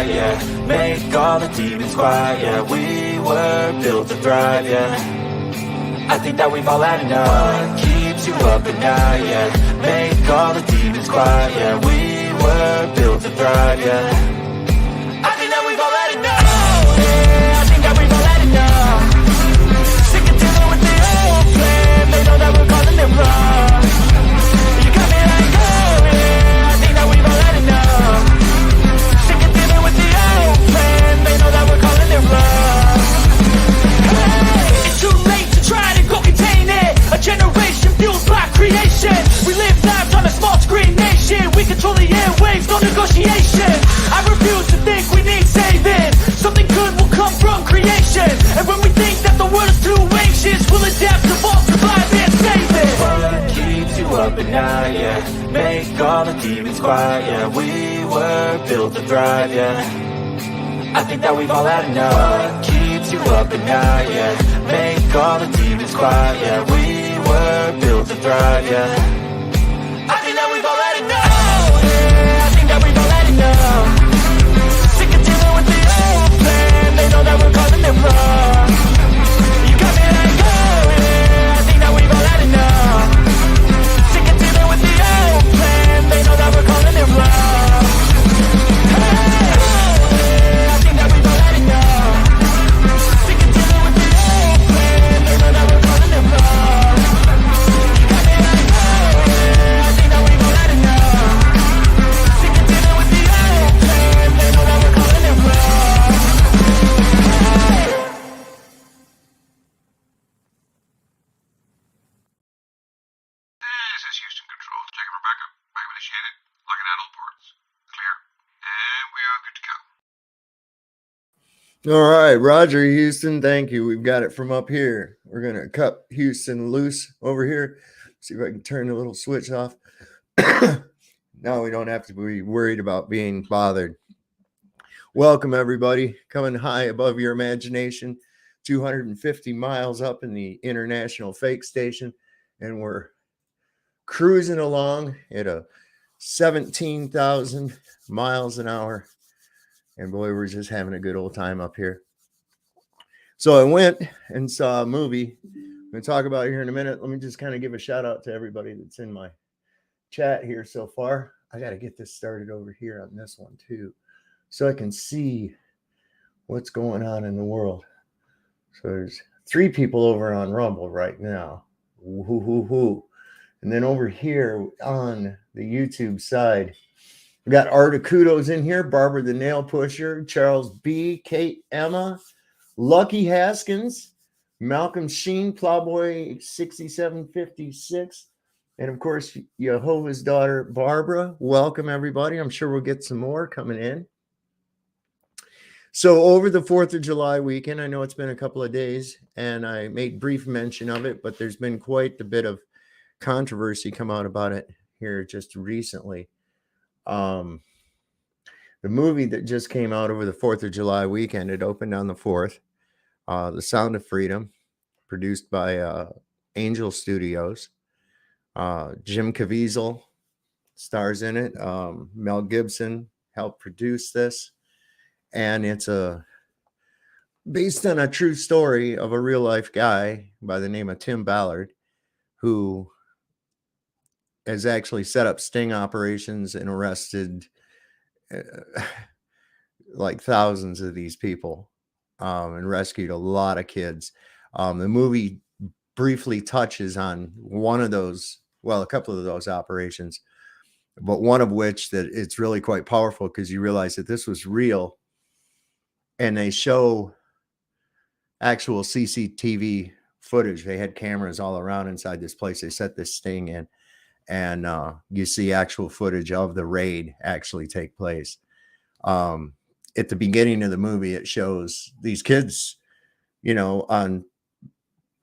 Yeah, make all the demons quiet. Yeah, we were built to thrive. Yeah, I think that we've all had enough. What keeps you up at night? Yeah, make all the demons quiet. Yeah, we were built to thrive. Yeah, I think that we've all had enough. Yeah, I think that we've all had enough. Sick of dealing with the old plan. They know that we're calling it wrong. You got me like, oh yeah, I think that we've all had enough. They know that we're calling it wrong. Hey, it's too late to try to go contain it. A generation fueled by creation. We live lives on a small screen nation. We control the airwaves, no negotiation. I refuse to think we need saving. Something good will come from creation. And when we think that the world is too anxious, we'll adapt, evolve, survive and save it. What keeps you up at night? Yeah, make all the demons quiet. Yeah, we were built to thrive. Yeah, I think that we've all had enough. What keeps you up at night? Yeah, make all the demons quiet. Yeah, we were built to thrive. Yeah, I think that we've all had enough. Yeah, I think that we've all had enough. Sick of dealing with the old plan. They know that we're calling it wrong. You got me like, oh yeah, I think that we've all had enough. Sick of dealing with the old plan. They know that we're calling it wrong. All right, Roger Houston, thank you. We've got it from up here. We're going to cut Houston loose over here. See if I can turn the little switch off. Now we don't have to be worried about being bothered. Welcome, everybody. Coming high above your imagination, 250 miles up in the International Fake Station, and we're cruising along at a 17,000 miles an hour. And boy, we're just having a good old time up here. So I went and saw a movie. I'm going to talk about it here in a minute. Let me just kind of give a shout out to everybody that's in my chat here so far. I got to get this started over here on this one too, so I can see what's going on in the world. So there's 3 people over on Rumble right now. Woo-hoo-hoo-hoo. And then over here on the YouTube side, we got Art of Kudos in here, Barbara the Nail Pusher, Charles B, Kate Emma, Lucky Haskins, Malcolm Sheen, Plowboy 6756, and of course, Jehovah's daughter, Barbara. Welcome, everybody. I'm sure we'll get some more coming in. So over the 4th of July weekend, I know it's been a couple of days, and I made brief mention of it, but there's been quite a bit of controversy come out about it here just recently. The movie that just came out over the 4th of July weekend, it opened on the 4th, The Sound of Freedom, produced by Angel Studios. Jim Caviezel stars in it. Mel Gibson helped produce this, and it's based on a true story of a real life guy by the name of Tim Ballard, who has actually set up sting operations and arrested like thousands of these people, and rescued a lot of kids. The movie briefly touches on one of those, well, a couple of those operations, but one of which that it's really quite powerful because you realize that this was real, and they show actual CCTV footage. They had cameras all around inside this place. They set this sting in, and you see actual footage of the raid actually take place. At the beginning of the movie, it shows these kids,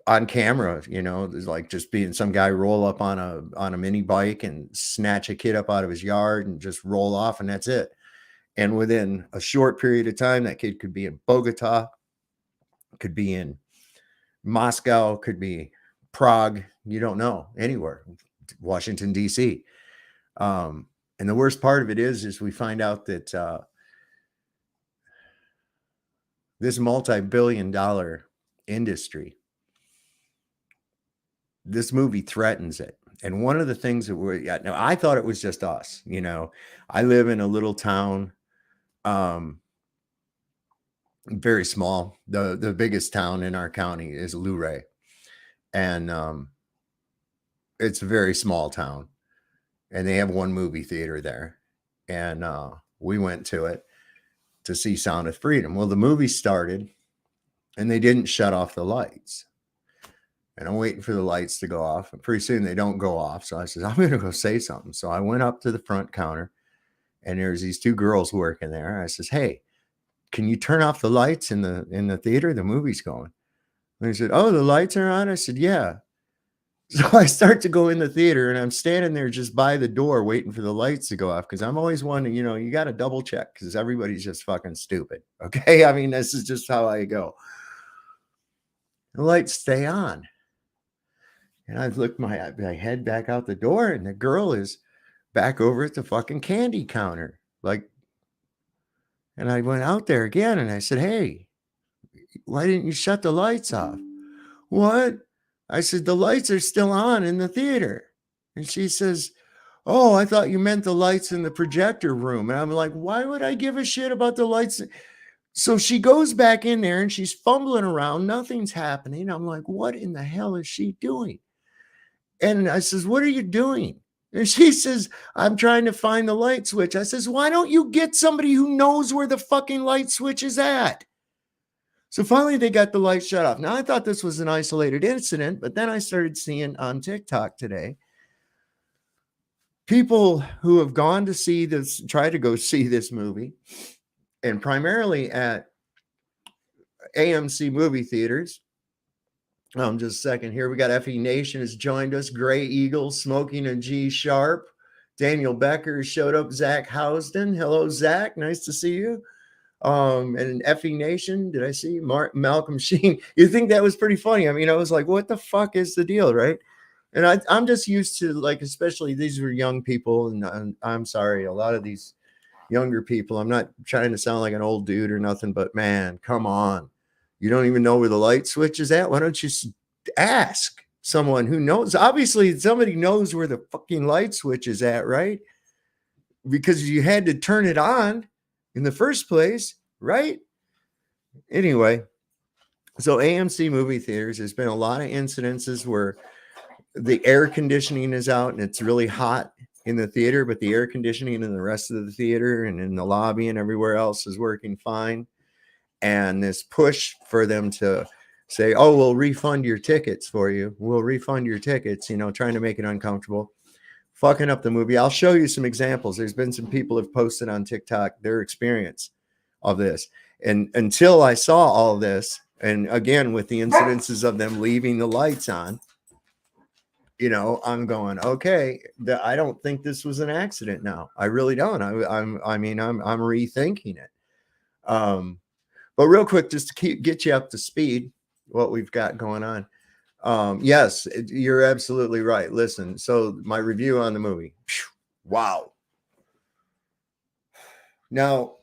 on camera, there's like just being some guy roll up on a mini bike and snatch a kid up out of his yard and just roll off, and that's it. And within a short period of time, that kid could be in Bogota, could be in Moscow, could be Prague, you don't know, anywhere, Washington, D.C. And the worst part of it is we find out that this multi-billion-dollar industry, this movie threatens it. And one of the things that now I thought it was just us, I live in a little town, very small. The biggest town in our county is Luray. And it's a very small town. And they have one movie theater there. And we went to it to see Sound of Freedom. Well, the movie started and they didn't shut off the lights. And I'm waiting for the lights to go off. And pretty soon they don't go off. So I said, I'm going to go say something. So I went up to the front counter and there's these two girls working there. I says, hey, can you turn off the lights in the theater? The movie's going. And they said, oh, the lights are on? I said, yeah. So I start to go in the theater and I'm standing there just by the door waiting for the lights to go off because I'm always wondering, you got to double check because everybody's just fucking stupid. Okay. I mean, this is just how I go. The lights stay on. And I've looked my head back out the door and the girl is back over at the fucking candy counter. And I went out there again and I said, hey, why didn't you shut the lights off? What? I said, the lights are still on in the theater. And she says, oh, I thought you meant the lights in the projector room. And I'm like, why would I give a shit about the lights? So she goes back in there and she's fumbling around. Nothing's happening. I'm like, what in the hell is she doing? And I says, what are you doing? And she says, I'm trying to find the light switch. I says, why don't you get somebody who knows where the fucking light switch is at? So finally they got the light shut off. Now I thought this was an isolated incident, but then I started seeing on TikTok today, people who have gone to see this, try to go see this movie, and primarily at AMC movie theaters. Just a second here. We got Effie Nation has joined us. Gray Eagle, Smoking and G Sharp. Daniel Becker showed up. Zach Housden. Hello, Zach. Nice to see you. And Effie Nation, did I see Malcolm Sheen? You think that was pretty funny? I mean, I was like, what the fuck is the deal, right? And I'm just used to, like, especially these were young people, and I'm sorry, a lot of these younger people, I'm not trying to sound like an old dude or nothing, but man, come on. You don't even know where the light switch is at? Why don't you ask someone who knows? Obviously, somebody knows where the fucking light switch is at, right? Because you had to turn it on in the first place, right? Anyway, so AMC movie theaters, there's been a lot of incidences where the air conditioning is out and it's really hot in the theater, but the air conditioning in the rest of the theater and in the lobby and everywhere else is working fine. And this push for them to say, oh, we'll refund your tickets for you. We'll refund your tickets, trying to make it uncomfortable. Fucking up the movie. I'll show you some examples. There's been some people have posted on TikTok their experience of this. And until I saw all this, and again, with the incidences of them leaving the lights on, I'm going, okay, I don't think this was an accident now. I really don't. I'm rethinking it. But real quick, just to get you up to speed, what we've got going on. Yes, you're absolutely right. Listen, so my review on the movie. Wow. Now,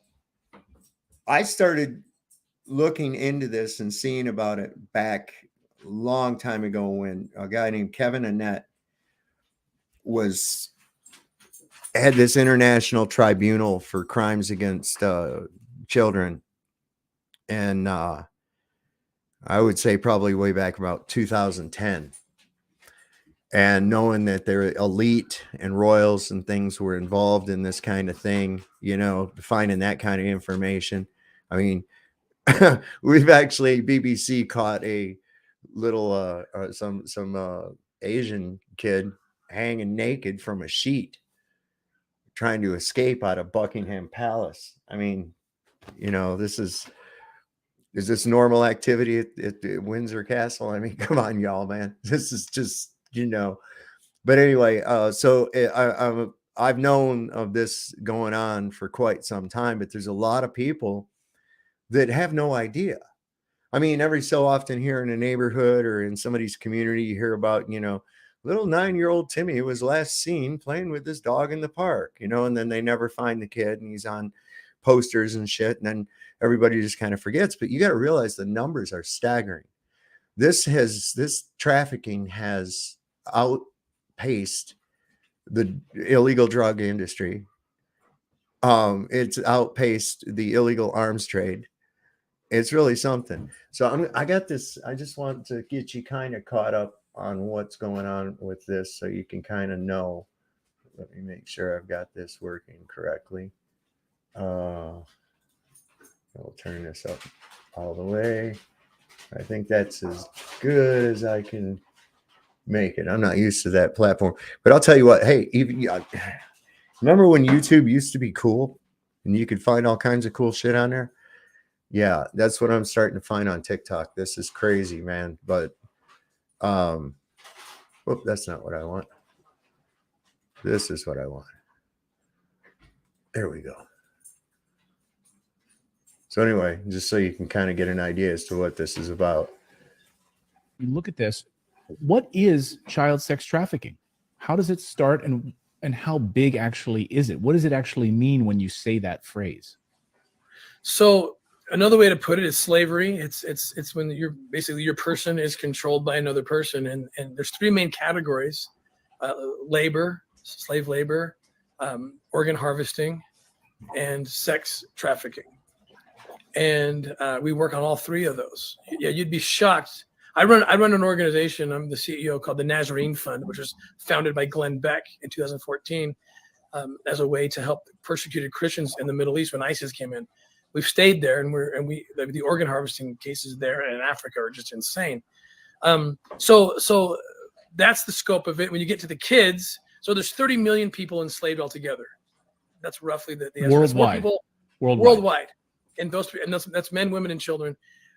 I started looking into this and seeing about it back a long time ago when a guy named Kevin Annett had this international tribunal for crimes against children. And I would say probably way back about 2010. And knowing that their elite and royals and things were involved in this kind of thing, finding that kind of information. I mean, we've actually, BBC caught a little, some Asian kid hanging naked from a sheet, trying to escape out of Buckingham Palace. I mean, you know, is this normal activity at Windsor Castle? I mean, come on, y'all, man. This is just, you know. But anyway, so I've known of this going on for quite some time, but there's a lot of people that have no idea. I mean, every so often here in a neighborhood or in somebody's community, you hear about, you know, little 9-year-old Timmy was last seen playing with this dog in the park, you know, and then they never find the kid and he's on posters and shit. And then everybody just kind of forgets. But you got to realize the numbers are staggering. This trafficking has outpaced the illegal drug industry. It's outpaced the illegal arms trade. It's really something. So I got this. I just want to get you kind of caught up on what's going on with this so you can kind of know. Let me make sure I've got this working correctly. I'll turn this up all the way. I think that's as good as I can make it. I'm not used to that platform, but I'll tell you what. Hey, even remember when YouTube used to be cool and you could find all kinds of cool shit on there? Yeah, that's what I'm starting to find on TikTok. This is crazy, man. But whoop, that's not what I want. This is what I want. There we go. So anyway, just so you can kind of get an idea as to what this is about. You look at this. What is child sex trafficking? How does it start, and how big actually is it? What does it actually mean when you say that phrase? So another way to put it is slavery. It's when you're basically your person is controlled by another person, and there's three main categories: labor, slave labor, organ harvesting, and sex trafficking. And we work on all three of those. Yeah, you'd be shocked. I run an organization. I'm the CEO, called the Nazarene Fund, which was founded by Glenn Beck in 2014 as a way to help persecuted Christians in the Middle East when ISIS came in. We've stayed there, and the organ harvesting cases there and in Africa are just insane. So that's the scope of it. When you get to the kids, so there's 30 million people enslaved altogether. That's roughly the worldwide. Worldwide, and that's men, women, and children.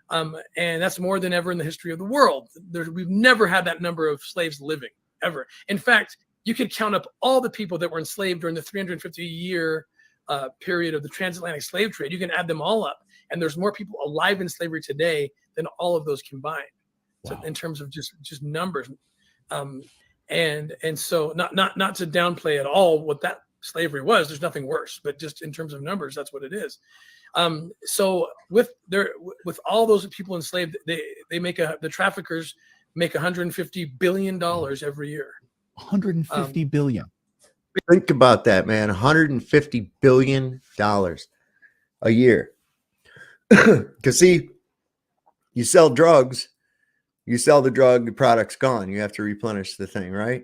And that's more than ever in the history of the world. We've never had that number of slaves living, ever. In fact, you could count up all the people that were enslaved during the 350-year period of the transatlantic slave trade. You can add them all up, and there's more people alive in slavery today than all of those combined. Wow. So in terms of just numbers, and so not to downplay at all what that slavery was. There's nothing worse, but just in terms of numbers, that's what it is. So with all those people enslaved, the traffickers make $150 billion every year. 150 billion. Think about that, man. $150 billion a year. Because see, you sell drugs, you sell the drug, the product's gone. You have to replenish the thing, right?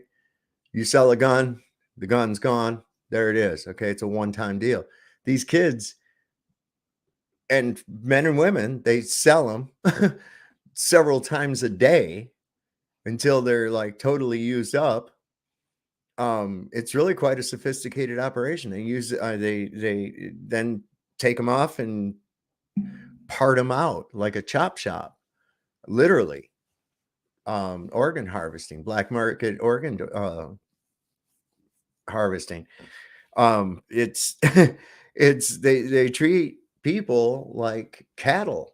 You sell a gun, the gun's gone. There it is. Okay, it's a one-time deal. These kids and men and women, they sell them several times a day until they're like totally used up. It's really quite a sophisticated operation. They use they then take them off and part them out like a chop shop, literally. Organ harvesting, black market organ harvesting. It's they treat people like cattle.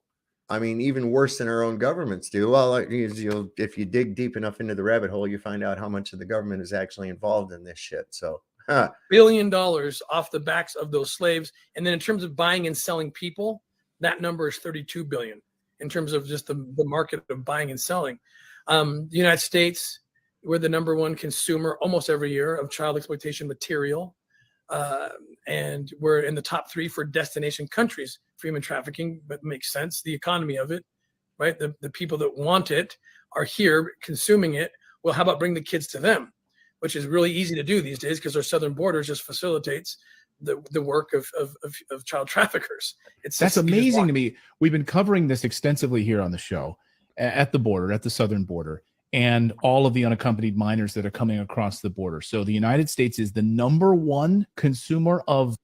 I mean, even worse than our own governments do. Well, if you dig deep enough into the rabbit hole, you find out how much of the government is actually involved in this shit. So $1 billion off the backs of those slaves. And then in terms of buying and selling people, that number is 32 billion in terms of just the market of buying and selling. The United States, we're the #1 consumer almost every year of child exploitation material. And we're in the top 3 for destination countries for human trafficking, but it makes sense. The economy of it, right? The people that want it are here consuming it. Well, how about bring the kids to them, which is really easy to do these days because our southern border just facilitates the work of child traffickers. That's amazing to me. We've been covering this extensively here on the show at the border, at the southern border. and all of the unaccompanied minors that are coming across the border. So the United States is the #1 consumer of.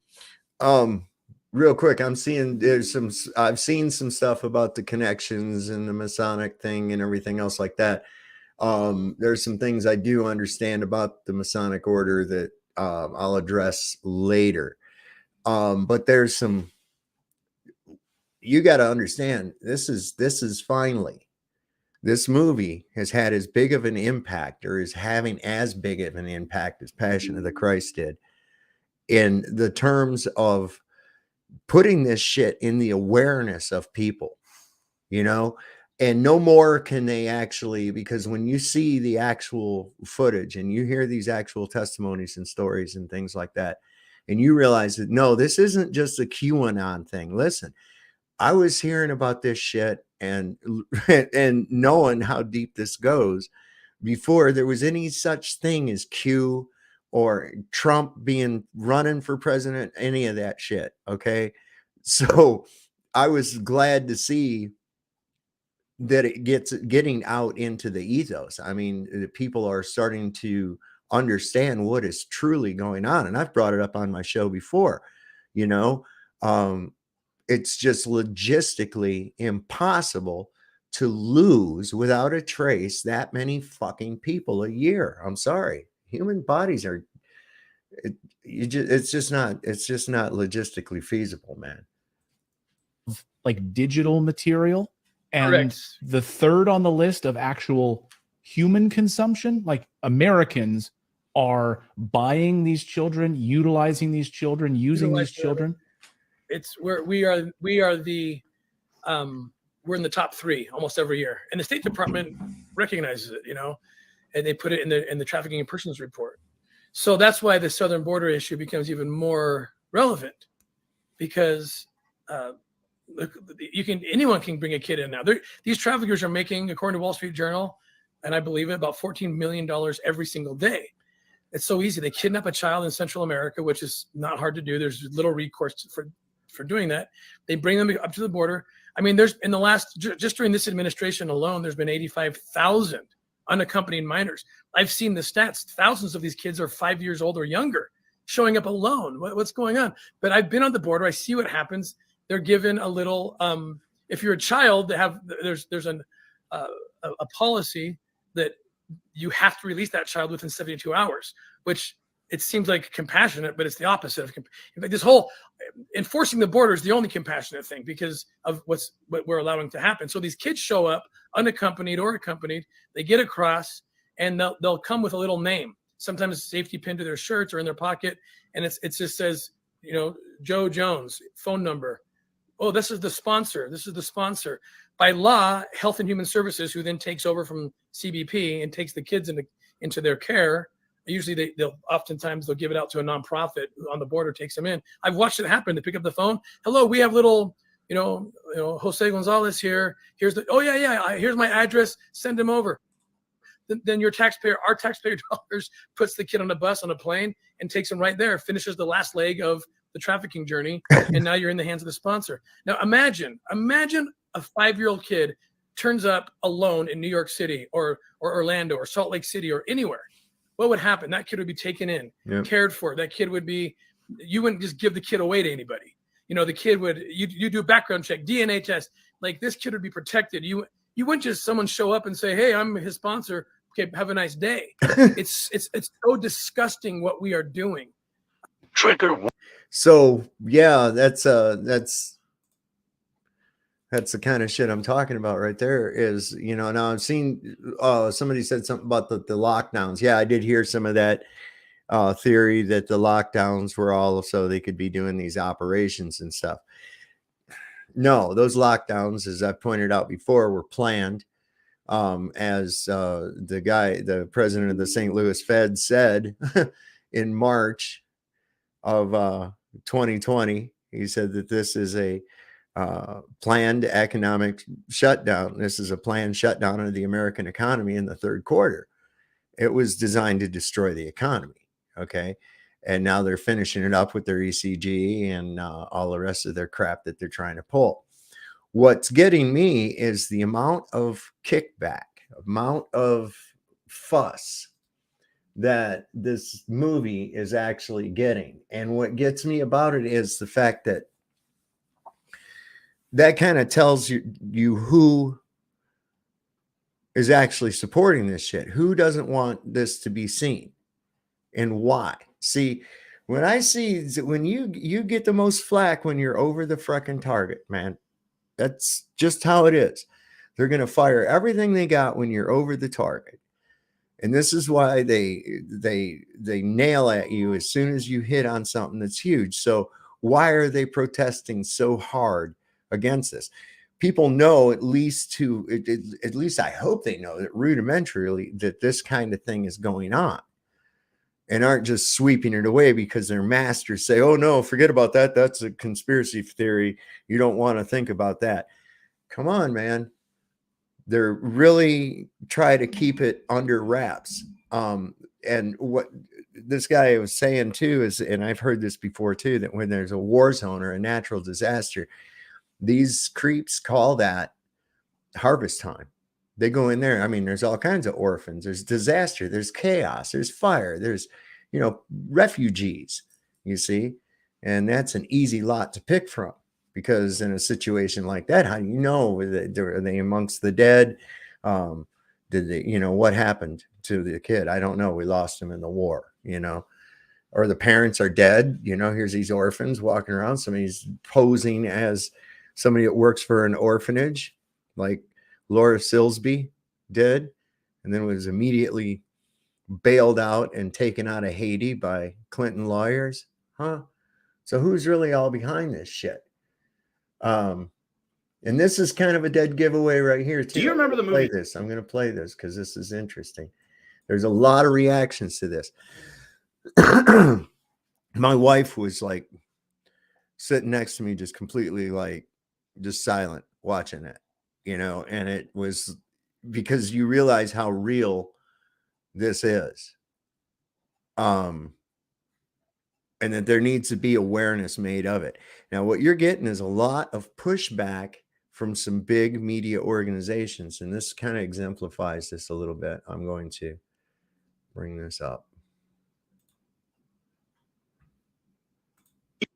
Real quick, I've seen some stuff about the connections and the Masonic thing and everything else like that. There's some things I do understand about the Masonic order that I'll address later. But there's some, you got to understand, this is finally, this movie has had as big of an impact, or is having as big of an impact as Passion of the Christ did, in the terms of putting this shit in the awareness of people, you know. And no more can they actually, because when you see the actual footage and you hear these actual testimonies and stories and things like that, and you realize that, no, this isn't just a QAnon thing. Listen, I was hearing about this shit and knowing how deep this goes before there was any such thing as Q or Trump being running for president, any of that shit. Okay. So I was glad to see that it getting out into the ethos. I mean, the people are starting to understand what is truly going on. And I've brought it up on my show before, you know. It's just logistically impossible to lose without a trace that many fucking people a year. I'm sorry. Human bodies are, it's just not logistically feasible, man. Like digital material. And Correct. the third on the list of actual human consumption, like Americans are buying these children, utilizing these children, using these children. It's where we are the we're in the top 3 almost every year, and the State Department recognizes it, you know, and they put it in the trafficking in persons report. So that's why the southern border issue becomes even more relevant, because anyone can bring a kid in now. These traffickers are making, according to Wall Street Journal, and I believe it, about $14 million every single day. It's so easy. They kidnap a child in Central America, which is not hard to do. There's little recourse for doing that. They bring them up to the border. I mean, there's in the last, just during this administration alone, there's been 85,000 unaccompanied minors. I've seen the stats. Thousands of these kids are 5 years old or younger showing up alone. What's going on? But I've been on the border. I see what happens. They're given a little, if you're a child, there's a policy that you have to release that child within 72 hours, which it seems like compassionate, but it's the opposite of. In fact, this whole enforcing the border is the only compassionate thing because of what we're allowing to happen. So these kids show up unaccompanied or accompanied, they get across, and they'll come with a little name, sometimes a safety pin to their shirts or in their pocket, and it just says, you know, Joe Jones, phone number. Oh, this is the sponsor. This is the sponsor. By law, Health and Human Services, who then takes over from CBP and takes the kids into their care. Usually oftentimes they'll give it out to a nonprofit on the border, takes them in. I've watched it happen. They pick up the phone. Hello, we have little, you know, Jose Gonzalez here. Here's here's my address. Send him over. Then our taxpayer dollars puts the kid on a bus, on a plane, and takes him right there, finishes the last leg of the trafficking journey, and now you're in the hands of the sponsor. Now imagine a 5-year-old kid turns up alone in New York City or Orlando or Salt Lake City or anywhere. What would happen? That kid would be taken in, cared for. That kid would be, you wouldn't just give the kid away to anybody. You know, the kid would, you do a background check, DNA test, like this kid would be protected. You wouldn't just someone show up and say, hey, I'm his sponsor. Okay, have a nice day. It's so disgusting what we are doing. Trigger. So yeah, that's the kind of shit I'm talking about right there. Is, you know, now I've seen somebody said something about the lockdowns. Yeah, I did hear some of that theory that the lockdowns were all so they could be doing these operations and stuff. No, those lockdowns, as I pointed out before, were planned. As the president of the St. Louis Fed said in March of 2020, he said that this is a planned economic shutdown. This is a planned shutdown of the American economy in the third quarter. It was designed to destroy the economy. Okay. And now they're finishing it up with their ECG and all the rest of their crap that they're trying to pull. What's getting me is the amount of kickback amount of fuss that this movie is actually getting. And what gets me about it is the fact that kind of tells you who is actually supporting this shit. Who doesn't want this to be seen and why? See, when I see when you get the most flack when you're over the fucking target, man. That's just how it is. They're going to fire everything they got when you're over the target. And this is why they nail at you as soon as you hit on something that's huge. So why are they protesting so hard against this? People know, at least I hope they know that rudimentarily that this kind of thing is going on, and aren't just sweeping it away because their masters say, oh no, forget about that. That's a conspiracy theory. You don't want to think about that. Come on, man. They're really try to keep it under wraps. And what this guy was saying too is, and I've heard this before too, that when there's a war zone or a natural disaster, these creeps call that harvest time. They go in there. I mean, there's all kinds of orphans. There's disaster. There's chaos. There's fire. There's, refugees, you see. And that's an easy lot to pick from, because in a situation like that, how do you know? Are they amongst the dead? Did they, what happened to the kid? I don't know. We lost him in the war, or the parents are dead. Here's these orphans walking around. Somebody's posing as somebody that works for an orphanage, like Laura Silsby did, and then was immediately bailed out and taken out of Haiti by Clinton lawyers. So who's really all behind this shit? And this is kind of a dead giveaway right here too. Do you remember the movie? I'm going to play this because this is interesting. There's a lot of reactions to this. My wife was like sitting next to me, just completely just silent watching it. And it was because you realize how real this is. And that there needs to be awareness made of it. Now, what you're getting is a lot of pushback from some big media organizations. And this kind of exemplifies this a little bit. I'm going to bring this up.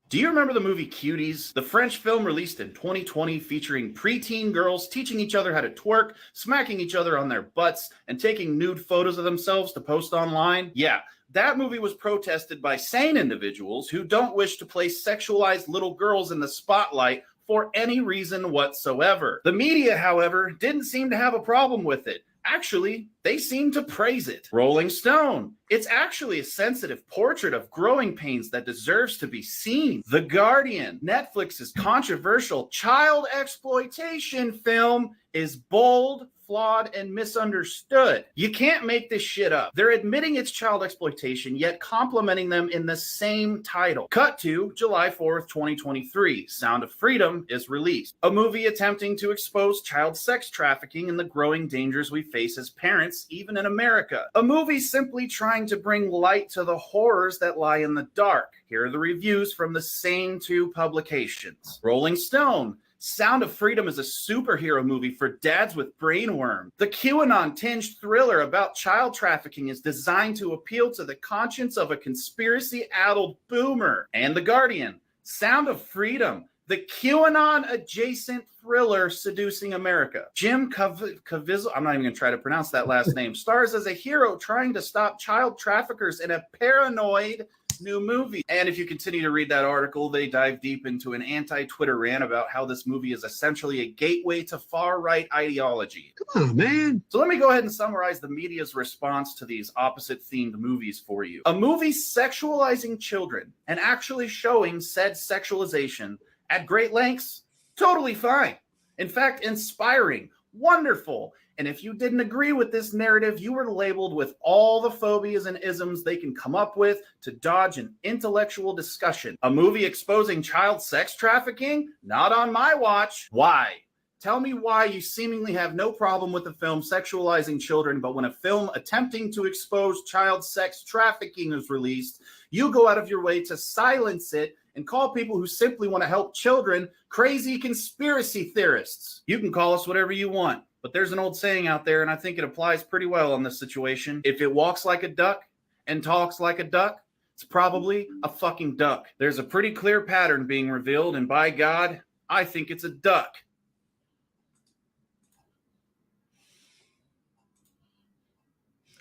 Do you remember the movie Cuties? The French film released in 2020 featuring preteen girls teaching each other how to twerk, smacking each other on their butts, and taking nude photos of themselves to post online? Yeah, that movie was protested by sane individuals who don't wish to place sexualized little girls in the spotlight for any reason whatsoever. The media, however, didn't seem to have a problem with it. Actually, they seem to praise it. Rolling Stone. It's actually a sensitive portrait of growing pains that deserves to be seen. The Guardian. Netflix's controversial child exploitation film is bold, flawed, and misunderstood. You can't make this shit up. They're admitting it's child exploitation, yet complimenting them in the same title. Cut to July 4th, 2023. Sound of Freedom is released. A movie attempting to expose child sex trafficking and the growing dangers we face as parents, even in America. A movie simply trying to bring light to the horrors that lie in the dark. Here are the reviews from the same two publications. Rolling Stone. Sound of Freedom is a superhero movie for dads with brainworm. The QAnon-tinged thriller about child trafficking is designed to appeal to the conscience of a conspiracy-addled boomer. And The Guardian. Sound of Freedom. The QAnon-adjacent thriller seducing America. Jim Caviezel, I'm not even going to try to pronounce that last name, stars as a hero trying to stop child traffickers in a paranoid new movie. And if you continue to read that article, they dive deep into an anti-Twitter rant about how this movie is essentially a gateway to far-right ideology. Come on, man. So let me go ahead and summarize the media's response to these opposite-themed movies for you. A movie sexualizing children and actually showing said sexualization at great lengths, totally fine. In fact, inspiring, wonderful. And if you didn't agree with this narrative, you were labeled with all the phobias and isms they can come up with to dodge an intellectual discussion. A movie exposing child sex trafficking? Not on my watch. Why? Tell me why you seemingly have no problem with the film sexualizing children, but when a film attempting to expose child sex trafficking is released, you go out of your way to silence it and call people who simply want to help children crazy conspiracy theorists. You can call us whatever you want. But there's an old saying out there, and I think it applies pretty well in this situation. If it walks like a duck and talks like a duck, it's probably a fucking duck. There's a pretty clear pattern being revealed, and by God, I think it's a duck.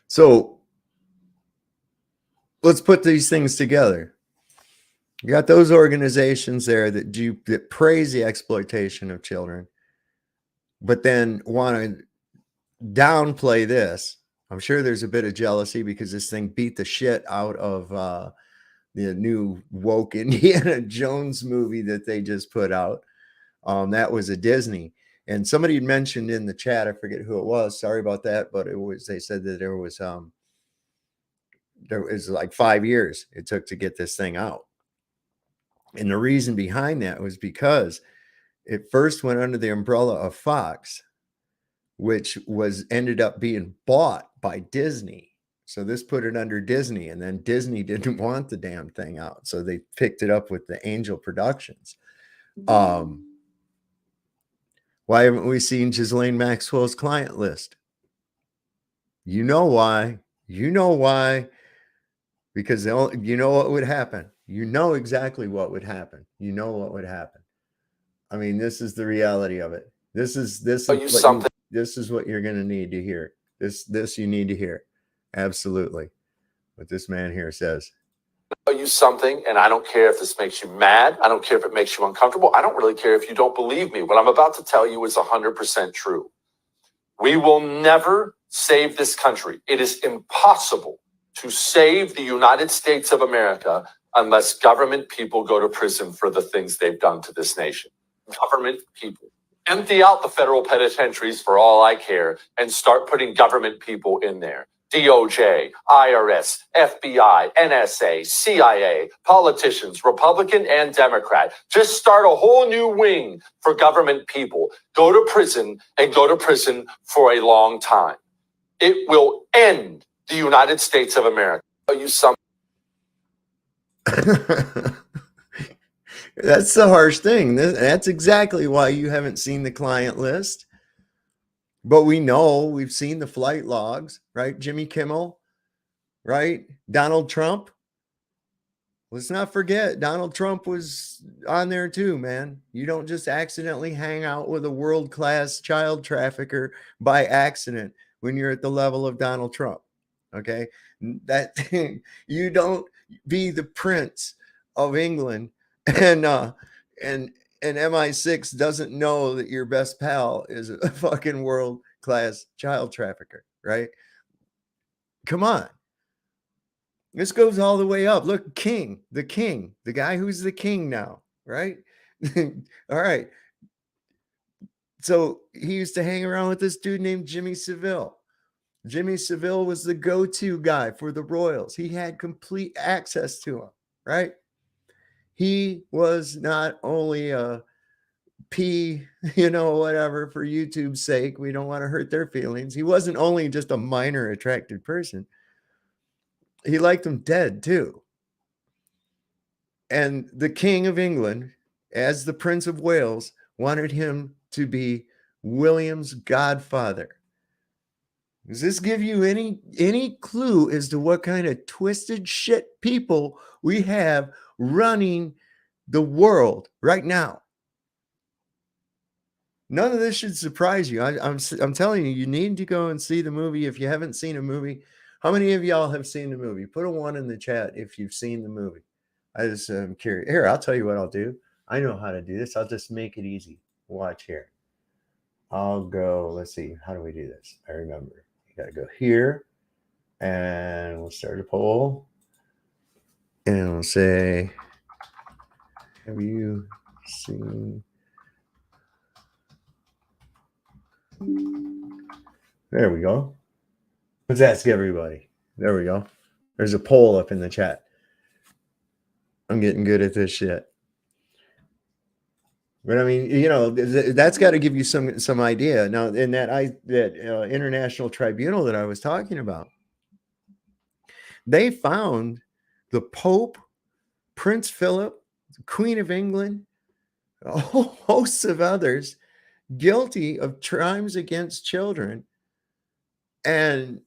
So let's put these things together. You got those organizations there that praise the exploitation of children, but then want to downplay this. I'm sure there's a bit of jealousy because this thing beat the shit out of the new woke Indiana Jones movie that they just put out. That was a Disney. And somebody had mentioned in the chat, I forget who it was. Sorry about that, but they said that there was like 5 years it took to get this thing out. And the reason behind that was because it first went under the umbrella of Fox, which ended up being bought by Disney. So this put it under Disney, and then Disney didn't want the damn thing out. So they picked it up with the Angel Productions. Why haven't we seen Ghislaine Maxwell's client list? You know why. Because you know what would happen. You know exactly what would happen. You know what would happen. I mean, this is the reality of it. This is what you're going to need to hear. This you need to hear. Absolutely. What this man here says. Tell you something, and I don't care if this makes you mad. I don't care if it makes you uncomfortable. I don't really care if you don't believe me. What I'm about to tell you is 100% true. We will never save this country. It is impossible to save the United States of America unless government people go to prison for the things they've done to this nation. Government people. Empty out the federal penitentiaries for all I care and start putting government people in there. DOJ, IRS, FBI, NSA, CIA, politicians, Republican and Democrat. Just start a whole new wing for government people. Go to prison and go to prison for a long time. It will end the United States of America. Tell you something. That's the harsh thing. That's exactly why you haven't seen the client list. But we know, we've seen the flight logs, right? Jimmy Kimmel, right? Donald Trump. Let's not forget, Donald Trump was on there too, man. You don't just accidentally hang out with a world-class child trafficker by accident when you're at the level of Donald Trump. Okay? That you don't be the Prince of England and MI6 doesn't know that your best pal is a fucking world-class child trafficker, right? Come on. This goes all the way up. Look, the guy who's the king now, right? All right. So he used to hang around with this dude named Jimmy Savile. Jimmy Savile was the go-to guy for the royals. He had complete access to him, right? He was not only a P, whatever, for YouTube's sake. We don't want to hurt their feelings. He wasn't only just a minor attractive person. He liked him dead too. And the King of England, as the Prince of Wales, wanted him to be William's godfather. Does this give you any clue as to what kind of twisted shit people we have running the world right now? None of this should surprise you. I'm telling you, you need to go and see the movie if you haven't seen a movie. How many of y'all have seen the movie? Put a 1 in the chat if you've seen the movie. I just am curious. Here, I'll tell you what I'll do. I know how to do this. I'll just make it easy. Watch here. I'll go. Let's see. How do we do this? I remember. You got to go here. And we'll start a poll. And we'll say, have you seen? There we go. Let's ask everybody. There we go. There's a poll up in the chat. I'm getting good at this shit. But I mean, that's got to give you some idea. Now, in that international tribunal that I was talking about, they found the Pope, Prince Philip, the Queen of England, a whole host of others guilty of crimes against children. And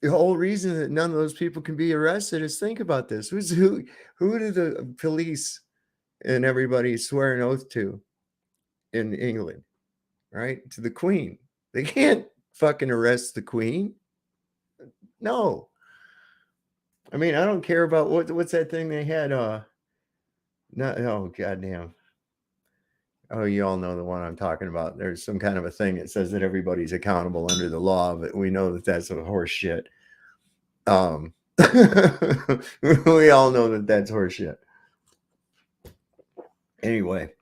the whole reason that none of those people can be arrested is, think about this. Who do the police and everybody swear an oath to in England? Right? To the Queen. They can't fucking arrest the Queen. No. I mean, I don't care about what's that thing they had. Oh goddamn. Oh, you all know the one I'm talking about. There's some kind of a thing that says that everybody's accountable under the law, but we know that that's a horse shit. We all know that that's horse shit. Anyway,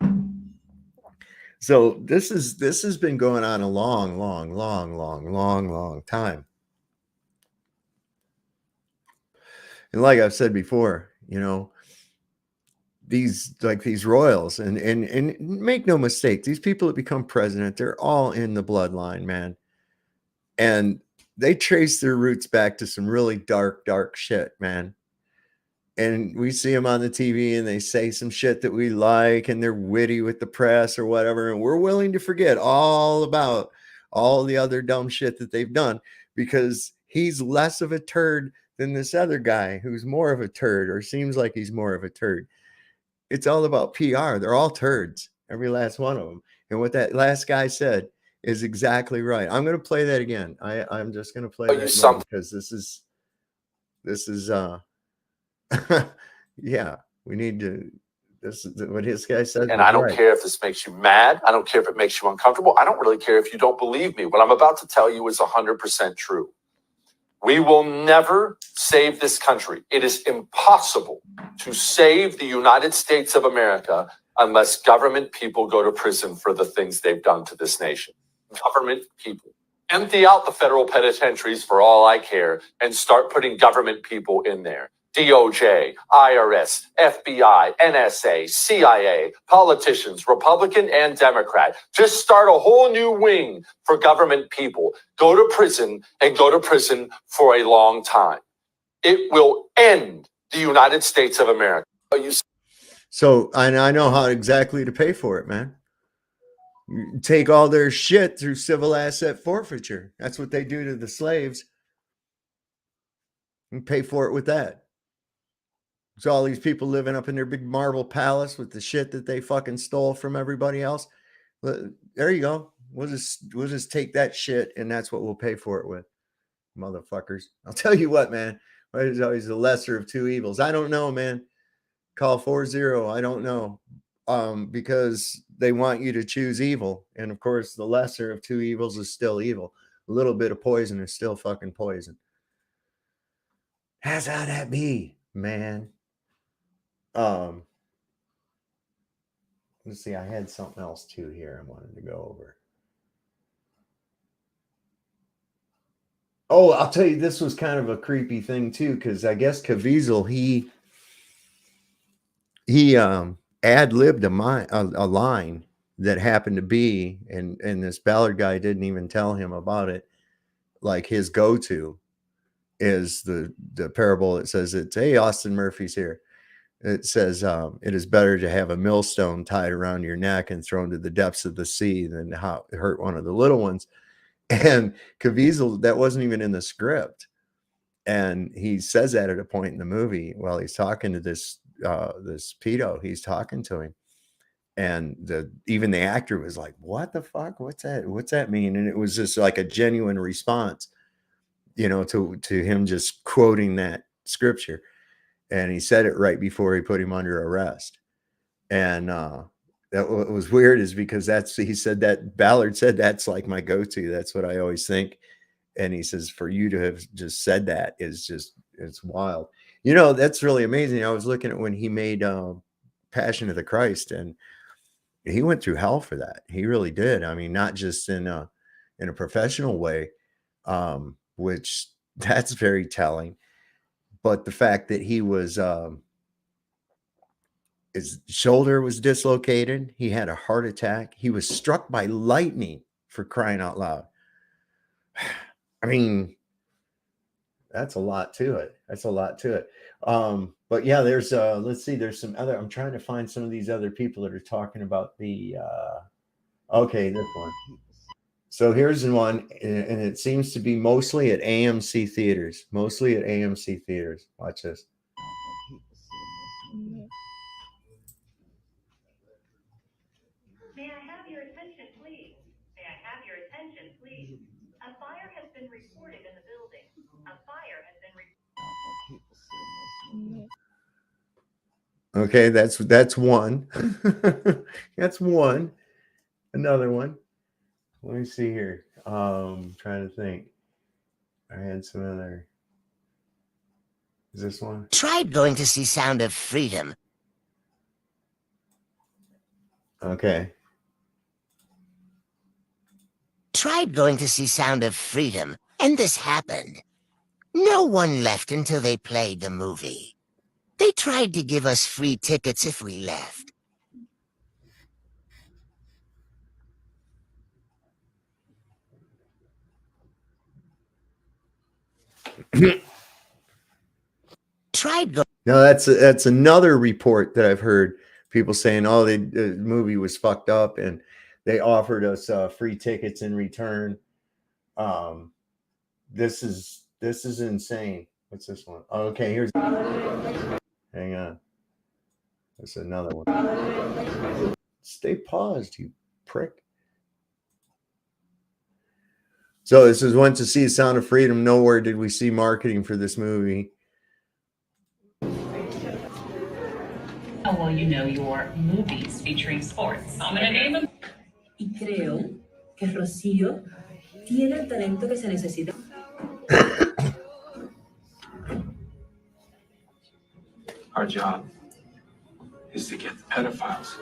so this has been going on a long time. And like I've said before, you know, these royals and make no mistake, these people that become president, they're all in the bloodline, man. And they trace their roots back to some really dark shit, man. And we see them on the TV and they say some shit that we like and they're witty with the press or whatever. And we're willing to forget all about all the other dumb shit that they've done because he's less of a turd than this other guy who's more of a turd or seems like he's more of a turd. It's all about PR. They're all turds, every last one of them. And what that last guy said is exactly right. I'm going to play that again. I'm just going to play that again because this is yeah, we need to, this is what his guy said. And I don't care if this makes you mad. I don't care if it makes you uncomfortable. I don't really care if you don't believe me. What I'm about to tell you is 100% true. We will never save this country. It is impossible to save the United States of America unless government people go to prison for the things they've done to this nation. Government people. Empty out the federal penitentiaries for all I care and start putting government people in there. DOJ, IRS, FBI, NSA, CIA, politicians, Republican and Democrat. Just start a whole new wing for government people. Go to prison and go to prison for a long time. It will end the United States of America. So I know how exactly to pay for it, man. You take all their shit through civil asset forfeiture. That's what they do to the slaves. And pay for it with that. So all these people living up in their big marble palace with the shit that they fucking stole from everybody else. There you go. We'll just take that shit and that's what we'll pay for it with. Motherfuckers. I'll tell you what, man. There's always the lesser of two evils. I don't know, man. Call 40. I don't know. Because they want you to choose evil. And of course, the lesser of two evils is still evil. A little bit of poison is still fucking poison. That's how that be, man. Let's see, I had something else too here I wanted to go over. Oh, I'll tell you, this was kind of a creepy thing too, because I guess Caviezel, he ad-libbed a line that happened to be, and this Ballard guy didn't even tell him about it. Like his go-to is the parable that says it's, hey, Austin Murphy's here. It says, it is better to have a millstone tied around your neck and thrown to the depths of the sea than to hurt one of the little ones. And Caviezel, that wasn't even in the script. And he says that at a point in the movie while he's talking to this pedo. He's talking to him. And even the actor was like, what the fuck? What's that mean? And it was just like a genuine response, you know, to him just quoting that scripture. And he said it right before he put him under arrest. And that what was weird is because he said that Ballard said, that's like my go-to. That's what I always think. And he says, for you to have just said that is just, it's wild. You know, that's really amazing. I was looking at when he made Passion of the Christ, and he went through hell for that. He really did. I mean, not just in a professional way, which that's very telling. But the fact that he was, his shoulder was dislocated. He had a heart attack. He was struck by lightning, for crying out loud. I mean, that's a lot to it. But yeah, there's, let's see, there's some other, I'm trying to find some of these other people that are talking about the, Okay, this one. So here's one, and it seems to be mostly at AMC theaters. Mostly at AMC theaters. Watch this. May I have your attention, please? May I have your attention, please? A fire has been reported in the building. A fire has been reported. Okay, that's one. That's one. Another one. Let me see here. Trying to think. I had some other. Is this one? Tried going to see Sound of Freedom. Okay. Tried going to see Sound of Freedom, and this happened. No one left until they played the movie. They tried to give us free tickets if we left. Tried go- No, that's another report that I've heard people saying, "Oh, the movie was fucked up, and they offered us free tickets in return." This is insane. What's this one? Oh, okay, here's. Hang on. That's another one. Stay paused, you prick. So this is Went to See Sound of Freedom. Nowhere did we see marketing for this movie. Oh, well, you know your movies featuring sports. I'm gonna name them. Y creo que Rocío tiene el talento que se necesita. Our job is to get the pedophiles,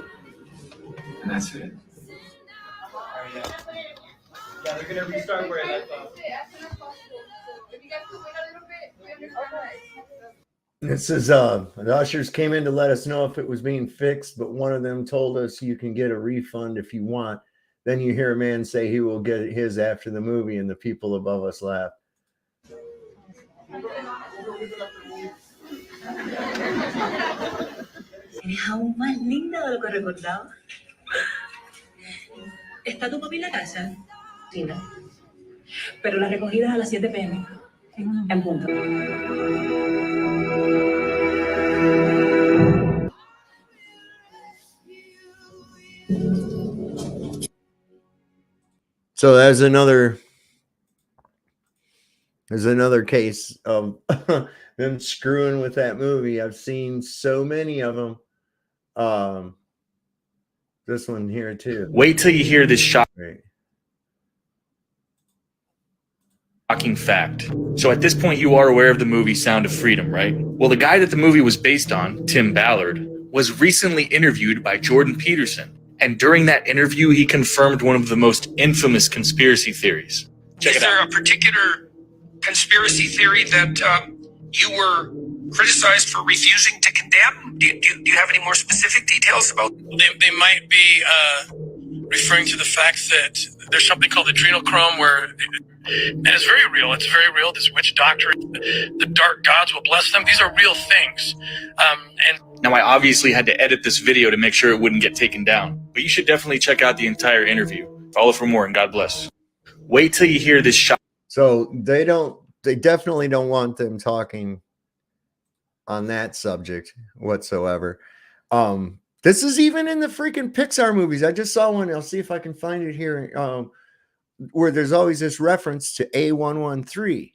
and that's it. Yeah, they're gonna restart where I left off. This is the ushers came in to let us know if it was being fixed, but one of them told us you can get a refund if you want. Then you hear a man say he will get his after the movie, and the people above us laugh. Eres aún más linda de lo que recordaba. ¿Está tu papi en la casa? Sí, no. Pero la recogida es a las 7 p.m. En punto. So there's another case of them screwing with that movie. I've seen so many of them. This one here too. Wait till you hear this Right. shocking fact. So at this point, you are aware of the movie Sound of Freedom, right? Well, the guy that the movie was based on, Tim Ballard, was recently interviewed by Jordan Peterson. And during that interview, he confirmed one of the most infamous conspiracy theories. Check it out. Is there a particular conspiracy theory that you were criticized for refusing to condemn? Do you have any more specific details about? They might be referring to the fact that there's something called adrenochrome where, and it's very real. It's very real. This witch doctrine, the dark gods will bless them. These are real things. And Now, I obviously had to edit this video to make sure it wouldn't get taken down, but you should definitely check out the entire interview. Follow for more, and God bless. Wait till you hear this shot. So they definitely don't want them talking on that subject whatsoever. This is even in the freaking Pixar movies. I just saw one. I'll see if I can find it here. Where there's always this reference to A113.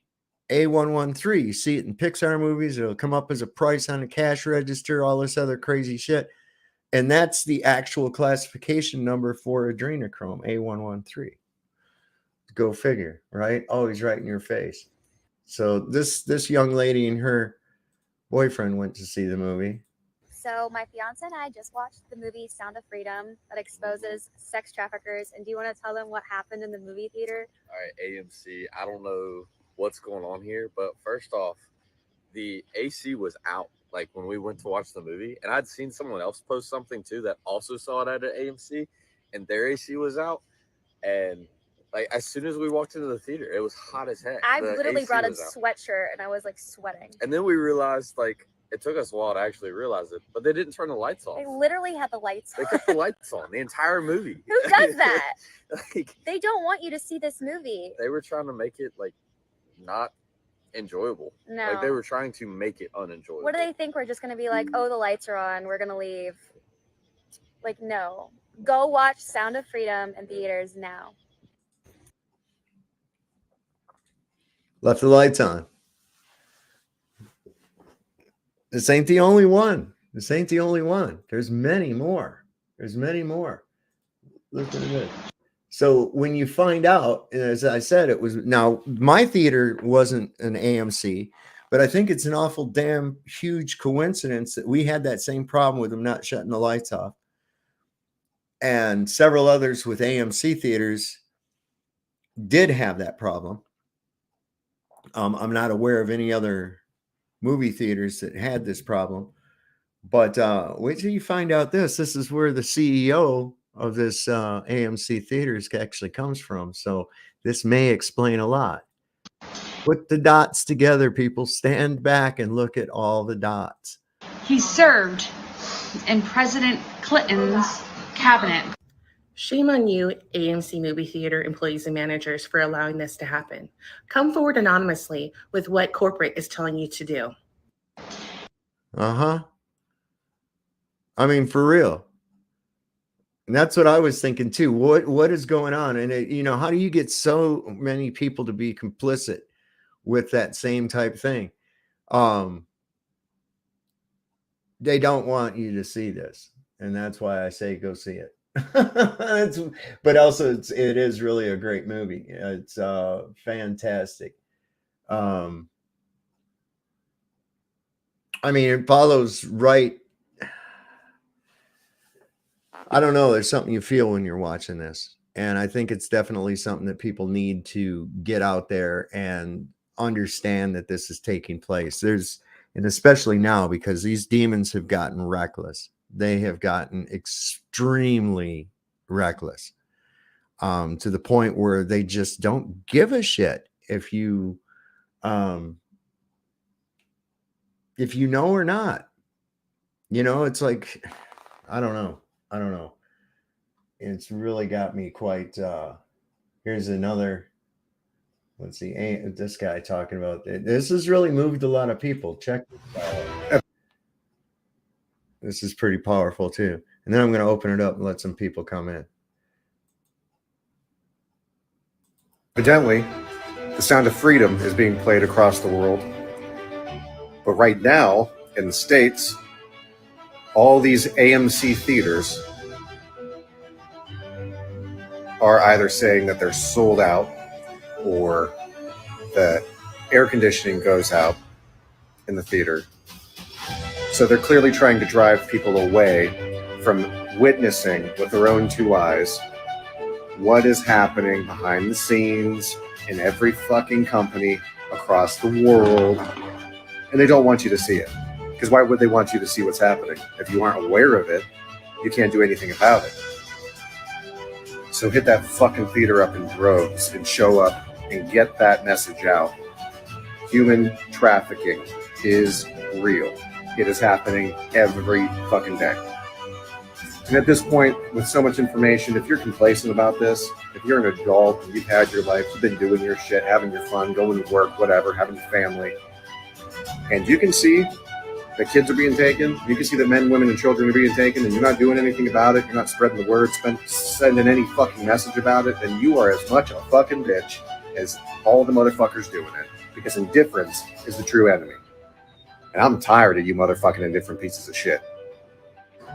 A113. You see it in Pixar movies. It'll come up as a price on a cash register, all this other crazy shit. And that's the actual classification number for adrenochrome, A113. Go figure, right? Always right in your face. So this young lady and her boyfriend went to see the movie. So my fiance and I just watched the movie Sound of Freedom that exposes sex traffickers. And do you want to tell them what happened in the movie theater? All right, AMC, I don't know what's going on here, but first off, the AC was out like when we went to watch the movie, and I'd seen someone else post something too that also saw it at an AMC, and their AC was out. And like as soon as we walked into the theater, it was hot as heck. I The literally AC brought a was out. sweatshirt and I was like sweating. And then we realized like it took us a while to actually realize it, but they didn't turn the lights off. They literally had the lights They on. kept the lights on the entire movie. Who does that? Like, They don't want you to see this movie. they were trying to make it like not enjoyable. No. Like they were trying to make it unenjoyable. What do they think? We're just going to be like, oh, the lights are on, we're going to leave. Like, no. Go watch Sound of Freedom in theaters now. Left the lights on. This ain't the only one. This ain't the only one. There's many more. There's many more. Look at this. So when you find out, as I said, it was, now my theater wasn't an AMC, but I think it's an awful damn huge coincidence that we had that same problem with them not shutting the lights off. And several others with AMC theaters did have that problem. I'm not aware of any other movie theaters that had this problem, but wait till you find out this. This is where the CEO of this AMC theaters actually comes from. So this may explain a lot. Put the dots together, people. Stand back and look at all the dots. He served in President Clinton's cabinet. Shame on you, AMC movie theater employees and managers, for allowing this to happen. Come forward anonymously with what corporate is telling you to do. Uh-huh. I mean, for real. And that's what I was thinking too. What is going on? And you know, how do you get so many people to be complicit with that same type thing? They don't want you to see this. And that's why I say go see it. But also it is really a great movie. It's fantastic. I mean, it follows right. I don't know. There's something you feel when you're watching this. And I think it's definitely something that people need to get out there and understand that this is taking place. And especially now, because these demons have gotten reckless. They have gotten extremely reckless, to the point where they just don't give a shit if you know or not. You know, it's like, I don't know. It's really got me quite. Here's another. Let's see. This guy talking about this has really moved a lot of people. Check this out. This is pretty powerful too. And then I'm going to open it up and let some people come in. Evidently, the Sound of Freedom is being played across the world. But right now, in the States, all these AMC theaters are either saying that they're sold out or the air conditioning goes out in the theater. So they're clearly trying to drive people away from witnessing with their own two eyes what is happening behind the scenes in every fucking company across the world. And they don't want you to see it. Because why would they want you to see what's happening? If you aren't aware of it, you can't do anything about it. So hit that fucking theater up in droves and show up and get that message out. Human trafficking is real. It is happening every fucking day. And at this point, with so much information, if you're complacent about this, if you're an adult and you've had your life, you've been doing your shit, having your fun, going to work, whatever, having a family, and you can see that kids are being taken, you can see that men, women, and children are being taken, and you're not doing anything about it, you're not spreading the word, sending any fucking message about it, then you are as much a fucking bitch as all the motherfuckers doing it. Because indifference is the true enemy. And I'm tired of you motherfucking indifferent pieces of shit.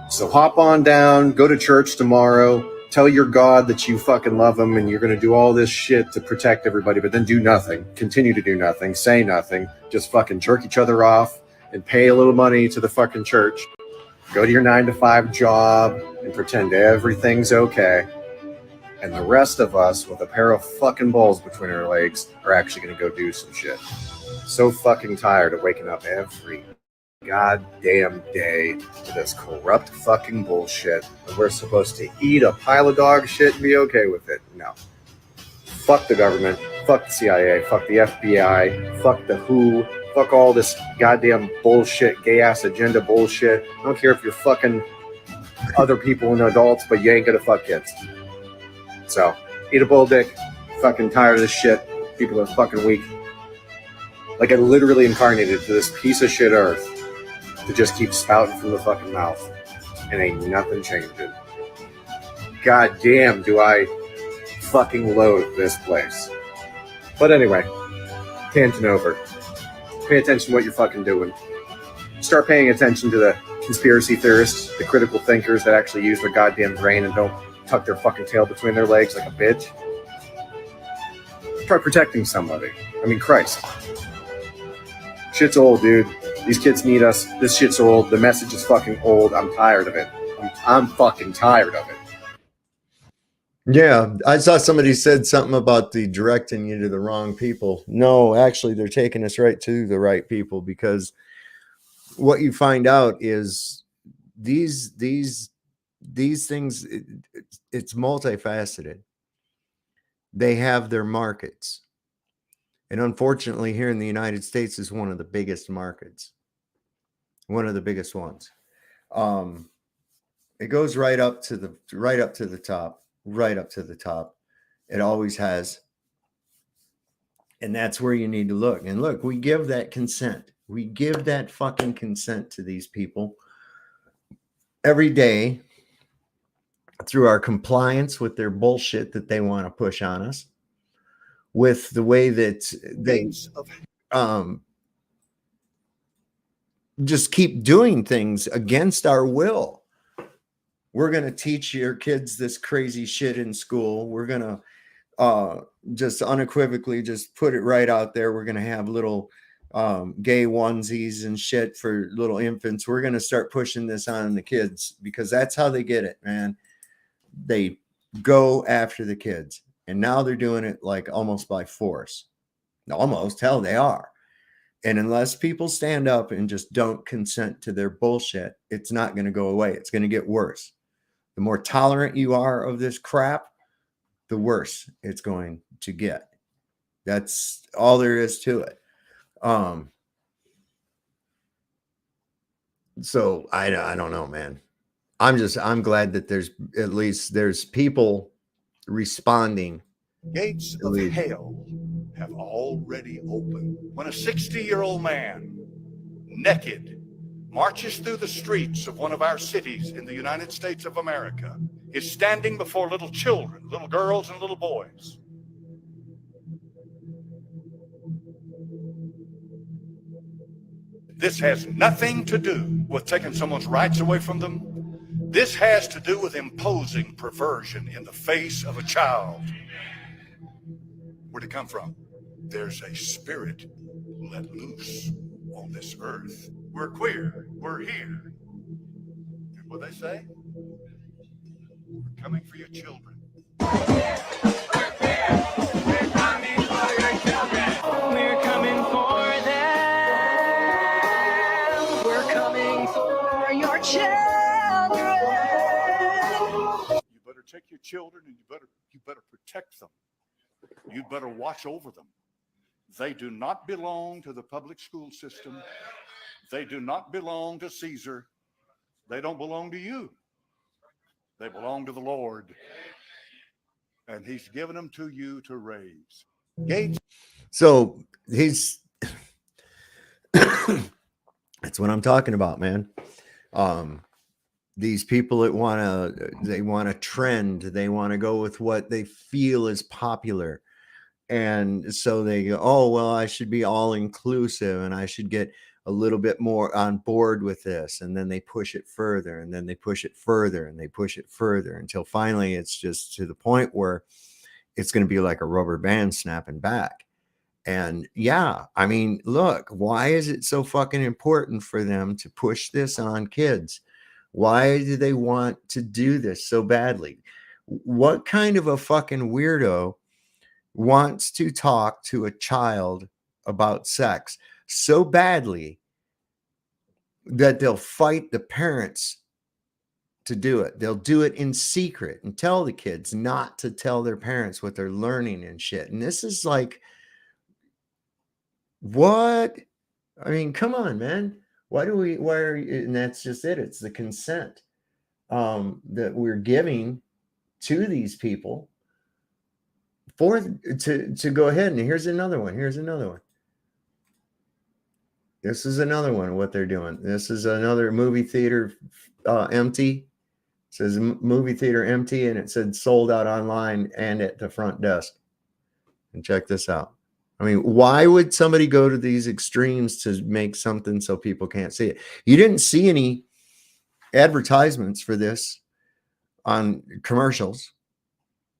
So hop on down, go to church tomorrow, tell your God that you fucking love him and you're going to do all this shit to protect everybody, but then do nothing, continue to do nothing, say nothing, just fucking jerk each other off and pay a little money to the fucking church. Go to your 9-to-5 job and pretend everything's okay. And the rest of us with a pair of fucking balls between our legs are actually going to go do some shit. So fucking tired of waking up every goddamn day to this corrupt fucking bullshit. And we're supposed to eat a pile of dog shit and be okay with it. No. Fuck the government. Fuck the CIA. Fuck the FBI. Fuck the WHO. Fuck all this goddamn bullshit, gay ass agenda bullshit. I don't care if you're fucking other people and adults, but you ain't gonna fuck kids. So, eat a bull dick. Fucking tired of this shit. People are fucking weak. Like, I literally incarnated to this piece of shit earth to just keep spouting from the fucking mouth. And ain't nothing changing. God damn, do I fucking loathe this place. But anyway, tangent over. Pay attention to what you're fucking doing. Start paying attention to the conspiracy theorists, the critical thinkers that actually use their goddamn brain and don't tuck their fucking tail between their legs like a bitch. Try protecting somebody. I mean, Christ. Shit's old, dude. These kids need us. This shit's old. The message is fucking old. I'm tired of it. I'm fucking tired of it. Yeah, I saw somebody said something about the directing you to the wrong people. No, actually, they're taking us right to the right people, because what you find out is these things, it's multifaceted. They have their markets, and unfortunately, here in the United States is one of the biggest markets, one of the biggest ones. It goes right up to the top. Right up to the top. It always has. And that's where you need to look. And look, we give that consent. We give that fucking consent to these people every day through our compliance with their bullshit that they want to push on us, with the way that they just keep doing things against our will. We're going to teach your kids this crazy shit in school. We're going to just unequivocally just put it right out there. We're going to have little gay onesies and shit for little infants. We're going to start pushing this on the kids, because that's how they get it, man. They go after the kids. And now they're doing it like almost by force. Almost, hell, they are. And unless people stand up and just don't consent to their bullshit, it's not going to go away. It's going to get worse. The more tolerant you are of this crap, the worse it's going to get. That's all there is to it. So I don't know, man. I'm glad that there's people responding. Gates of hell have already opened. When a 60-year-old man, naked, marches through the streets of one of our cities in the United States of America, is standing before little children, little girls and little boys. This has nothing to do with taking someone's rights away from them. This has to do with imposing perversion in the face of a child. Where'd it come from? There's a spirit let loose on this earth. We're queer. We're here. And what they say? We're coming for your children. We're coming for them. We're coming for your children. You better take your children and you better protect them. You'd better watch over them. They do not belong to the public school system. They do not belong to Caesar. They don't belong to you. They belong to the Lord. And he's given them to you to raise. Gates. So he's that's what I'm talking about, man. These people that want to trend, they want to go with what they feel is popular. And so they go, oh, well, I should be all inclusive and I should get a little bit more on board with this. And then they push it further, and then they push it further, and they push it further until finally it's just to the point where it's going to be like a rubber band snapping back. And yeah, I mean, look, why is it so fucking important for them to push this on kids? Why do they want to do this so badly? What kind of a fucking weirdo wants to talk to a child about sex so badly that they'll fight the parents to do it? They'll do it in secret and tell the kids not to tell their parents what they're learning and shit. And this is like, what I mean, come on, man. Why are you, and that's just it. It's the consent that we're giving to these people to go ahead. And here's another one. This is another one of what they're doing. This is another movie theater empty. It says movie theater empty, and it said sold out online and at the front desk. And check this out. I mean, why would somebody go to these extremes to make something so people can't see it? You didn't see any advertisements for this on commercials.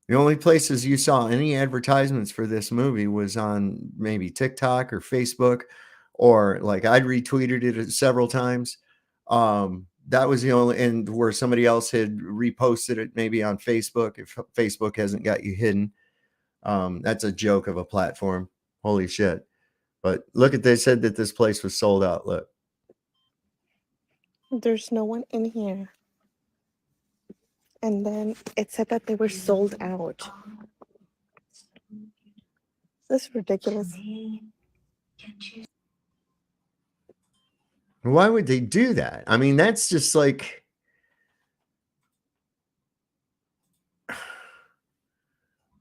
The only places you saw any advertisements for this movie was on maybe TikTok or Facebook, or like I'd retweeted it several times. That was the only, and where somebody else had reposted it maybe on Facebook, if Facebook hasn't got you hidden. That's a joke of a platform. Holy shit. But look at, they said that this place was sold out. Look. There's no one in here. And then it said that they were sold out. This is ridiculous. Why would they do that? I mean, that's just like,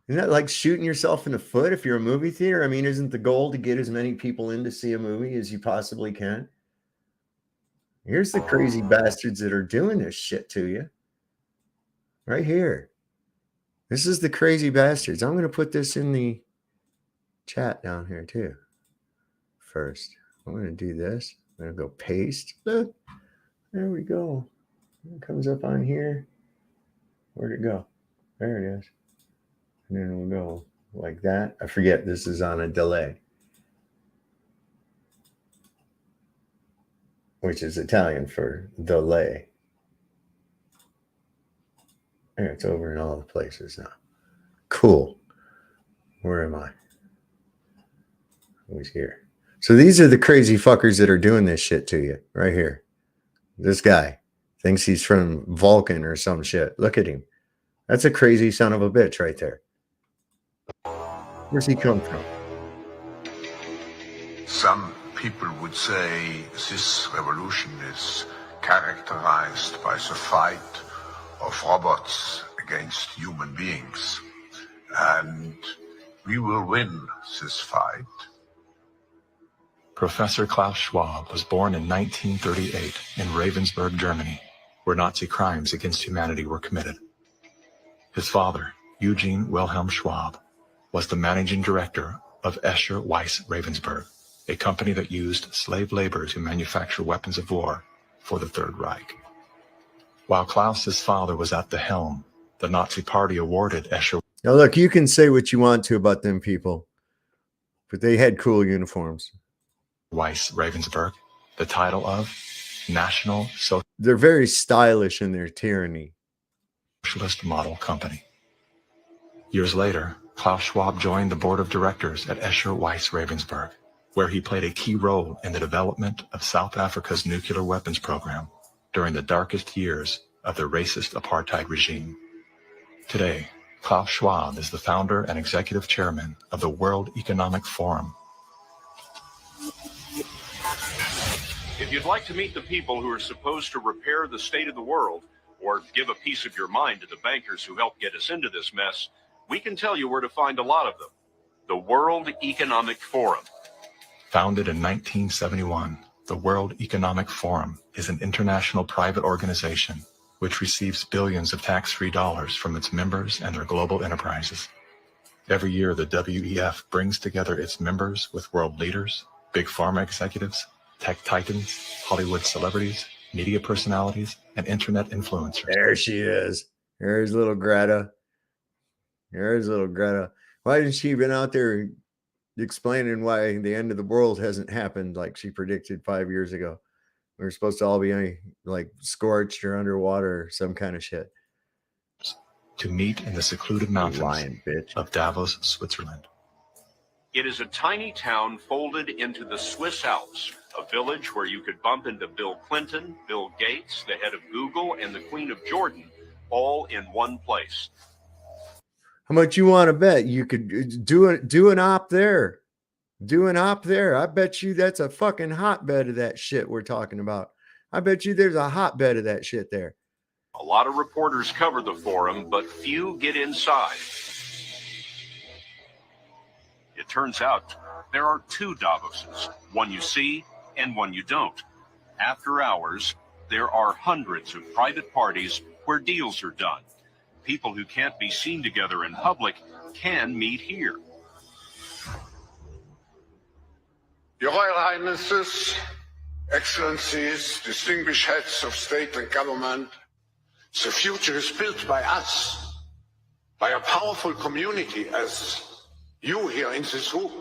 isn't that like shooting yourself in the foot if you're a movie theater? I mean, isn't the goal to get as many people in to see a movie as you possibly can? Here's the crazy bastards that are doing this shit to you. Right here. This is the crazy bastards. I'm going to put this in the chat down here too. First, I'm going to do this. I'm going to go paste. Look. There we go. It comes up on here. Where'd it go? There it is. And then we'll go like that. I forget this is on a delay, which is Italian for delay. There, it's over in all the places now. Cool. Where am I? Who's here? So these are the crazy fuckers that are doing this shit to you right here. This guy thinks he's from Vulcan or some shit. Look at him. That's a crazy son of a bitch right there. Where's he come from? Some people would say this revolution is characterized by the fight of robots against human beings. And we will win this fight. Professor Klaus Schwab was born in 1938 in Ravensburg, Germany, where Nazi crimes against humanity were committed. His father, Eugene Wilhelm Schwab, was the managing director of Escher Weiss Ravensburg, a company that used slave labor to manufacture weapons of war for the Third Reich. While Klaus's father was at the helm, the Nazi Party awarded Escher. Now look, you can say what you want to about them people, but they had cool uniforms. Weiss Ravensburg, the title of National Socialist. They're very stylish in their tyranny. Socialist Model Company. Years later, Klaus Schwab joined the board of directors at Escher Weiss Ravensburg, where he played a key role in the development of South Africa's nuclear weapons program during the darkest years of the racist apartheid regime. Today, Klaus Schwab is the founder and executive chairman of the World Economic Forum. If you'd like to meet the people who are supposed to repair the state of the world, or give a piece of your mind to the bankers who helped get us into this mess, we can tell you where to find a lot of them. The World Economic Forum. Founded in 1971, the World Economic Forum is an international private organization which receives billions of tax-free dollars from its members and their global enterprises. Every year, the WEF brings together its members with world leaders, big pharma executives, tech titans, Hollywood celebrities, media personalities, and internet influencers. There she is. There's little Greta. There's little Greta. Why hasn't she been out there explaining why the end of the world hasn't happened like she predicted 5 years ago? We're supposed to all be like scorched or underwater or some kind of shit. To meet in the secluded mountains of Davos, Switzerland. It is a tiny town folded into the Swiss Alps, a village where you could bump into Bill Clinton, Bill Gates, the head of Google, and the Queen of Jordan, all in one place. How much you want to bet? You could do an op there. Do an op there. I bet you that's a fucking hotbed of that shit we're talking about. I bet you there's a hotbed of that shit there. A lot of reporters cover the forum, but few get inside. It turns out there are two Davoses, one you see and one you don't. After hours, there are hundreds of private parties where deals are done. People who can't be seen together in public can meet here. Your Royal Highnesses, Excellencies, distinguished heads of state and government, the future is built by us, by a powerful community as you here in this room.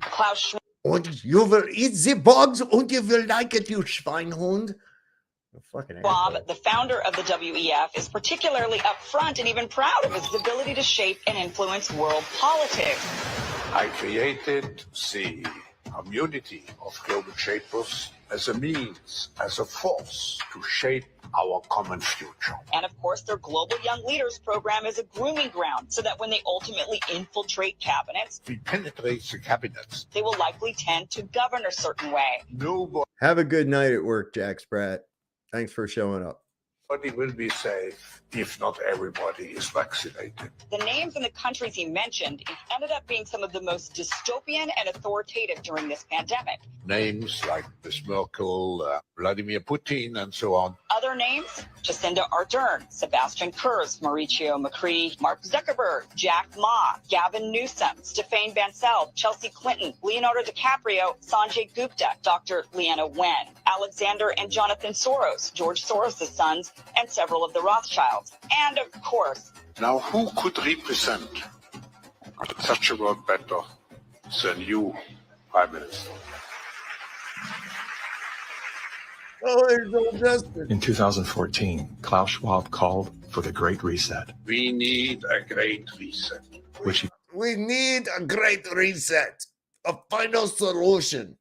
Klaus Und you will eat the bugs and you will like it, you Schweinhund. Schwab, the founder of the WEF, is particularly upfront and even proud of his ability to shape and influence world politics. I created the community of global shapers as a means, as a force to shape our common future. And of course, their Global Young Leaders program is a grooming ground so that when they ultimately infiltrate cabinets, We penetrate the cabinets. they will likely tend to govern a certain way. Nobody Have a good night at work, Jack Spratt. Thanks for showing up. will be safe if not everybody is vaccinated. The names and the countries he mentioned ended up being some of the most dystopian and authoritative during this pandemic. Names like Ms. Merkel, Vladimir Putin, and so on. Other names, Jacinda Ardern, Sebastian Kurz, Mauricio Macri, Mark Zuckerberg, Jack Ma, Gavin Newsom, Stefan Bancel, Chelsea Clinton, Leonardo DiCaprio, Sanjay Gupta, Dr. Leanna Wen, Alexander and Jonathan Soros, George Soros' sons, and several of the Rothschilds. And of course, Now, who could represent such a world better than you, Prime Minister? Oh, there's no justice. In 2014, Klaus Schwab called for the Great Reset, We need a great reset. which he We need a great reset, a final solution.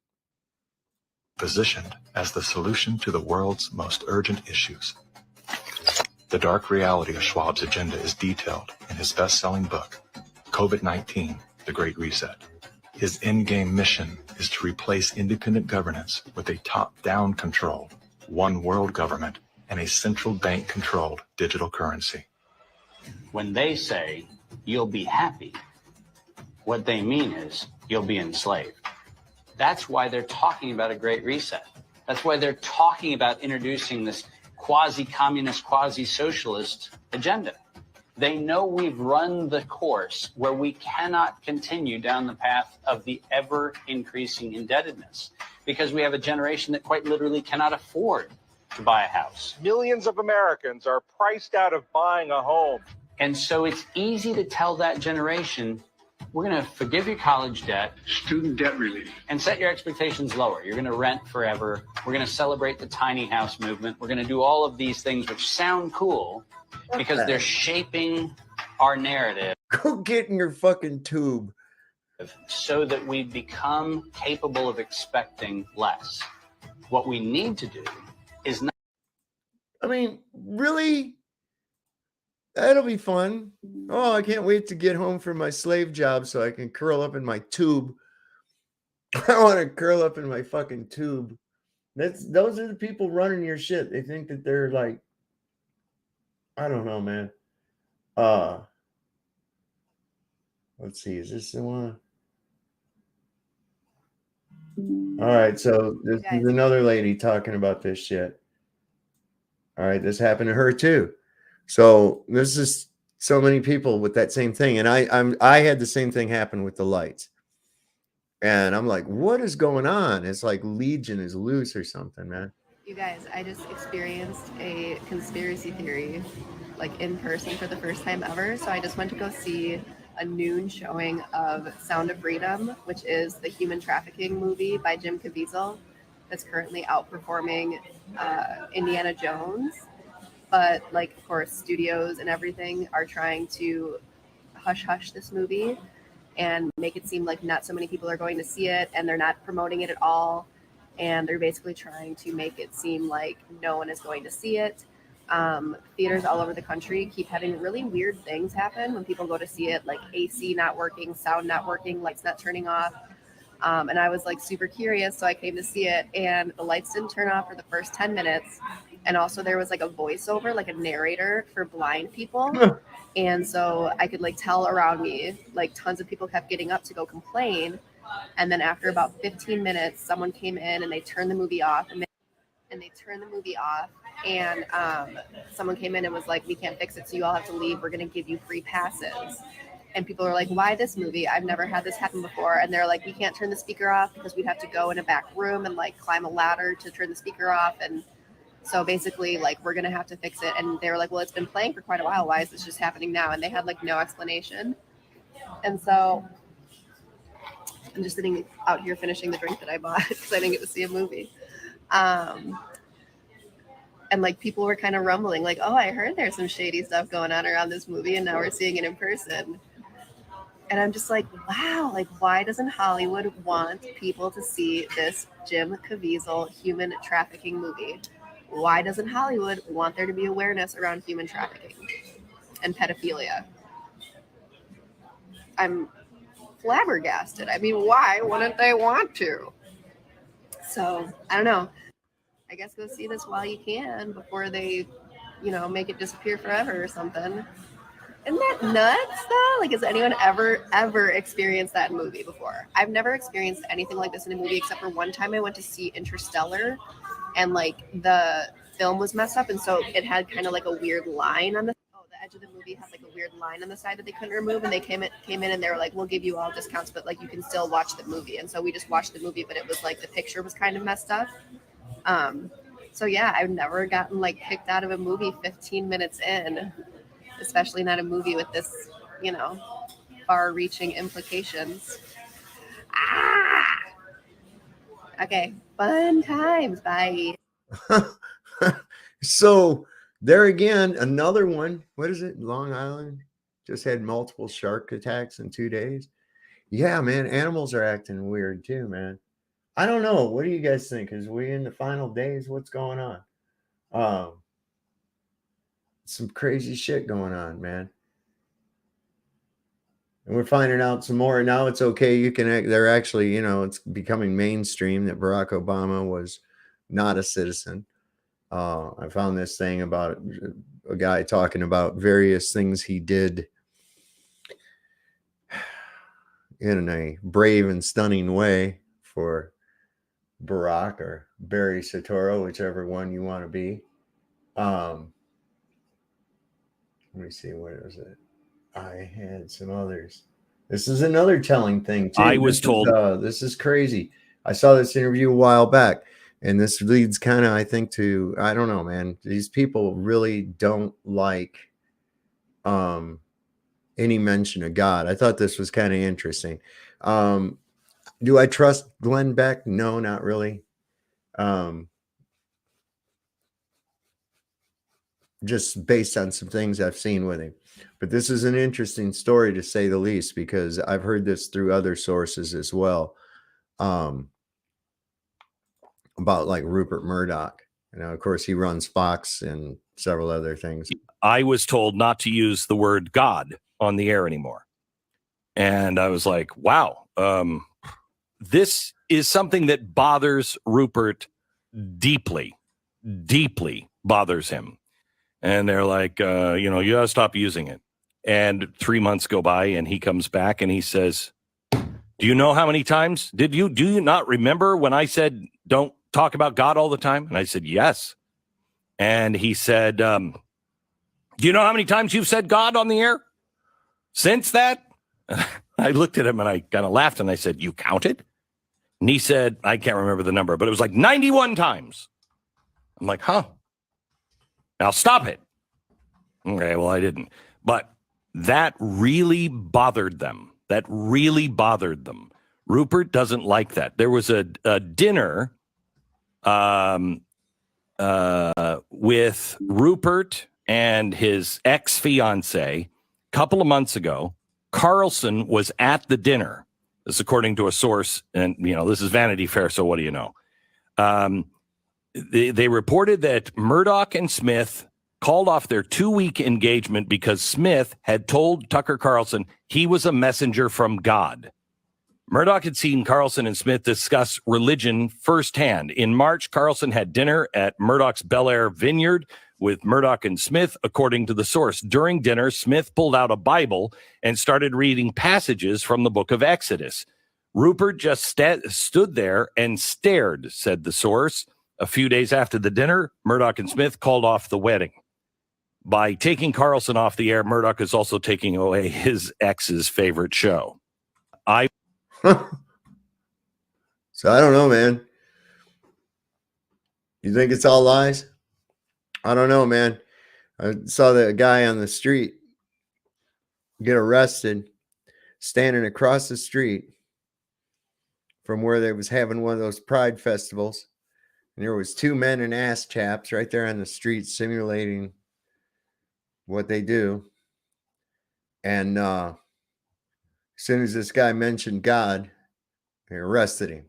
positioned as the solution to the world's most urgent issues. The dark reality of Schwab's agenda is detailed in his best-selling book, COVID-19, The Great Reset. His endgame mission is to replace independent governance with a top-down controlled, one world government and a central bank-controlled digital currency. When they say you'll be happy, what they mean is you'll be enslaved. That's why they're talking about a great reset. That's why they're talking about introducing this quasi-communist, quasi-socialist agenda. They know we've run the course where we cannot continue down the path of the ever-increasing indebtedness because we have a generation that quite literally cannot afford to buy a house. Millions of Americans are priced out of buying a home. And so it's easy to tell that generation, we're going to forgive your college debt, student debt relief, and set your expectations lower. You're going to rent forever. We're going to celebrate the tiny house movement. We're going to do all of these things which sound cool because they're shaping our narrative. Go get in your fucking tube. So that we become capable of expecting less. What we need to do is not. I mean, really? That'll be fun. Oh, I can't wait to get home from my slave job so I can curl up in my tube. I want to curl up in my fucking tube. Those are the people running your shit. They think that they're like, I don't know, man. Let's see. Is this the one? All right. So there's another lady talking about this shit. All right. This happened to her too. So this is so many people with that same thing. And I had the same thing happen with the lights. And I'm like, what is going on? It's like Legion is loose or something, man. You guys, I just experienced a conspiracy theory like in person for the first time ever. So I just went to go see a noon showing of Sound of Freedom, which is the human trafficking movie by Jim Caviezel that's currently outperforming Indiana Jones. But like, of course, studios and everything are trying to hush this movie and make it seem like not so many people are going to see it, and they're not promoting it at all. And they're basically trying to make it seem like no one is going to see it. Theaters all over the country keep having really weird things happen when people go to see it, like AC not working, sound not working, lights not turning off. And I was like super curious, so I came to see it, and the lights didn't turn off for the first 10 minutes. And also there was like a voiceover, like a narrator for blind people. And so I could like tell around me, like tons of people kept getting up to go complain. And then after about 15 minutes, someone came in and they turned the movie off, and someone came in and was like, we can't fix it, so you all have to leave. We're going to give you free passes. And people are like, why this movie? I've never had this happen before. And they're like, we can't turn the speaker off because we'd have to go in a back room and like climb a ladder to turn the speaker off. And so basically, like, we're going to have to fix it. And they were like, well, it's been playing for quite a while. Why is this just happening now? And they had like no explanation. And so I'm just sitting out here finishing the drink that I bought because I didn't get to see a movie. And like people were kind of rumbling like, oh, I heard there's some shady stuff going on around this movie, and now we're seeing it in person. And I'm just like, wow, like why doesn't Hollywood want people to see this Jim Caviezel human trafficking movie? Why doesn't Hollywood want there to be awareness around human trafficking and pedophilia? I'm flabbergasted. I mean, why wouldn't they want to? So I don't know. I guess go see this while you can before they, make it disappear forever or something. Isn't that nuts though? Like, has anyone ever experienced that in a movie before? I've never experienced anything like this in a movie except for one time I went to see Interstellar, and like the film was messed up, and so it had kind of like a weird line on the edge of the movie had like a weird line on the side that they couldn't remove, and they came in and they were like, we'll give you all discounts, but like you can still watch the movie. And so we just watched the movie, but it was like the picture was kind of messed up. So yeah, I've never gotten like kicked out of a movie 15 minutes in, especially not a movie with this, far-reaching implications. Okay, fun times. Bye. So there again, another one. What is it? Long Island just had multiple shark attacks in 2 days. Yeah, man, animals are acting weird too, man. I don't know. What do you guys think? Is we in the final days? What's going on? Some crazy shit going on, man. And we're finding out some more. Now it's okay. You can act. They're actually, it's becoming mainstream that Barack Obama was not a citizen. I found this thing about a guy talking about various things he did in a brave and stunning way for Barack or Barry Soetoro, whichever one you want to be. Let me see, what was it? I had some others. This is another telling thing too. I was told this is crazy. I saw this interview a while back, and this leads kind of, I think, to, I don't know, man. These people really don't like any mention of God. I thought this was kind of interesting. Do I trust Glenn Beck? No, not really. Just based on some things I've seen with him. But this is an interesting story to say the least, because I've heard this through other sources as well. About like Rupert Murdoch. Of course, he runs Fox and several other things. I was told not to use the word God on the air anymore. And I was like, wow, this is something that bothers Rupert deeply, deeply bothers him. And they're like, you got to stop using it. And 3 months go by and he comes back and he says, do you know how many times do you not remember when I said, don't talk about God all the time? And I said, yes. And he said, do you know how many times you've said God on the air since that? I looked at him and I kind of laughed and I said, you counted? And he said, I can't remember the number, but it was like 91 times. I'm like, huh? Now stop it. Okay, well, I didn't. But that really bothered them. Rupert doesn't like that. There was a dinner with Rupert and his ex-fiance a couple of months ago. Carlson was at the dinner. This is according to a source, and this is Vanity Fair, so what do you know? They reported that Murdoch and Smith called off their 2-week engagement because Smith had told Tucker Carlson he was a messenger from God. Murdoch had seen Carlson and Smith discuss religion firsthand. In March, Carlson had dinner at Murdoch's Bel Air vineyard with Murdoch and Smith, according to the source. During dinner, Smith pulled out a Bible and started reading passages from the book of Exodus. Rupert just stood there and stared, said the source. A few days after the dinner, Murdoch and Smith called off the wedding. By taking Carlson off the air, Murdoch is also taking away his ex's favorite show. So I don't know, man. You think it's all lies? I don't know, man. I saw that guy on the street get arrested standing across the street from where they was having one of those pride festivals. And there was two men in ass chaps right there on the street simulating what they do. And as soon as this guy mentioned God, they arrested him.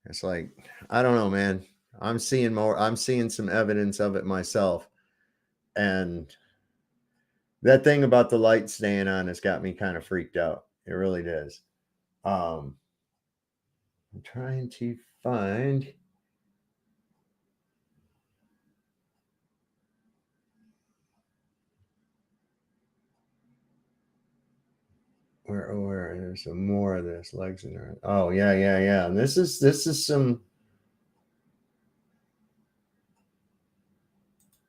It's like, I don't know, man. I'm seeing some evidence of it myself. And that thing about the light staying on has got me kind of freaked out. It really does. I'm trying to find. Where there's some more of this legs in there. Oh yeah. And this is some.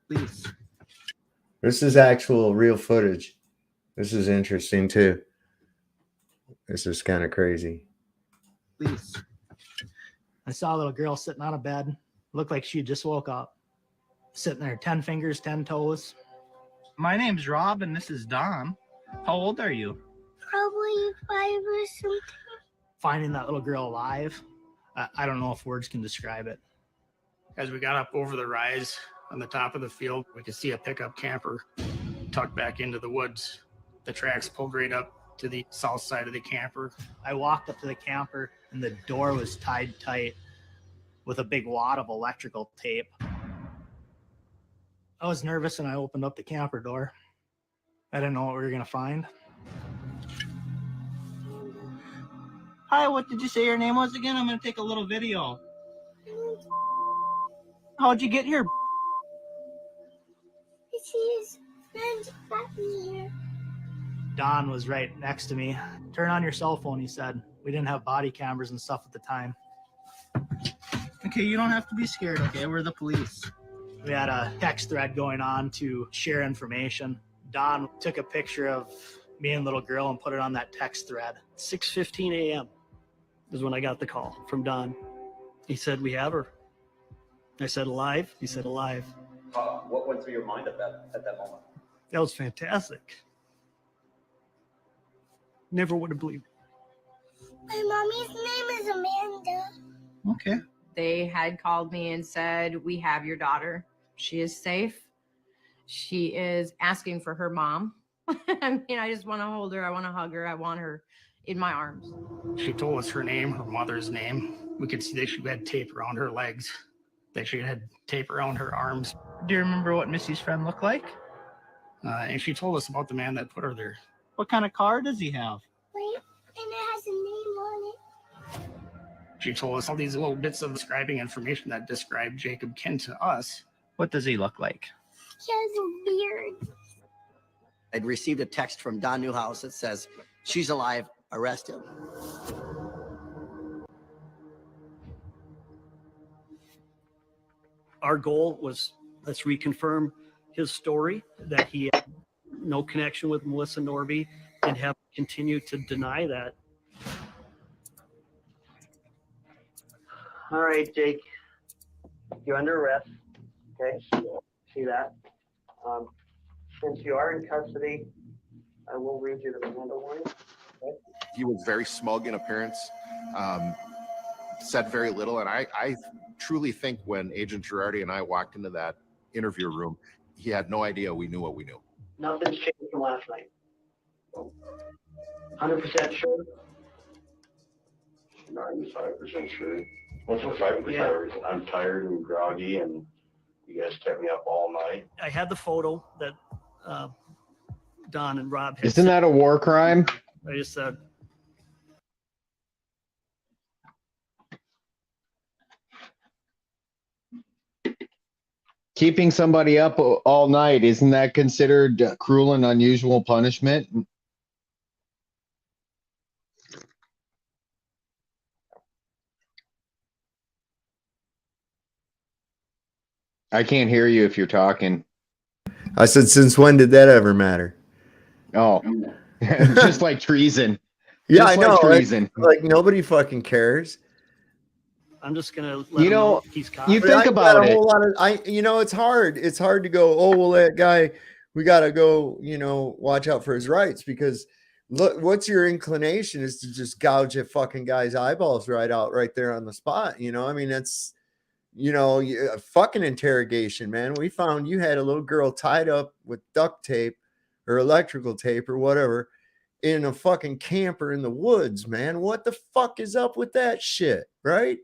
Please. This is actual real footage. This is interesting too. This is kind of crazy. Please. I saw a little girl sitting on a bed. Looked like she just woke up. Sitting there, 10 fingers, 10 toes. My name's Rob and this is Don. How old are you? Probably 5 or something. Finding that little girl alive, I don't know if words can describe it. As we got up over the rise on the top of the field, we could see a pickup camper tucked back into the woods. The tracks pulled right up to the south side of the camper. I walked up to the camper and the door was tied tight with a big wad of electrical tape. I was nervous and I opened up the camper door. I didn't know what we were going to find. Hi, what did you say your name was again? I'm going to take a little video. How'd you get here? His friend got me here. Don was right next to me. Turn on your cell phone, he said. We didn't have body cameras and stuff at the time. Okay, you don't have to be scared, okay? We're the police. We had a text thread going on to share information. Don took a picture of me and little girl and put it on that text thread. 6:15 a.m. is when I got the call from Don. He said, we have her. I said, alive? He said, alive. What went through your mind at that moment? That was fantastic. Never would have believed it. My mommy's name is Amanda. Okay. They had called me and said, we have your daughter. She is safe. She is asking for her mom. I mean, I just want to hold her. I want to hug her. I want her in my arms. She told us her name, her mother's name. We could see that she had tape around her legs, that she had tape around her arms. Do you remember what Missy's friend looked like? And she told us about the man that put her there. What kind of car does he have? Wait, and it has a name on it. She told us all these little bits of describing information that described Jacob Kin to us. What does he look like? He has a beard. I'd received a text from Don Newhouse that says, she's alive, arrest him. Our goal was, let's reconfirm his story, that he had no connection with Melissa Norby, and have continued to deny that. All right, Jake, you're under arrest. Okay, see that? Since you are in custody, I will read you the Mandela warning. Okay? He was very smug in appearance, said very little, and I truly think when Agent Girardi and I walked into that interview room, he had no idea we knew what we knew. Nothing's changed from last night. 100% sure. 95% sure. What's the 5%? I'm tired and groggy, and you guys kept me up all night. I had the photo that Don and Rob had. Isn't that a war crime? I just said, keeping somebody up all night, isn't that considered cruel and unusual punishment? I can't hear you if you're talking. I said, since when did that ever matter? Oh, just like treason. Yeah, Just I know. like treason. Like nobody fucking cares. I'm just gonna let him know if he's caught. You But think I about got a it. whole lot of it's hard. It's hard to go, oh well, that guy, we gotta go, watch out for his rights, because look, what's your inclination is to just gouge a fucking guy's eyeballs right out right there on the spot. I mean, that's a fucking interrogation, man. We found you had a little girl tied up with duct tape or electrical tape or whatever in a fucking camper in the woods, man. What the fuck is up with that shit, right?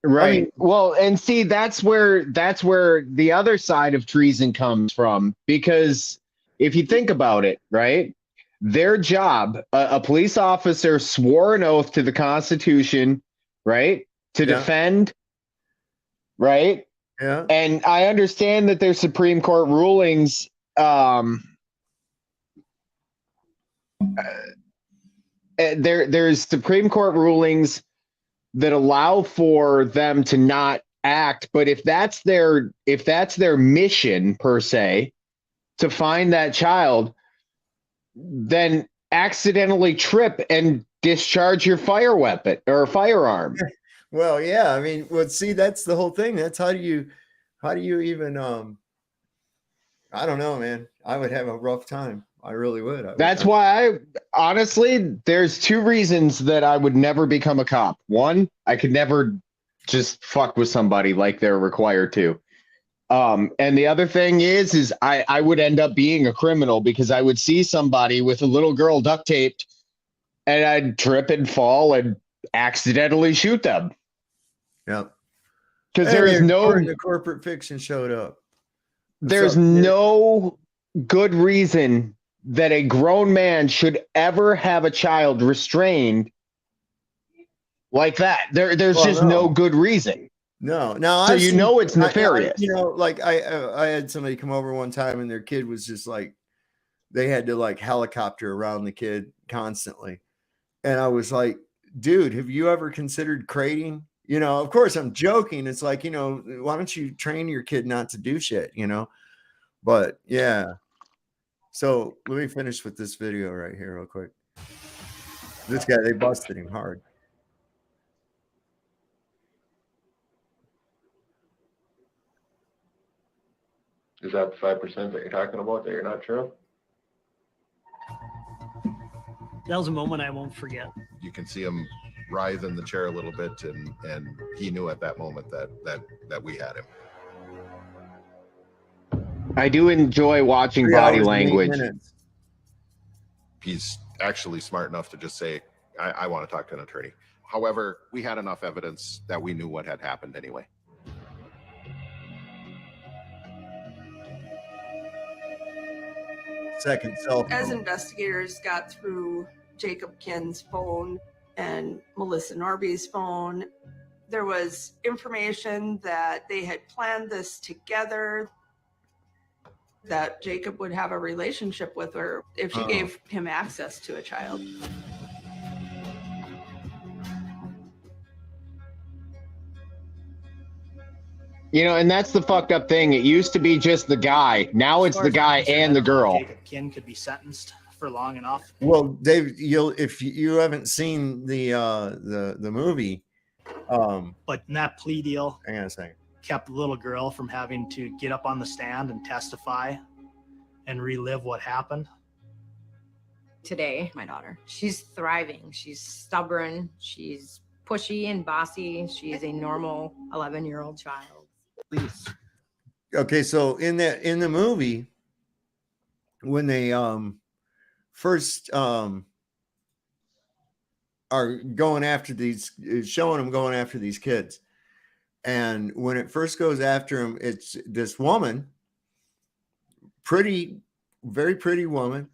Right. I mean, well, and see, that's where the other side of treason comes from, because if you think about it, right, their job, a police officer swore an oath to the Constitution, right, to defend, right? Yeah. And I understand that there's Supreme Court rulings. There's Supreme Court rulings that allow for them to not act, but if that's their mission per se, to find that child, then accidentally trip and discharge your fire weapon or firearm. Well, yeah, I mean, see, that's the whole thing. That's how do you even I don't know, man. I would have a rough time. I really would. That's why honestly, there's two reasons that I would never become a cop. One, I could never just fuck with somebody like they're required to. And the other thing is I would end up being a criminal, because I would see somebody with a little girl duct taped and I'd trip and fall and accidentally shoot them. Yep. Because there is no the corporate fiction showed up. There's no good reason that a grown man should ever have a child restrained like that. There's just no good reason. No. So it's nefarious. I had somebody come over one time and their kid was just like, they had to like helicopter around the kid constantly. And I was like, dude, have you ever considered crating? Of course I'm joking. It's like, why don't you train your kid not to do shit, But yeah. So let me finish with this video right here real quick. This guy, they busted him hard. Is that the 5% that you're talking about that you're not sure? That was a moment I won't forget. You can see him writhe in the chair a little bit, and he knew at that moment that we had him. I do enjoy watching body language. He's actually smart enough to just say, I want to talk to an attorney. However, we had enough evidence that we knew what had happened anyway. Second cell phone. As investigators got through Jacob Kinn's phone and Melissa Norby's phone, there was information that they had planned this together, that Jacob would have a relationship with her if she gave him access to a child. And that's the fucked up thing. It used to be just the guy. Now it's the guy and the girl. Jacob Kinn could be sentenced for long enough. Well, Dave, if you haven't seen the movie, but in that plea deal, hang on a second, kept the little girl from having to get up on the stand and testify and relive what happened. Today, my daughter, she's thriving. She's stubborn. She's pushy and bossy. She's a normal 11-year-old child. Please. Okay, so in the movie, when they first are going after these, showing them going after these kids, and when it first goes after them, it's this woman, very pretty woman,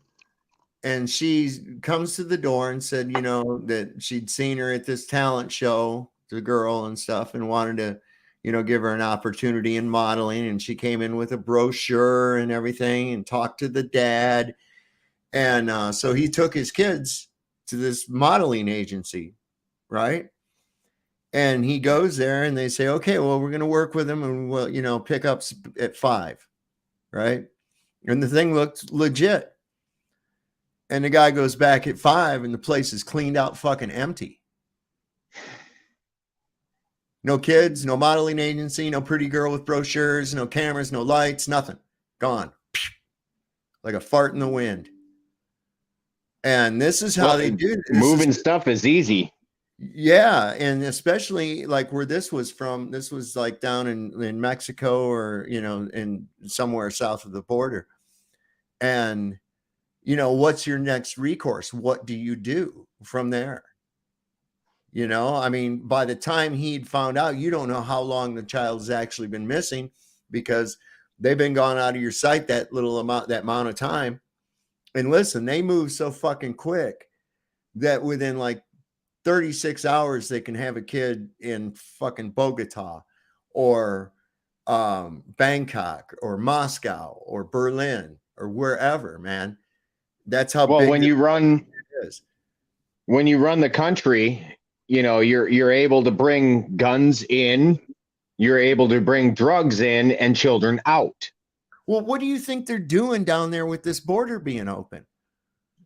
and she comes to the door and said, that she'd seen her at this talent show, the girl and stuff, and wanted to give her an opportunity in modeling. And she came in with a brochure and everything and talked to the dad. And so he took his kids to this modeling agency, right? And he goes there and they say, okay, well, we're going to work with him and we'll, pick up at 5, right? And the thing looked legit. And the guy goes back at 5 and the place is cleaned out fucking empty. No kids, no modeling agency, no pretty girl with brochures, no cameras, no lights, nothing. Gone. Like a fart in the wind. And this is how they do it. Moving stuff is easy. Yeah. And especially like where this was from, this was like down in Mexico or, in somewhere south of the border. And, what's your next recourse? What do you do from there? I mean, by the time he'd found out, you don't know how long the child has actually been missing because they've been gone out of your sight that amount of time. And listen, they move so fucking quick that within like 36 hours, they can have a kid in fucking Bogota or Bangkok or Moscow or Berlin or wherever, man. That's how big when you run the country, you're able to bring guns in, you're able to bring drugs in and children out. Well, what do you think they're doing down there with this border being open?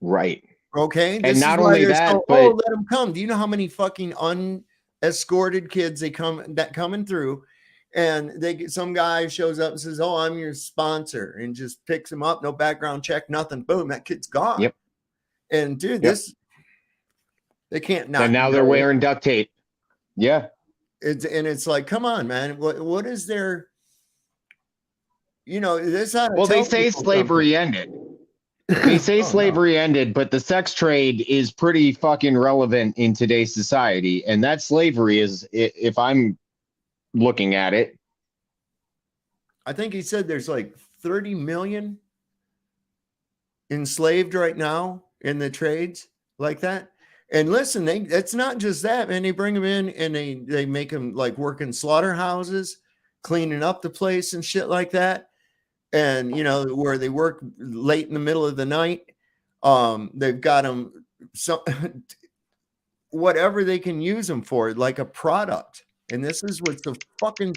Right. Okay. And not only that, but let them come. Do you know how many fucking unescorted kids coming through? And some guy shows up and says, "Oh, I'm your sponsor," and just picks him up, no background check, nothing. Boom, that kid's gone. Yep. And dude, they can't not. And now they're wearing duct tape. Yeah. It's like, come on, man. What is there? This how. Well, they say slavery ended. They say slavery ended, but the sex trade is pretty fucking relevant in today's society, and that slavery is, if I'm looking at it. I think he said there's like 30 million enslaved right now in the trades like that. And listen, that's not just that, man. They bring them in and they make them like work in slaughterhouses, cleaning up the place and shit like that. And, where they work late in the middle of the night, they've got them whatever they can use them for, like a product. And this is what's so fucking,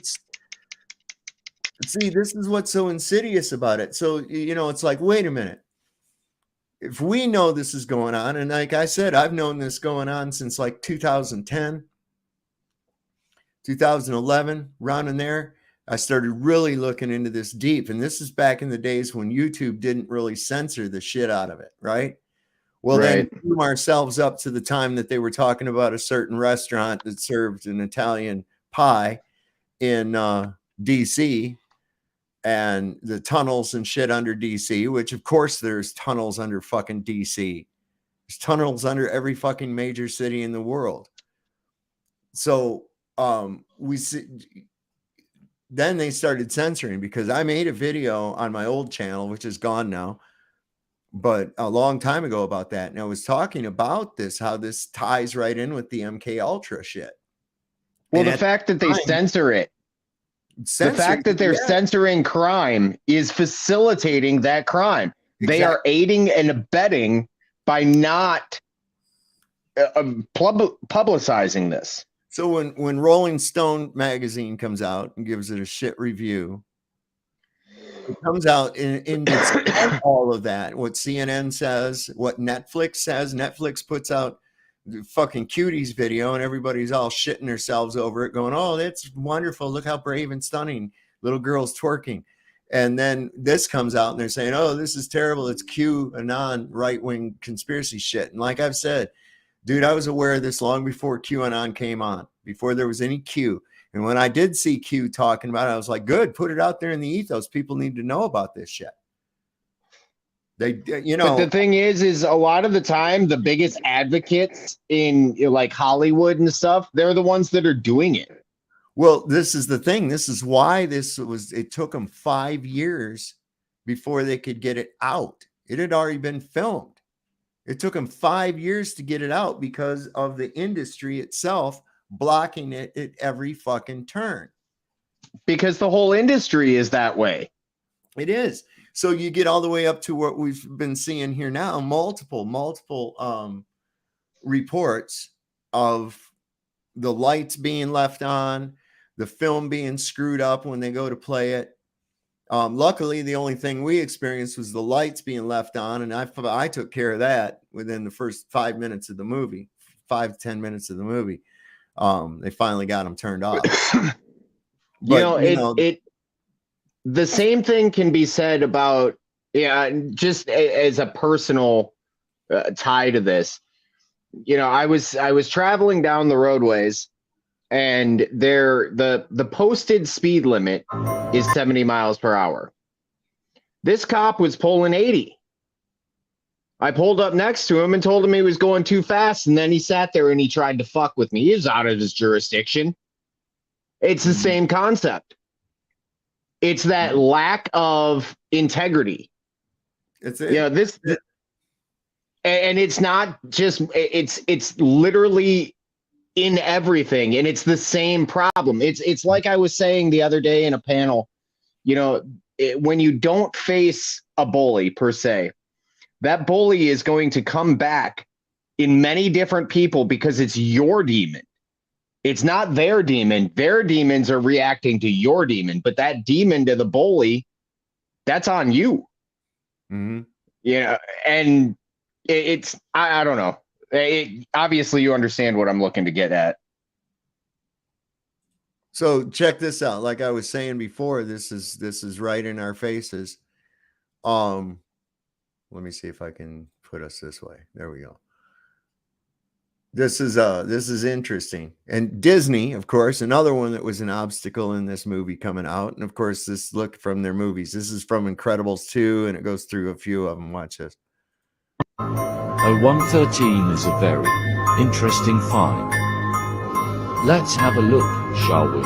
this is what's so insidious about it. So, it's like, wait a minute. If we know this is going on, and like I said, I've known this going on since like 2010, 2011, around in there, I started really looking into this deep. And this is back in the days when YouTube didn't really censor the shit out of it, right? Well, then we ourselves up to the time that they were talking about a certain restaurant that served an Italian pie in DC and the tunnels and shit under DC, which of course there's tunnels under fucking DC. There's tunnels under every fucking major city in the world. So we see, then they started censoring because I made a video on my old channel, which is gone now, but a long time ago about that. And I was talking about this, how this ties right in with the MK Ultra shit. Well, the fact that they censor it, the fact that they're censoring crime is facilitating that crime. Exactly. They are aiding and abetting by not publicizing this. So when Rolling Stone magazine comes out and gives it a shit review, it comes out in all of that. What CNN says, what Netflix says. Netflix puts out the fucking cuties video and everybody's all shitting themselves over it, going, "Oh, that's wonderful. Look how brave and stunning. Little girls twerking." And then this comes out and they're saying, "Oh, this is terrible. It's QAnon right-wing conspiracy shit." And like I've said, dude, I was aware of this long before QAnon came on, before there was any Q. And when I did see Q talking about it, I was like, good, put it out there in the ethos. People need to know about this shit. But the thing is a lot of the time, the biggest advocates in like Hollywood and stuff, they're the ones that are doing it. Well, this is the thing. This is why it took them 5 years before they could get it out. It had already been filmed. It took them 5 years to get it out because of the industry itself blocking it at every fucking turn. because the whole industry is that way. It is. So you get all the way up to what we've been seeing here now, multiple reports of the lights being left on, the film being screwed up when they go to play it. Luckily, the only thing we experienced was the lights being left on, and I took care of that within the first 5 minutes of the movie, 5 to 10 minutes of the movie. They finally got them turned off. But, the same thing can be said about, just as a personal tie to this. I was traveling down the roadways, and the posted speed limit is 70 miles per hour. This cop was pulling 80. I pulled up next to him and told him he was going too fast, and then he sat there and he tried to fuck with me. He was out of his jurisdiction. It's the same concept. It's that lack of integrity. It's it. And it's not just, it's literally in everything, and it's the same problem. It's like I was saying the other day in a panel, when you don't face a bully per se, that bully is going to come back in many different people because it's your demon. It's not their demon. Their demons are reacting to your demon, but that demon to the bully, that's on you. Mm-hmm. And it's, I don't know. Obviously you understand what I'm looking to get at. So check this out. Like I was saying before, this is right in our faces. Let me see if I can put us this way. There we go. This is interesting. And Disney, of course, another one that was an obstacle in this movie coming out. And of course, this look from their movies. This is from Incredibles 2, and it goes through a few of them. Watch this. 0113 is a very interesting find. Let's have a look, shall we?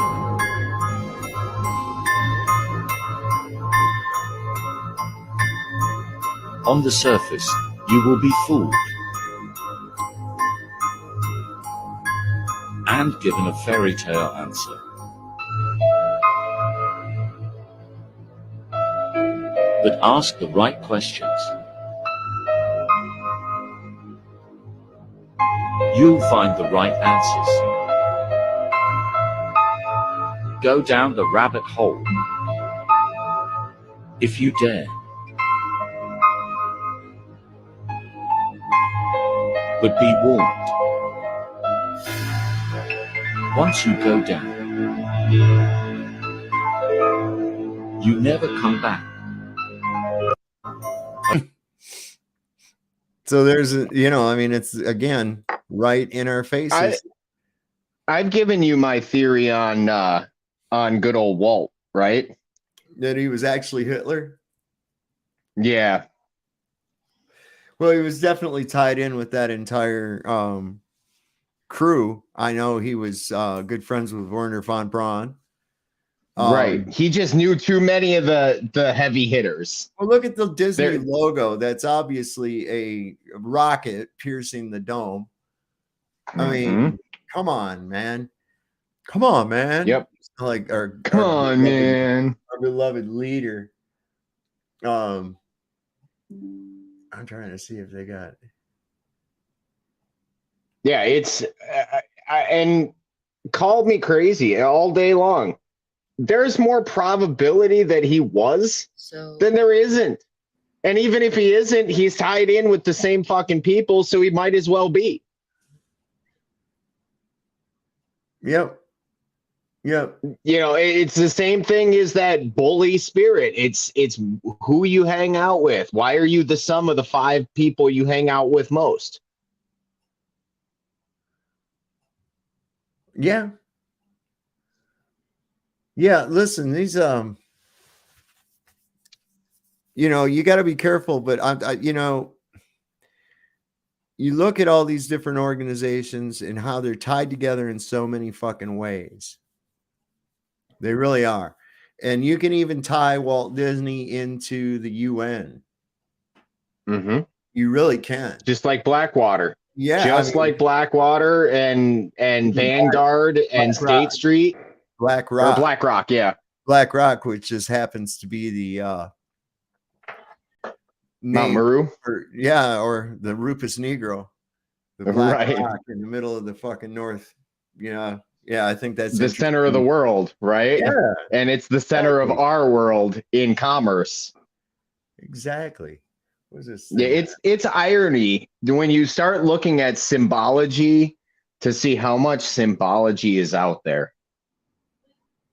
On the surface, you will be fooled and given a fairy tale answer. But ask the right questions. You'll find the right answers. Go down the rabbit hole if you dare. But be warned. Once you go down, you never come back. So there's it's again right in our faces. I've given you my theory on good old Walt, right? That he was actually Hitler. Yeah. Well, he was definitely tied in with that entire crew. I know he was good friends with Werner von Braun. Right. He just knew too many of the heavy hitters. Well, look at the Disney logo. That's obviously a rocket piercing the dome. I mean, come on, man. Come on, man. Yep. Like our beloved leader. I'm trying to see if they got. Yeah, it's and called me crazy all day long. There's more probability that he was than there isn't. And even if he isn't, he's tied in with the same fucking people, so he might as well be. Yep. It's the same thing as that bully spirit. It's who you hang out with. Why are you the sum of the 5 people you hang out with most? Yeah. Listen, these you got to be careful, but you look at all these different organizations and how they're tied together in so many fucking ways. They really are. And you can even tie Walt Disney into the UN. Mm-hmm. You really can. Just like Blackwater. Yeah. Like Blackwater and Vanguard and State Street. Black Or Rock. Black Rock, yeah. Black Rock, which just happens to be the Mount name Meru? or the Rupus Negro. The Black Rock in the middle of the fucking north. Yeah. Yeah, I think that's the center of the world, right? Yeah. And it's the center of our world in commerce. Exactly. What is this? Yeah, it's irony when you start looking at symbology to see how much symbology is out there.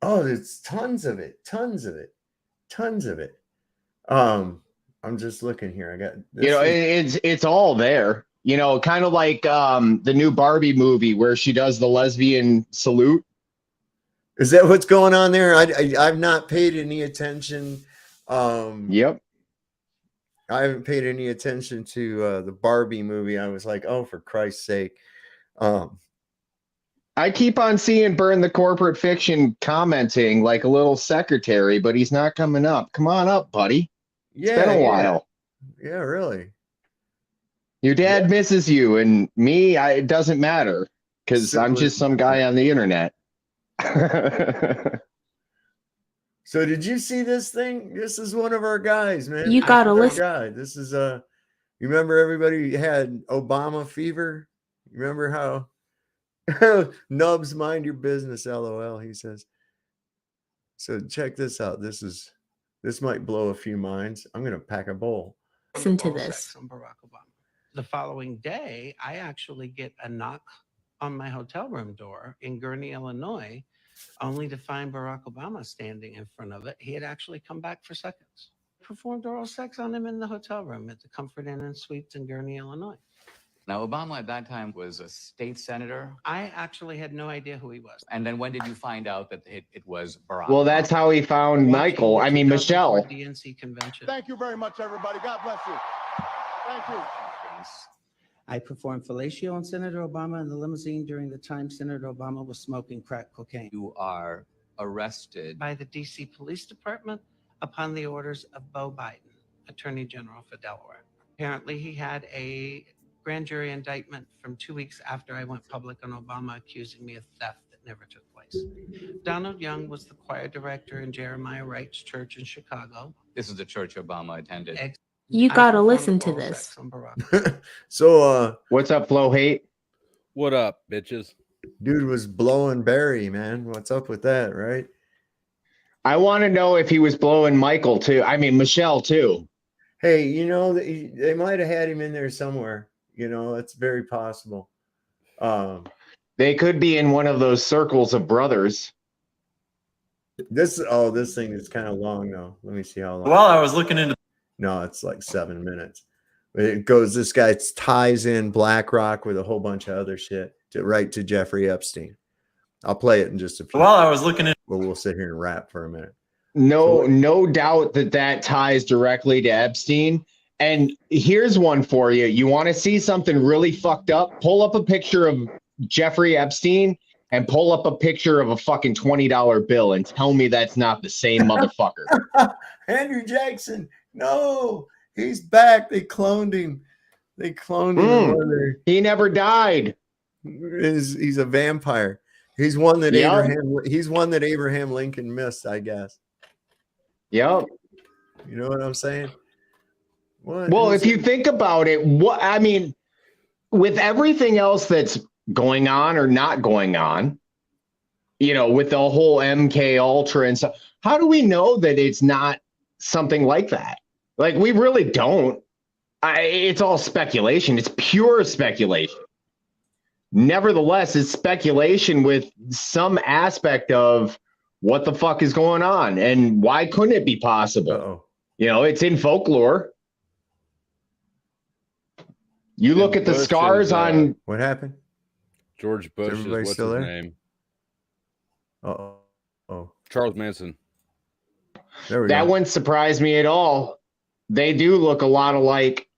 Oh, there's tons of it. Tons of it. Tons of it. I'm just looking here. I got this it's all there. You know, kind of like the new Barbie movie where she does the lesbian salute. Is that what's going on there? I've not paid any attention. Yep. I haven't paid any attention to the Barbie movie. I was like, oh, for Christ's sake. I keep on seeing Burn the Corporate Fiction commenting like a little secretary, but he's not coming up. Come on up, buddy. It's been a while. Yeah, really. Your dad misses you, and me, it doesn't matter because I'm just some guy on the internet. So did you see this thing? This is one of our guys, man. You gotta listen. Guy. This is you remember everybody had Obama fever? You remember how Nubs, mind your business, LOL, he says. So check this out. This might blow a few minds. I'm gonna pack a bowl. Listen to this. From Barack Obama. The following day, I actually get a knock on my hotel room door in Gurnee, Illinois, only to find Barack Obama standing in front of it. He had actually come back for seconds. Performed oral sex on him in the hotel room at the Comfort Inn and Suites in Gurnee, Illinois. Now, Obama at that time was a state senator. I actually had no idea who he was. And then when did you find out that it was Barack? Well, that's how he found Michael. I mean, Michelle. DNC convention. Thank you very much, everybody. God bless you. Thank you. I performed fellatio on Senator Obama in the limousine during the time Senator Obama was smoking crack cocaine. You are arrested by the DC Police Department upon the orders of Beau Biden, Attorney General for Delaware. Apparently, he had a grand jury indictment from 2 weeks after I went public on Obama accusing me of theft that never took place. Donald Young was the choir director in Jeremiah Wright's church in Chicago. This is the church Obama attended. You gotta listen to this. So what's up, Flo Hate? What up, bitches? Dude was blowing Barry, man. What's up with that, right? I want to know if he was blowing Michael too. I mean, Michelle too. Hey, you know, they might have had him in there somewhere. You know, it's very possible. They could be in one of those circles of brothers. This thing is kind of long though. Let me see how long. Well, I was looking into. No, it's like 7 minutes. It goes. This guy ties in Black Rock with a whole bunch of other shit right to Jeffrey Epstein. I'll play it in just a few. Well, I was looking at. Well, we'll sit here and rap for a minute. No doubt that ties directly to Epstein. And here's one for you. You want to see something really fucked up? Pull up a picture of Jeffrey Epstein and pull up a picture of a fucking $20 bill and tell me that's not the same motherfucker. Andrew Jackson. No, he's back. They cloned him. Him. He never died. He's a vampire. He's one that Abraham Lincoln missed, I guess. Yep. You know what I'm saying? Well, if you think about it, with everything else that's going on or not going on, you know, with the whole MK Ultra and stuff, how do we know that it's not something like that? Like, we really don't. It's all speculation. It's pure speculation. Nevertheless, it's speculation with some aspect of what the fuck is going on and why couldn't it be possible? Uh-oh. You know, it's in folklore. You look at the scars on. What happened? George Bush is what's his name? Oh, Charles Manson. That wouldn't surprise me at all. They do look a lot alike.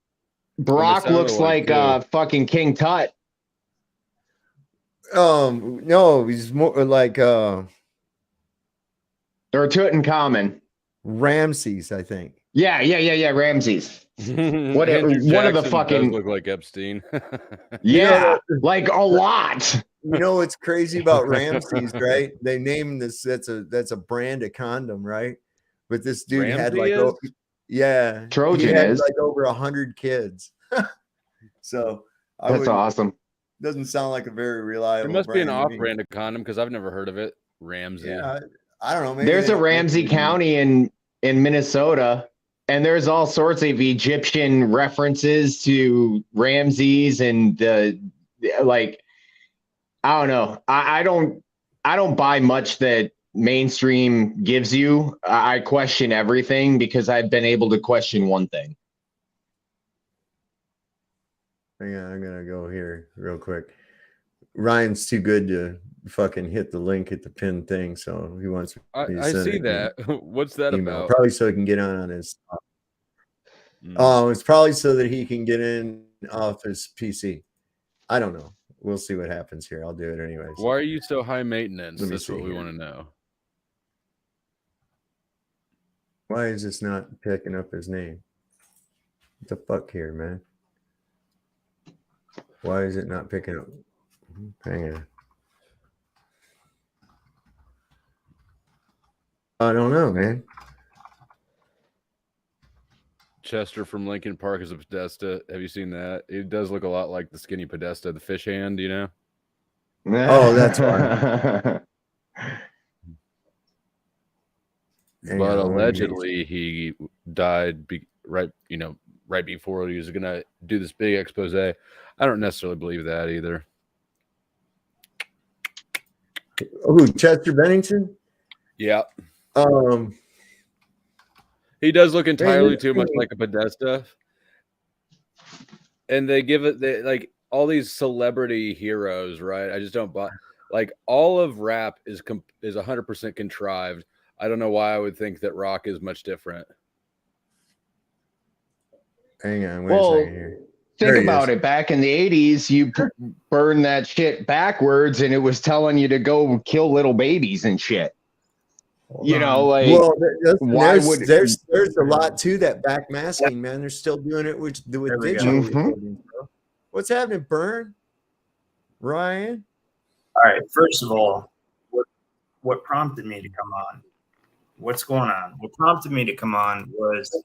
Barack looks like fucking King Tut. No, he's more like or Tutankhamun. Ramses, I think. Yeah, Ramses. One of the fucking does look like Epstein. Yeah, like a lot. You know what's crazy about Ramses, right? They named this. That's a brand of condom, right? But this dude had Ramsey like, is? yeah, Trojan he had is. like over 100 kids. So That's awesome. Doesn't sound like a very There reliable. must be an brand to me. off-brand of condom because I've never heard of it. Ramsey. Yeah, I don't know. Maybe There's they a don't make Ramsey it anymore. County in Minnesota, and there's all sorts of Egyptian references to Ramses and like, I don't know. I don't buy much that mainstream gives you. I question everything because I've been able to question one thing. Hang on, I'm gonna go here real quick. Ryan's too good to fucking hit the link at the pinned thing, so he wants me to I send see it that. What's that email, about? probably so he can get on his. Oh, it's probably so that he can get in off his PC. I don't know. We'll see what happens here. I'll do it anyways. Why are you so high maintenance? Let me That's see what we here. want to know. Why is this not picking up his name? What the fuck here, man? Why is it not picking up? Hang on. I don't know, man. Chester from Lincoln Park is a Podesta. Have you seen that? It does look a lot like the skinny Podesta, the fish hand, you know? Oh, that's why. But allegedly he died right before he was going to do this big expose. I don't necessarily believe that either. Oh, Chester Bennington? Yeah. He does look entirely too much like a Podesta. And they give it like all these celebrity heroes, right? I just don't buy, like, all of rap is 100% contrived. I don't know why I would think that rock is much different. Hang on, wait a second here. Think about it. Back in the 80s, you burned that shit backwards and it was telling you to go kill little babies and shit. You know, like, well, there's a Mm-hmm. lot to that backmasking, man. They're still doing it with digital recordings, bro. What's happening, Burn? Ryan? All right. First of all, what prompted me to come on? What's going on? What prompted me to come on was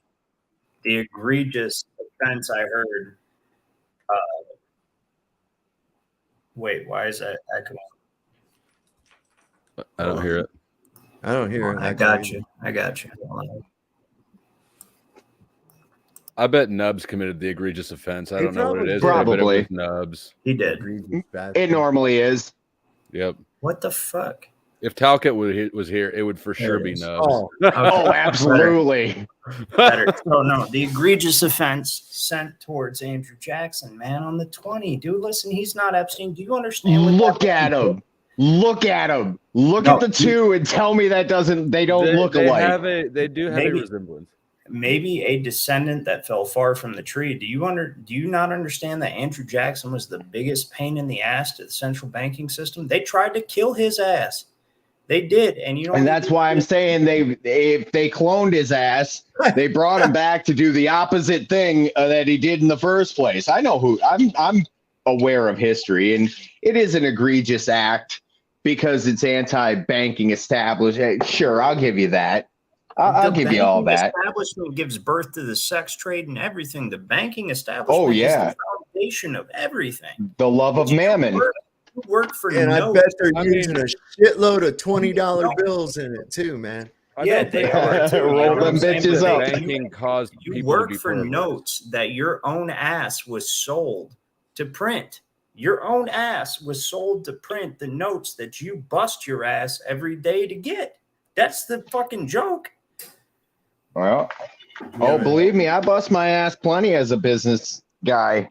the egregious offense I heard. Wait, why is that echoing? I don't hear it. I don't hear it. I got you. I got you. I bet Nubs committed the egregious offense. I He don't know what it is. probably- But it was Nubs. He did. It normally is. Yep. What the fuck? If Talcott was here, it would for sure be Nubs. Oh, absolutely. Better. So no, the egregious offense sent towards Andrew Jackson, man, on the 20. Dude, listen, he's not Epstein. Do you understand? Look at him. Look at him. Look at the two and tell me that they don't look alike. They do have a resemblance. Maybe a descendant that fell far from the tree. Do you not understand that Andrew Jackson was the biggest pain in the ass to the central banking system? They tried to kill his ass. They did, and that's why I'm saying if they cloned his ass, they brought him back to do the opposite thing that he did in the first place. I know who I'm aware of history, and it is an egregious act because it's anti-banking establishment. Sure, I'll give you that. I'll give you all that. The establishment gives birth to the sex trade and everything. The banking establishment is the foundation of everything. The love of mammon. You work for And no. I bet they're using a shitload of $20 bills in it too, man. Yeah, they are. Too. Roll them bitches up. Banking caused You people work to be for poor. notes that your own ass was sold to print. Your own ass was sold to print the notes that you bust your ass every day to get. That's the fucking joke. Well, believe me, I bust my ass plenty as a business guy.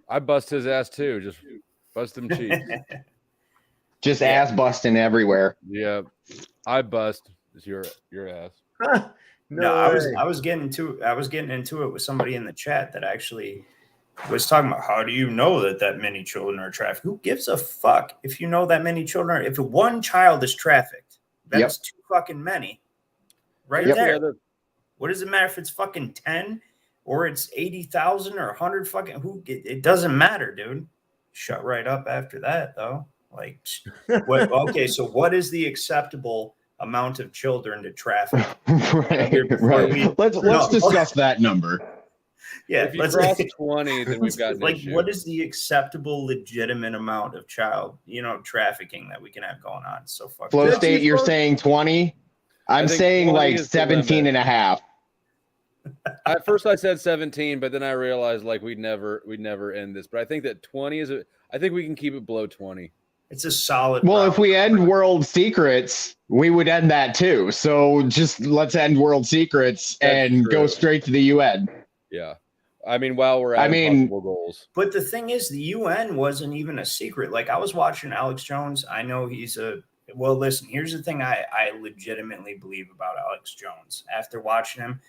I bust his ass too. Just bust him cheeks. Just ass busting everywhere. Yeah, I bust. It's your ass. I was getting into it with somebody in the chat that actually was talking about how do you know that many children are trafficked? Who gives a fuck if you know that many children? If one child is trafficked, that's too fucking many, right there. What does it matter if it's fucking 10 or it's 80,000 or 100 fucking? It doesn't matter, dude. Shut right up after that, though. Like, what? Okay, so what is the acceptable amount of children to traffic? Right. Let's discuss that number. Yeah, if you cross 20, then we've got an like, issue. what is the acceptable, legitimate amount of child, trafficking that we can have going on? So fucking Flow State, you're saying 20? I'm saying like 17 and a half. At first I said 17, but then I realized like we'd never end this. But I think that 20 is I think we can keep it below 20. It's a solid. Well, if we end World Secrets, we would end that too. So just let's end World Secrets and go straight to the UN. Yeah. I mean, while we're at impossible goals. But the thing is, the UN wasn't even a secret. Like, I was watching Alex Jones. I know well, listen, here's the thing I legitimately believe about Alex Jones. After watching him,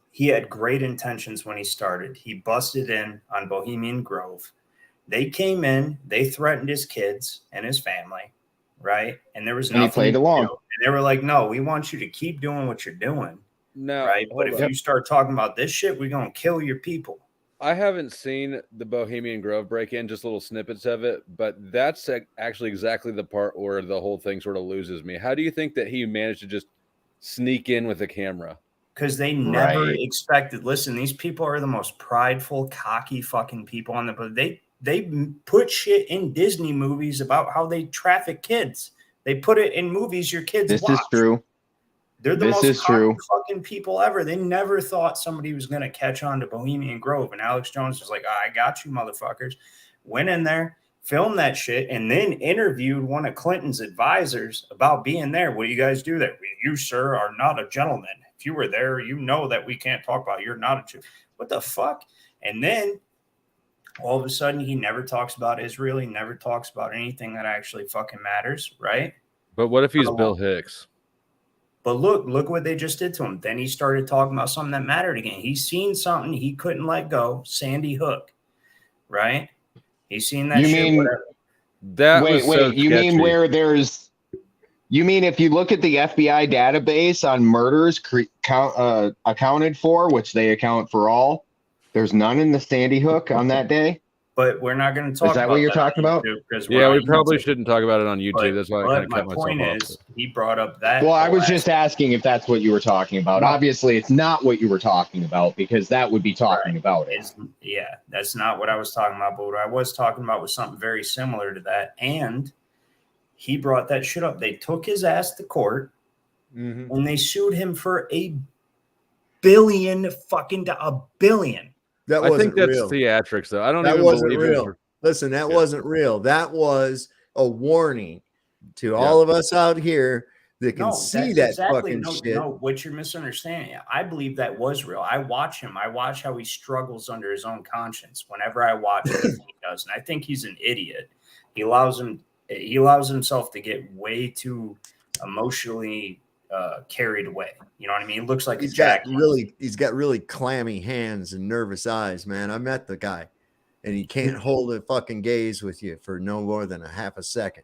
he had great intentions when he started. He busted in on Bohemian Grove. They came in, they threatened his kids and his family, right? And there was nothing. And he played along. And they were like, no, we want you to keep doing what you're doing. No, right. But if you start talking about this shit, we're going to kill your people. I haven't seen the Bohemian Grove break-in, just little snippets of it, but that's actually exactly the part where the whole thing sort of loses me. How do you think that he managed to just sneak in with a camera? Because they never expected. Listen, these people are the most prideful, cocky fucking people on the. They put shit in Disney movies about how they traffic kids. They put it in movies your kids watch. This is true. They're the most cocky fucking people ever. They never thought somebody was going to catch on to Bohemian Grove. And Alex Jones was like, I got you, motherfuckers. Went in there, filmed that shit, and then interviewed one of Clinton's advisors about being there. What do you guys do there? You, sir, are not a gentleman. If you were there, you know that we can't talk about it. You're not a what the fuck? And then all of a sudden, he never talks about Israel. He never talks about anything that actually fucking matters, right? But what if he's Bill Hicks? But look what they just did to him. Then he started talking about something that mattered again. He's seen something he couldn't let go. Sandy Hook, right? He's seen that shit. You mean if you look at the FBI database on murders accounted for, which they account for all, there's none in the Sandy Hook on that day? But we're not going to talk about that. Is that what you're talking about? Yeah, we probably shouldn't talk about it on YouTube. That's why I kind of kept myself off. My point is, he brought up that. Well, I was just asking if that's what you were talking about. Obviously, it's not what you were talking about because that would be talking about it. Yeah, that's not what I was talking about. But what I was talking about was something very similar to that. And he brought that shit up. They took his ass to court and they sued him for $1 billion. I think that's theatrics, though. I don't even believe real. Listen, that wasn't real. That was a warning to all of us out here that can see that fucking shit. No, what you're misunderstanding. I believe that was real. I watch him. I watch how he struggles under his own conscience whenever I watch anything he does. And I think he's an idiot. He allows himself to get way too emotionally carried away. You know what I mean? It looks like he's got really clammy hands and nervous eyes, man. I met the guy and he can't hold a fucking gaze with you for no more than a half a second.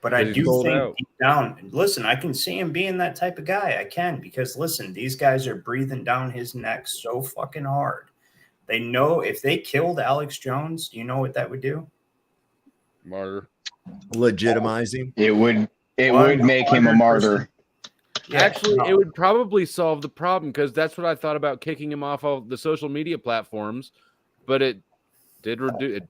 But I do think deep down, listen, I can see him being that type of guy. I can, because listen, these guys are breathing down his neck so fucking hard. They know if they killed Alex Jones, you know what that would do? Martyr. Legitimizing. It would make him a martyr. Yeah, actually, it would probably solve the problem because that's what I thought about kicking him off of the social media platforms, but it did reduce it.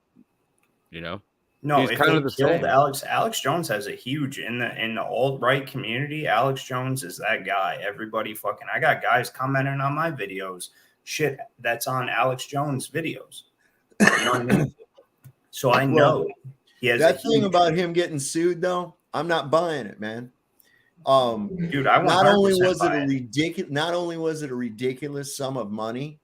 You know, no, he's if kind they of the killed same. Alex Jones has a huge in the alt-right community. Alex Jones is that guy. Everybody fucking. I got guys commenting on my videos. Shit, that's on Alex Jones videos. You know what I mean? So I know he has that thing about him getting sued, though. I'm not buying it, man. Dude, I not only was it a ridiculous sum of money,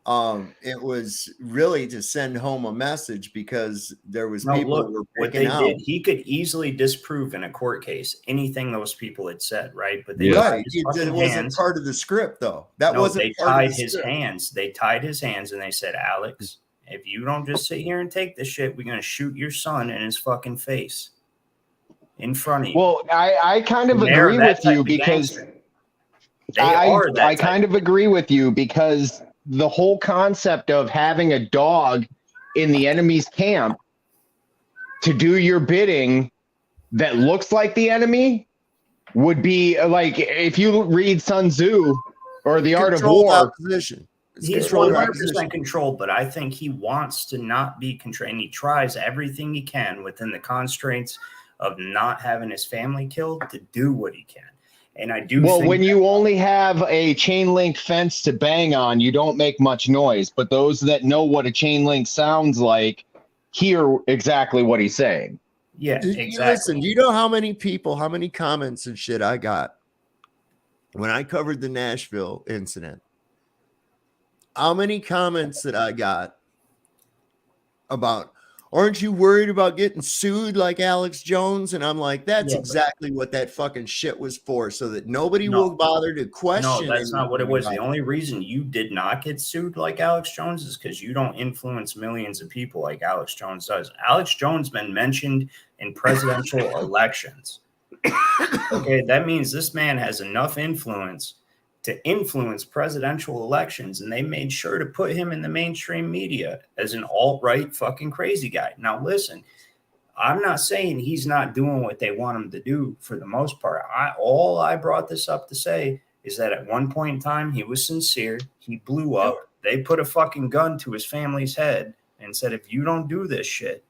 it was really to send home a message because there was people who were what they did. He could easily disprove in a court case anything those people had said, right? But they it wasn't part of the script, though. They tied his hands. They tied his hands and they said, Alex, if you don't just sit here and take this shit, we're gonna shoot your son in his fucking face. In front of you. Well, I kind of agree with you because I kind of agree with you because the whole concept of having a dog in the enemy's camp to do your bidding that looks like the enemy would be like if you read Sun Tzu or The Art of Controlled War. opposition. It's He's controlled 100% opposition. controlled, but I think he wants to not be controlled, and he tries everything he can within the constraints of not having his family killed to do what he can. And I do Well, think when you only have a chain link fence to bang on, you don't make much noise. But those that know what a chain link sounds like hear exactly what he's saying. Yeah, exactly. Listen, you know how many people, how many comments and shit I got when I covered the Nashville incident? How many comments that I got about, aren't you worried about getting sued like Alex Jones? And I'm like, that's exactly what that fucking shit was for, so that nobody will bother to question. No, that's not what it was. The only reason you did not get sued like Alex Jones is because you don't influence millions of people like Alex Jones does. Alex Jones been mentioned in presidential elections. Okay, that means this man has enough influence to influence presidential elections, and they made sure to put him in the mainstream media as an alt-right fucking crazy guy. Now, listen, I'm not saying he's not doing what they want him to do for the most part. All I brought this up to say is that at one point in time, he was sincere. He blew up. They put a fucking gun to his family's head and said, if you don't do this shit,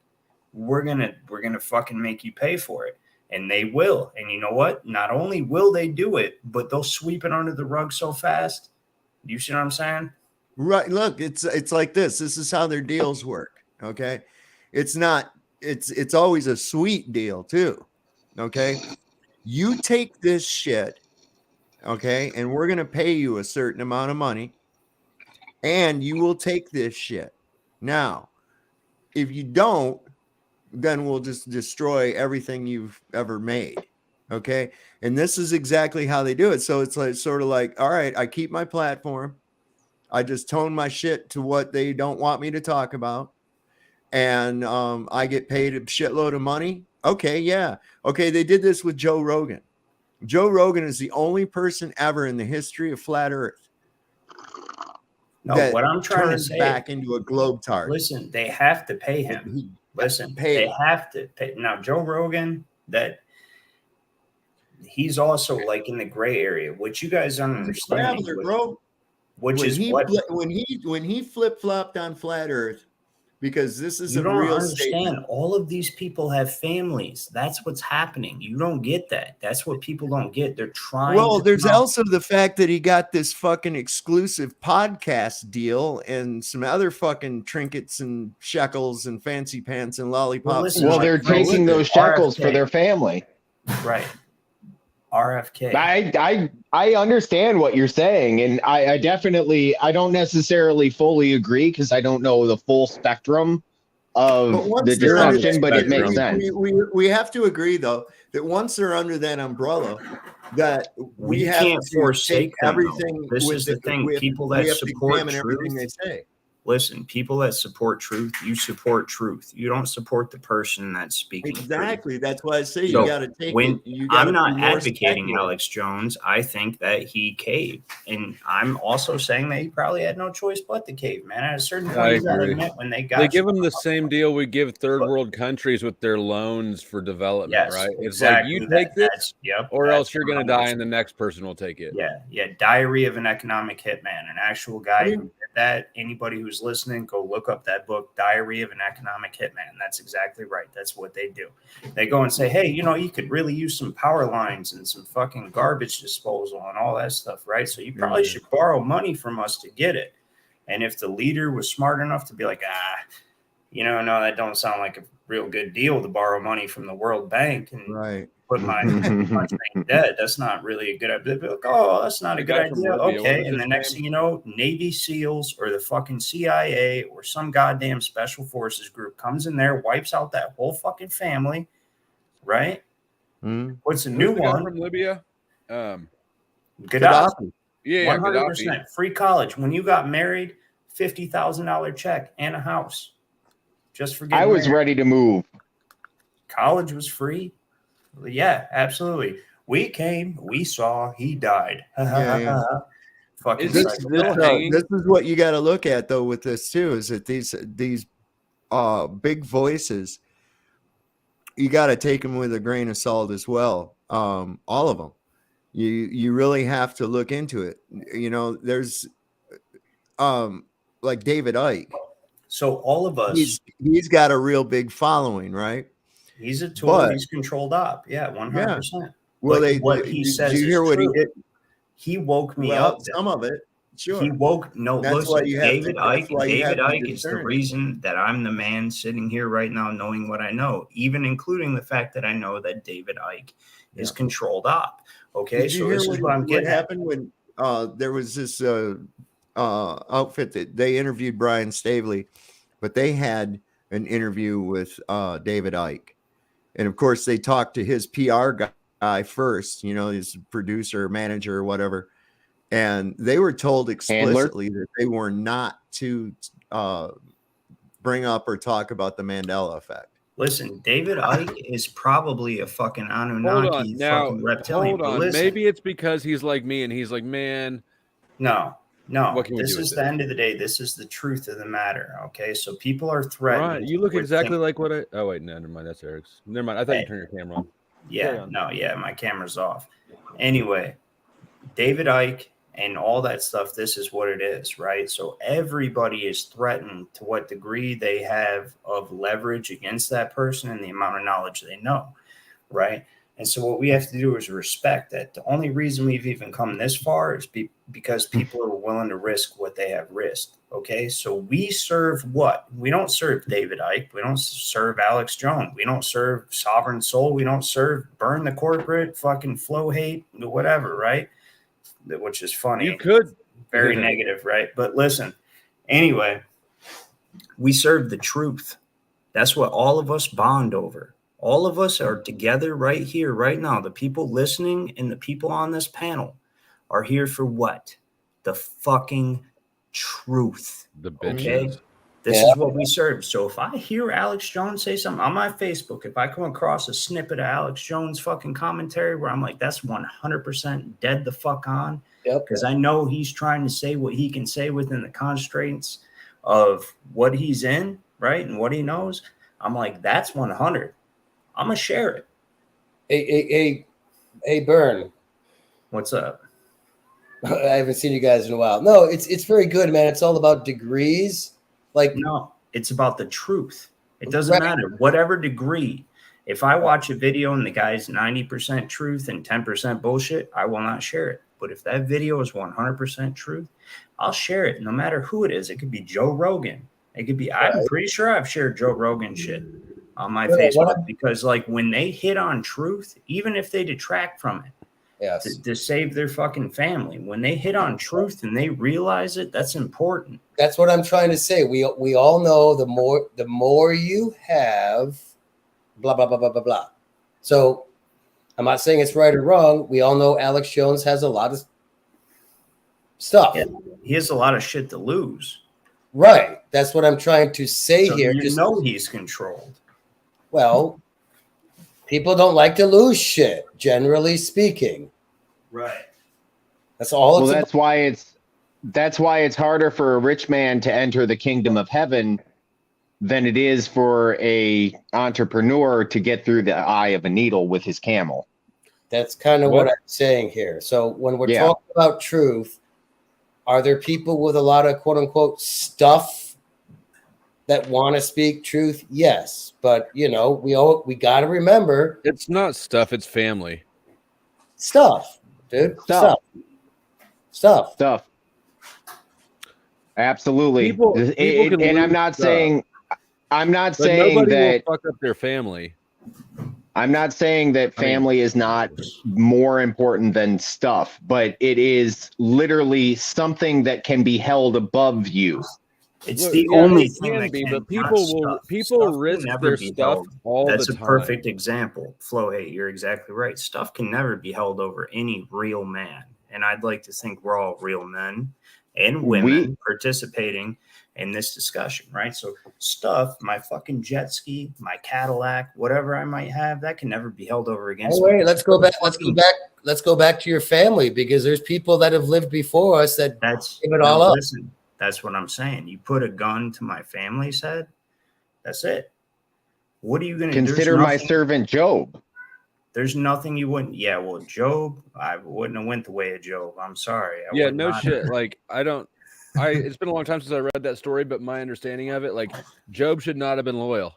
we're gonna fucking make you pay for it. And they will. And you know what? Not only will they do it, but they'll sweep it under the rug so fast. You see what I'm saying? Right. Look, it's like this. This is how their deals work. Okay. It's always a sweet deal too. Okay. You take this shit. Okay. And we're going to pay you a certain amount of money, and you will take this shit. Now, if you don't, then we'll just destroy everything you've ever made. Okay. And this is exactly how they do it. So it's like sort of like, all right, I keep my platform. I just tone my shit to what they don't want me to talk about. And I get paid a shitload of money. Okay. Yeah. Okay. They did this with Joe Rogan. Joe Rogan is the only person ever in the history of flat Earth. No, what I'm trying to say back into a globe-tard. Listen, they have to pay him. Listen, they have to pay. Now, Joe Rogan, that he's also like in the gray area, which you guys don't understand. Bro. Which when is when he flip-flopped on flat Earth, because this is you a don't real understand. statement. All of these people have families. That's what's happening. You don't get that. That's what people don't get. They're trying. Well, there's also the fact that he got this fucking exclusive podcast deal and some other fucking trinkets and shekels and fancy pants and lollipops. Well, they're taking those shekels for their family. Right. RFK. I understand what you're saying, and I definitely, I don't necessarily fully agree because I don't know the full spectrum of the discussion, but it makes sense. We have to agree, though, that once they're under that umbrella, that we have can't to forsake take them, everything. This is the thing. People that support everything truth, they say. Listen, people that support truth, you support truth. You don't support the person that's speaking. Exactly. Truth. That's why I say So you got to take when it. You gotta I'm not be more advocating speculative. Alex Jones. I think that he caved, and I'm also saying that he probably had no choice but to cave. Man, at a certain point, I you gotta agree. admit when they got They give them the same deal we give third world countries with their loans for development, Yes, right? It's exactly. like you take this, Yep, or that's else you're going to die, and the next person will take it. Yeah. Diary of an Economic Hitman. An actual guy who did that. Anybody who's listening, go look up that book, Diary of an Economic Hitman. That's exactly right. That's what they do. They go and say, hey, you could really use some power lines and some fucking garbage disposal and all that stuff, right? So you probably should borrow money from us to get it. And if the leader was smart enough to be like, no, that don't sound like a real good deal to borrow money from the World Bank and put my country in debt. That's not really a good idea. Like, oh, that's not a good idea. Okay. And the next thing you know, Navy SEALs or the fucking CIA or some goddamn special forces group comes in there, wipes out that whole fucking family, right? What's a new one from Libya? Gaddafi. Yeah, 100% free college. When you got married, $50,000 check and a house. Just for getting I was married. ready to move. College was free. Yeah, absolutely. We came, we saw, he died. Fucking This is what you got to look at though with this too, is that these big voices you got to take them with a grain of salt as well. All of them. You really have to look into it. You know, there's like David Icke. So all of us, he's got a real big following, right? He's a tool. He's controlled up. Yeah, 100%. Well, what he says did you hear is what true. he did? He woke me Well, up. some of it. Sure. He woke. No, that's why listen. you have David to, Icke. David Icke is the discern. reason that I'm the man sitting here right now, knowing what I know, even including the fact that I know that David Icke is controlled up. Okay, Did you hear what happened when there was this outfit that they interviewed Brian Stavely, but they had an interview with David Icke, and of course they talked to his PR guy first, you know, his producer, manager, or whatever, and they were told explicitly that they were not to bring up or talk about the Mandela effect. Listen, David Icke is probably a fucking Anunnaki, fucking reptilian. Hold on. Listen, Maybe it's because he's like me and he's like, man. No. What can we This do is with the this? end of the day. This is the truth of the matter. Okay, so people are threatened. Right. You look with exactly things. like what I. Oh wait, no, never mind. That's Eric's. Never mind. I thought you turned your camera on. Yeah, no, yeah, my camera's off. Anyway, David Icke and all that stuff, this is what it is, right? So everybody is threatened to what degree they have of leverage against that person and the amount of knowledge they know, right? And so what we have to do is respect that. The only reason we've even come this far is because people are willing to risk what they have risked, okay? So we serve what? We don't serve David Icke. We don't serve Alex Jones. We don't serve Sovereign Soul. We don't serve Burn the Corporate, fucking Flow Hate, whatever, right? Which is funny. You could. Very negative, right? But listen, anyway, we serve the truth. That's what all of us bond over. All of us are together right here, right now. The people listening and the people on this panel are here for what? The fucking truth. The okay? bitches. This is what we serve. So if I hear Alex Jones say something on my Facebook, if I come across a snippet of Alex Jones fucking commentary where I'm like, that's 100% dead the fuck on, because I know he's trying to say what he can say within the constraints of what he's in, right? And what he knows. I'm like, that's 100. I'm going to share it. Hey, Burn. What's up? I haven't seen you guys in a while. No, it's very good, man. It's all about degrees. Like, no, it's about the truth. It doesn't matter whatever degree. If I watch a video and the guy's 90% truth and 10% bullshit, I will not share it. But if that video is 100% truth, I'll share it no matter who it is. It could be Joe Rogan. It could be, I'm pretty sure I've shared Joe Rogan shit on my Facebook because like when they hit on truth, even if they detract from it, to save their fucking family, when they hit on truth and they realize it, that's important. That's what I'm trying to say. We all know the more you have, blah blah blah blah blah blah. So I'm not saying it's right or wrong. We all know Alex Jones has a lot of stuff. Yeah, he has a lot of shit to lose. Right. That's what I'm trying to say So here. You know he's controlled. Well, people don't like to lose shit, generally speaking. Right. That's all. Well, that's why it's harder for a rich man to enter the kingdom of heaven than it is for a entrepreneur to get through the eye of a needle with his camel. That's kind of what I'm saying here. So when we're talking about truth, are there people with a lot of quote unquote stuff that want to speak truth? Yes. But you know, we got to remember it's not stuff, it's family. Stuff, dude. Stuff. Absolutely. People can and I'm lose not stuff. saying But saying nobody that will fuck up their family. I'm not saying that family is not more important than stuff, but it is literally something that can be held above you. It's the only thing can that be, can, but not people stuff. risk Stuff can never their be stuff held. all That's the a time. perfect example. Flo, hey, you're exactly right. Stuff can never be held over any real man. And I'd like to think we're all real men and women participating in this discussion, right? So stuff, my fucking jet ski, my Cadillac, whatever I might have, that can never be held over against me. Let's go back to your family, because there's people that have lived before us that give it all up. Listen, that's what I'm saying. You put a gun to my family's head, that's it. What are you going to consider my servant Job? There's nothing you wouldn't. Yeah, well, Job, I wouldn't have went the way of Job. I'm sorry. Yeah, no shit. Like, it's been a long time since I read that story, but my understanding of it, like, Job should not have been loyal.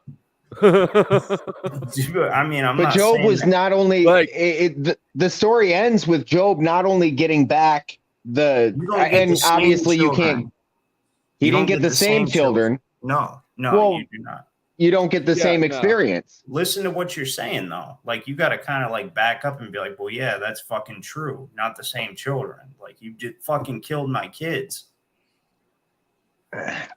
I mean, but Job was not only the story ends with Job not only getting back and obviously you can't. He didn't get the same children. No, well, you do not. You don't get the same experience. Listen to what you're saying, though. Like, you got to kind of like back up and be like, well, yeah, that's fucking true. Not the same children. Like, you just fucking killed my kids.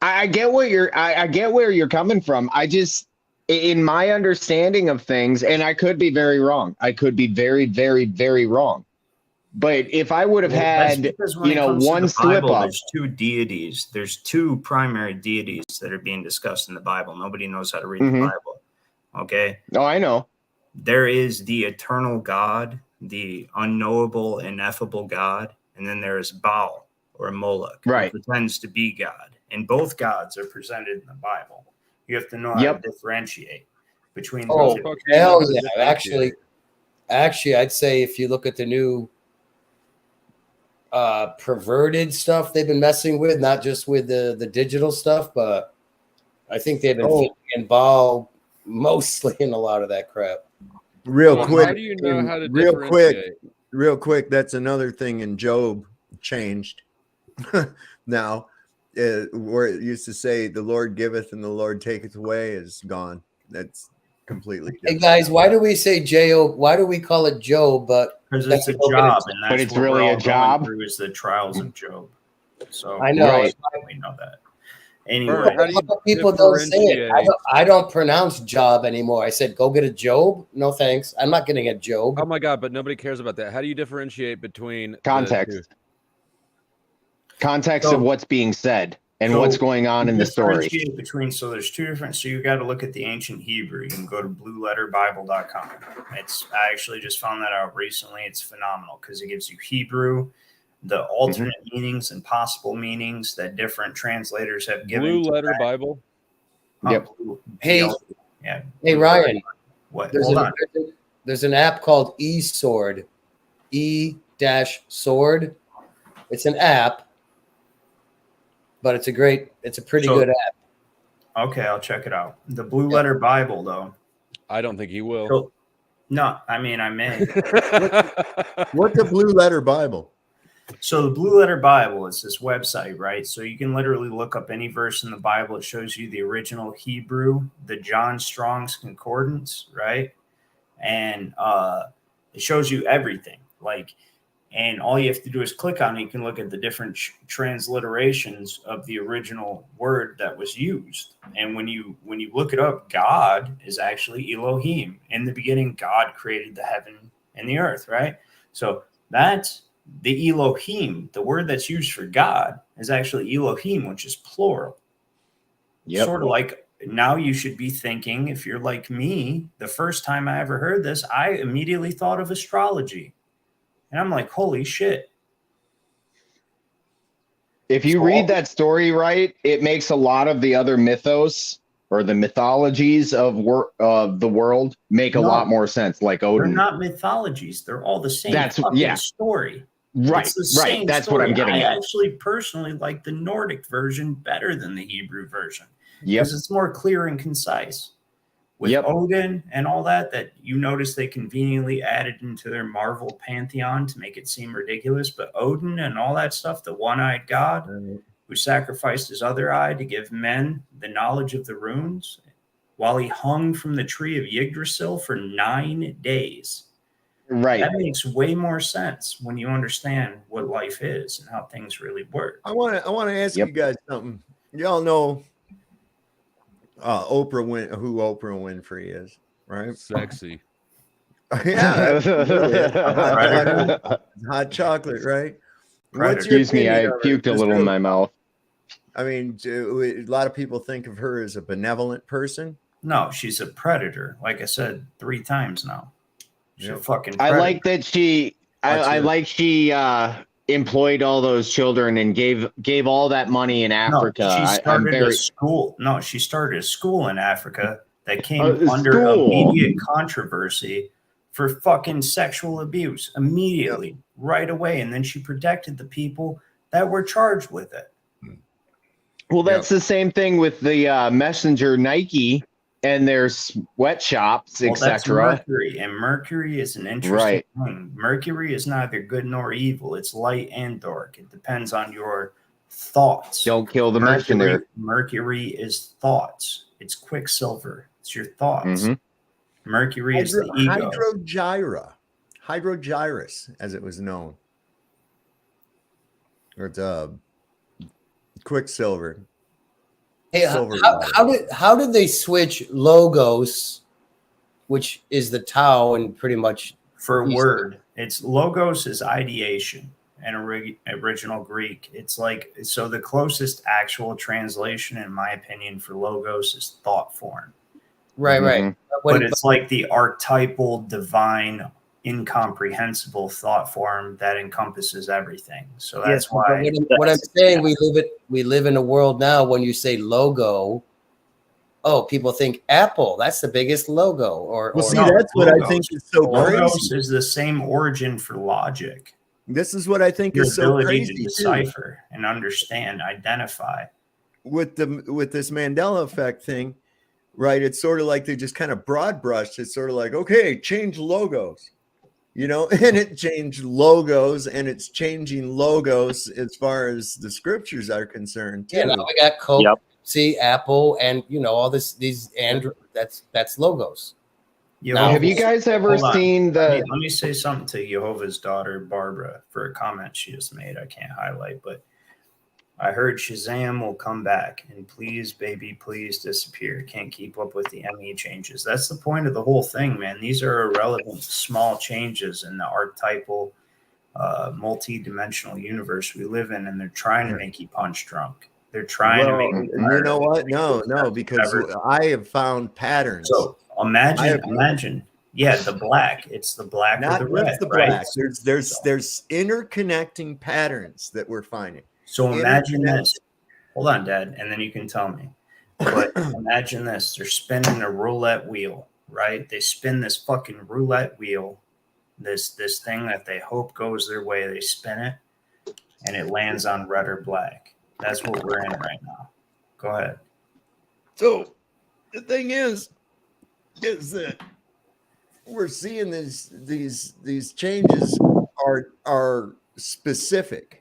I get where you're coming from. I just, in my understanding of things, and I could be very wrong. I could be very, very, very wrong. But if I would have had, one slip up. There's two deities. There's two primary deities that are being discussed in the Bible. Nobody knows how to read the Bible. Okay. Oh, I know. There is the eternal God, the unknowable, ineffable God, and then there is Baal or Moloch, who pretends to be God. And both gods are presented in the Bible. You have to know how to differentiate between. Oh, hell yeah! Actually, I'd say if you look at the new perverted stuff they've been messing with, not just with the digital stuff, but I think they've been in Baal mostly in a lot of that crap. Real quick, how do you know how to real quick, that's another thing in Job changed. Now, where it used to say the Lord giveth and the Lord taketh away is gone. That's completely different. Hey guys, why do we say Job? Why do we call it Job? But because it's a job, and that's but it's what really we're all a job. Going through is the trials of Job. So I know. we know that. Anyway, people don't say it. I don't pronounce job anymore. I said, go get a Job. No thanks. I'm not getting a Job. Oh my God, but nobody cares about that. How do you differentiate between context of what's being said and what's going on in the story? So there's two different. So you got to look at the ancient Hebrew. You can go to blueletterbible.com. I actually just found that out recently. It's phenomenal because it gives you Hebrew, the alternate meanings and possible meanings that different translators have given. Blue Letter Bible. Yep. Hey, Ryan. What? There's an app called eSword. E-Sword. It's an app, but it's a pretty good app. Okay, I'll check it out. The Blue Letter Bible, though. I don't think he will. No, I mean, I may. What's the Blue Letter Bible? So the Blue Letter Bible is this website, right? So you can literally look up any verse in the Bible. It shows you the original Hebrew, the John Strong's Concordance, right? And it shows you everything. And all you have to do is click on it. You can look at the different transliterations of the original word that was used. And when you look it up, God is actually Elohim. In the beginning, God created the heaven and the earth, right? So that's the Elohim. The word that's used for God is actually Elohim, which is plural. Yep. Sort of like now you should be thinking, if you're like me, the first time I ever heard this, I immediately thought of astrology. And I'm like, holy shit. If you read that story right, it makes a lot of the other mythos or the mythologies of the world make a lot more sense, like Odin. They're not mythologies. They're all the same story. Right, It's the same That's story. what I'm getting I at. actually personally like the Nordic version better than the Hebrew version. Yep. Because it's more clear and concise. With Odin and all that you notice they conveniently added into their Marvel pantheon to make it seem ridiculous. But Odin and all that stuff, the one-eyed god who sacrificed his other eye to give men the knowledge of the runes while he hung from the tree of Yggdrasil for 9 days. Right. That makes way more sense when you understand what life is and how things really work. I want to ask you guys something. Y'all know who Oprah Winfrey is, right? Sexy. Yeah, hot chocolate, right? Excuse me, I puked a little in my mouth. I mean, a lot of people think of her as a benevolent person. No, she's a predator. Like I said 3 times now. She's a fucking predator. I like that she. I like she employed all those children and gave all that money in Africa. No, she started a school. No, she started a school in Africa that came under immediate controversy for fucking sexual abuse immediately, right away. And then she protected the people that were charged with it. Well, that's the same thing with the Messenger Nike and their sweatshops, Well, that's etc. Mercury, and Mercury is an interesting thing. Mercury is neither good nor evil. It's light and dark. It depends on your thoughts. Don't kill the messenger. Mercury is thoughts. It's quicksilver. It's your thoughts. Mercury is the ego. Hydrogyrus, as it was known. Or it's quicksilver. Hey, how did they switch logos, which is the Tao, and pretty much for a word? It's logos is ideation and original Greek. It's like, so the closest actual translation, in my opinion, for logos is thought form. Right. But it's like the archetypal, divine, incomprehensible thought form that encompasses everything. So that's why. What I'm saying, we live in a world now. When you say logo, people think Apple. That's the biggest logo. Or that's what I think is so crazy. Logos is the same origin for logic. This is what I think Your is so ability crazy to decipher and understand, identify. With this Mandela effect thing, right? It's sort of like they just kind of broad brushed. It's sort of like, okay, change logos. And it changed logos, and it's changing logos as far as the scriptures are concerned too. Yeah, now we got Coke, Apple, and all these Android. That's logos. Have you guys ever seen the? Let me say something to Jehovah's daughter Barbara for a comment she just made. I can't highlight, but I heard Shazam will come back, and please, baby, please disappear. Can't keep up with the ME changes. That's the point of the whole thing, man. These are irrelevant, small changes in the archetypal, multi-dimensional universe we live in, and they're trying to make you punch drunk. They're trying to make you. You know what? No, because I have found patterns. So imagine. Yeah, the black. It's the black or the red. The right? black. There's interconnecting patterns that we're finding. So imagine this. Hold on, Dad, and then you can tell me. But imagine this. They're spinning a roulette wheel, right? They spin this fucking roulette wheel, this thing that they hope goes their way. They spin it, and it lands on red or black. That's what we're in right now. Go ahead. So the thing is that we're seeing these changes are specific.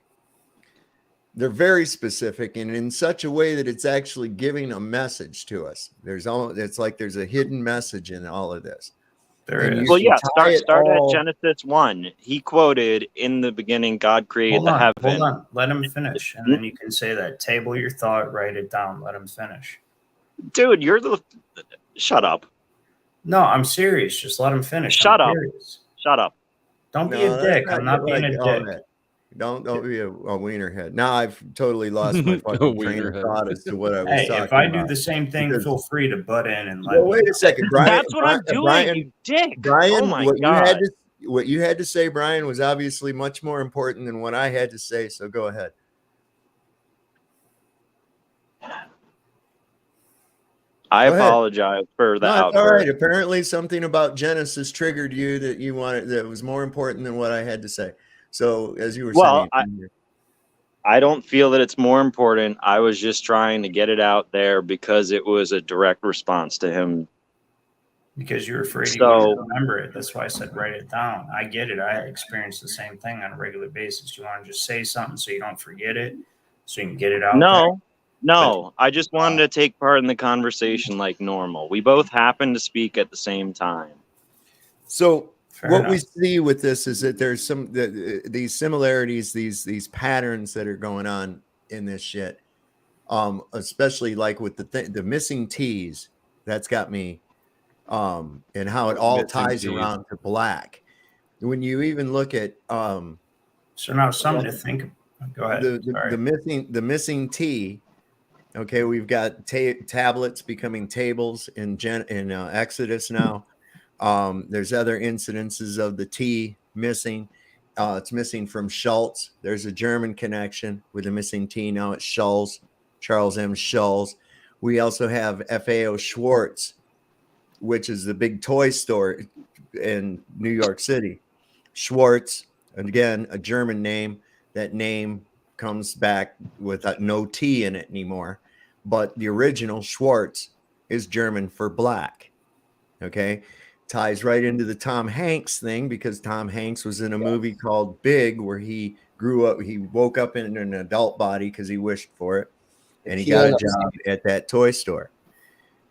They're very specific, and in such a way that it's actually giving a message to us. It's like there's a hidden message in all of this. Well, yeah, start at Genesis 1. He quoted, in the beginning, God created the heaven. Hold on. Let him finish, and then you can say that. Table your thought, write it down, let him finish. Dude, shut up. No, I'm serious. Just let him finish. Shut up. Shut up. Don't be a dick. I'm not being a dick. Don't be a wiener head. Now I've totally lost my fucking train of thought as to what I was talking about. If I do the same thing, feel free to butt in and let wait a second, Brian. That's what I'm doing, Brian, you dick. Brian, oh my God. What you had to say, Brian, was obviously much more important than what I had to say. So go ahead. I apologize for the outburst. All right. Apparently something about Genesis triggered you that you wanted, that was more important than what I had to say. So as you were saying, I don't feel that it's more important. I was just trying to get it out there because it was a direct response to him. Because you're afraid you won't remember it. That's why I said write it down. I get it. I experience the same thing on a regular basis. You want to just say something so you don't forget it, so you can get it out there? No, I just wanted to take part in the conversation like normal. We both happened to speak at the same time. So we see with this is that there's these similarities, these patterns that are going on in this shit, especially like with the missing T's. That's got me, and how it all ties around to black. When you even look at so now something to think of. Go ahead. The missing T. Okay, we've got tablets becoming tables in Exodus now. There's other incidences of the T missing. It's missing from Schultz. There's a German connection with the missing T. Now it's Schultz, Charles M. Schultz. We also have F.A.O. Schwartz which is the big toy store in New York City. Schwartz, and again, a German name. That name comes back with no T in it anymore. But the original Schwartz is German for black. Okay. Ties right into the Tom Hanks thing, because Tom Hanks was in a movie called Big, where he grew up, he woke up in an adult body because he wished for it, and he got a job at that toy store.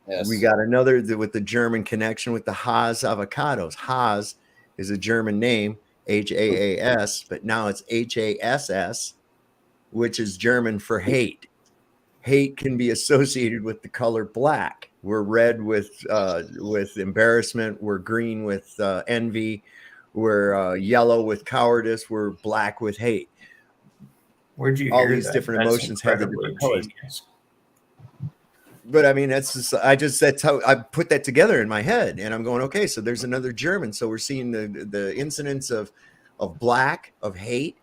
Yes. We got another with the German connection with the Haas avocados. Haas is a German name, Haas, but now it's Hass, which is German for hate. Hate can be associated with the color black. We're red with embarrassment. We're green with envy. We're yellow with cowardice. We're black with hate. Where'd you all hear these that? different That's emotions have the incredibly different colors. genius. But I mean, that's how I put that together in my head, and I'm going, okay, so there's another German. So we're seeing the incidence of black, of hate.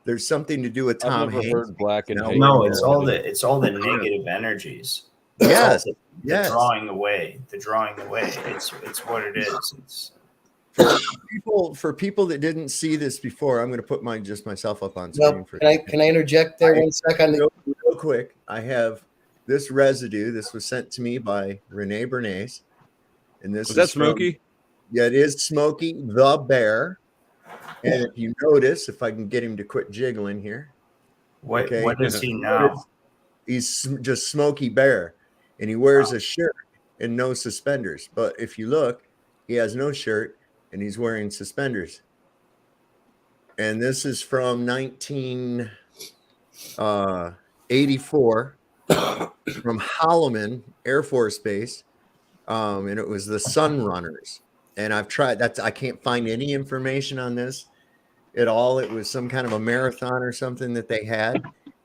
There's something to do with Tom I've never Hanks. heard black and hate. No, it's all the negative energies. Yes, the drawing away. It's what it is. It's for people that didn't see this before. I'm going to put myself up on screen. Can I interject there 1 second? Real quick. I have this residue. This was sent to me by Renee Bernays, and this was that Smokey? Yeah, it is Smokey the Bear. And if you notice, if I can get him to quit jiggling here. What is he now? He's just Smokey Bear, and he wears a shirt and no suspenders. But if you look, he has no shirt and he's wearing suspenders. And this is from 1984 from Holloman Air Force Base, and it was the Sun Runners. And I've tried that. I can't find any information on this at all. It was some kind of a marathon or something that they had.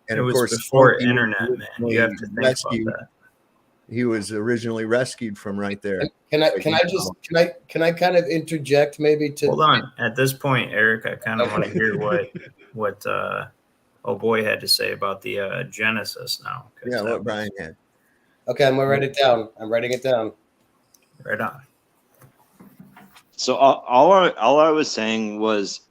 And it of was course, before internet, man. You have to think about that. He was originally rescued from right there. Can I kind of interject maybe to hold on? At this point, Eric, I kind of want to hear what oh boy had to say about the Genesis now. Yeah, what Brian had. Okay, I'm gonna write it down. I'm writing it down. Right on. So all I was saying was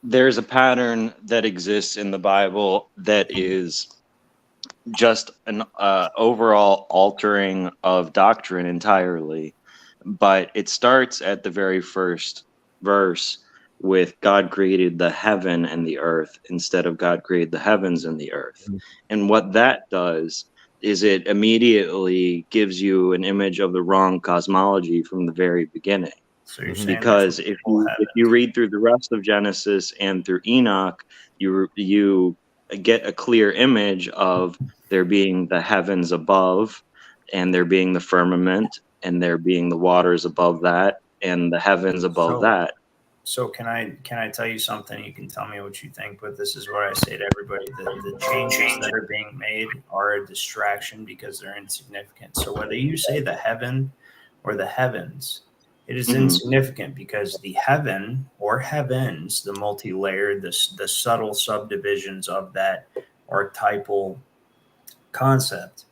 there's a pattern that exists in the Bible that is just an overall altering of doctrine entirely. But it starts at the very first verse with God created the heaven and the earth instead of God created the heavens and the earth. Mm-hmm. And what that does is it immediately gives you an image of the wrong cosmology from the very beginning. So you're saying because if you read through the rest of Genesis and through Enoch, you get a clear image of there being the heavens above, and there being the firmament, and there being the waters above that, and the heavens above that. So can I tell you something? You can tell me what you think, but this is what I say to everybody: the changes that are being made are a distraction because they're insignificant. So whether you say the heaven or the heavens, it is insignificant because the heaven or heavens, the multi-layered, the subtle subdivisions of that archetypal concept,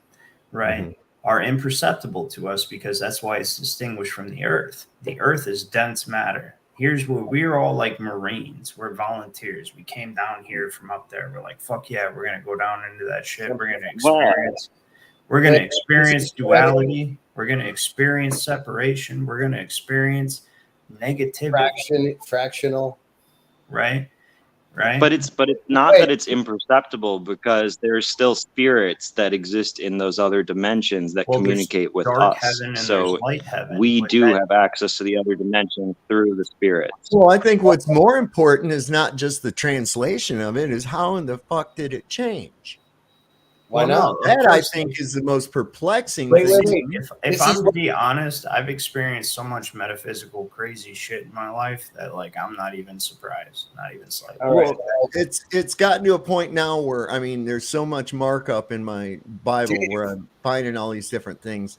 right, are imperceptible to us because that's why it's distinguished from the earth. The earth is dense matter. Here's where we're all like Marines. We're volunteers. We came down here from up there. We're like, fuck yeah, we're going to go down into that shit. We're going to experience. We're going to experience duality. We're going to experience separation. We're going to experience negativity. Fractional. Right. But it's not that it's imperceptible because there's still spirits that exist in those other dimensions that communicate with us. So we do have access to the other dimension through the spirits. Well, I think what's more important is not just the translation of it, is how in the fuck did it change? Why not? That I think is the most perplexing thing. If I'm to be honest, I've experienced so much metaphysical crazy shit in my life that like I'm not even surprised, not even slightly. Well, it's gotten to a point now where I mean, there's so much markup in my Bible where I'm finding all these different things,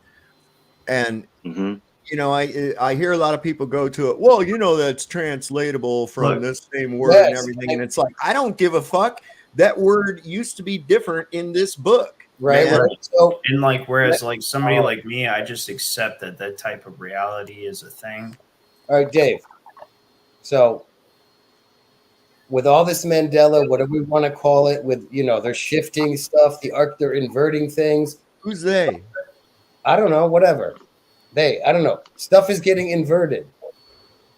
and you know, I hear a lot of people go to it. Well, you know, that's translatable from this same word and everything, and it's like I don't give a fuck. That word used to be different in this book. Right. Man. So, and like, whereas like somebody like me, I just accept that that type of reality is a thing. All right, Dave. So with all this Mandela, whatever we want to call it, with, you know, they're shifting stuff, they're inverting things. Who's they? I don't know, whatever. I don't know. Stuff is getting inverted.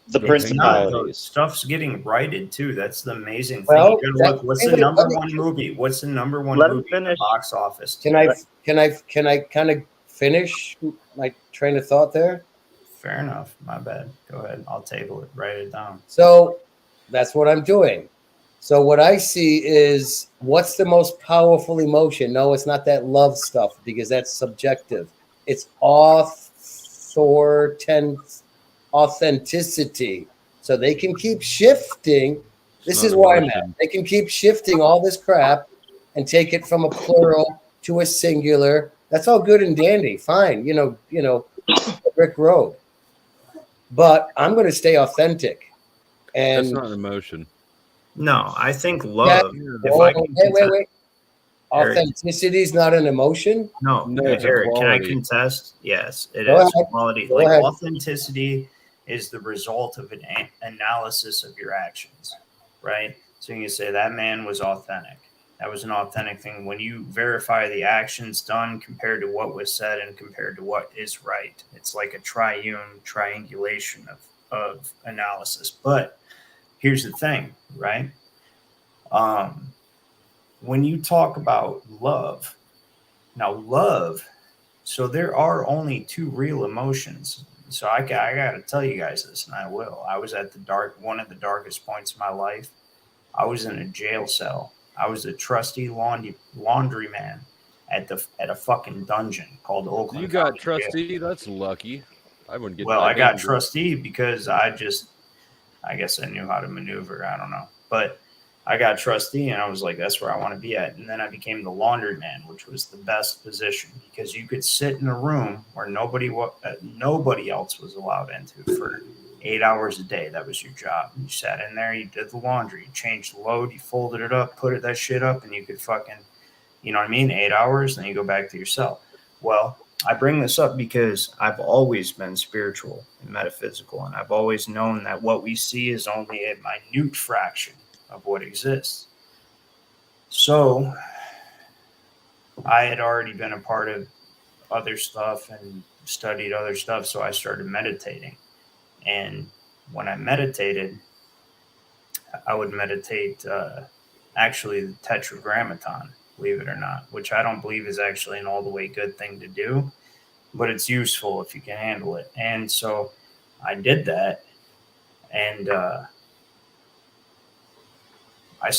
The It's not, though. principalities. Stuff's getting righted too. That's the amazing thing. Well, You gotta look, what's the number one movie? What's the number one Let him movie in the finish. box office? Can I kind of finish my train of thought there? Fair enough. My bad. Go ahead. I'll table it. Write it down. So that's what I'm doing. So what I see is, what's the most powerful emotion? No, it's not that love stuff, because that's subjective. It's authenticity. So they can keep shifting. This is why I'm at. They can keep shifting all this crap and take it from a plural to a singular. That's all good and dandy. Fine. You know, Rick Road. But I'm going to stay authentic. And that's not an emotion. No, I think love. Wait. Authenticity is not an emotion? No, it's a Eric, can I quality. contest? Yes, it Go is ahead. quality. Go Like ahead. authenticity is the result of an analysis of your actions, right? So you can say that man was authentic. That was an authentic thing. When you verify the actions done compared to what was said and compared to what is right, it's like a triangulation of analysis. But here's the thing, right? When you talk about love, now love, so there are only two real emotions. So I got to tell you guys this, and I will. I was at one of the darkest points of my life. I was in a jail cell. I was a trusty laundryman at a fucking dungeon called Oakland. You got County Jail. trustee. That's lucky. I wouldn't get. Well, I got trustee because I guess I knew how to maneuver. I don't know, but I got trustee, and I was like, that's where I want to be at. And then I became the laundryman, which was the best position because you could sit in a room where nobody else was allowed into for 8 hours a day. That was your job. You sat in there, you did the laundry, you changed the load, you folded it up, put that shit up, and you could fucking, you know what I mean? 8 hours, and then you go back to your cell. Well, I bring this up because I've always been spiritual and metaphysical, and I've always known that what we see is only a minute fraction of what exists. So I had already been a part of other stuff and studied other stuff, so I started meditating. And when I meditated, I would meditate actually the tetragrammaton, believe it or not, which I don't believe is actually an all the way good thing to do, but it's useful if you can handle it. And so I did that, and I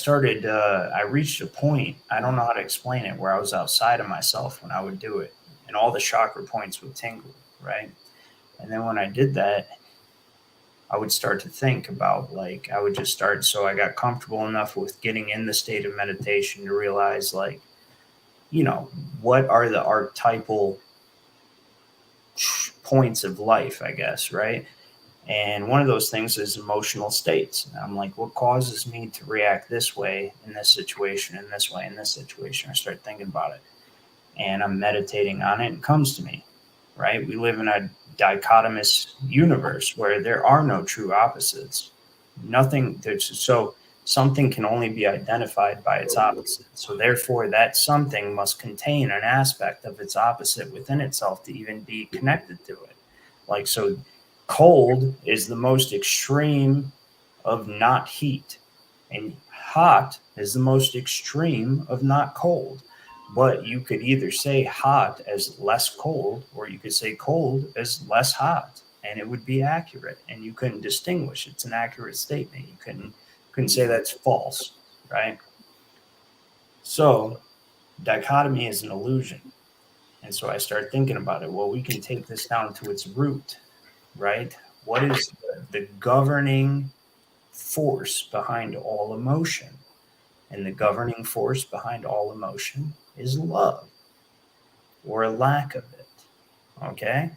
reached a point, I don't know how to explain it, where I was outside of myself when I would do it, and all the chakra points would tingle, right? And then when I did that, I would start to think about, like, I would just start, so I got comfortable enough with getting in the state of meditation to realize, like, you know, what are the archetypal points of life, I guess, right? And one of those things is emotional states. And I'm like, what causes me to react this way in this situation, in this way, in this situation? I start thinking about it, and I'm meditating on it, and it comes to me, right? We live in a dichotomous universe where there are no true opposites. So something can only be identified by its opposite. So therefore, that something must contain an aspect of its opposite within itself to even be connected to it. Like, so cold is the most extreme of not heat, and hot is the most extreme of not cold. But you could either say hot as less cold, or you could say cold as less hot, and it would be accurate, and you couldn't distinguish. It's an accurate statement. You couldn't say that's false, right? So dichotomy is an illusion. And so I started thinking about it. Well, we can take this down to its root, right? What is the governing force behind all emotion? And the governing force behind all emotion is love, or a lack of it. Okay?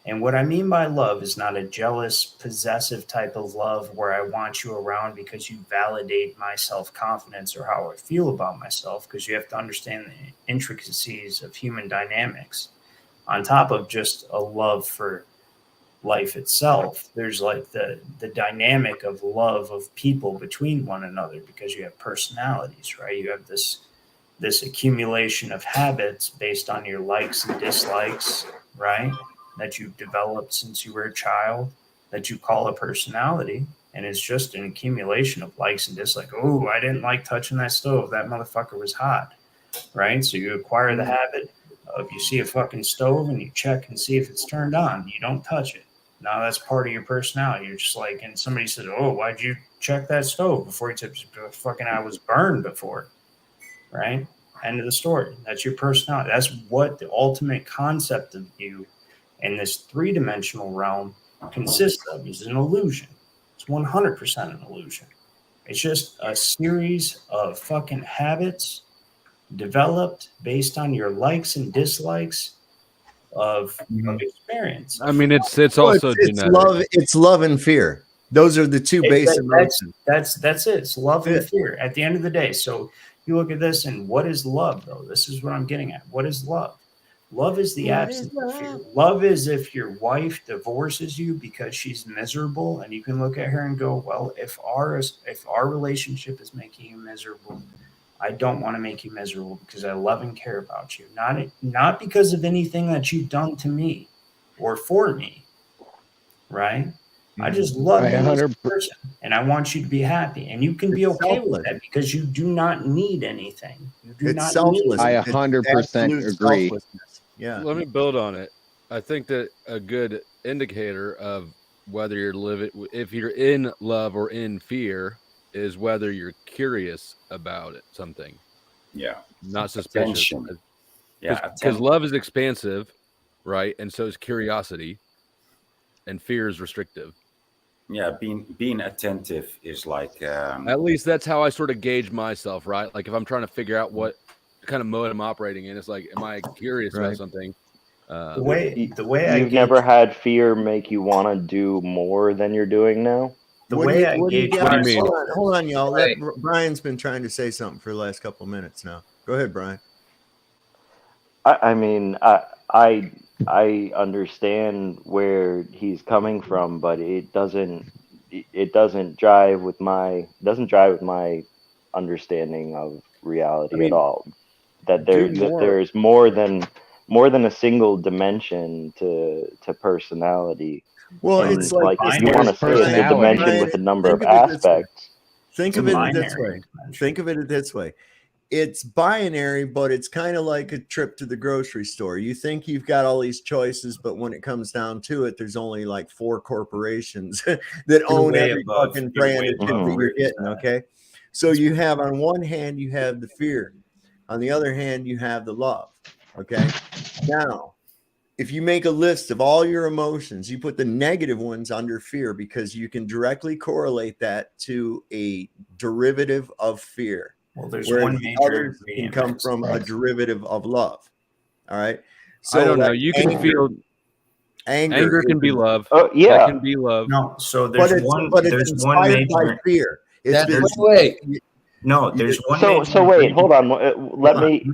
And what I mean by love is not a jealous, possessive type of love where I want you around because you validate my self-confidence or how I feel about myself, because you have to understand the intricacies of human dynamics. On top of just a love for life itself, there's like the dynamic of love of people between one another, because you have personalities, right? You have this accumulation of habits based on your likes and dislikes, right? That you've developed since you were a child, that you call a personality. And it's just an accumulation of likes and dislikes. Oh, I didn't like touching that stove. That motherfucker was hot, right? So you acquire the habit of, you see a fucking stove and you check and see if it's turned on. You don't touch it. Now that's part of your personality. You're just like, and somebody says, oh, why'd you check that stove before you tipped? Fucking, I was burned before, right? End of the story. That's your personality. That's what the ultimate concept of you in this three-dimensional realm consists of, is an illusion. It's 100% an illusion. It's just a series of fucking habits developed based on your likes and dislikes of experience. I mean, it's also genetic. It's love and fear. Those are the two base emotions. That's it. It's love and fear at the end of the day. So you look at this, and what is love, though? This is what I'm getting at. What is love? Love is the absence of fear. Love is if your wife divorces you because she's miserable, and you can look at her and go, well, if our relationship is making you miserable, I don't want to make you miserable because I love and care about you. Not because of anything that you've done to me or for me, right? I just love you as a person, and I want you to be happy. And you can be okay with that because you do not need anything. You do not need. I 100% agree. Yeah. Let me build on it. I think that a good indicator of whether you're living, if you're in love or in fear, is whether you're curious about it, something. Yeah. Not suspicious. Attention. Yeah. Because love is expansive, right? And so is curiosity, and fear is restrictive. Yeah, being attentive is like at least that's how I sort of gauge myself, right? Like if I'm trying to figure out what kind of mode I'm operating in, it's like, am I curious about something? The way you've never had fear make you want to do more than you're doing now. Hold on, y'all. Brian's been trying to say something for the last couple of minutes now. Go ahead, Brian. I mean, I understand where he's coming from, but it doesn't jive with my understanding of reality at all. That there's more than a single dimension to personality. Well, and it's like if you want to say it's a dimension with a number of aspects. Think of it this way. It's binary, but it's kind of like a trip to the grocery store. You think you've got all these choices, but when it comes down to it, there's only like 4 corporations that own every fucking brand of shit that you're getting. Okay. So you have, on one hand, you have the fear. On the other hand, you have the love. Okay. Now, if you make a list of all your emotions, you put the negative ones under fear because you can directly correlate that to a derivative of fear. Well, there's one major can come from a derivative of love. All right. So I don't know. You can feel anger can be love. Oh yeah, that can be love. No, so there's one major fear. There's one. So wait, hold on.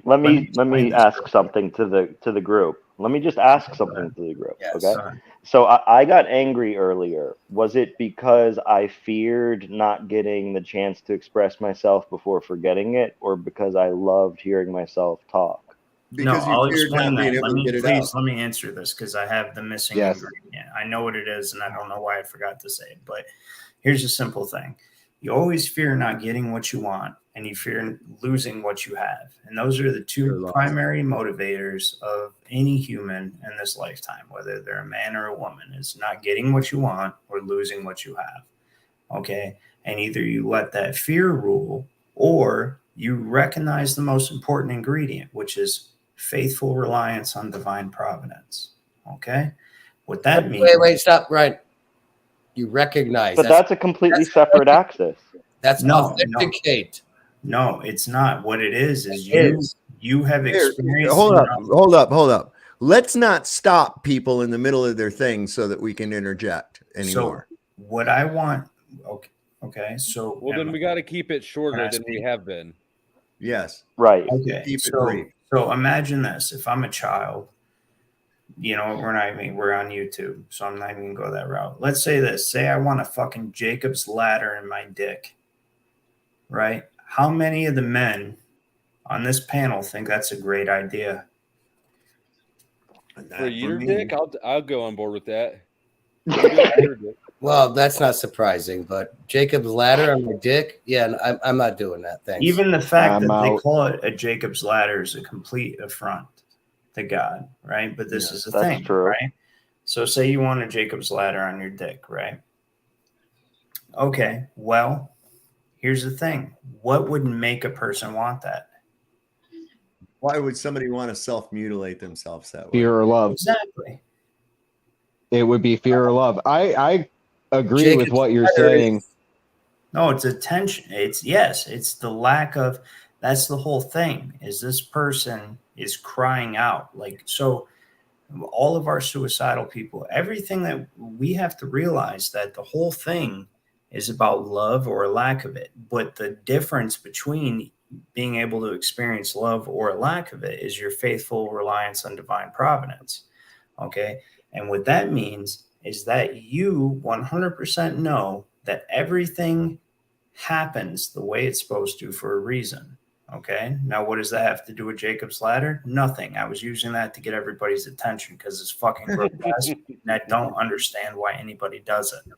Let me ask something to the group. Let me just ask something to the group. Yes, okay. sorry. So I got angry earlier. Was it because I feared not getting the chance to express myself before forgetting it, or because I loved hearing myself talk? Because I'll explain that. Let me answer this because I have the missing ingredient. I know what it is, and I don't know why I forgot to say it. But here's a simple thing. You always fear not getting what you want, and you fear losing what you have. And those are the two primary motivators of any human in this lifetime, whether they're a man or a woman, is not getting what you want or losing what you have. Okay. And either you let that fear rule, or you recognize the most important ingredient, which is faithful reliance on divine providence. Okay. What that means. Wait, stop, Ryan. You recognize, but that's a completely separate axis. That's authenticate. No, it's not. What it is you have experienced. Hold up. let's not stop people in the middle of their thing so that we can interject anymore. So what I want, okay. So well, then we got to keep it shorter than we have been. Yes. Right. Okay. Keep it brief. So imagine this: if I'm a child, you know, we're on YouTube, so I'm not even gonna go that route. Let's say this: say I want a fucking Jacob's ladder in my dick, right? How many of the men on this panel think that's a great idea? For your dick, I'll go on board with that. Well, that's not surprising, but Jacob's ladder on my dick, yeah, I'm not doing that. Thanks. Even the fact that they call it a Jacob's ladder is a complete affront to God, right? But this is a that's thing, true. right? So say you want a Jacob's ladder on your dick, right? Okay, well, here's the thing. What would make a person want that? Why would somebody want to self-mutilate themselves that way? Fear or love. Exactly. It would be fear or love. I agree Jacob's with what you're ladder saying. No, it's attention. It's the lack of, that's the whole thing, is this person is crying out. Like, so all of our suicidal people, everything that we have to realize that the whole thing is about love or a lack of it. But the difference between being able to experience love or a lack of it is your faithful reliance on divine providence. Okay. And what that means is that you 100% know that everything happens the way it's supposed to for a reason. Okay. Now, what does that have to do with Jacob's ladder? Nothing. I was using that to get everybody's attention because it's fucking grotesque. And I don't understand why anybody does it.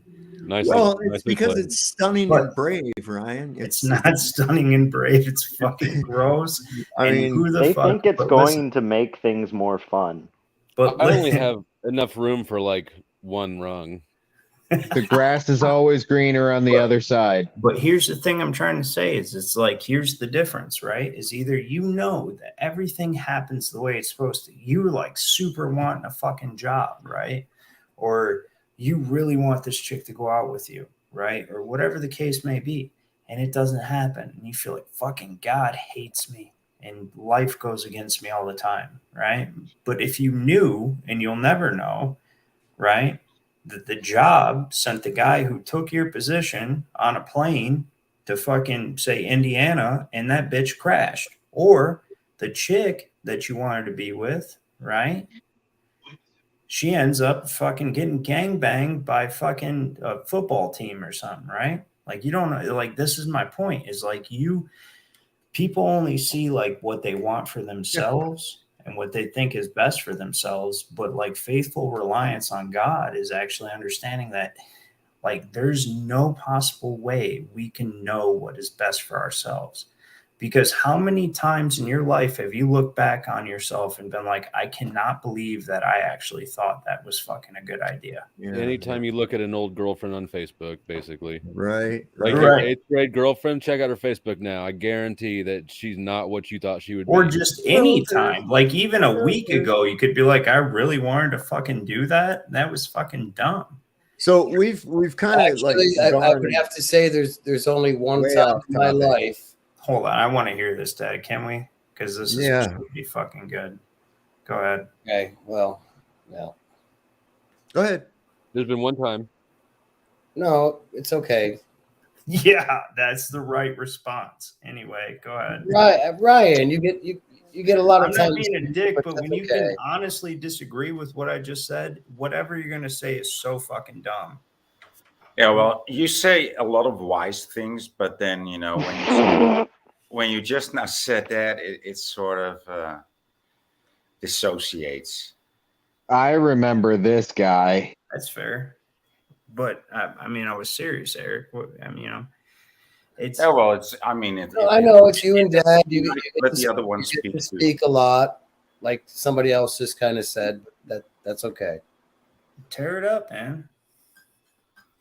It's because it's stunning and brave, Ryan. It's not stunning and brave. It's fucking gross. I mean, who the They fuck? think it's but going listen, to make things more fun. But I only have enough room for like one rung. The grass is always greener on the other side. But here's the thing I'm trying to say is it's like, here's the difference, right? Is either you know that everything happens the way it's supposed to. You're like super wanting a fucking job, right? Or you really want this chick to go out with you, right? Or whatever the case may be. And it doesn't happen. And you feel like fucking God hates me and life goes against me all the time, right? But if you knew, and you'll never know, right? That the job sent the guy who took your position on a plane to fucking say Indiana and that bitch crashed. Or the chick that you wanted to be with, right? She ends up fucking getting gangbanged by fucking a football team or something, right? Like, you don't know, like, this is my point, is like, people only see like what they want for themselves and what they think is best for themselves. But like faithful reliance on God is actually understanding that like there's no possible way we can know what is best for ourselves. Because how many times in your life have you looked back on yourself and been like, I cannot believe that I actually thought that was fucking a good idea. Anytime you look at an old girlfriend on Facebook, basically. Right. Like Right. your 8th grade girlfriend, check out her Facebook now. I guarantee that she's not what you thought she would Or be. just any time, like even a week ago, you could be like, I really wanted to fucking do that. That was fucking dumb. So we've kind of like I would have to say there's only one way time off in my topic. life. Hold on, I want to hear this, Dad. Can we? Because this is Yeah. would be fucking good. Go ahead. Okay, well. Go ahead. There's been one time. No, it's okay. Yeah, that's the right response. Anyway, go ahead. Ryan, you get a lot of I'm time. not being a dick, but when you okay. can honestly disagree with what I just said, whatever you're gonna say is so fucking dumb. Yeah, well, you say a lot of wise things, but then when you just now said that, it sort of dissociates. I remember this guy. That's fair, but I mean, I was serious, Eric. I mean, it's. Oh well, it's. I mean, I know it's you and Dad. You let the other one speak. You speak a lot, like somebody else just kind of said. That's okay. Tear it up, man.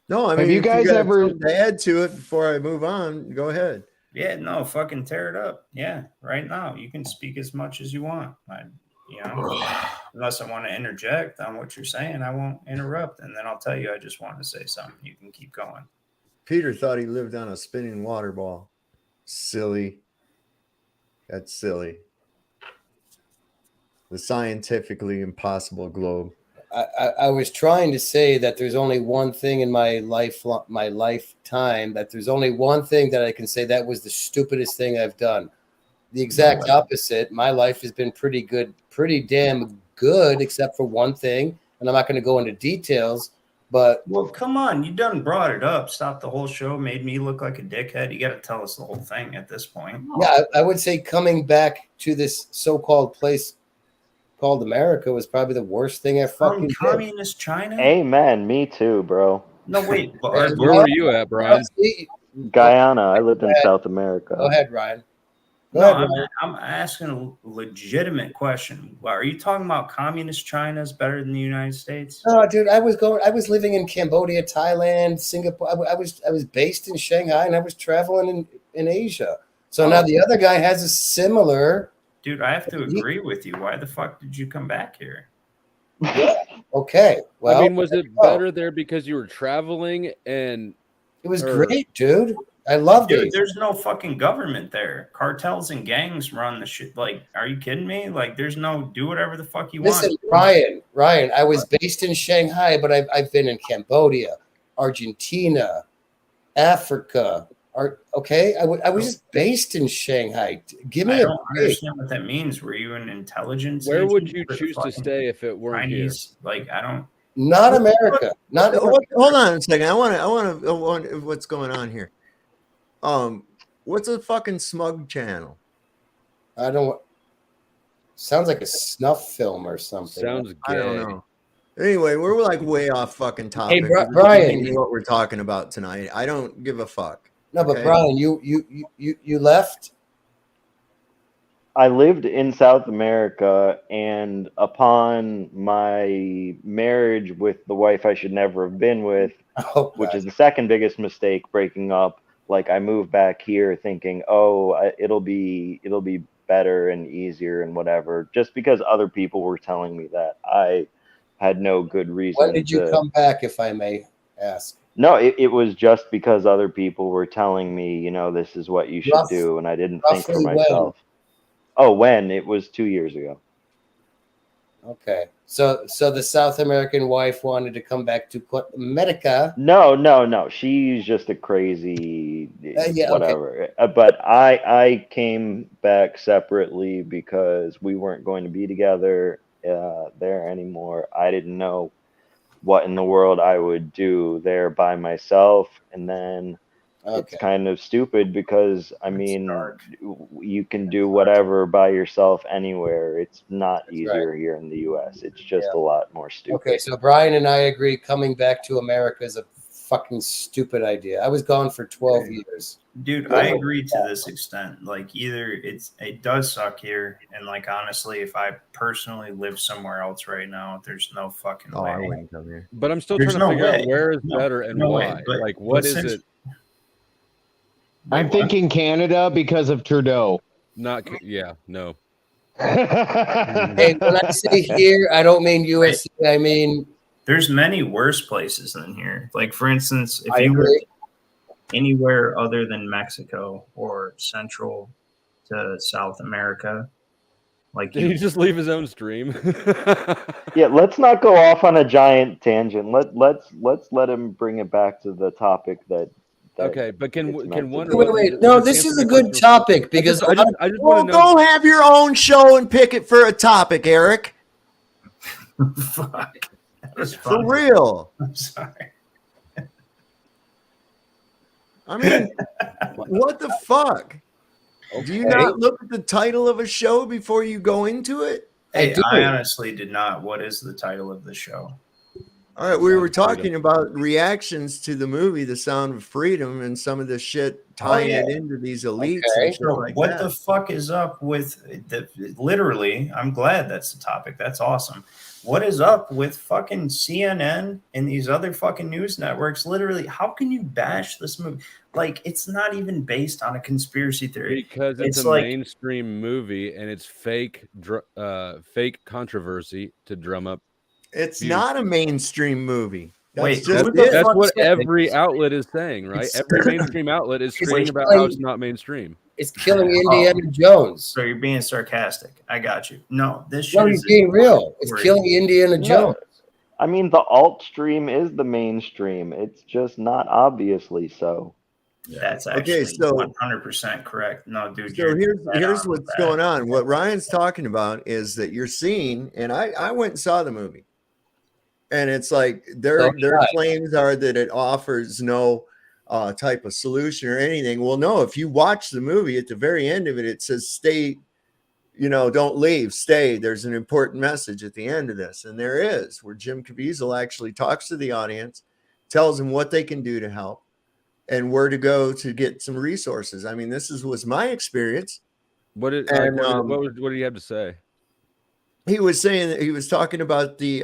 No, I mean, have you guys ever to add to it before I move on? Go ahead. Yeah, no, fucking tear it up. Yeah, right now you can speak as much as you want. Unless I want to interject on what you're saying, I won't interrupt, and then I'll tell you I just wanted to say something. You can keep going. Peter thought he lived on a spinning water ball. Silly. That's silly. the scientifically impossible globe. I was trying to say that there's only one thing in my lifetime, that there's only one thing that I can say that was the stupidest thing I've done. The exact opposite. My life has been pretty good, pretty damn good, except for one thing. And I'm not going to go into details, but. Well, come on. You done brought it up. Stop the whole show. Made me look like a dickhead. You got to tell us the whole thing at this point. Yeah, I would say coming back to this so-called place called America was probably the worst thing I fucking did. Communist China? Amen. Me too, bro. No, wait. Where were you at, Brian? Guyana. I lived in South America. Go ahead, Ryan. I'm asking a legitimate question. Are you talking about communist China is better than the United States? No, dude, I was living in Cambodia, Thailand, Singapore. I was based in Shanghai, and I was traveling in Asia. So now the other guy has a similar. Dude, I have to agree with you. Why the fuck did you come back here? Yeah. Okay. Well, I mean, was it better there because you were traveling and it was great, dude? I loved it. There's no fucking government there. Cartels and gangs run the shit. Like, are you kidding me? Like, there's no do whatever the fuck you want. Listen, Ryan, I was based in Shanghai, but I've been in Cambodia, Argentina, Africa. Okay, I was just based in Shanghai. Give me I don't understand what that means. Were you an intelligence? Where would agent you for choose to fucking stay if it weren't Chinese? Like, I don't. Not America. Not. Hold on a second. I want to. What's going on here? What's a fucking smug channel? I don't. Sounds like a snuff film or something. Sounds gay. I don't know. Anyway, we're like way off fucking topic. Hey, Brian, what we're talking about tonight. I don't give a fuck. No, but Brian, you left. I lived in South America, and upon my marriage with the wife I should never have been with, which is the second biggest mistake, breaking up, like I moved back here thinking, it'll be better and easier and whatever, just because other people were telling me that. I had no good reason. When did you come back, if I may ask? No, it was just because other people were telling me, this is what you should do, and I didn't think for myself. When? It was 2 years ago. Okay. So the South American wife wanted to come back to America. No. She's just a crazy whatever. Okay. But I came back separately because we weren't going to be together there anymore. I didn't know what in the world I would do there by myself. And then it's kind of stupid because, I mean, you can do whatever by yourself anywhere. It's not easier here in the U.S. It's just a lot more stupid. Okay, so Brian and I agree coming back to America is a fucking stupid idea. I was gone for 12 years. Dude, I agree to this extent. Like, either it does suck here, and like honestly, if I personally live somewhere else right now, there's no fucking way. I wouldn't come here. But I'm still trying to figure out where is better and why. Like, what is it? I'm thinking Canada because of Trudeau. No. Hey, when I say here, I don't mean USA. I mean, there's many worse places than here. Like, for instance, if you were anywhere other than Mexico or Central to South America, like, did he just leave his own stream? Yeah, let's not go off on a giant tangent. Let's let him bring it back to the topic that. Okay, but can one wait? No, this is a good topic because I just want to know. Go have your own show and pick it for a topic, Eric. Fuck. That was for real. I'm sorry. I mean, what the fuck? Do you not look at the title of a show before you go into it? Hey, I honestly did not. What is the title of the show? All right, we were talking about reactions to the movie The Sound of Freedom and some of the shit tying it into these elites. And shit like what that. the fuck is up with literally, I'm glad that's the topic. That's awesome. What is up with fucking CNN and these other fucking news networks? Literally, how can you bash this movie? Like, it's not even based on a conspiracy theory. Because it's a mainstream movie and it's fake controversy to drum up. It's not a mainstream movie. That's what every outlet is saying, right? Every mainstream outlet is screaming about how it's not mainstream. It's killing Indiana Jones. So you're being sarcastic. I got you. No, this shit No, he's being real. It's killing Indiana Jones. I mean, the alt stream is the mainstream. It's just not obviously so. That's actually 100% correct. No, dude. So here's what's going on. What Ryan's talking about is that you're seeing, and I went and saw the movie, and it's like their claims are that it offers no type of solution or anything. Well, no, if you watch the movie at the very end of it, it says stay, don't leave, stay. There's an important message at the end of this. And there is, where Jim Caviezel actually talks to the audience, tells them what they can do to help and where to go to get some resources. I mean, this was my experience. What did he have to say? He was saying that he was talking about the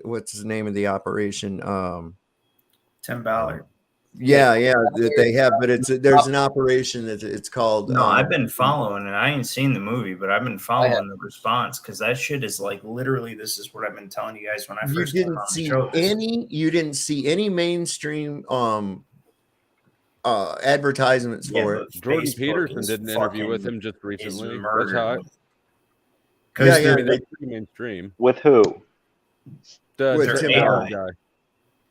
what's the name of the operation? Tim Ballard. Yeah, that they have, but there's an operation that it's called. No, I've been following, and I ain't seen the movie, but I've been following the response because that shit is like literally. This is what I've been telling you guys when I first came on the show. You didn't see any mainstream advertisements for it. Jordan Peterson did an interview with him just recently. That's how because they're pretty mainstream. With who? With Tim Ballard guy.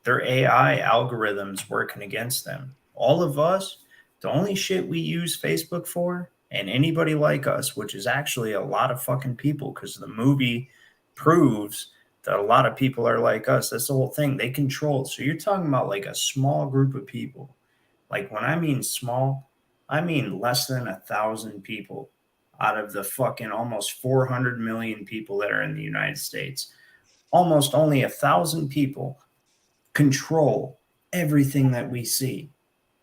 Their AI algorithms working against them. All of us, the only shit we use Facebook for, and anybody like us, which is actually a lot of fucking people, because the movie proves that a lot of people are like us. That's the whole thing. They control. So you're talking about like a small group of people. Like when I mean small, I mean less than 1,000 people out of the fucking almost 400 million people that are in the United States. Almost only 1,000 people control everything that we see,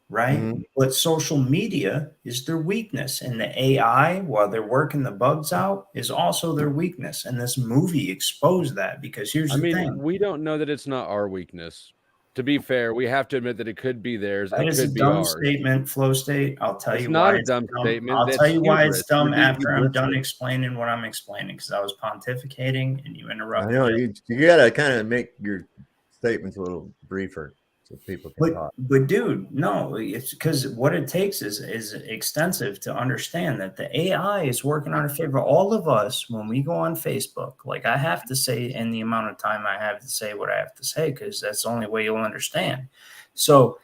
right? Mm-hmm. But social media is their weakness, and the AI, while they're working the bugs out, is also their weakness. And this movie exposed that, because here's the thing: we don't know that it's not our weakness. To be fair, we have to admit that it could be theirs. That is a dumb statement, Flow State. I'll tell you why it's not a dumb statement. I'll tell you why it's dumb after I'm done explaining what I'm explaining, because I was pontificating and you interrupted. I know you gotta kind of make your statements a little briefer so people can talk. But dude, no, it's because what it takes is extensive to understand that the AI is working on a favor. All of us, when we go on Facebook, like I have to say in the amount of time I have to say what I have to say, because that's the only way you'll understand. So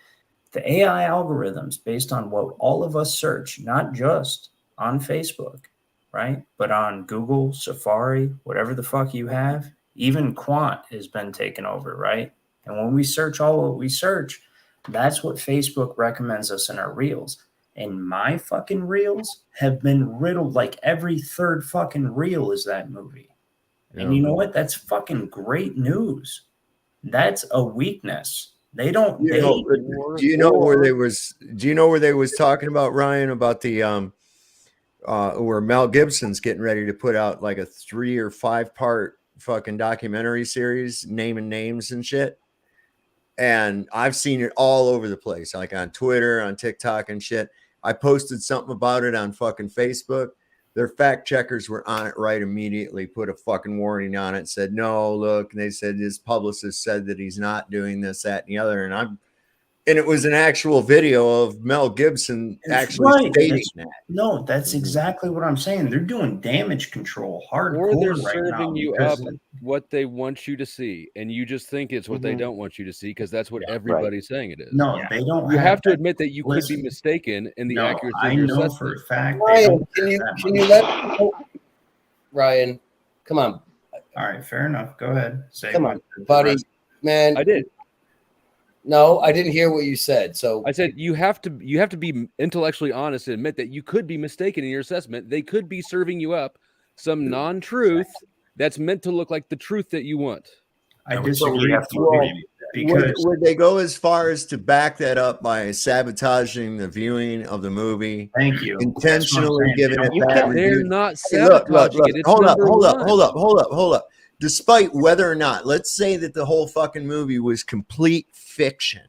the AI algorithms, based on what all of us search, not just on Facebook, right, but on Google, Safari, whatever the fuck you have, even Quant has been taken over, right? And when we search all what we search, that's what Facebook recommends us in our reels. And my fucking reels have been riddled. Like every third fucking reel is that movie. And you know what? That's fucking great news. That's a weakness. They don't. Do you know where they was talking about, Ryan, about the where Mel Gibson's getting ready to put out like a 3 or 5 part fucking documentary series, naming names and shit. And I've seen it all over the place, like on Twitter, on TikTok and shit. I posted something about it on fucking Facebook. Their fact checkers were on it right immediately, put a fucking warning on it, said, no, look, and they said his publicist said that he's not doing this, that, and the other. And it was an actual video of Mel Gibson actually stating that. No, that's exactly what I'm saying. They're doing damage control hardcore or they're right serving now you up what they want you to see, and you just think it's what they don't want you to see because that's what everybody's saying it is. No, they don't. You have to admit that you could be mistaken in the accuracy of your assessment. For a fact. Ryan, can you let Ryan? Come on. All right, fair enough. Go ahead. Come on, buddy. Man, I did. No, I didn't hear what you said. So I said you have to be intellectually honest and admit that you could be mistaken in your assessment. They could be serving you up some non-truth that's meant to look like the truth that you want. I disagree. Would they go as far as to back that up by sabotaging the viewing of the movie? Thank you. Intentionally giving it bad reviews? They're not sabotaging it. It's Hold up. Despite whether or not, let's say that the whole fucking movie was complete fiction,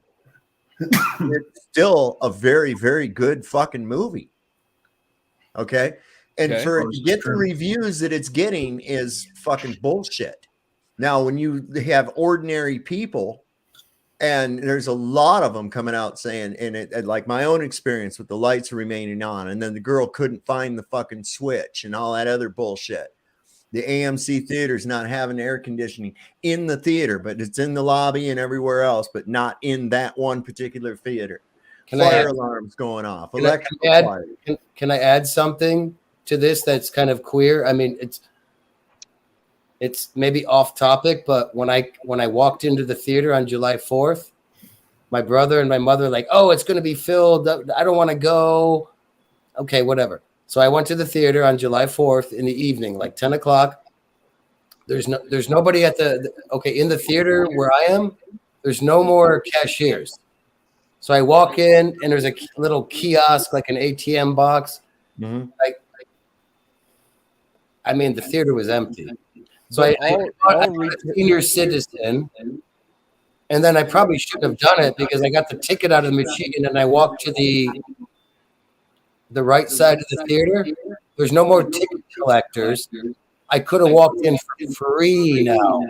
it's still a very, very good fucking movie. Okay? And for it to get the reviews that it's getting is fucking bullshit. Now, when you have ordinary people And there's a lot of them coming out saying, and like my own experience with the lights remaining on, and then the girl couldn't find the fucking switch and all that other bullshit. The AMC theater's not having air conditioning in the theater, but it's in the lobby and everywhere else, but not in that one particular theater. Fire alarms going off. Can I add something to this that's kind of queer? I mean, it's maybe off topic, but when I walked into the theater on July 4th, my brother and my mother were like, oh, it's going to be filled. I don't want to go. Okay, whatever. So I went to the theater on July 4th in the evening, like 10 o'clock. There's nobody at in the theater where I am, there's no more cashiers. So I walk in and there's a little kiosk, like an ATM box. Mm-hmm. I mean, the theater was empty. So I bought a senior citizen, and then I probably shouldn't have done it because I got the ticket out of the machine and I walked to the right side of the theater. There's no more ticket collectors. I could have walked in for free now.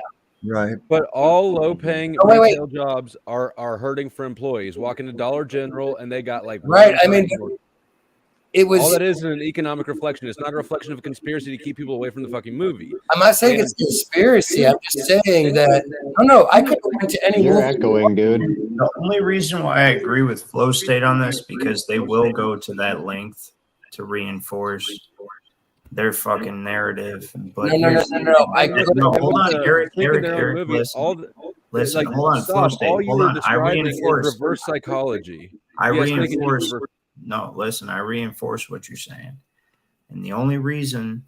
Right. But all low-paying retail jobs are hurting for employees. Walk into Dollar General and they got like I mean, it was all that is an economic reflection. It's not a reflection of a conspiracy to keep people away from the fucking movie. I'm not saying it's a conspiracy. I'm just saying that no, I could have went to any movie. Echoing, dude. The only reason why I agree with Flow State on this because they will go to that length to reinforce their fucking narrative. But No. Hold on, Eric, listen. Listen, like, hold on, Flow State. All you Hold were on. I describing is reinforce reverse psychology. I You guys think it's reinforce. reverse- No, listen. I reinforce what you're saying, and the only reason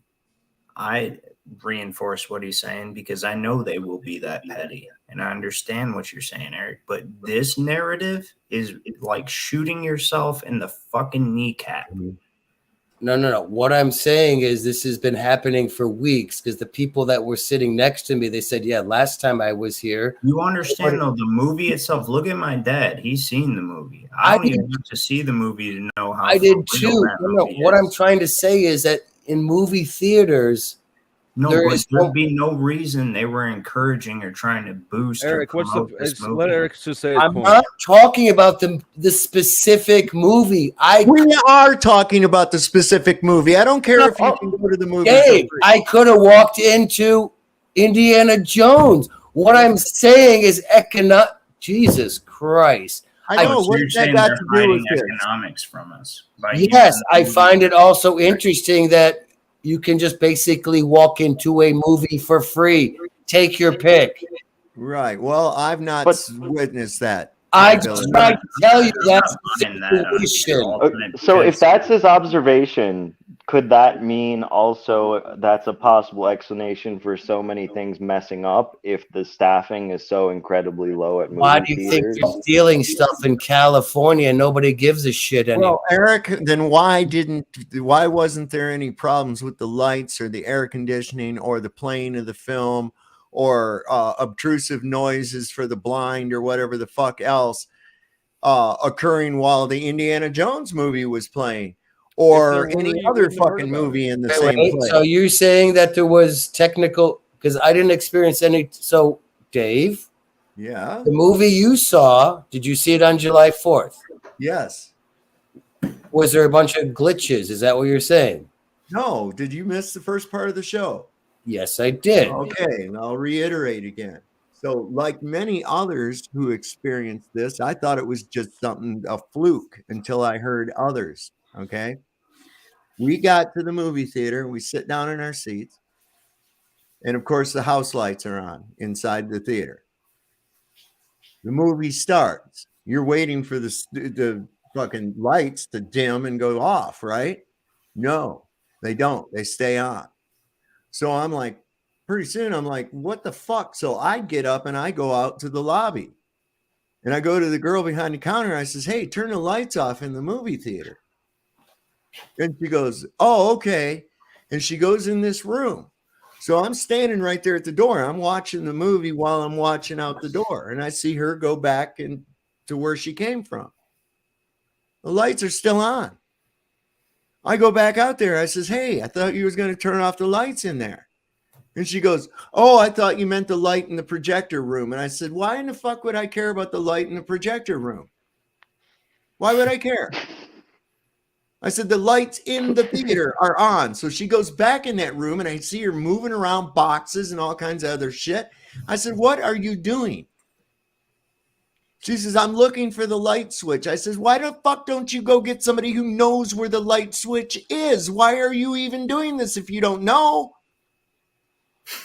I reinforce what he's saying because I know they will be that petty, and I understand what you're saying, Eric. But this narrative is like shooting yourself in the fucking kneecap. No. What I'm saying is this has been happening for weeks because the people that were sitting next to me, they said, yeah, last time I was here. You understand, though, the movie itself. Look at my dad. He's seen the movie. I don't even have to see the movie to know how. I did for too. real that No, movie what is. I'm trying to say is that in movie theaters, there'd be no reason they were encouraging or trying to boost. Eric, or what's the? promote this Let movie. Eric just say his I'm point. not talking about the specific movie. We are talking about the specific movie. I don't care if you can go to the movie. Dave, I could have walked into Indiana Jones. What I'm saying is Jesus Christ. I know. So What you're does that saying got they're to do hiding with this? economics from us? by Yes, using I the find it also interesting that you can just basically walk into a movie for free. Take your pick. Right. Well, I've not witnessed that. I just tried to tell you that's the situation. So if that's his observation, could that mean also that's a possible explanation for so many things messing up if the staffing is so incribly low at movie Why do you think theaters? they're stealing stuff in California and nobody gives a shit anymore? Well, Eric, then why wasn't there any problems with the lights or the air conditioning or the playing of the film or obtrusive noises for the blind or whatever the fuck else occurring while the Indiana Jones movie was playing or any other fucking movie in the same place? So you're saying that there was technical, because I didn't experience any. So Dave, yeah, the movie you saw, did you see it on July 4th? Yes. Was there a bunch of glitches? Is that what you're saying? No. Did you miss the first part of the show? Yes, I did. Okay, and I'll reiterate again. So, like many others who experienced this, I thought it was just a fluke until I heard others. Okay. We got to the movie theater, we sit down in our seats, and of course, the house lights are on inside the theater. The movie starts. You're waiting for the fucking lights to dim and go off, right? No, they don't. They stay on. So I'm like, pretty soon I'm like, what the fuck? So I get up and I go out to the lobby and I go to the girl behind the counter. I says, hey, turn the lights off in the movie theater. And she goes, oh, okay. And she goes in this room. So I'm standing right there at the door. I'm watching the movie while I'm watching out the door. And I see her go back to where she came from. The lights are still on. I go back out there. I says, hey, I thought you was going to turn off the lights in there. And she goes, oh, I thought you meant the light in the projector room. And I said, why in the fuck would I care about the light in the projector room? Why would I care? I said, the lights in the theater are on. So she goes back in that room and I see her moving around boxes and all kinds of other shit. I said, what are you doing? She says, I'm looking for the light switch. I says, why the fuck don't you go get somebody who knows where the light switch is? Why are you even doing this if you don't know?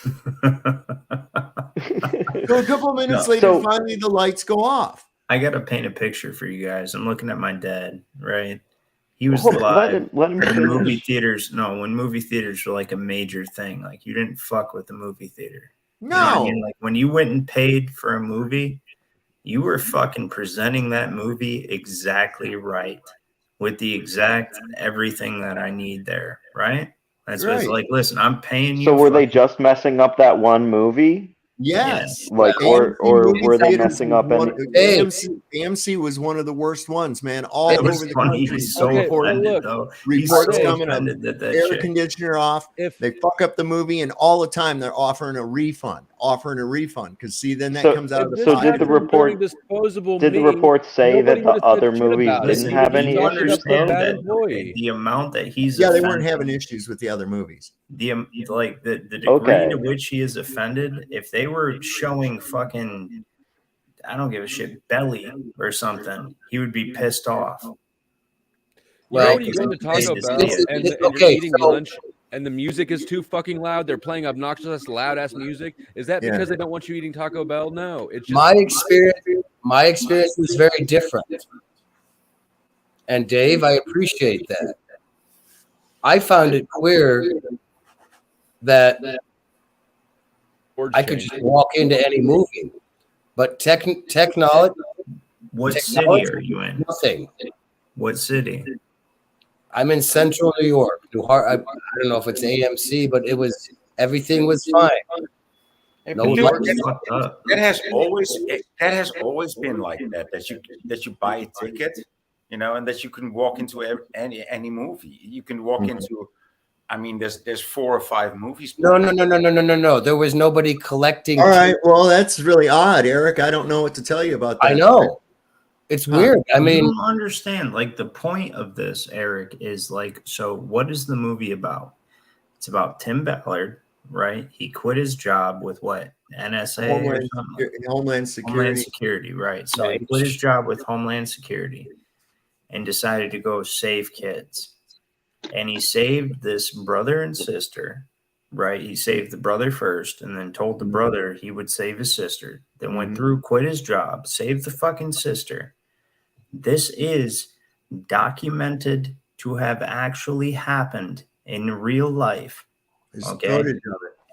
So a couple of minutes later, finally the lights go off. I got to paint a picture for you guys. I'm looking at my dad, right? He was live let him when movie theaters. No, when movie theaters were like a major thing, like you didn't fuck with the movie theater. No, you know what I mean? Like when you went and paid for a movie, you were fucking presenting that movie exactly right with the exact everything that I need there, right? That's what it's like. Listen, I'm paying you. So were they just messing up that one movie? Yes. Like, or were they messing up any? AMC was one of the worst ones, man. All over the country. He was so offended, though. Reports so coming up. that Air conditioner off. They fuck up the movie, and all the time they're offering a refund. Because see, then that comes out of the So did the report? Did the report say that the other movies didn't have any issues? Understand that the amount that he's they weren't having issues with the other movies. The degree to which he is offended, if they were showing fucking, I don't give a shit, belly or something, he would be pissed off. Well, when you go to Taco Bell and you're eating lunch and the music is too fucking loud, they're playing obnoxious, loud ass music. Is that because they don't want you eating Taco Bell? No, it's just my experience was very different. And Dave, I appreciate that. I found it queer that I could just walk into any movie, but technology. What city are you in? Nothing. What city? I'm in Central New York. I don't know if it's AMC, but everything was fine. That has always been like that. That you buy a ticket, and that you can walk into any movie. You can walk into. I mean, there's 4 or 5 movies. No. There was nobody collecting. All right. Well, that's really odd, Eric. I don't know what to tell you about that. I know. It's weird. I mean, you don't understand. Like the point of this, Eric, is like, so what is the movie about? It's about Tim Ballard, right? He quit his job with what? NSA or something? Homeland Security. Homeland Security, right. So he quit his job with Homeland Security and decided to go save kids. And he saved this brother and sister, right? He saved the brother first and then told the brother he would save his sister. Then went through, quit his job, saved the fucking sister. This is documented to have actually happened in real life. Okay.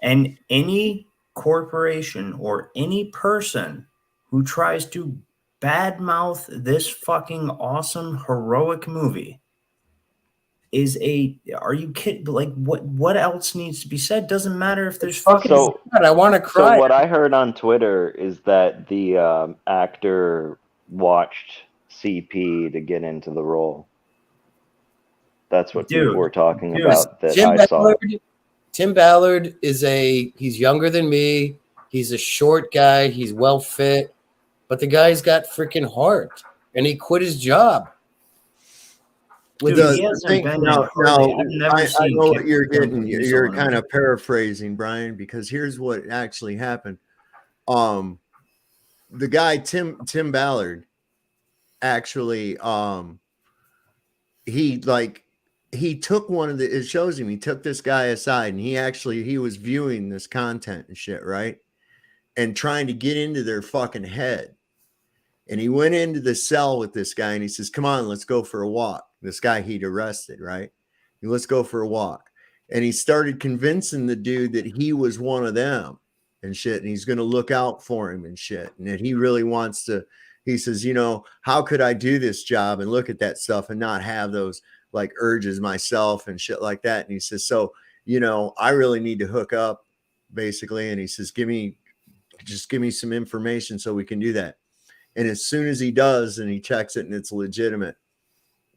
And any corporation or any person who tries to badmouth this fucking awesome, heroic movie are you kidding? Like what else needs to be said? Doesn't matter if there's fucking I want to cry. So what I heard on Twitter is that the actor watched CP to get into the role. That's what people were talking about that I saw. Tim Ballard he's younger than me. He's a short guy. He's well fit, but the guy's got freaking heart and he quit his job. I know what you're getting. You're kind of paraphrasing, Brian, because here's what actually happened. The guy Tim Ballard actually he took it shows him, he took this guy aside and he was viewing this content and shit, right? And trying to get into their fucking head. And he went into the cell with this guy and he says, come on, let's go for a walk. This guy he'd arrested, right? Let's go for a walk. And he started convincing the dude that he was one of them and shit. And he's going to look out for him and shit. And that he really wants to, he says, how could I do this job and look at that stuff and not have those like urges myself and shit like that. And he says, so, I really need to hook up basically. And he says, give me some information so we can do that. And as soon as he does and he checks it and it's legitimate,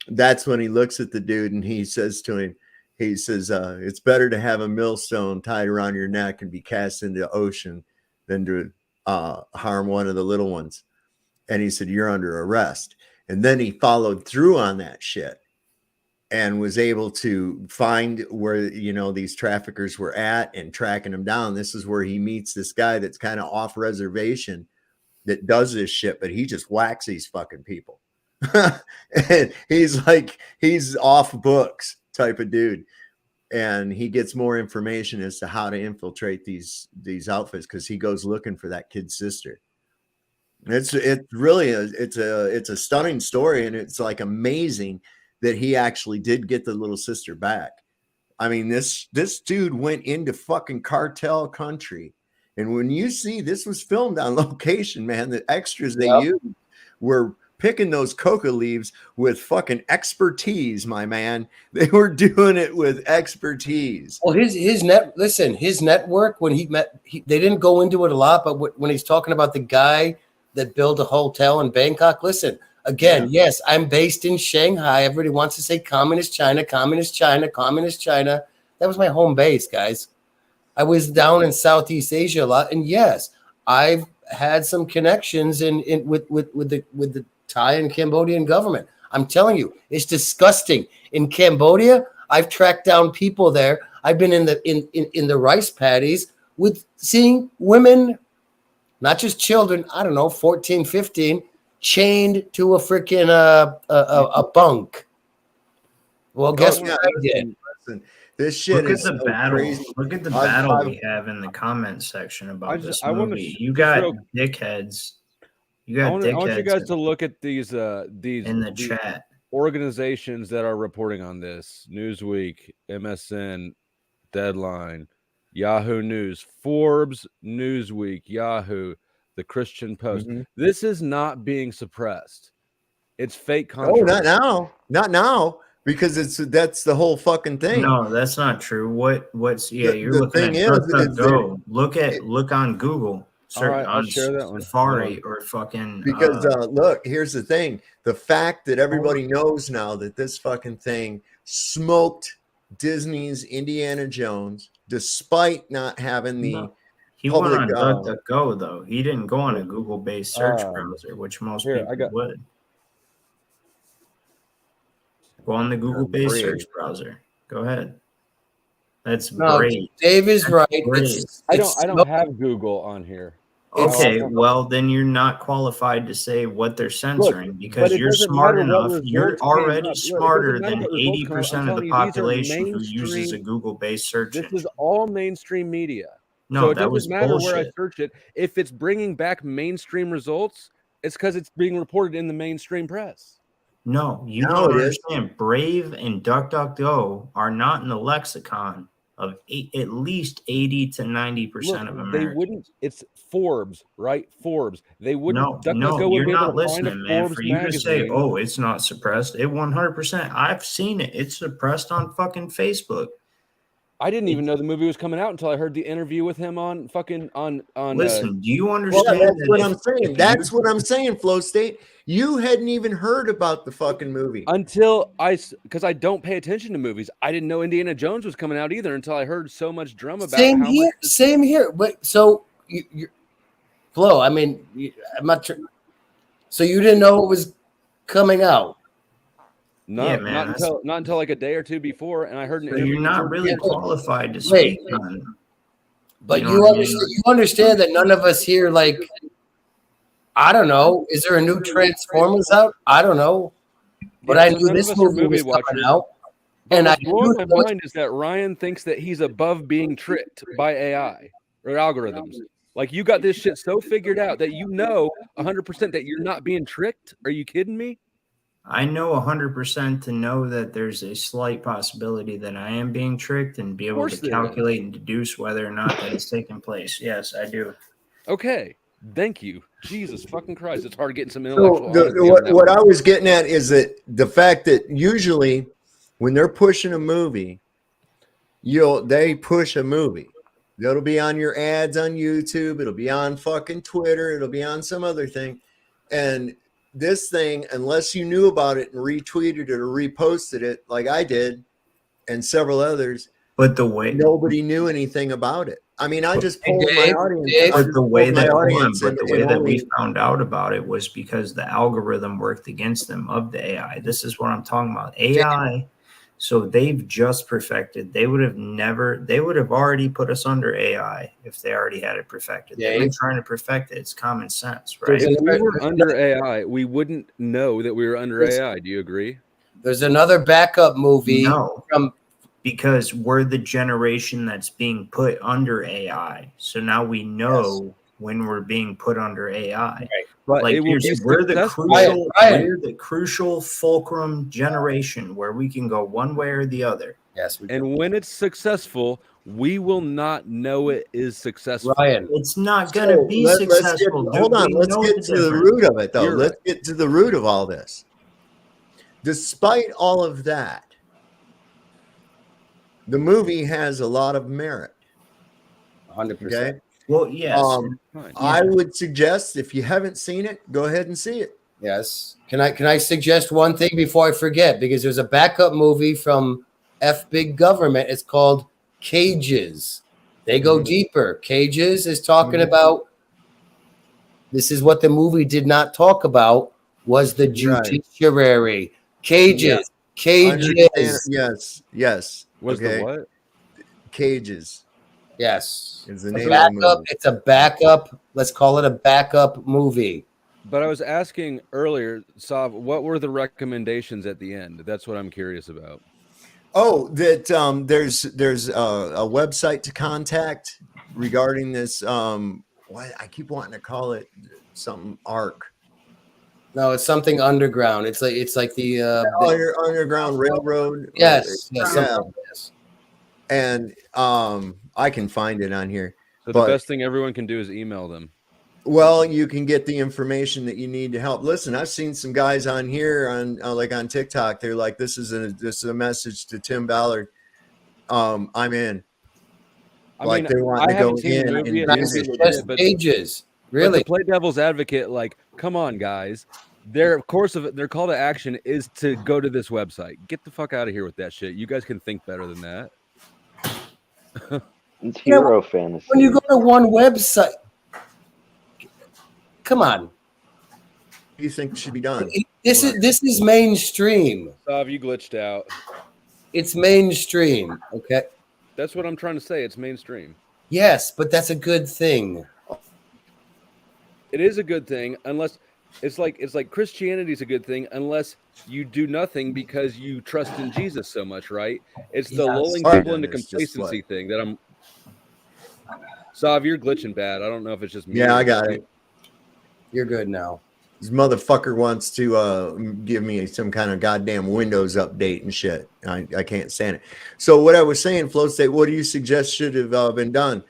that's when he looks at the dude and he says to him, He says, it's better to have a millstone tied around your neck and be cast into the ocean than to harm one of the little ones. And he said, you're under arrest. And then he followed through on that shit and was able to find where, you know, these traffickers were at and tracking them down. This is where he meets this guy that's kind of off reservation that does this shit, but he just whacks these fucking people. And he's like, he's off books type of dude. And he gets more information as to how to infiltrate these outfits because he goes looking for that kid's sister. It's really it's a stunning story, and it's like amazing that he actually did get the little sister back. I mean, this dude went into fucking cartel country, and when you see this was filmed on location, man, the extras they used were picking those coca leaves with fucking expertise, my man. They were doing it with expertise. Well, his network, when they didn't go into it a lot, but when he's talking about the guy that built a hotel in Bangkok, listen, again, yes, I'm based in Shanghai. Everybody wants to say communist China, communist China, communist China. That was my home base, guys. I was down in Southeast Asia a lot, and yes, I've had some connections with the Thai and Cambodian government. I'm telling you, it's disgusting. In Cambodia, I've tracked down people there. I've been in the rice paddies with seeing women, not just children, I don't know, 14, 15, chained to a freaking a bunk. Well, guess what I did? Listen, this shit is the so battle. crazy. Look at the battle we have in the comments section about this movie. You got dickheads. I want you guys to look at these in the chat organizations that are reporting on this: Newsweek, MSN, Deadline, Yahoo News, Forbes, Newsweek, Yahoo, the Christian Post. This is not being suppressed. It's fake controversy. Oh, not now, because that's the whole fucking thing. No, that's not true. What's you're the looking thing at is Go. Look on Google. All right, I'll share that one. Safari or fucking because look, here's the thing: the fact that everybody knows now that this fucking thing smoked Disney's Indiana Jones, despite not having the he public, went on DuckDuckGo though. He didn't go on a Google-based search browser, which most people would. Go on the Google-based search browser. Go ahead. That's great. Dave is right. I don't have Google on here. Okay, well then you're not qualified to say what they're censoring because you're smart enough. You're already smarter than 80% of the population who uses a Google-based search. This is all mainstream media. No, so it that was doesn't matter bullshit. where I search it. If it's bringing back mainstream results, it's because it's being reported in the mainstream press. No, you don't understand. Brave and DuckDuckGo are not in the lexicon of at least 80 to 90% of Americans. They wouldn't. It's Forbes, right? Forbes. They wouldn't. No, you're not listening, man. For you to say, "Oh, it's not suppressed," it 100%. I've seen it. It's suppressed on fucking Facebook. I didn't even know the movie was coming out until I heard the interview with him on fucking on. Listen, do you understand? Well, that's what I'm saying. That's what I'm saying, Flow State. You hadn't even heard about the fucking movie until because I don't pay attention to movies. I didn't know Indiana Jones was coming out either until I heard so much drum about. Same here. But so you Flo, I mean, I'm not sure. So you didn't know it was coming out. No, yeah, man, not until like a day or two before, and I heard an interview. You're not really qualified to speak on it. But you understand that none of us here, like, I don't know. Is there a new Transformers out? I don't know. But I knew this movie was coming out. And I blowing my mind is that Ryan thinks that he's above being tricked by AI or algorithms. Like, you got this shit so figured out that you know 100% that you're not being tricked. Are you kidding me? I know 100% to know that there's a slight possibility that I am being tricked and be able to calculate and deduce whether or not that is taking place. Yes, I do. Okay. Thank you. Jesus fucking Christ. It's hard getting some intellectual. What I was getting at is that the fact that usually when they're pushing a movie, they push a movie. It'll be on your ads on YouTube. It'll be on fucking Twitter. It'll be on some other thing. And this thing, unless you knew about it and retweeted it or reposted it like I did, and several others. But the way nobody knew anything about it. I mean, I just polled my audience. But the way that we we found out about it was because the algorithm worked against them of the AI. This is what I'm talking about. AI. So they've just perfected. They would have already put us under AI if they already had it perfected. They've been trying to perfect it. It's common sense, right? If we were under AI, we wouldn't know that we were under AI. Do you agree? There's another backup movie because we're the generation that's being put under AI. So now we know when we're being put under AI. Right. But like we're the crucial fulcrum generation where we can go one way or the other. Yes. And when it's successful, we will not know it is successful. Ryan, it's not going to be successful. Hold on. Let's get to the root of it, though. Let's get to the root of all this. Despite all of that, the movie has a lot of merit. 100%. Okay. Well, yes. I would suggest if you haven't seen it, go ahead and see it. Yes. Can I suggest one thing before I forget? Because there's a backup movie from F Big Government. It's called Cages. They go deeper. Cages is talking about. This is what the movie did not talk about was the judiciary. Cages. Cages. Yes. Was the what? Cages. Yes. Is the name of the movie. It's a backup. Let's call it a backup movie. But I was asking earlier, Sav, what were the recommendations at the end? That's what I'm curious about. Oh, that there's a website to contact regarding this. What I keep wanting to call it something ARC. No, it's something underground. It's like the underground railroad. Yes. And I can find it on here. So the best thing everyone can do is email them. Well, you can get the information that you need to help. Listen, I've seen some guys on here on on TikTok. They're like, this is a message to Tim Ballard. I'm in. I mean, they want to go in and just pages. Really? But to play devil's advocate, like, come on, guys. Their call to action is to go to this website. Get the fuck out of here with that shit. You guys can think better than that. It's hero fantasy. When you go to one website, come on. What do you think should be done? This is mainstream. Sav, you glitched out. It's mainstream. Okay. That's what I'm trying to say. It's mainstream. Yes, but that's a good thing. It is a good thing unless it's like Christianity is a good thing unless you do nothing because you trust in Jesus so much, right? It's the lulling people into complacency thing that I'm. Sav, you're glitching bad. I don't know if it's just me. Yeah, I got it. You're good now. This motherfucker wants to give me some kind of goddamn Windows update and shit. I can't stand it. So what I was saying, Flow State, what do you suggest should have been done?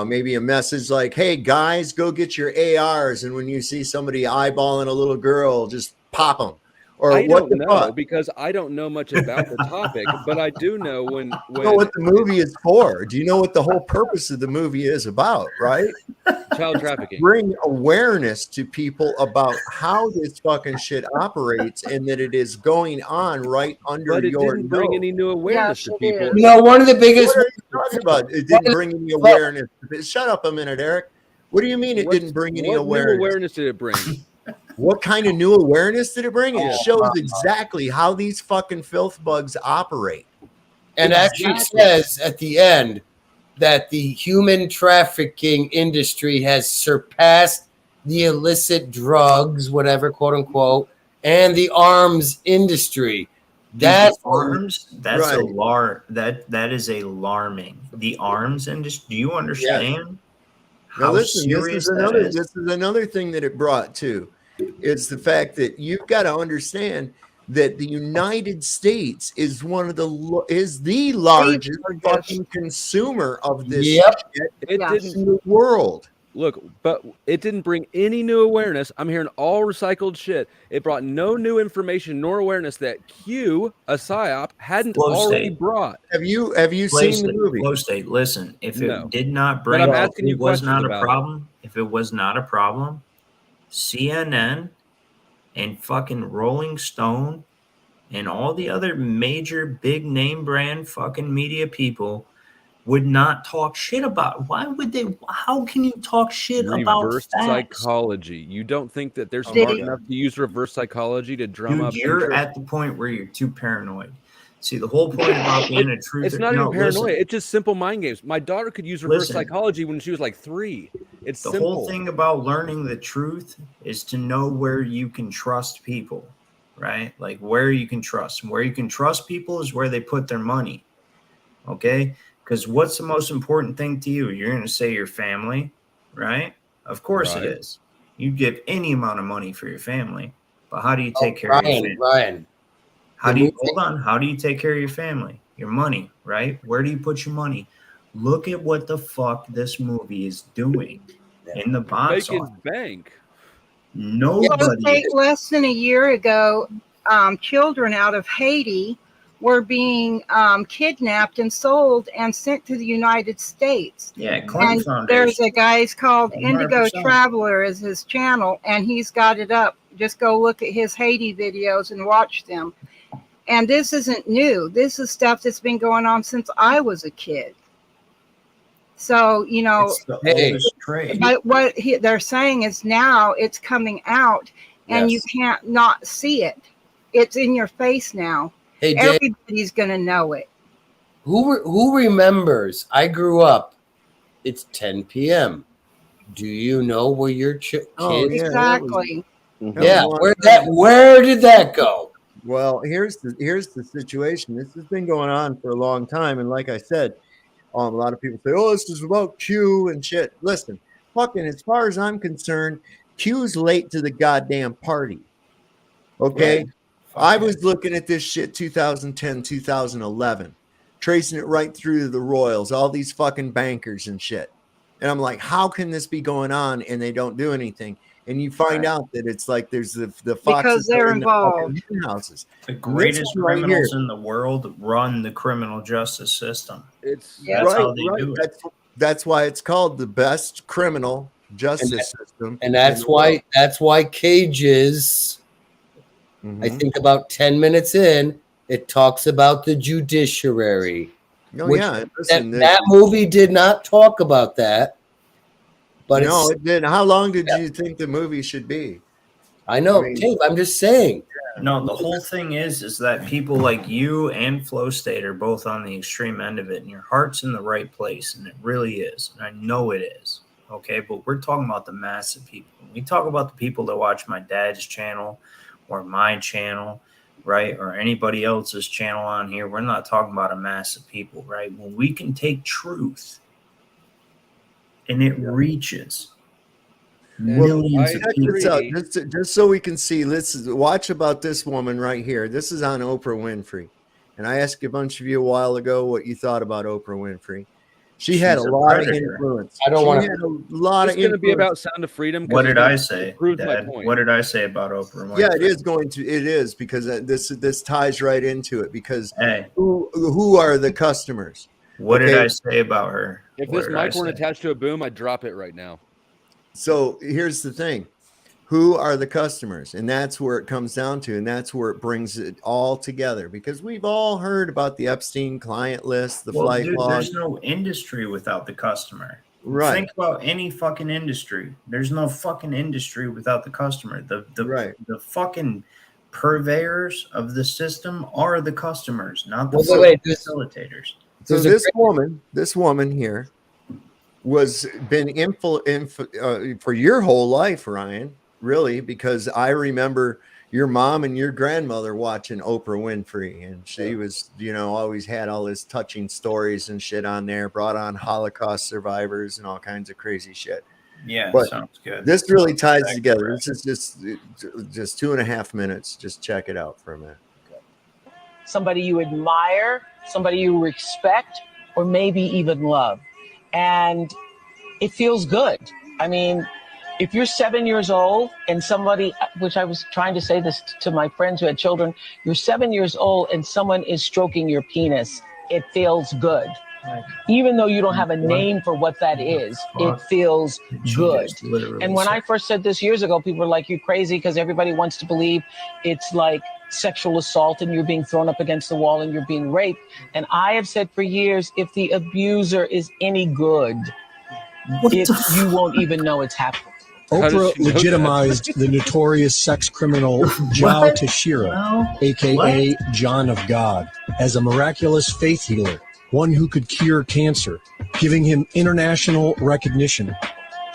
Maybe a message like, hey, guys, go get your ARs. And when you see somebody eyeballing a little girl, just pop them. Or I what don't the know fuck? because I don't know much about the topic, but I do know when You know what the movie is for. Do you know what the whole purpose of the movie is about, right? Child trafficking. Bring awareness to people about how this fucking shit operates and that it is going on right under But it your didn't bring nose. any new awareness to people. You know, one of the biggest. What are you talking about? It didn't bring any awareness. Shut up a minute, Eric. What do you mean it didn't bring any What awareness? new awareness did it bring? What kind of new awareness did it bring? It Yeah. shows exactly how these fucking filth bugs operate. And actually says at the end that the human trafficking industry has surpassed the illicit drugs, whatever, quote unquote, and the arms industry. That's arms. That's that is alarming. The arms industry. Do you understand? Now How listen, this serious is another thing that it brought too. It's the fact that you've got to understand that the United States is the largest fucking consumer of this shit in the world. Look, but it didn't bring any new awareness. I'm hearing all recycled shit. It brought no new information nor awareness that Q, a PSYOP, hadn't already brought. Have you seen the movie? Flow State. Listen, if No. it did not But bring, I'm asking you it was questions not a about it. problem. If it was not a problem, CNN and fucking Rolling Stone and all the other major big name brand fucking media people would not talk shit about. Why would they? How can you talk shit about Reverse facts? psychology. You don't think that they're Oh, smart yeah. enough to use reverse psychology to drum Dude, up you're interest? at the point where you're too paranoid. See, the whole point about being a truther. It's not no, even paranoia. listen. It's just simple mind games. My daughter could use reverse Listen. psychology when she was like 3. It's The simple. whole thing about learning the truth is to know where you can trust people, right? Like where you can trust. And where you can trust people is where they put their money. Okay? Because what's the most important thing to you? You're going to say your family, right? Of course it Right. is. You give any amount of money for your family, but how do you take care of your family? Ryan. How do you hold on? How do you take care of your family? Your money, right? Where do you put your money? Look at what the fuck this movie is doing in the box Making office. bank. Nobody. Less than a year ago, children out of Haiti were being kidnapped and sold and sent to the United States. Yeah, Clinton And Foundation. there's a guy, he's called 100%. Indigo Traveler is his channel, and he's got it up. Just go look at his Haiti videos and watch them. And this isn't new. This is stuff that's been going on since I was a kid. So, you know, It's the oldest trade. but what they're saying is now it's coming out and you can't not see it. It's in your face now. Hey, Dave, everybody's going to know it. Who remembers? I grew up. It's 10 p.m. Do you know where your kids? Exactly. Yeah, where did that go? Well, here's the situation. This has been going on for a long time, and like I said, a lot of people say, "Oh, this is about Q and shit." Listen, fucking, as far as I'm concerned, Q's late to the goddamn party. Okay, Right. I was looking at this shit 2010, 2011, tracing it right through the Royals, all these fucking bankers and shit, and I'm like, how can this be going on and they don't do anything? And you find out that it's like there's the foxes Because they're in the involved. fucking houses. The And this greatest one right criminals here- in the world run the criminal justice system. It's That's how they do it. That's why it's called the best criminal justice system. And that's why Cages, I think about 10 minutes in, it talks about the judiciary. Oh, which yeah. Listen, that movie did not talk about that. But no, it did. How long did you think the movie should be? I know, Dave, I'm just saying. No, the whole thing is that people like you and Flow State are both on the extreme end of it, and your heart's in the right place, and it really is. And I know it is. Okay, but we're talking about the massive people. We talk about the people that watch my dad's channel or my channel, right? Or anybody else's channel on here. We're not talking about a mass of people, right? When we can take truth and it reaches millions of Check people. this out, just so we can see. Let's watch about this woman right here. This is on Oprah Winfrey, and I asked a bunch of you a while ago what you thought about Oprah Winfrey. She's had a lot of influence. I don't want to. A lot It's of going to be influence. about Sound of Freedom. What did I say? Prove my Dad? point. What did I say about Oprah Winfrey? Yeah, it is going to. It is because this ties right into it. Because Hey. who are the customers? What did I say about her? If What this did I mic weren't say? attached to a boom, I'd drop it right now. So here's the thing. Who are the customers? And that's where it comes down to. And that's where it brings it all together. Because we've all heard about the Epstein client list, the flight dude, log. there's no industry without the customer. Right. Think about any fucking industry. There's no fucking industry without the customer. The fucking purveyors of the system are the customers, not the facilitators. So this woman here was been for your whole life, Ryan, really, because I remember your mom and your grandmother watching Oprah Winfrey, and she was, always had all this touching stories and shit on there, brought on Holocaust survivors and all kinds of crazy shit. Yeah, but sounds good. This really ties together. This is just 2.5 minutes. Just check it out for a minute. Somebody you admire, somebody you respect, or maybe even love. And it feels good. I mean, if you're 7 years old and somebody, which I was trying to say this to my friends who had children, you're 7 years old and someone is stroking your penis, it feels good. Even though you don't have a name for what that is, it feels good. And when I first said this years ago, people were like, you're crazy, because everybody wants to believe it's like sexual assault and you're being thrown up against the wall and you're being raped. And I have said for years, if the abuser is any good, you won't even know it's happening. Oprah legitimized the notorious sex criminal Jao Tashira, aka John of God, as a miraculous faith healer, one who could cure cancer, giving him international recognition.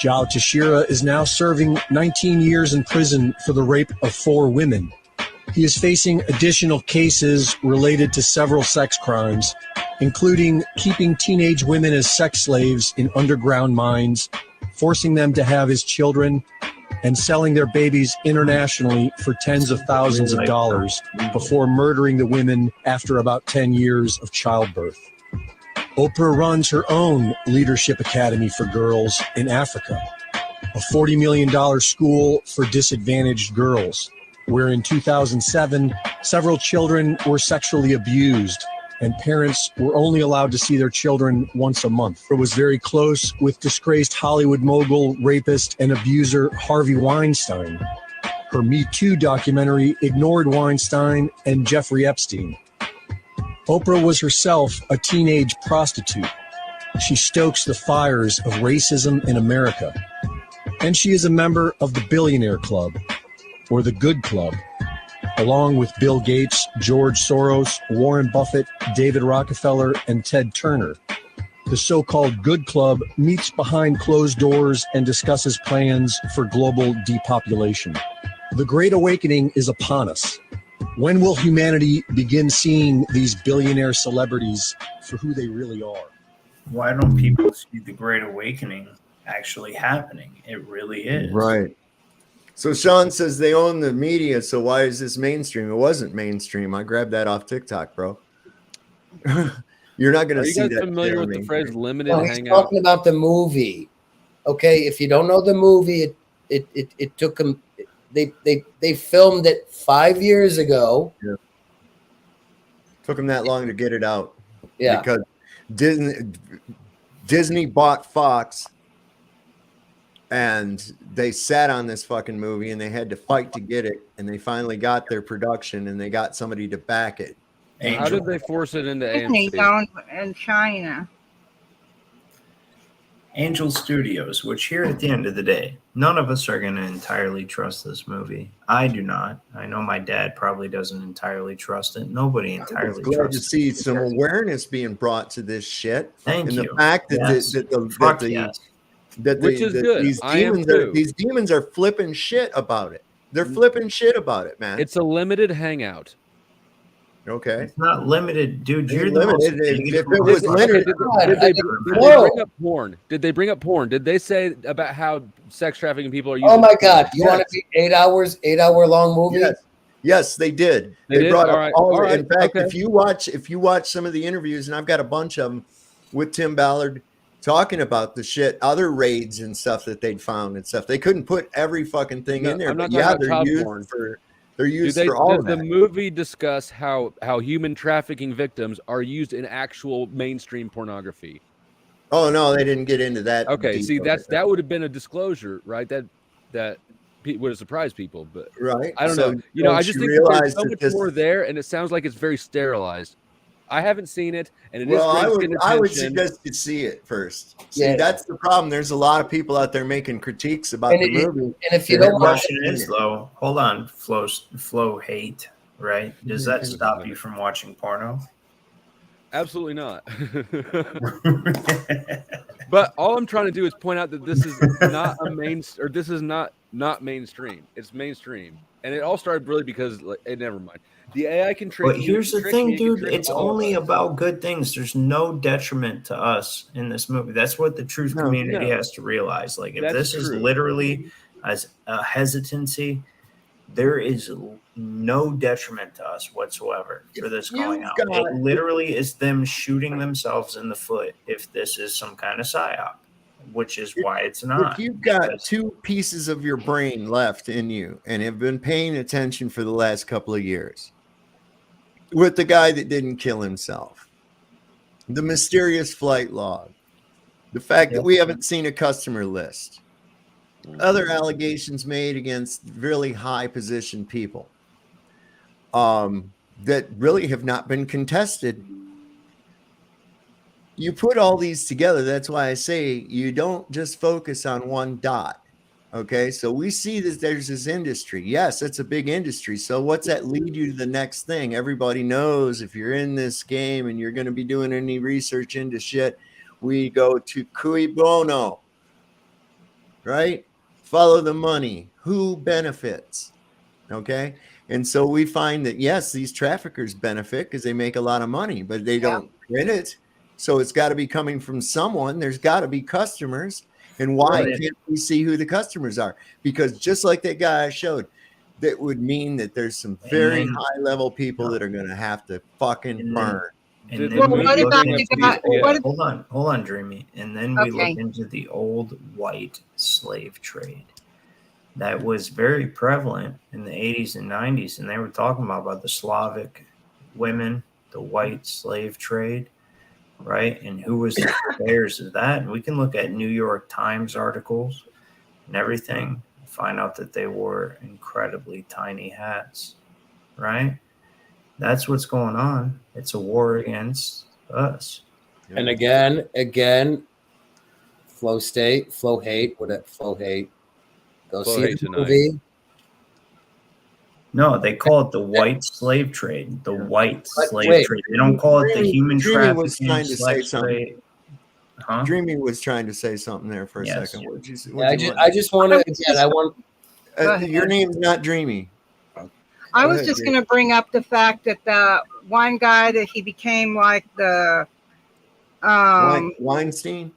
Jao Tashira is now serving 19 years in prison for the rape of 4 women. He is facing additional cases related to several sex crimes, including keeping teenage women as sex slaves in underground mines, forcing them to have his children, and selling their babies internationally for tens of thousands of dollars before murdering the women after about 10 years of childbirth. Oprah runs her own leadership academy for girls in Africa, a $40 million school for disadvantaged girls, where in 2007, several children were sexually abused and parents were only allowed to see their children once a month. It was very close with disgraced Hollywood mogul, rapist, and abuser Harvey Weinstein. Her Me Too documentary ignored Weinstein and Jeffrey Epstein. Oprah was herself a teenage prostitute. She stokes the fires of racism in America. And she is a member of the Billionaire Club, or the Good Club, along with Bill Gates, George Soros, Warren Buffett, David Rockefeller, and Ted Turner. The so-called Good Club meets behind closed doors and discusses plans for global depopulation. The Great Awakening is upon us. When will humanity begin seeing these billionaire celebrities for who they really are? Why don't people see the Great Awakening actually happening? It really is. Right. So Sean says they own the media, so why is this mainstream? It wasn't mainstream. I grabbed that off TikTok, bro. You're not going to see that. Are you guys familiar with the phrase limited No, he's hangout? talking about the movie. Okay, if you don't know the movie, it took them. They filmed it 5 years ago. Yeah. Took them that long to get it out. Yeah, because Disney bought Fox. And they sat on this fucking movie and they had to fight to get it. And they finally got their production and they got somebody to back it. How did they force it into Disney AMC? down in China. Angel Studios, which here at the end of the day, none of us are going to entirely trust this movie. I do not. I know my dad probably doesn't entirely trust it. Nobody entirely Glad trusts to see some awareness being brought to this shit. Thank and you. the fact that Which is good. These demons are flipping shit about it. They're flipping shit about it, man. It's a limited hangout. Okay. It's not limited, dude. You're limited. the If it was limited, Did they bring up porn? Did they bring up porn? Did they say about how sex trafficking people are using? Oh my God! You want to see 8 hour long movie? Yes, they did. They did? brought All up right. all. All right. In fact, Okay. if you watch some of the interviews, and I've got a bunch of them with Tim Ballard talking about the shit, other raids and stuff that they'd found and stuff. They couldn't put every fucking thing in there. I'm not But talking about they're child used porn. they're used for all does of the that. movie discuss how human trafficking victims are used in actual mainstream pornography? Oh no, they didn't get into that. Okay, see detail. that would have been a disclosure, right? That would have surprised people, but right. I don't So know. You know, I don't just you think that there's realize so that much this- more there, and it sounds like it's very sterilized. I haven't seen it, and it is Well, getting I would attention. suggest you see it first. See, Yeah. that's the problem. There's a lot of people out there making critiques about And the it- movie. and if you that don't have The not question seen is, it. though, hold on, flow hate, right? Does that stop you from watching porno? Absolutely not. But all I'm trying to do is point out that this is not this is not mainstream. It's mainstream, and it all started really because never mind. The AI can trick But you. here's the trick thing, me, it can dude. trick It's all of only us. about good things. There's no detriment to us in this movie. That's what the truth community has to realize. Like, if That's this is true. literally as a hesitancy, there is no detriment to us whatsoever for this going out. It literally is them shooting themselves in the foot if this is some kind of psyop, which is why it's not. If you've got two pieces of your brain left in you and have been paying attention for the last couple of years, with the guy that didn't kill himself, the mysterious flight log, the fact that we haven't seen a customer list, other allegations made against really high positioned people. that really have not been contested. You put all these together. That's why I say you don't just focus on one dot. Okay, so we see that there's this industry. Yes, it's a big industry. So what's that lead you to the next thing? Everybody knows if you're in this game and you're going to be doing any research into shit, we go to cui bono, right? Follow the money. Who benefits? Okay, and so we find that yes, these traffickers benefit because they make a lot of money, but they don't print it. So it's got to be coming from someone. There's got to be customers. And why can't we see who the customers are? Because just like that guy I showed, that would mean that there's some very high level people that are going to have to fucking burn. And then what about hold on, Dreamy. And then we look into the old white slave trade that was very prevalent in the 80s and 90s. And they were talking about the Slavic women, the white slave trade. Right, and who was the purveyors of that? And we can look at New York Times articles and everything, find out that they wore incredibly tiny hats. Right, that's what's going on. It's a war against us. And again, flow state, flow hate. What that flow hate? Go Flow see hate the tonight. movie. No, they call it the white slave trade. The white slave trade. They don't call it the human Dreamy was trafficking trying to say slave something. trade. Huh? Dreamy was trying to say something there for a second. I just want to again. I want your name's not Dreamy. I was just going to bring up the fact that the one guy that he became like the Weinstein.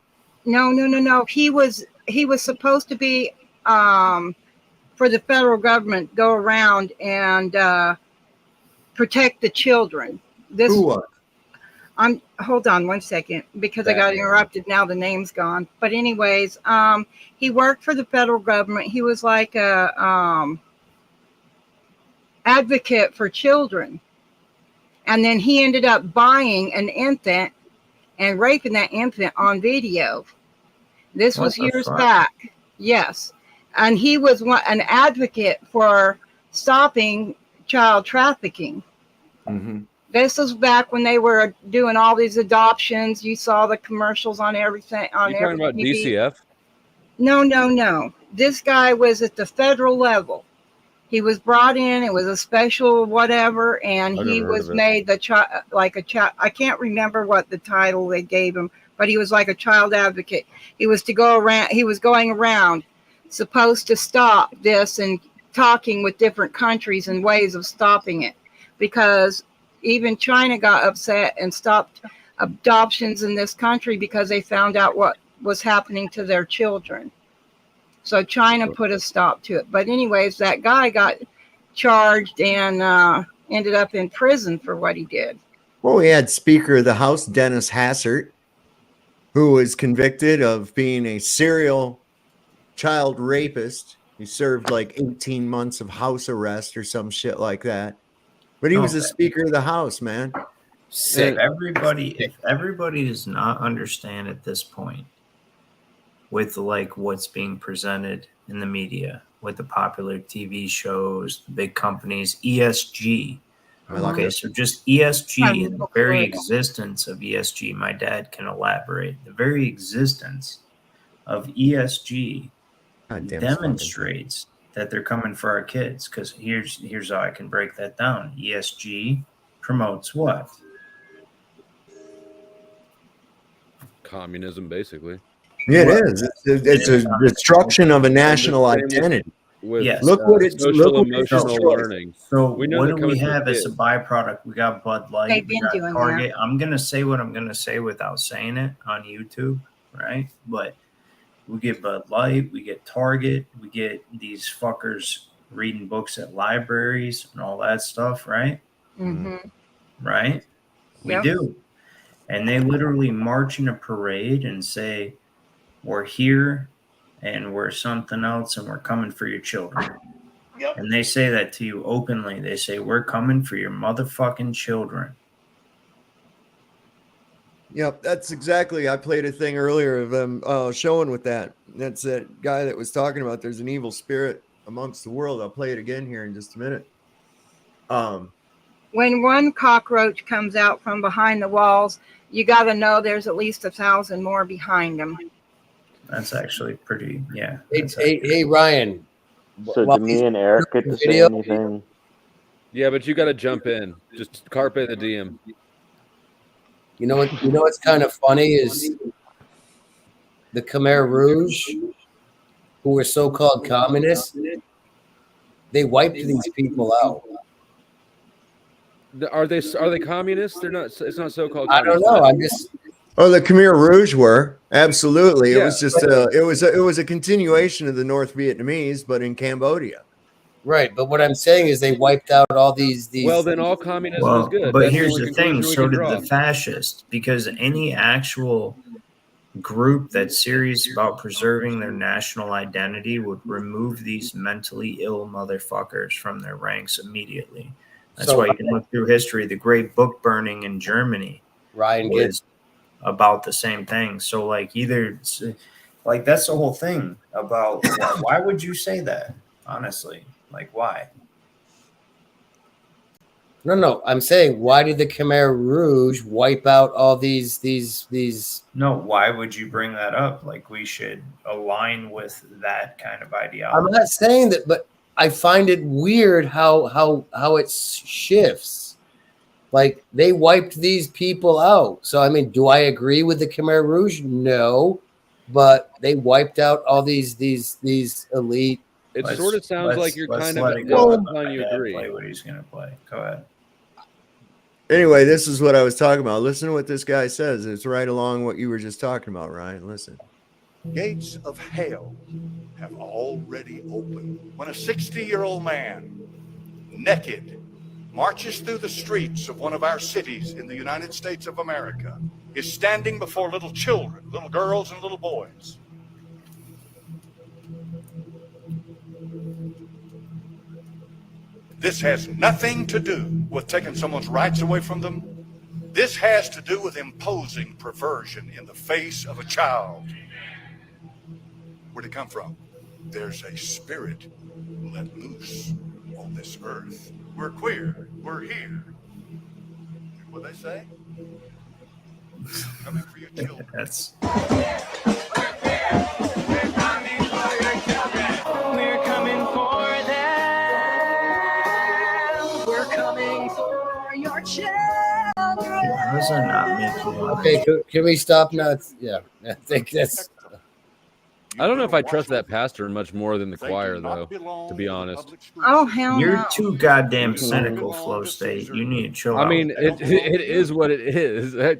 No. He was supposed to be for the federal government, go around and protect the children. Who was? Hold on one second because I got interrupted. Now the name's gone. But anyways, he worked for the federal government. He was like a advocate for children. And then he ended up buying an infant and raping that infant on video. This was years back. Yes. And he was an advocate for stopping child trafficking. Mm-hmm. This was back when they were doing all these adoptions. You saw the commercials on everything. On You talking about DCF? No. This guy was at the federal level. He was brought in. It was a special whatever, and he was made the child I can't remember what the title they gave him, but he was like a child advocate. He was to go around. He was going around, supposed to stop this and talking with different countries and ways of stopping it, because even China got upset and stopped adoptions in this country because they found out what was happening to their children. So China put a stop to it. But anyways, that guy got charged and ended up in prison for what he did. Well, we had Speaker of the House, Dennis Hassert, who was convicted of being a serial child rapist. He served like 18 months of house arrest or some shit like that. But he was a Speaker of the House, man. If everybody does not understand at this point, with like what's being presented in the media, with the popular TV shows, the big companies, ESG. Okay, so just ESG and the very existence of ESG, my dad can elaborate. The very existence of ESG demonstrates that they're coming for our kids. Because here's how I can break that down. ESG promotes what? Communism, basically. Yeah, it is. It's a destruction of a national identity. Yes. Look what it's emotional learning. So what do we have as a byproduct? We got Bud Light, we got Target. I'm gonna say what I'm gonna say without saying it on YouTube, right? But we get Bud Light, we get Target, we get these fuckers reading books at libraries and all that stuff, right? Mm-hmm. Right? We do. And they literally march in a parade and say, we're here and we're something else and we're coming for your children. Yep. And they say that to you openly. They say, we're coming for your motherfucking children. Yep, that's exactly. I played a thing earlier of them showing with that. That's that guy that was talking about there's an evil spirit amongst the world. I'll play it again here in just a minute. When one cockroach comes out from behind the walls, you got to know there's at least 1,000 more behind them. That's actually pretty, yeah. Hey, Ryan. So do me and Eric get to say anything? Yeah, but you got to jump in. Just carpe the diem. You know what's kind of funny is the Khmer Rouge, who were so-called communists, they wiped these people out. Are they communists? They're not. It's not so-called. I don't know. I'm just. Oh, the Khmer Rouge were absolutely. Yeah. It was just it was a continuation of the North Vietnamese, but in Cambodia. Right, but what I'm saying is they wiped out all these. Well, then all communism is good. But That's here's only the thing: conclusion we so can did draw. the fascists, because any actual group that's serious about preserving their national identity would remove these mentally ill motherfuckers from their ranks immediately. That's why you can look through history. The great book burning in Germany was about the same thing. So, like, that's the whole thing about why would you say that? Honestly, like, why? No. I'm saying, why did the Khmer Rouge wipe out all these? No, why would you bring that up? Like, we should align with that kind of ideology. I'm not saying that, but I find it weird how it shifts. Like, they wiped these people out. So, I mean, do I agree with the Khmer Rouge? No, but they wiped out all these elite. It sort of sounds like you're kind of implying you agree. Play what he's going to play. Go ahead. Anyway, this is what I was talking about. Listen to what this guy says. It's right along what you were just talking about, Ryan. Listen. Gates of hell have already opened when a 60-year-old man, naked, marches through the streets of one of our cities in the United States of America, is standing before little children, little girls and little boys. This has nothing to do with taking someone's rights away from them. This has to do with imposing perversion in the face of a child. Where'd it come from? There's a spirit let loose on this earth. We're queer. We're here. What they say? Coming for your children. That's. We're coming for them. We're coming for your children. How does that not make you? Okay, can we stop now? Yeah, I think that's. I don't know if I trust that pastor much more than the choir, though, to be honest. Oh, hell You're no. too goddamn cynical, Flow State. You need to chill out. I mean, it is what it is.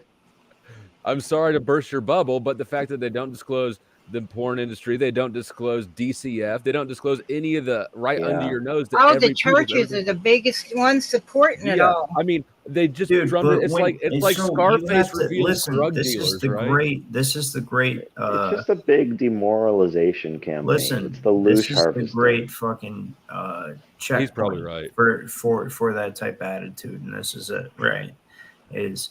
I'm sorry to burst your bubble, but the fact that they don't disclose the porn industry, they don't disclose DCF, they don't disclose any of the under your nose. That the churches are the biggest ones supporting it all. I mean, they just drummed it. It's like Scarface reveals drug dealers, right? This is the great. It's just a big demoralization campaign. Listen, it's the loose this is harvest. the great fucking check. He's probably right for that type of attitude, and this is it. Right? Is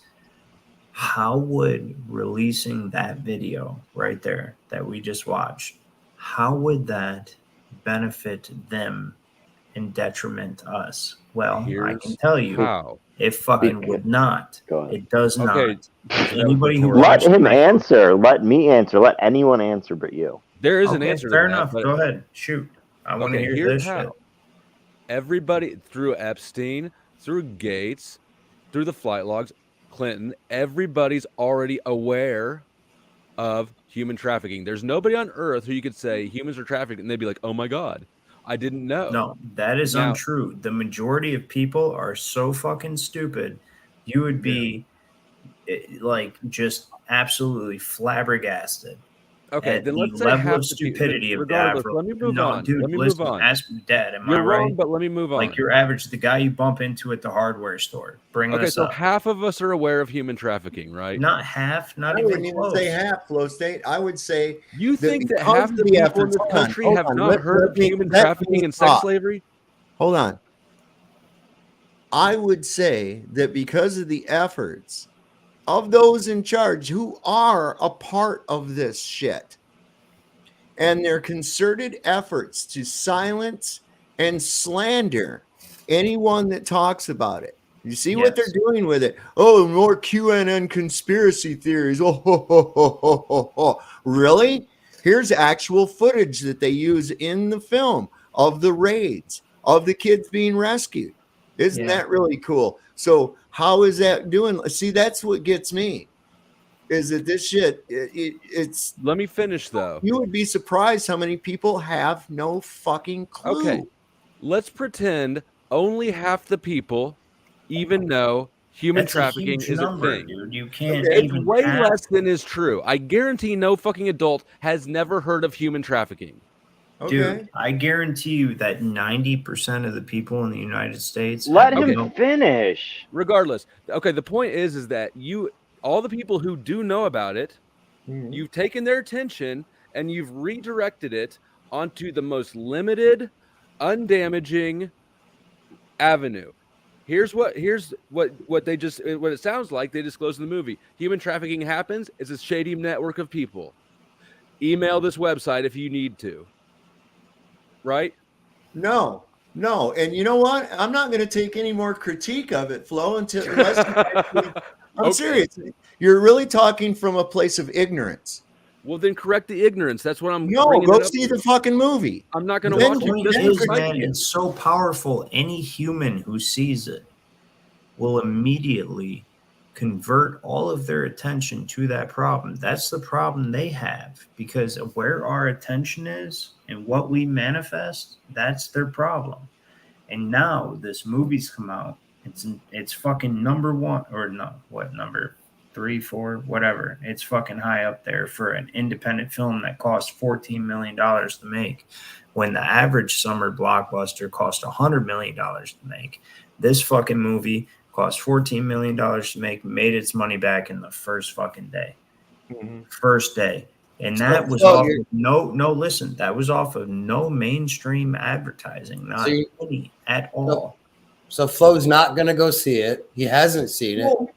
how would releasing that video right there that we just watched? How would that benefit them and detriment us? Well, I can tell you how. It fucking would not. It does not. Anybody who let him answer. Let me answer. Let anyone answer but you. There is an answer. Fair to enough. that, Go ahead. Shoot. I want to hear here's this how. shit. Everybody through Epstein, through Gates, through the flight logs, Clinton, everybody's already aware of human trafficking. There's nobody on earth who you could say humans are trafficked and they'd be like, oh my God, I didn't know. No, that is untrue. The majority of people are so fucking stupid. You would be like just absolutely flabbergasted. Okay, then let's say level half of stupidity of the regardless, average. let me move No, on. dude, Let me listen, move on. ask Dad, am You're I right? wrong, but let me move on. Like your average, the guy you bump into at the hardware store. Bring Okay, this so up. half of us are aware of human trafficking, right? Not half, not I even wouldn't even close. say half, Flow State. I would say You think that because half of the people in efforts- this hold on, country hold have on, not let- heard let of me- human let trafficking me and sex talk. slavery? Hold on. I would say that because of the efforts of those in charge who are a part of this shit and their concerted efforts to silence and slander anyone that talks about it, You see what they're doing with it. Oh, more QAnon conspiracy theories. Oh. Really? Here's actual footage that they use in the film of the raids, of the kids being rescued. Isn't that really cool? So how is that doing? See, that's what gets me. Is that this shit? It's. Let me finish though. You would be surprised how many people have no fucking clue. Okay, let's pretend only half the people even know human That's trafficking a huge is number, a thing. dude. You can't It's even way have- less than is true. I guarantee no fucking adult has never heard of human trafficking. Dude, I guarantee you that 90% of the people in the United States Let have him no- finish. Regardless, okay. The point is that all the people who do know about it, you've taken their attention and you've redirected it onto the most limited, undamaging avenue. Here's what it sounds like they disclosed in the movie. Human trafficking happens. It's a shady network of people. Email this website if you need to. Right? No. And you know what? I'm not going to take any more critique of it, Flo, unless I'm serious. You're really talking from a place of ignorance. Well, then correct the ignorance. That's what I'm. No, go see the fucking movie. I'm not going to watch it. Point is, man, it's so powerful. Any human who sees it will immediately convert all of their attention to that problem. That's the problem they have, because of where our attention is and what we manifest, that's their problem. And now this movie's come out. It's fucking number one, or no, what, number 3, 4, whatever. It's fucking high up there for an independent film that cost $14 million to make, when the average summer blockbuster cost $100 million to make. This fucking movie cost $14 million to make, made its money back in the first fucking day. First day. And that was off of listen, that was off of no mainstream advertising, not any at all. So Flo's not going to go see it. He hasn't seen it. Well,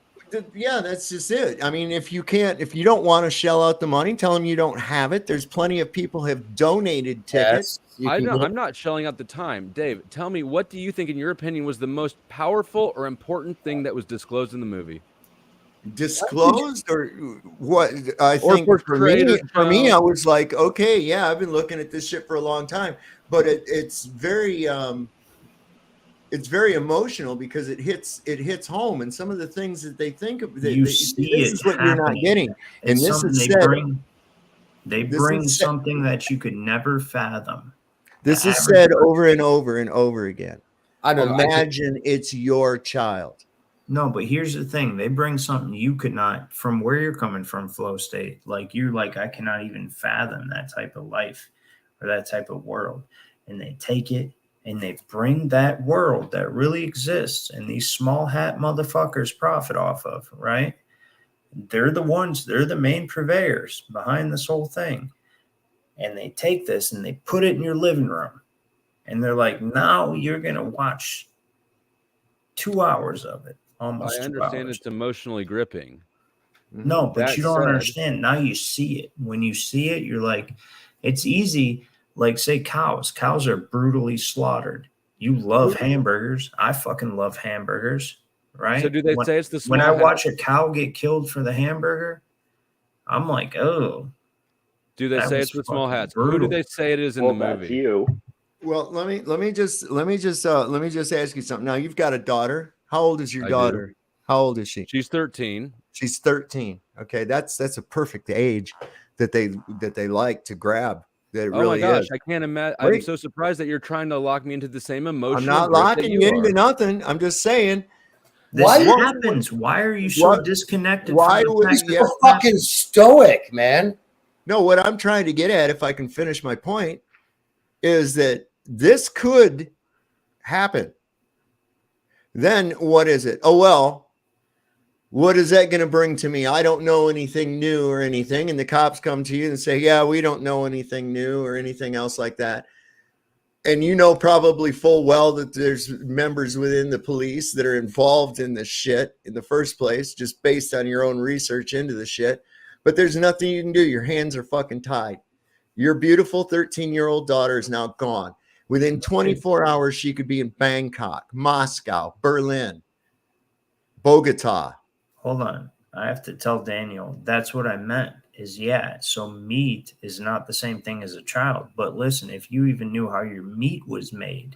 yeah, that's just it. I mean, if you don't want to shell out the money, tell them you don't have it. There's plenty of people have donated tickets. I'm not shelling out the time. Dave, tell me, what do you think, in your opinion, was the most powerful or important thing that was disclosed in the movie? Disclosed, or what? I think for me, I was like, okay, yeah, I've been looking at this shit for a long time, but it's very emotional because it hits home, and some of the things that they think of, this is what you're not getting, and this is they bring something that you could never fathom. This is said over and over and over again. I don't imagine it's your child. No, but here's the thing. They bring something you could not, from where you're coming from, Flow State. Like, you're like, I cannot even fathom that type of life or that type of world. And they take it and they bring that world that really exists and these small hat motherfuckers profit off of, right? They're the main purveyors behind this whole thing. And they take this and they put it in your living room. And they're like, now you're going to watch 2 hours of it. Almost I understand it's emotionally gripping. No, but you don't understand. Now you see it. When you see it, you're like, it's easy. Like, say cows. Cows are brutally slaughtered. You love hamburgers. I fucking love hamburgers, right? So do they say it's the small when I hat? watch a cow get killed for the hamburger, I'm like, oh. Do they say it's the small hats? Who brutal. do they say it is in the movie? You. Well, let me just ask you something. Now, you've got a daughter. How old is your daughter? Do. How old is she? She's 13. She's 13. Okay, that's a perfect age that they like to grab. That it Oh really my gosh, is. I can't imagine. Wait. I'm so surprised that you're trying to lock me into the same emotion. I'm not locking you into nothing. I'm just saying. This happens. Why are you so disconnected? Why from the would fact you? that fucking stoic, man. No, what I'm trying to get at, if I can finish my point, is that this could happen. Then what is it? Oh, well, what is that going to bring to me? I don't know anything new or anything. And the cops come to you and say, yeah, we don't know anything new or anything else like that. And you know probably full well that there's members within the police that are involved in this shit in the first place, just based on your own research into the shit. But there's nothing you can do. Your hands are fucking tied. Your beautiful 13-year-old daughter is now gone. Within 24 hours, she could be in Bangkok, Moscow, Berlin. Bogota. Hold on. I have to tell Daniel, that's what I meant. So meat is not the same thing as a child. But listen, if you even knew how your meat was made,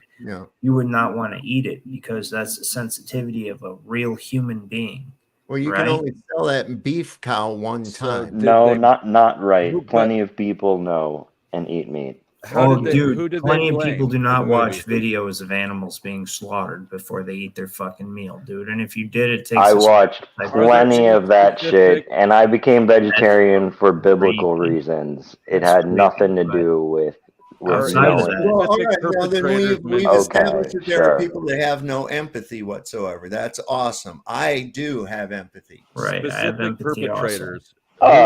you would not want to eat it because that's the sensitivity of a real human being. Well, you can only sell that beef cow one time. No, not right. Plenty of people know and eat meat. Plenty of people do not watch videos of animals being slaughtered before they eat their fucking meal, dude. And if you did, it takes. I watched plenty of that shit, and I became vegetarian for biblical reasons. It had nothing to do with knowing. Well, all right, now then we've established that there are people that have no empathy whatsoever. That's awesome. I do have empathy. Right, I have empathy also.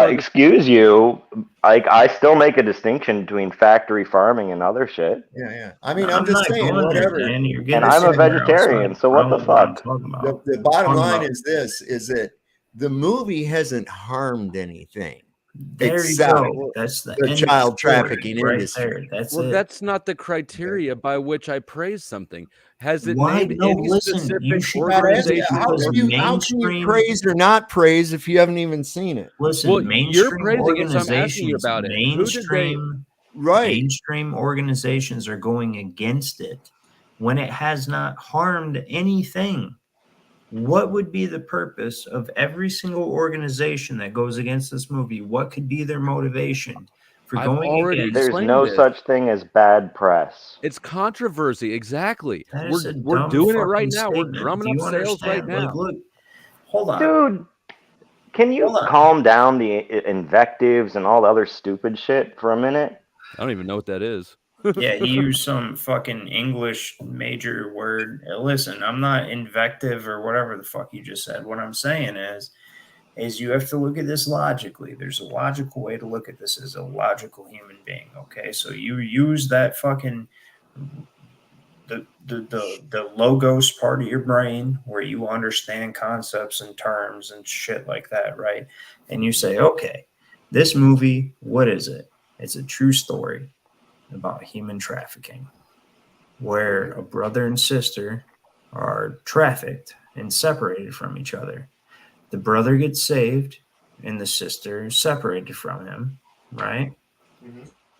Excuse you. I still make a distinction between factory farming and other shit. Yeah. I mean, I'm just saying, whatever. And I'm a vegetarian, so what the fuck? The bottom line is this: is that the movie hasn't harmed anything. There you go. That's the child trafficking There. industry. That's not the criteria by which I praise something. Has it Why? named No, any listen, specific How organization? can you praise or not praise if you haven't even seen it? Listen, Well, mainstream you're praising it, so I'm asking you organizations, about it. mainstream organizations are going against it when it has not harmed anything. What would be the purpose of every single organization that goes against this movie? What could be their motivation for going against? There's no such thing as bad press. It's controversy, exactly. That is a We're dumb doing it right fucking now. We're statement. drumming Do up you sales right understand? now. Look, hold on. Dude, can you calm down the invectives and all the other stupid shit for a minute? I don't even know what that is. Yeah, he used some fucking English major word. Listen, I'm not invective or whatever the fuck you just said. What I'm saying is you have to look at this logically. There's a logical way to look at this as a logical human being. Okay, so you use that fucking the logos part of your brain where you understand concepts and terms and shit like that, right? And you say, okay, this movie, what is it? It's a true story about human trafficking, where a brother and sister are trafficked and separated from each other. The brother gets saved and the sister is separated from him, right?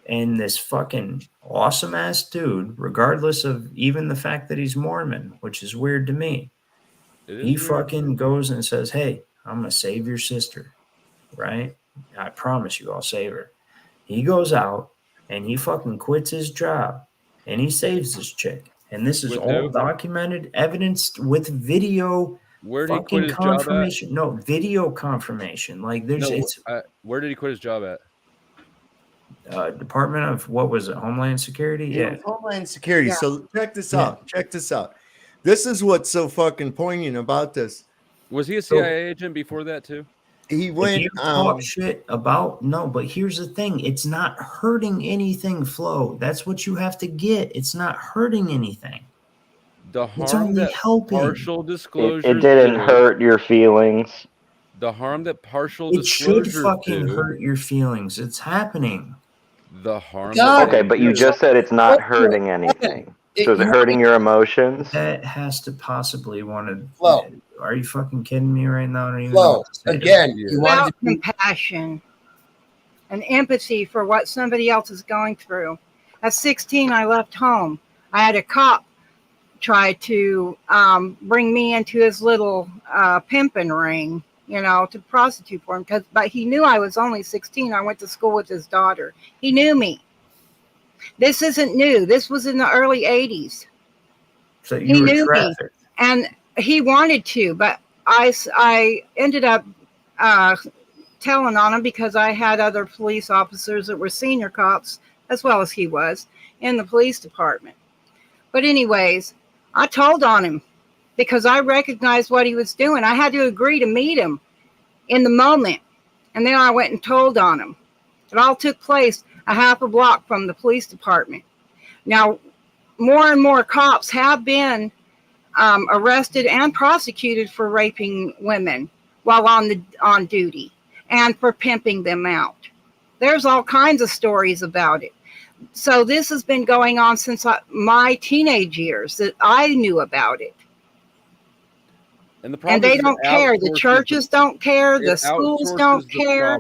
And this fucking awesome ass dude, regardless of even the fact that he's Mormon, which is weird to me, he fucking goes and says, hey, I'm going to save your sister, right? I promise you I'll save her. He goes out and he fucking quits his job and he saves this chick. And this is all documented, evidenced with video. Where did he quit his confirmation? No, video confirmation. Like there's where did he quit his job at? Department of what was it? Homeland Security? Yeah. Homeland Security. Yeah. So check this out. Check this out. This is what's so fucking poignant about this. Was he a CIA agent before that too? He went. If you talk shit about but here's the thing: it's not hurting anything. Flo, that's what you have to get. It's not hurting anything. The harm it's only that helping. Partial disclosure. It didn't hurt your feelings. The harm that partial it disclosure should fucking hurt your feelings. It's happening. The harm. Okay, but you just said it's not hurting anything. So is it hurting your emotions? That has to possibly want to. Flo. Are you fucking kidding me right now? I don't even Flo, know what to say again, you About compassion and empathy for what somebody else is going through. At 16, I left home. I had a cop try to bring me into his little pimping ring, to prostitute for him. But he knew I was only 16. I went to school with his daughter. He knew me. This isn't new. This was in the early 80s. So he knew me. And he wanted to, but I ended up telling on him because I had other police officers that were senior cops, as well as he was, in the police department. But anyways, I told on him because I recognized what he was doing. I had to agree to meet him in the moment. And then I went and told on him. It all took place a half a block from the police department. Now, more and more cops have been arrested and prosecuted for raping women while on duty and for pimping them out. There's all kinds of stories about it. So this has been going on since my teenage years that I knew about it. And the problem And they is don't care. The churches don't care. The schools don't care.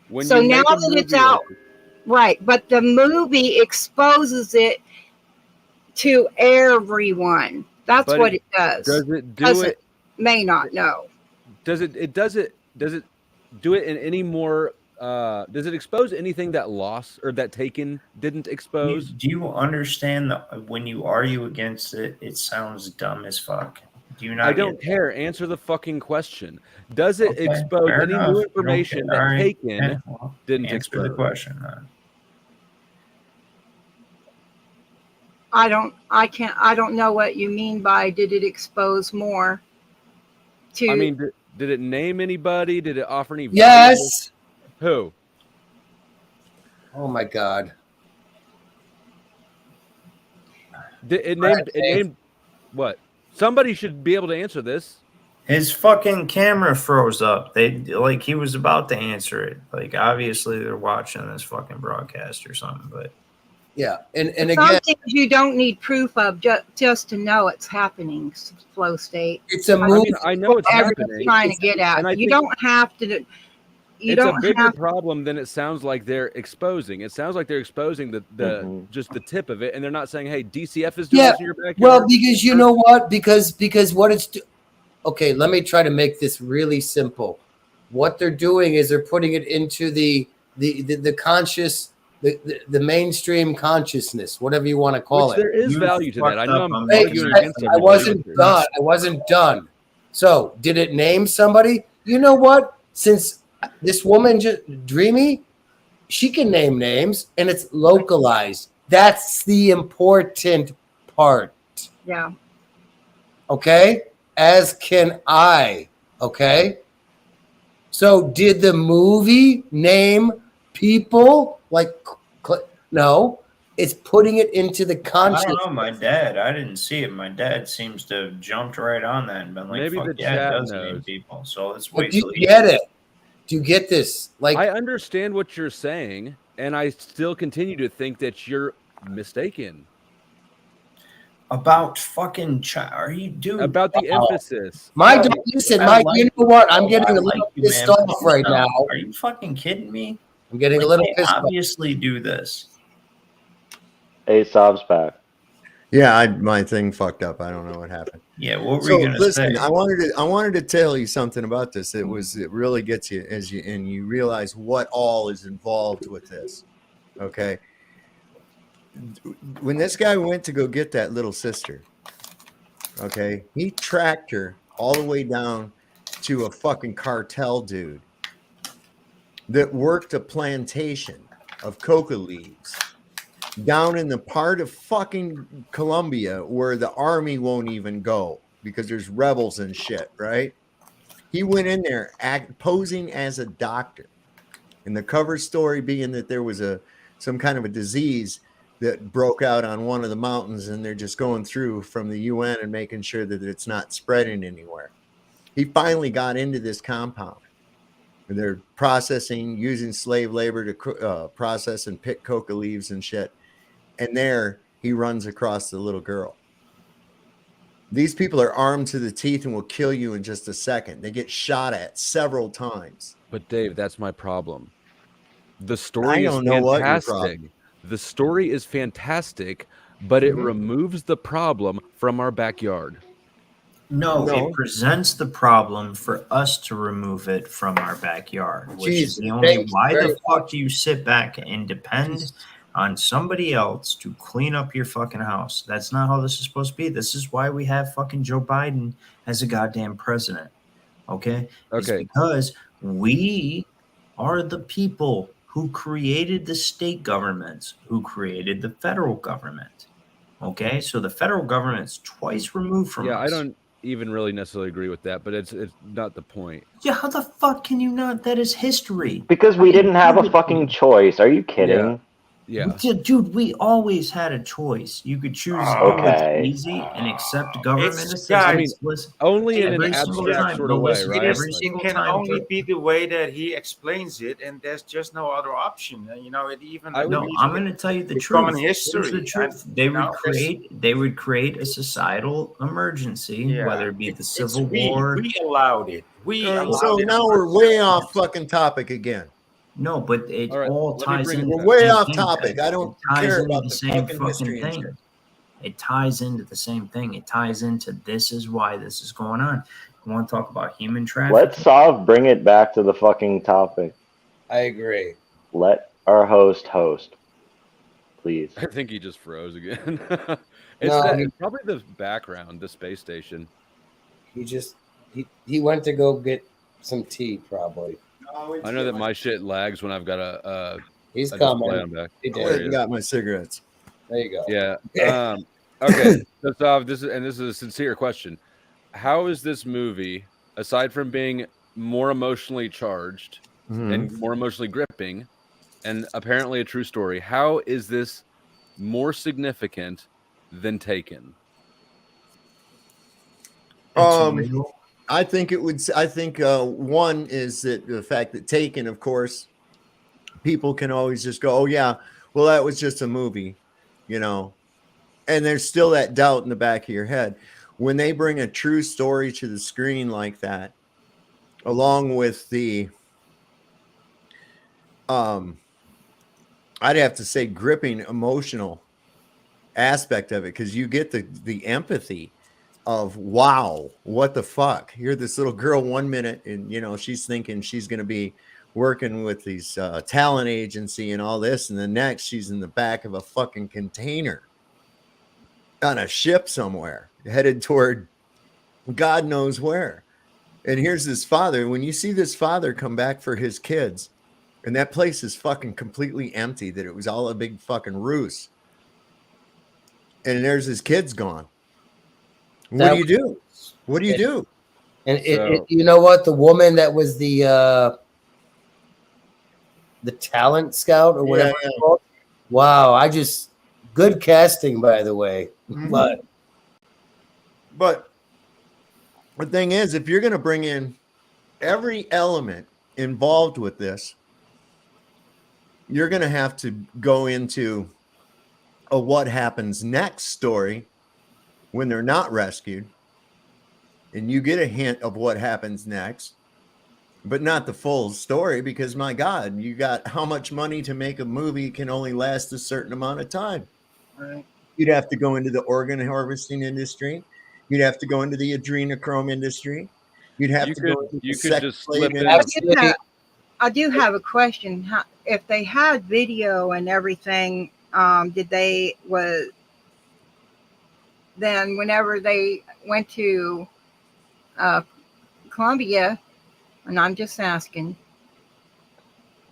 When So you now make a that it's movie out, like right? But the movie exposes it to everyone. That's But what it does. Does it do Doesn't- it? May not know. Does it do it in any more? Does it expose anything that Lost or that Taken didn't expose? Do you understand that when you argue against it, it sounds dumb as fuck? Do you not? I don't care. Answer the fucking question. Does it Okay, expose fair any enough. new You don't information care. that All right. Taken Yeah, well, didn't answer expose? the question then. I don't know what you mean by did it expose more to. I mean, did it name anybody? Did it offer any? Yes. Who? Oh my God. It named what? Somebody should be able to answer this. His fucking camera froze up. He was about to answer it. Like, obviously they're watching this fucking broadcast or something, but yeah. And Some again, things you don't need proof of just to know it's happening. Flow state. it's a movie. I know it's Everyone's happening. trying to get at. And I You think don't have to. You it's a don't bigger have. problem than it sounds like they're exposing. It sounds like they're exposing the just the tip of it, and they're not saying, "Hey, DCF is doing Yeah. this in your backyard." Well, because you know what? Because what it's okay. Let me try to make this really simple. What they're doing is they're putting it into the conscious, the mainstream consciousness, whatever you want to call Which it. there is value to that. I know I'm Hey, arguing against I wasn't done. I wasn't done. So, did it name somebody? You know what? Since this woman, Dreamy, she can name names and it's localized. That's the important part. Yeah. Okay? As can I. Okay? So, did the movie name people? No. It's putting it into the I consciousness. don't know. My dad, I didn't see it. My dad seems to have jumped right on that and been like, Maybe fuck the yeah, chat it does knows. name people. So let's But wait do till you get it? Do you get this? Like, I understand what you're saying, and I still continue to think that you're mistaken about fucking are you dude? about the emphasis. Listen, I Mike, like you know what? I'm you. getting I a like little you, pissed man. off right now. Are you fucking kidding me? I'm getting a Like, little they pissed off. obviously do this. Hey, Sob's back. Yeah, my thing fucked up. I don't know what happened. Yeah, what were So you gonna listen, say? I wanted to tell you something about this. It really gets you and you realize what all is involved with this. Okay. When this guy went to go get that little sister, okay, he tracked her all the way down to a fucking cartel dude that worked a plantation of coca leaves down in the part of fucking Colombia where the army won't even go because there's rebels and shit, right? He went in there posing as a doctor, and the cover story being that there was some kind of a disease that broke out on one of the mountains, and they're just going through from the UN and making sure that it's not spreading anywhere. He finally got into this compound. They're using slave labor to process and pick coca leaves and shit. And there he runs across the little girl. These people are armed to the teeth and will kill you in just a second. They get shot at several times. But Dave, that's my problem. The story I don't know what your fantastic. problem. The story is fantastic, but it removes the problem from our backyard. No, it presents the problem for us to remove it from our backyard, which is the only. Why the fuck do you sit back and depend on somebody else to clean up your fucking house? That's not how this is supposed to be. This is why we have fucking Joe Biden as a goddamn president. Okay? It's because we are the people who created the state governments, who created the federal government. Okay? So the federal government's twice removed from us. I don't even really necessarily agree with that, but it's not the point. Yeah, how the fuck can you not? That is history. Because we didn't have a fucking choice. Are you kidding? Yeah. Dude, we always had a choice. You could choose to do Okay. what's easy and accept government It's assistance. guys, only in an every single abstract time. sort No, of way, listen, right? every Like, single can time. only be the way that he explains it, and there's just no other option. You know, it even. No, I'm going to tell you the it's truth. common Here's history. the truth. And, They you know, would create a societal emergency, whether it be the Civil War. We allowed it. We allowed So it. now we're way off fucking topic again. No, but it all let me ties bring it into We're way the off same topic. thing. I don't It ties care into about the the same fucking fucking history and thing. shit. It ties into the same thing. It ties into this is why this is going on. You want to talk about human trafficking? Let's bring it back to the fucking topic. I agree. Let our host, please. I think he just froze again. No, probably the background, the space station. He went to go get some tea, probably. I know that my shit lags when I've got a He's a coming. display on back. He I did. went and got my cigarettes. There you go. Yeah. Okay. So this is a sincere question. How is this movie, aside from being more emotionally charged and more emotionally gripping, and apparently a true story, how is this more significant than Taken? I think it would. I think one is that the fact that Taken, of course, people can always just go, "Oh yeah, well that was just a movie," you know, and there's still that doubt in the back of your head when they bring a true story to the screen like that, along with the, I'd have to say, gripping emotional aspect of it, because you get the empathy of, wow, what the fuck? You're this little girl 1 minute, and you know she's thinking she's going to be working with these talent agency and all this, and the next she's in the back of a fucking container on a ship somewhere headed toward God knows where. And here's this father. When you see this father come back for his kids, and that place is fucking completely empty, that it was all a big fucking ruse, and there's his kids gone. What do you do? What do you do? And you know what? The woman that was the talent scout or whatever it's called. Wow, good casting, by the way. But the thing is, if you're going to bring in every element involved with this, you're going to have to go into a what happens next story when they're not rescued, and you get a hint of what happens next, but not the full story, because my God, you got how much money to make a movie can only last a certain amount of time. Right. You'd have to go into the organ harvesting industry. You'd have to go into the adrenochrome industry. You'd have to go into the sex slave industry. I do have a question. If they had video and everything, then whenever they went to Colombia, and I'm just asking,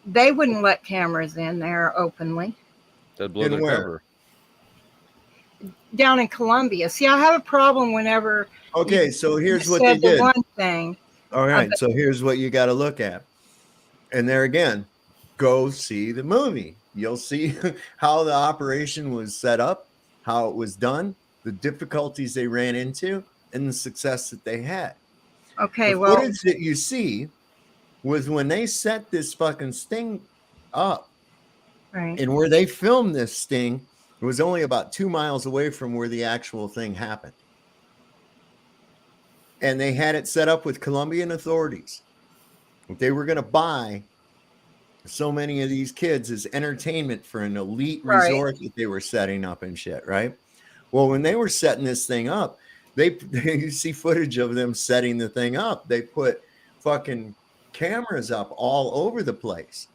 they wouldn't let cameras in there openly. That blow their cover. Down in Colombia. See, I have a problem whenever. Okay, so here's what they did. One thing. All right, so here's what you got to look at. And there again, go see the movie. You'll see how the operation was set up, how it was done, the difficulties they ran into, and the success that they had. Okay, the footage that you see was when they set this fucking sting up. Right. And where they filmed this sting, it was only about 2 miles away from where the actual thing happened. And they had it set up with Colombian authorities. They were going to buy so many of these kids as entertainment for an elite resort that they were setting up and shit, right? Well, when they were setting this thing up, you see footage of them setting the thing up. They put fucking cameras up all over the place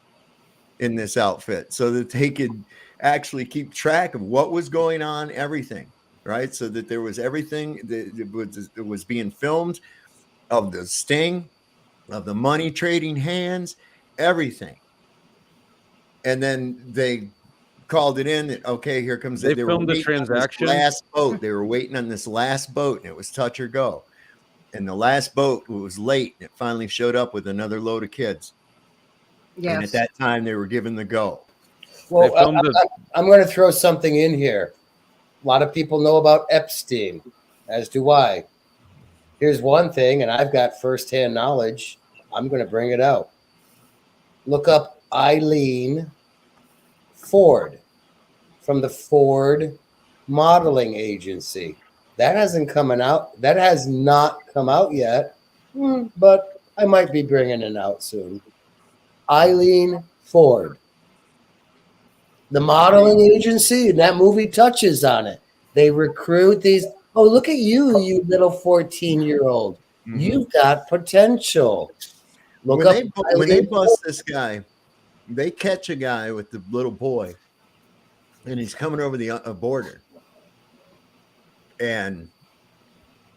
in this outfit so that they could actually keep track of what was going on, everything, right? So that there was everything that was being filmed of the sting, of the money trading hands, everything. And then they called it in that, okay, here comes they filmed the transaction. Last boat. They were waiting on this last boat, and it was touch or go. And the last boat was late, and it finally showed up with another load of kids. Yes. And at that time, they were given the go. Well, I'm going to throw something in here. A lot of people know about Epstein, as do I. Here's one thing, and I've got firsthand knowledge. I'm going to bring it out. Look up Eileen Ford from the Ford Modeling Agency. That hasn't coming out. That has not come out yet, but I might be bringing it out soon. Eileen Ford. The modeling agency, and that movie touches on it. They recruit these. Oh, look at you, you little 14-year-old. You've got potential. Look when they bust this guy, they catch a guy with the little boy, and he's coming over the border. And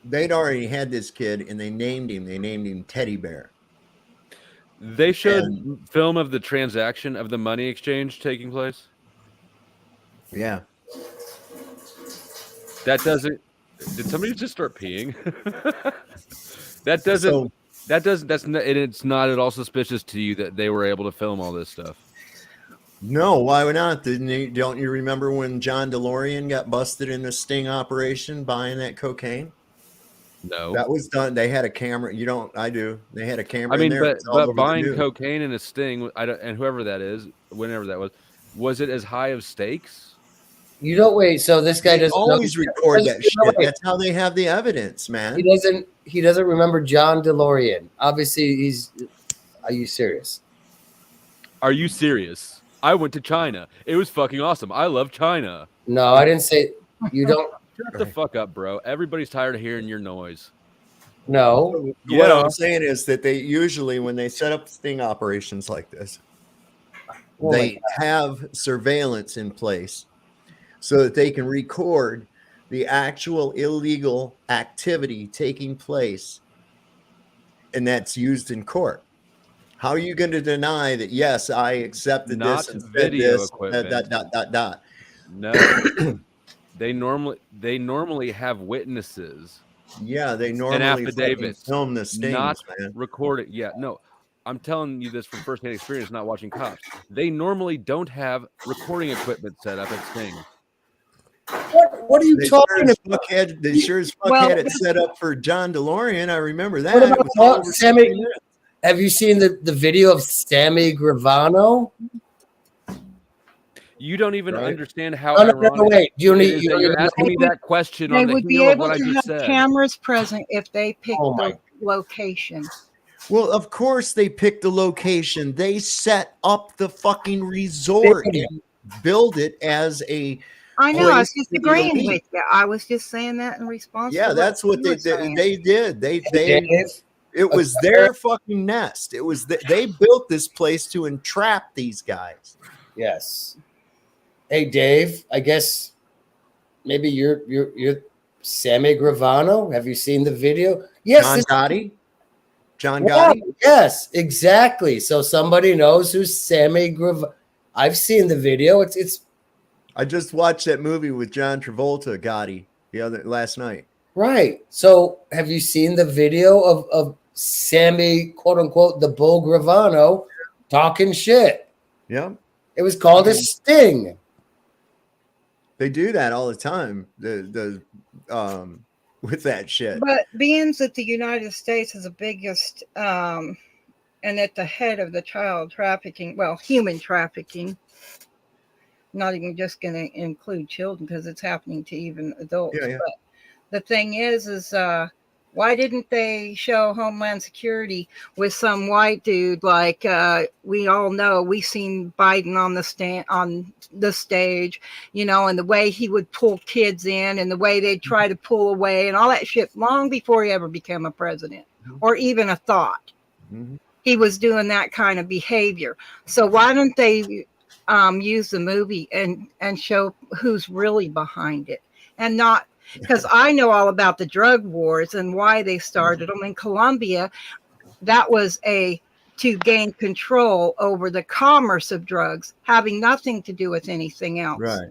they'd already had this kid, and they named him Teddy Bear. They showed film of the transaction of the money exchange taking place. Yeah. That doesn't. Did somebody just start peeing? That's not at all suspicious to you that they were able to film all this stuff. No, why would not? Don't you remember when John DeLorean got busted in the sting operation buying that cocaine? No, that was done. They had a camera. You don't. I do. They had a camera. I mean, in there. but buying cocaine in a sting, and whoever that is, whenever that was it as high of stakes? You don't wait. So this guy doesn't always record that shit. That's how they have the evidence, man. He doesn't remember John DeLorean. Obviously, Are you serious? Are you serious? I went to China. It was fucking awesome. I love China. No, I didn't say. You don't. Shut the fuck up, bro. Everybody's tired of hearing your noise. No. What I'm saying is that they usually, when they set up sting operations like this, they have surveillance in place so that they can record the actual illegal activity taking place, and that's used in court. How are you going to deny that? Yes, I accepted this and said this. Dot. No, they normally have witnesses. Yeah, they normally affidavits, film the stings, not man. record it. Yeah, no, I'm telling you this from firsthand experience, not watching cops. They normally don't have recording equipment set up at Sting. What are you talking about? They sure as fuck had it set up for John DeLorean. I remember that. What about Sammy? Have you seen the video of Sammy Gravano? You don't even understand how. No, wait. You're asking me that question on the heel of what I just said. Cameras present if they pick the location. Well, of course they picked the location. They set up the fucking resort and build it as a. I know. I was just agreeing with you. I was just saying that in response. Yeah, that's what they did. It was their fucking nest. It was they built this place to entrap these guys. Yes. Hey, Dave. I guess maybe you're Sammy Gravano. Have you seen the video? Yes. John Gotti. Yes, exactly. So somebody knows who's Sammy Gravano. I've seen the video. It's. I just watched that movie with John Travolta, Gotti, last night. Right. So have you seen the video of Sammy, quote unquote, the Bull Gravano talking shit? Yeah. It was called a sting. They do that all the time. With that shit. But being that the United States is the biggest and at the head of the child trafficking, human trafficking, not even just going to include children because it's happening to even adults. Yeah. But the thing is why didn't they show Homeland Security with some white dude like we all know? We seen Biden on the stage, and the way he would pull kids in and the way they'd try to pull away and all that shit long before he ever became a president or even a thought. Mm-hmm. He was doing that kind of behavior. So why don't they use the movie and show who's really behind it and not. Because I know all about the drug wars and why they started them in Colombia. That was to gain control over the commerce of drugs, having nothing to do with anything else. Right.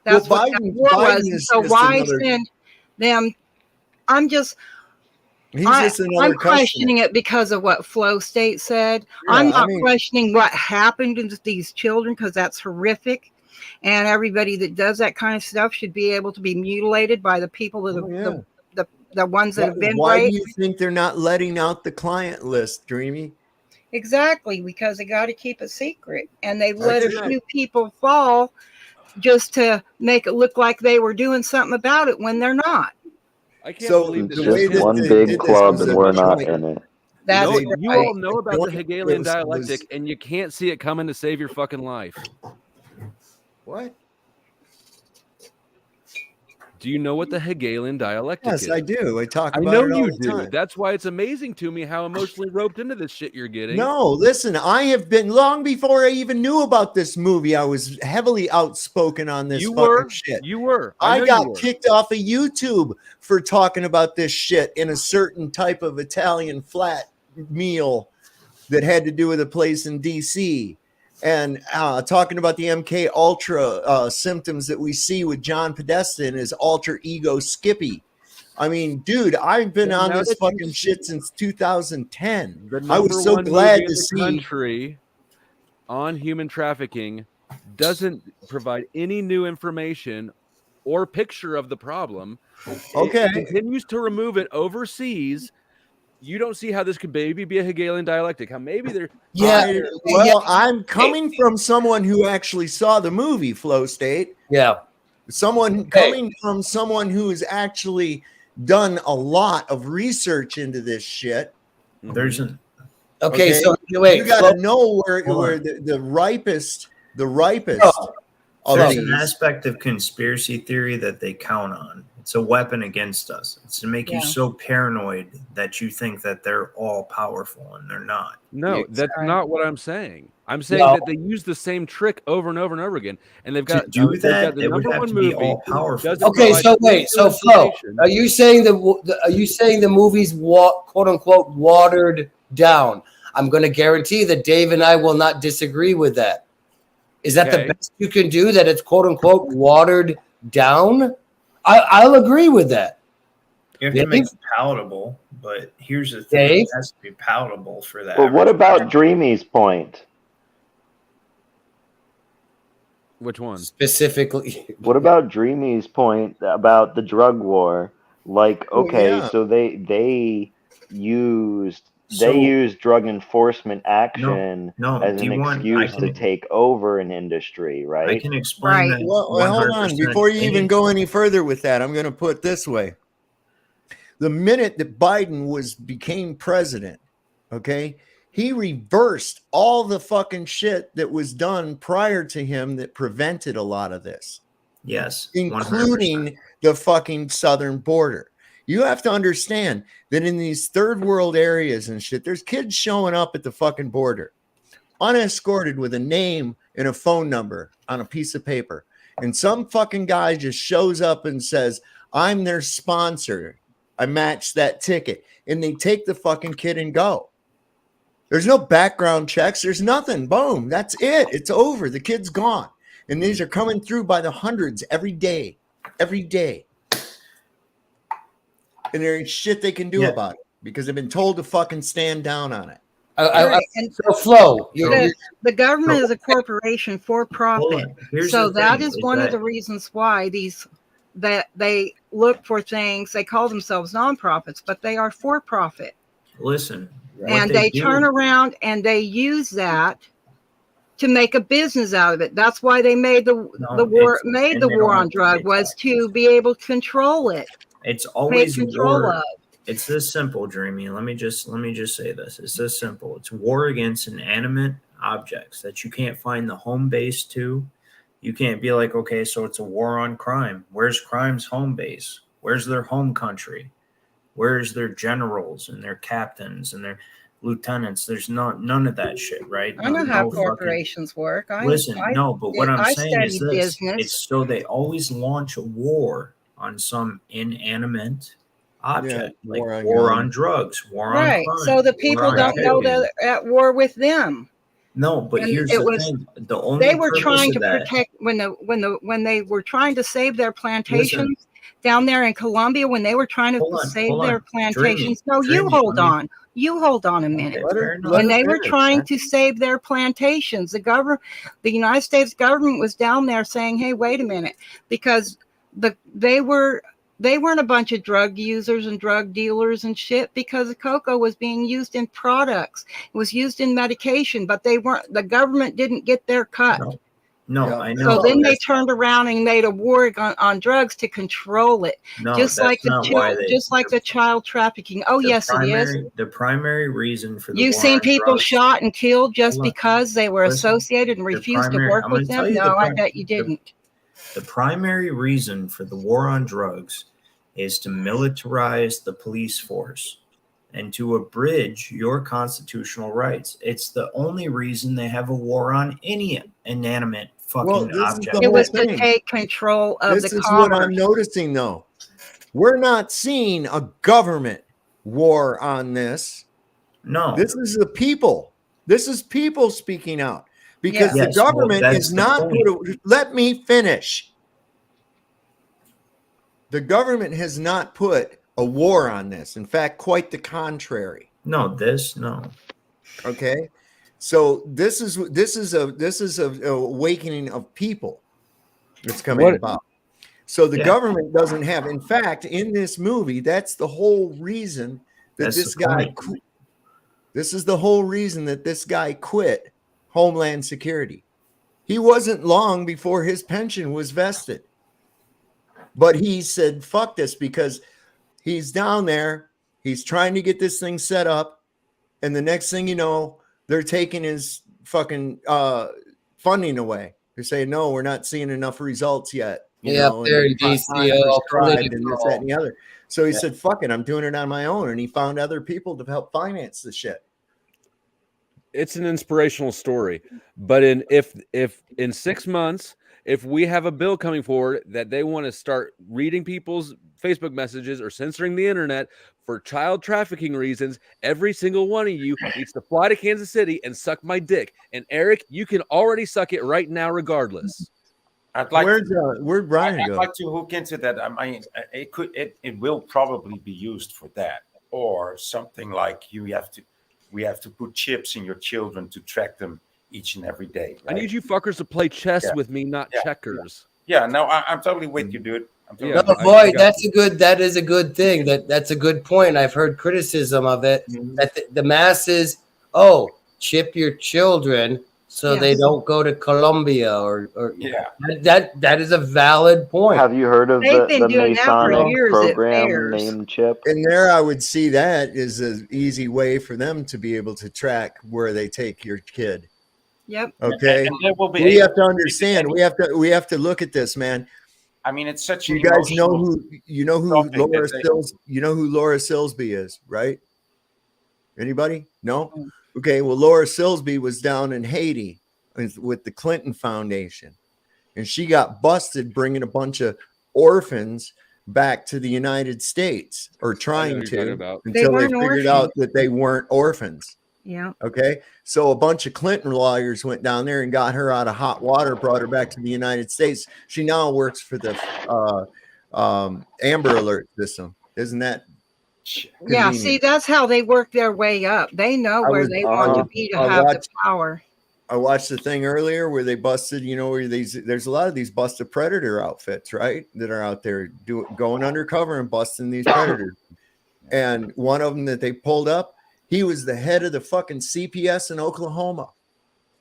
That's what that war was. So why send them? He's just another I'm customer. questioning it because of what Flow State said. Yeah, I'm not I mean- questioning what happened to these children because that's horrific. And everybody that does that kind of stuff should be able to be mutilated by the people that have, the ones that have been Why do raped. you think they're not letting out the client list, Dreamy? Exactly, because they got to keep it secret. And they let a That's it. few people fall just to make it look like they were doing something about it when they're not. I can't So believe It's that way just that one they big did this club was and a we're not joint. in it. That's you right. all know about the Joint Hegelian was- dialectic, and you can't see it coming to save your fucking life. What? Do you know what the Hegelian dialectic is? Yes, I do. I talk I about know it all you the do. time. That's why it's amazing to me how emotionally roped into this shit you're getting. No, listen, I have been long before I even knew about this movie. I was heavily outspoken on this You fucking were. shit. You were. I know got you were. kicked off of YouTube for talking about this shit in a certain type of Italian flat meal that had to do with a place in DC, and talking about the MK Ultra symptoms that we see with John Podesta and his alter ego Skippy. I mean, dude, I've been Well, on now this that you fucking shit since 2010. The I number was so one glad movie to in the see. country on human trafficking doesn't provide any new information or picture of the problem. Okay. It continues to remove it overseas. You don't see how this could maybe be a Hegelian dialectic. How maybe they're I'm coming from someone who actually saw the movie Flow State. Yeah. Coming from someone who has actually done a lot of research into this shit. There's an Okay, so wait, you got to know where the ripest of there's an these. aspect of conspiracy theory that they count on. It's a weapon against us. It's to make you Yeah. so paranoid that you think that they're all powerful and they're not. No, that's right. not what I'm saying. I'm saying No. that they use the same trick over and over and over again, and they've To got do they've that, got the they would number have one to be movie. all powerful. doesn't Okay, provide so any wait, new so Flo, information. are you saying the movie's quote unquote watered down? I'm going to guarantee that Dave and I will not disagree with that. Is that Okay. the best you can do? That it's quote unquote watered down? I'll agree with that. You have to make it palatable, but here's the thing: Dave? it has to be palatable for that. But what about Dreamy's point? Which one? Specifically, What about Dreamy's point about the drug war? Like, Oh, okay, yeah. so they used So- drug enforcement action no, as do an you want- excuse I to can- take over an industry, I right? can explain Right. that. Well, hold on. 100%. Before you even go any further with that, I'm going to put it this way. The minute that Biden became president, okay, he reversed all the fucking shit that was done prior to him that prevented a lot of this, Yes, 100%. including the fucking southern border. You have to understand that in these third world areas and shit, there's kids showing up at the fucking border, unescorted with a name and a phone number on a piece of paper. And some fucking guy just shows up and says, I'm their sponsor. I matched that ticket. And they take the fucking kid and go. There's no background checks. There's nothing. Boom. That's it. It's over. The kid's gone. And these are coming through by the hundreds every day. Every day. And there ain't shit they can do about it because they've been told to fucking stand down on it. Right, and So Flo, the government is a corporation for profit. Here's So the that thing, is is one of that- the reasons why that they look for things. They call themselves nonprofits, but they are for profit. Listen, what And they do- turn around and they use that to make a business out of it. That's why they made the war and they don't on have to drug pay was to be able to control it. It's always control war. of. It's this simple, Dreamy. Let me just say this. It's this simple. It's war against inanimate objects that you can't find the home base to. You can't be like, okay, so it's a war on crime. Where's crime's home base? Where's their home country? Where's their generals and their captains and their lieutenants? There's none of that shit, right? I know how No fucking- corporations work. Listen, no, but what I'm saying is studied this: business. it's so they always launch a war on some inanimate object, like war on drugs, war on Right. crime, So the war people on don't know trafficking. they're at war with them. No, but And here's it the was- thing: the only They were purpose trying of to that- protect when they were trying to save their plantations. down there in Colombia when they were trying to save their plantations. No, you hold on. You hold on a minute. When they were trying to save their plantations, the United States government was down there saying, "Hey, wait a minute," because they weren't a bunch of drug users and drug dealers and shit, because the cocoa was being used in products. It was used in medication, but the government didn't get their cut. No, I know. So then they turned around and made a war on drugs to control it. No, just like the child trafficking. Oh, yes, it is. The primary reason for the You've war seen on people drugs, shot and killed just because they were associated and refused to work with them? No, I bet you didn't. The primary reason for the war on drugs is to militarize the police force and to abridge your constitutional rights. It's the only reason they have a war on any inanimate fucking object. It was to take control of this the is commerce. what I'm noticing, though. We're not seeing a government war on this. No. This is the people. This is people speaking out. Because the government is not going to let me finish. The government has not put a war on this. In fact, quite the contrary. No. Okay. So this is a awakening of people that's coming about. So the government doesn't have. In fact, in this movie, that's the whole reason that this guy. This is the whole reason that this guy quit Homeland Security. He wasn't long before his pension was vested. But he said, fuck this, because he's down there. He's trying to get this thing set up. And the next thing you know, they're taking his fucking funding away. They're saying, no, we're not seeing enough results yet. Up there in DC, and this, that, and the other. So he said, fuck it, I'm doing it on my own. And he found other people to help finance the shit. It's an inspirational story. But if in 6 months, if we have a bill coming forward that they want to start reading people's Facebook messages or censoring the internet for child trafficking reasons, every single one of you needs to fly to Kansas City and suck my dick. And Eric, you can already suck it right now, regardless. I'd like where'd Brian I'd go? like to hook into that. I mean, it will probably be used for that, or something like we have to put chips in your children to track them each and every day. Right? I need you fuckers to play chess with me, not checkers. Yeah, no, I'm totally with you, dude. No, boy, that is a good thing. That's a good point. I've heard criticism of it that the masses, chip your children so they don't go to Colombia or that is a valid point. Have you heard of the Masonic program named Chip? And there I would see that is an easy way for them to be able to track where they take your kid. Yep. Okay. We have to understand. We have to look at this, man. I mean, it's such. You guys know who Laura Sills. You know who Laura Silsby is, right? Anybody? No. Okay. Well, Laura Silsby was down in Haiti with the Clinton Foundation, and she got busted bringing a bunch of orphans back to the United States, or trying to, until they figured out that they weren't orphans. Yeah. Okay. So a bunch of Clinton lawyers went down there and got her out of hot water, brought her back to the United States. She now works for the Amber Alert system. Isn't that? Yeah. See, that's how they work their way up. They know where they want to be to have the power. I watched the thing earlier where they busted, where there's a lot of these busted predator outfits, right? That are out there going undercover and busting these predators. And one of them that they pulled up, he was the head of the fucking CPS in Oklahoma.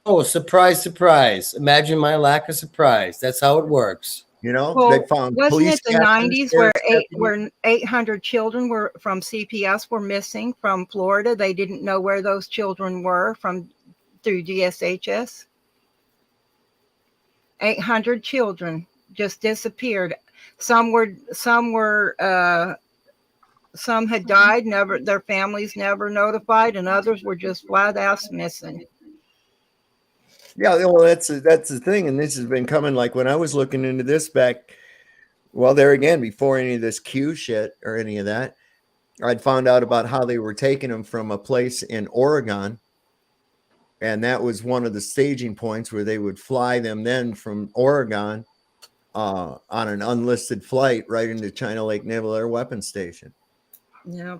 Oh, surprise, surprise. Imagine my lack of surprise. That's how it works. They found wasn't police it the 90s where 800 children were from CPS were missing from Florida? They didn't know where those children were through DSHS. 800 children just disappeared. Some had died, their families never notified, and others were just flat ass missing. Yeah, well, that's the thing, and this has been coming. Like when I was looking into this back, there again, before any of this Q shit or any of that, I'd found out about how they were taking them from a place in Oregon, and that was one of the staging points where they would fly them then from Oregon on an unlisted flight right into China Lake Naval Air Weapons Station. Yeah.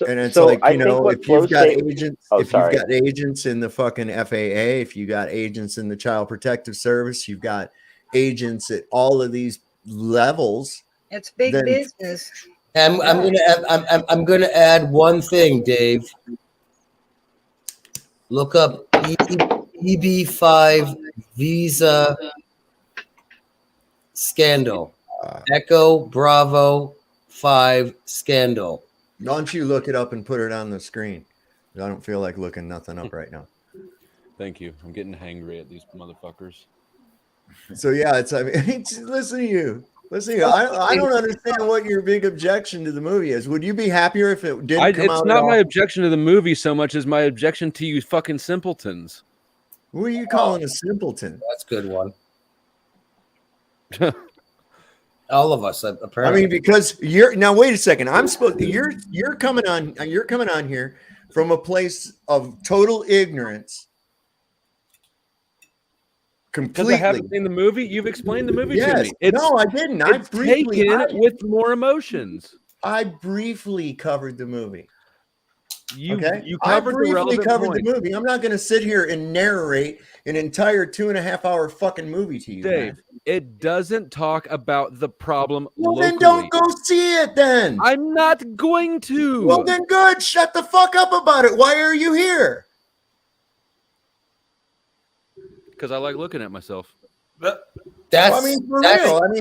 And it's so like, I you think know, what if flow you've got state. agents, Oh, if you've sorry. got agents in the fucking FAA, if you got agents in the Child Protective Service, you've got agents at all of these levels. It's big then business. I'm gonna add one thing, Dave. Look up EB5 visa scandal. Echo Bravo 5 scandal. Why don't you look it up and put it on the screen? I don't feel like looking nothing up right now. Thank you. I'm getting hangry at these motherfuckers. So yeah, I mean, listen to you. Listen to you. I don't understand what your big objection to the movie is. Would you be happier if it didn't come out? It's not my objection to the movie so much as my objection to you fucking simpletons. Who are you calling a simpleton? That's a good one. All of us, apparently. I mean, because you're now. Wait a second. You're coming on. You're coming on here from a place of total ignorance. Because I haven't seen the movie. You've explained the movie to me. No, I didn't. I briefly taken with more emotions. I briefly covered the movie. You I covered briefly covered point. the movie. I'm not going to sit here and narrate an entire 2.5 hour fucking movie to you, Dave. man. It doesn't talk about the problem Well, locally. then don't go see it then. I'm not going to. Well, then good. Shut the fuck up about it. Why are you here? Because I like looking at myself. That's, I mean, for real. I mean,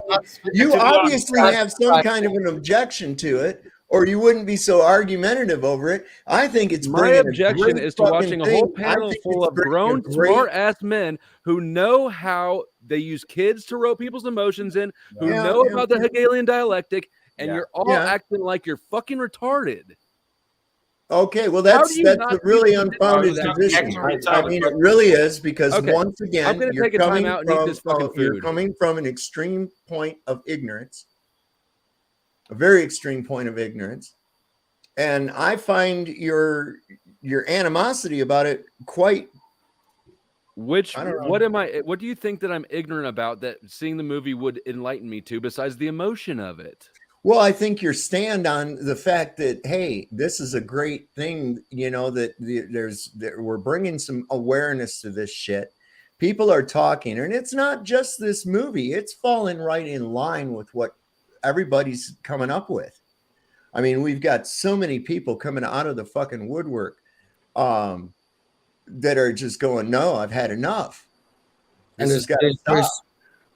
you obviously have some kind of an objection to it, or you wouldn't be so argumentative over it. I think it's my objection is to watching a whole panel full of grown, smart-ass men who know how they use kids to rope people's emotions in, who know about the Hegelian dialectic, and you're all acting like you're fucking retarded. Okay, well, that's a really unfounded position. I mean, it really is, because once again, you're coming from an extreme point of ignorance, a very extreme point of ignorance, and I find your animosity about it quite. What do you think that I'm ignorant about that seeing the movie would enlighten me to, besides the emotion of it? Well, I think your stand on the fact that, hey, this is a great thing, you know, that we're bringing some awareness to this shit. People are talking, and it's not just this movie. It's falling right in line with what everybody's coming up with. I mean, we've got so many people coming out of the fucking woodwork that are just going, no, I've had enough. This has got to stop.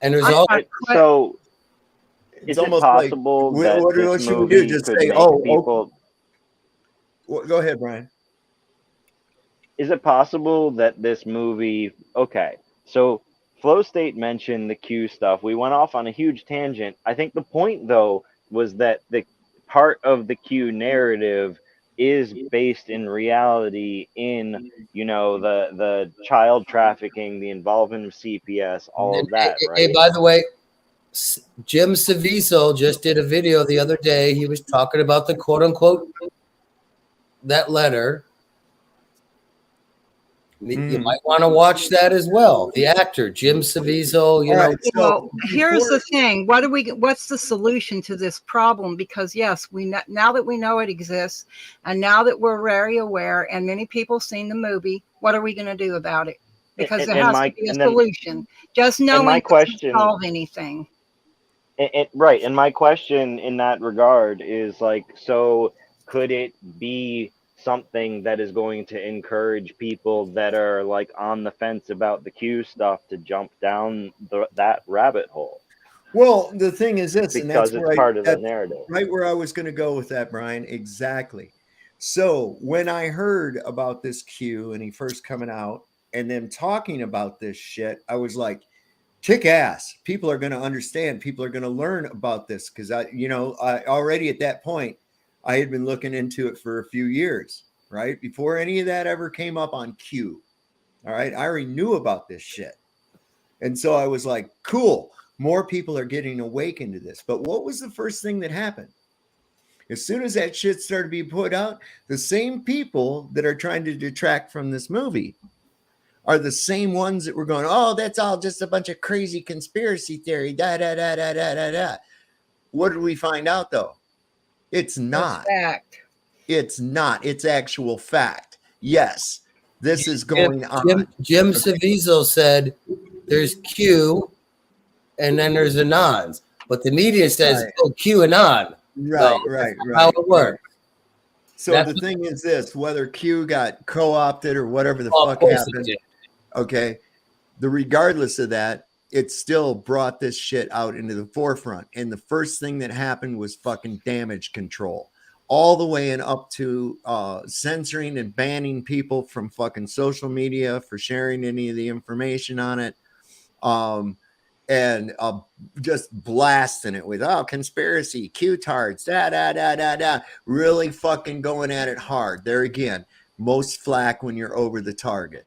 And there's all so. It's is it almost possible like, that what this should we movie do? Just could say, make oh, people? Well, go ahead, Brian. Is it possible that this movie? Okay, so Flow State mentioned the Q stuff. We went off on a huge tangent. I think the point, though, was that the part of the Q narrative is based in reality in, you know, the child trafficking, the involvement of CPS, all of that, right? Hey, by the way, Jim Caviezel just did a video the other day. He was talking about the quote unquote that letter. You might want to watch that as well. The actor Jim Caviezel. You know. Well, here's the thing. What's the solution to this problem? Because yes, now that we know it exists, and now that we're very aware, and many people seen the movie, what are we going to do about it? Because there has to be a solution. Just knowing doesn't solve anything. Right. And my question in that regard is like, so could it be something that is going to encourage people that are like on the fence about the Q stuff to jump down that rabbit hole? Well, the thing is this, because and that's it's part of the narrative. Right where I was going to go with that, Brian. Exactly. So when I heard about this Q and he first coming out and them talking about this shit, I was like, kick ass. People are going to understand. People are going to learn about this, because I already at that point, I had been looking into it for a few years, right? Before any of that ever came up on Q. All right. I already knew about this shit. And so I was like, cool. More people are getting awakened to this. But what was the first thing that happened? As soon as that shit started being put out, the same people that are trying to detract from this movie are the same ones that were going, oh, that's all just a bunch of crazy conspiracy theory. Da da da da da da da. What did we find out though? It's not. Fact. It's not. It's actual fact. Yes, this is going on. Jim Caviezel said there's Q and then there's Anons, but the media says Q and on. Right. How it works. So the thing is this, whether Q got co-opted or whatever the fuck happened, okay, regardless of that, it still brought this shit out into the forefront. And the first thing that happened was fucking damage control, all the way and up to censoring and banning people from fucking social media for sharing any of the information on it. And just blasting it with conspiracy, Q-tards, really fucking going at it hard. There again, most flack when you're over the target.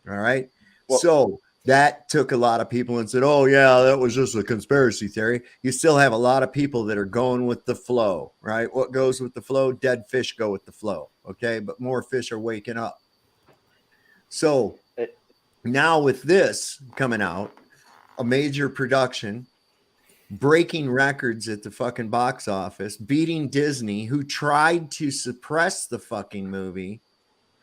All right. Well, so that took a lot of people and said, oh yeah, that was just a conspiracy theory. You still have a lot of people that are going with the flow, right? What goes with the flow? Dead fish go with the flow. Okay. But more fish are waking up. So now with this coming out, a major production, breaking records at the fucking box office, beating Disney, who tried to suppress the fucking movie,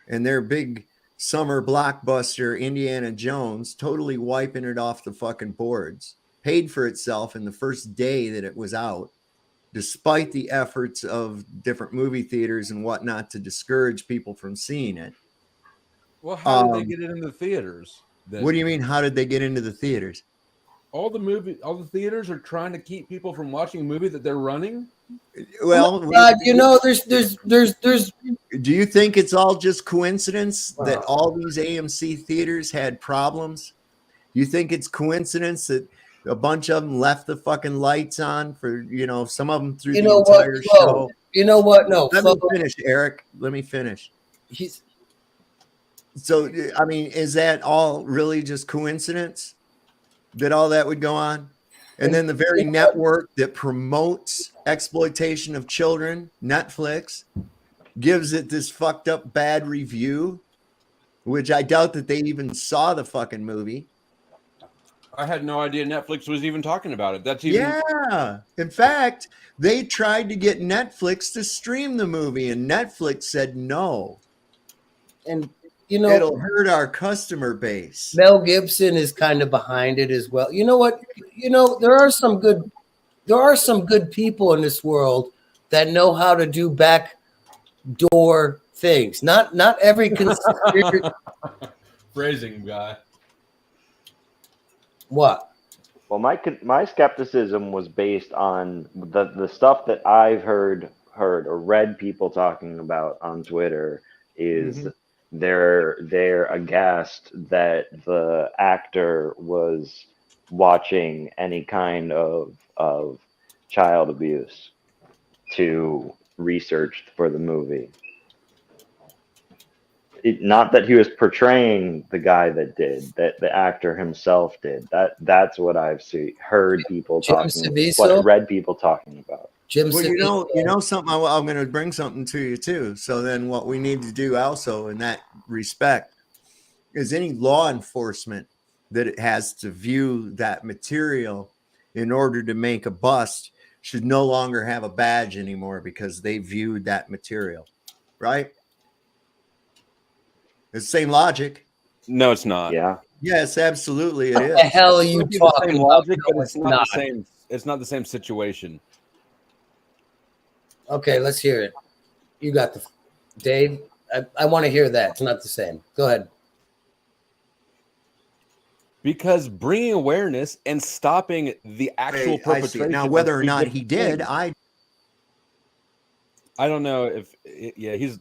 and their big summer blockbuster, Indiana Jones, totally wiping it off the fucking boards, paid for itself in the first day that it was out, despite the efforts of different movie theaters and whatnot to discourage people from seeing it. Well, how did they get it in the theaters? What do you mean? How did they get into the theaters? All the theaters are trying to keep people from watching a movie that they're running. Well, God, there's. Do you think it's all just coincidence that all these AMC theaters had problems? You think it's coincidence that a bunch of them left the fucking lights on for, some of them through the entire show? You know what? No, let me finish, Eric. Let me finish. So, I mean, is that all really just coincidence that all that would go on? And then the very network that promotes exploitation of children, Netflix, gives it this fucked up bad review, which I doubt that they even saw the fucking movie. I had no idea Netflix was even talking about it. Yeah. In fact, they tried to get Netflix to stream the movie, and Netflix said no. And it'll hurt our customer base. Mel Gibson is kind of behind it as well. You know what? There are some good people in this world that know how to do backdoor things. Not every conspiracy. Phrasing guy. What? Well, my skepticism was based on the stuff that I've heard or read people talking about on Twitter is they're aghast that the actor was watching any kind of child abuse to research for the movie. Not that he was portraying the guy that did, that the actor himself did. That's what I've heard people read people talking about. Well, you know something. I'm going to bring something to you too. So then, what we need to do also in that respect is any law enforcement that it has to view that material in order to make a bust should no longer have a badge anymore because they viewed that material, right? It's the same logic. No, it's not. Yeah. Yes, absolutely, it is. What the hell are you talking about? Logic, but it's not the same. It's not the same situation. Okay, let's hear it. You got Dave. I want to hear that. It's not the same. Go ahead. Because bringing awareness and stopping the actual perpetration. Now, whether or not he did, I don't know if. He's.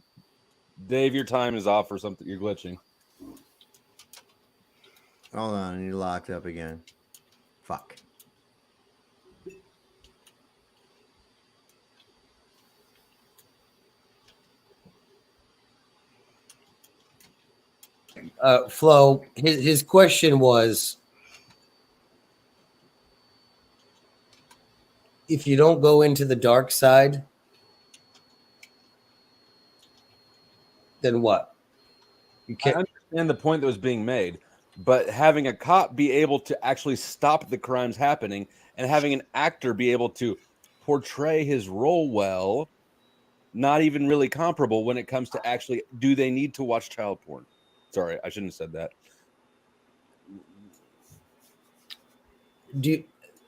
Dave, your time is off or something. You're glitching. Hold on, you locked up again. Fuck. Flo, his question was, if you don't go into the dark side, then what? You can't. understand the point that was being made, but having a cop be able to actually stop the crimes happening and having an actor be able to portray his role well, not even really comparable when it comes to actually, do they need to watch child porn? Sorry, I shouldn't have said that.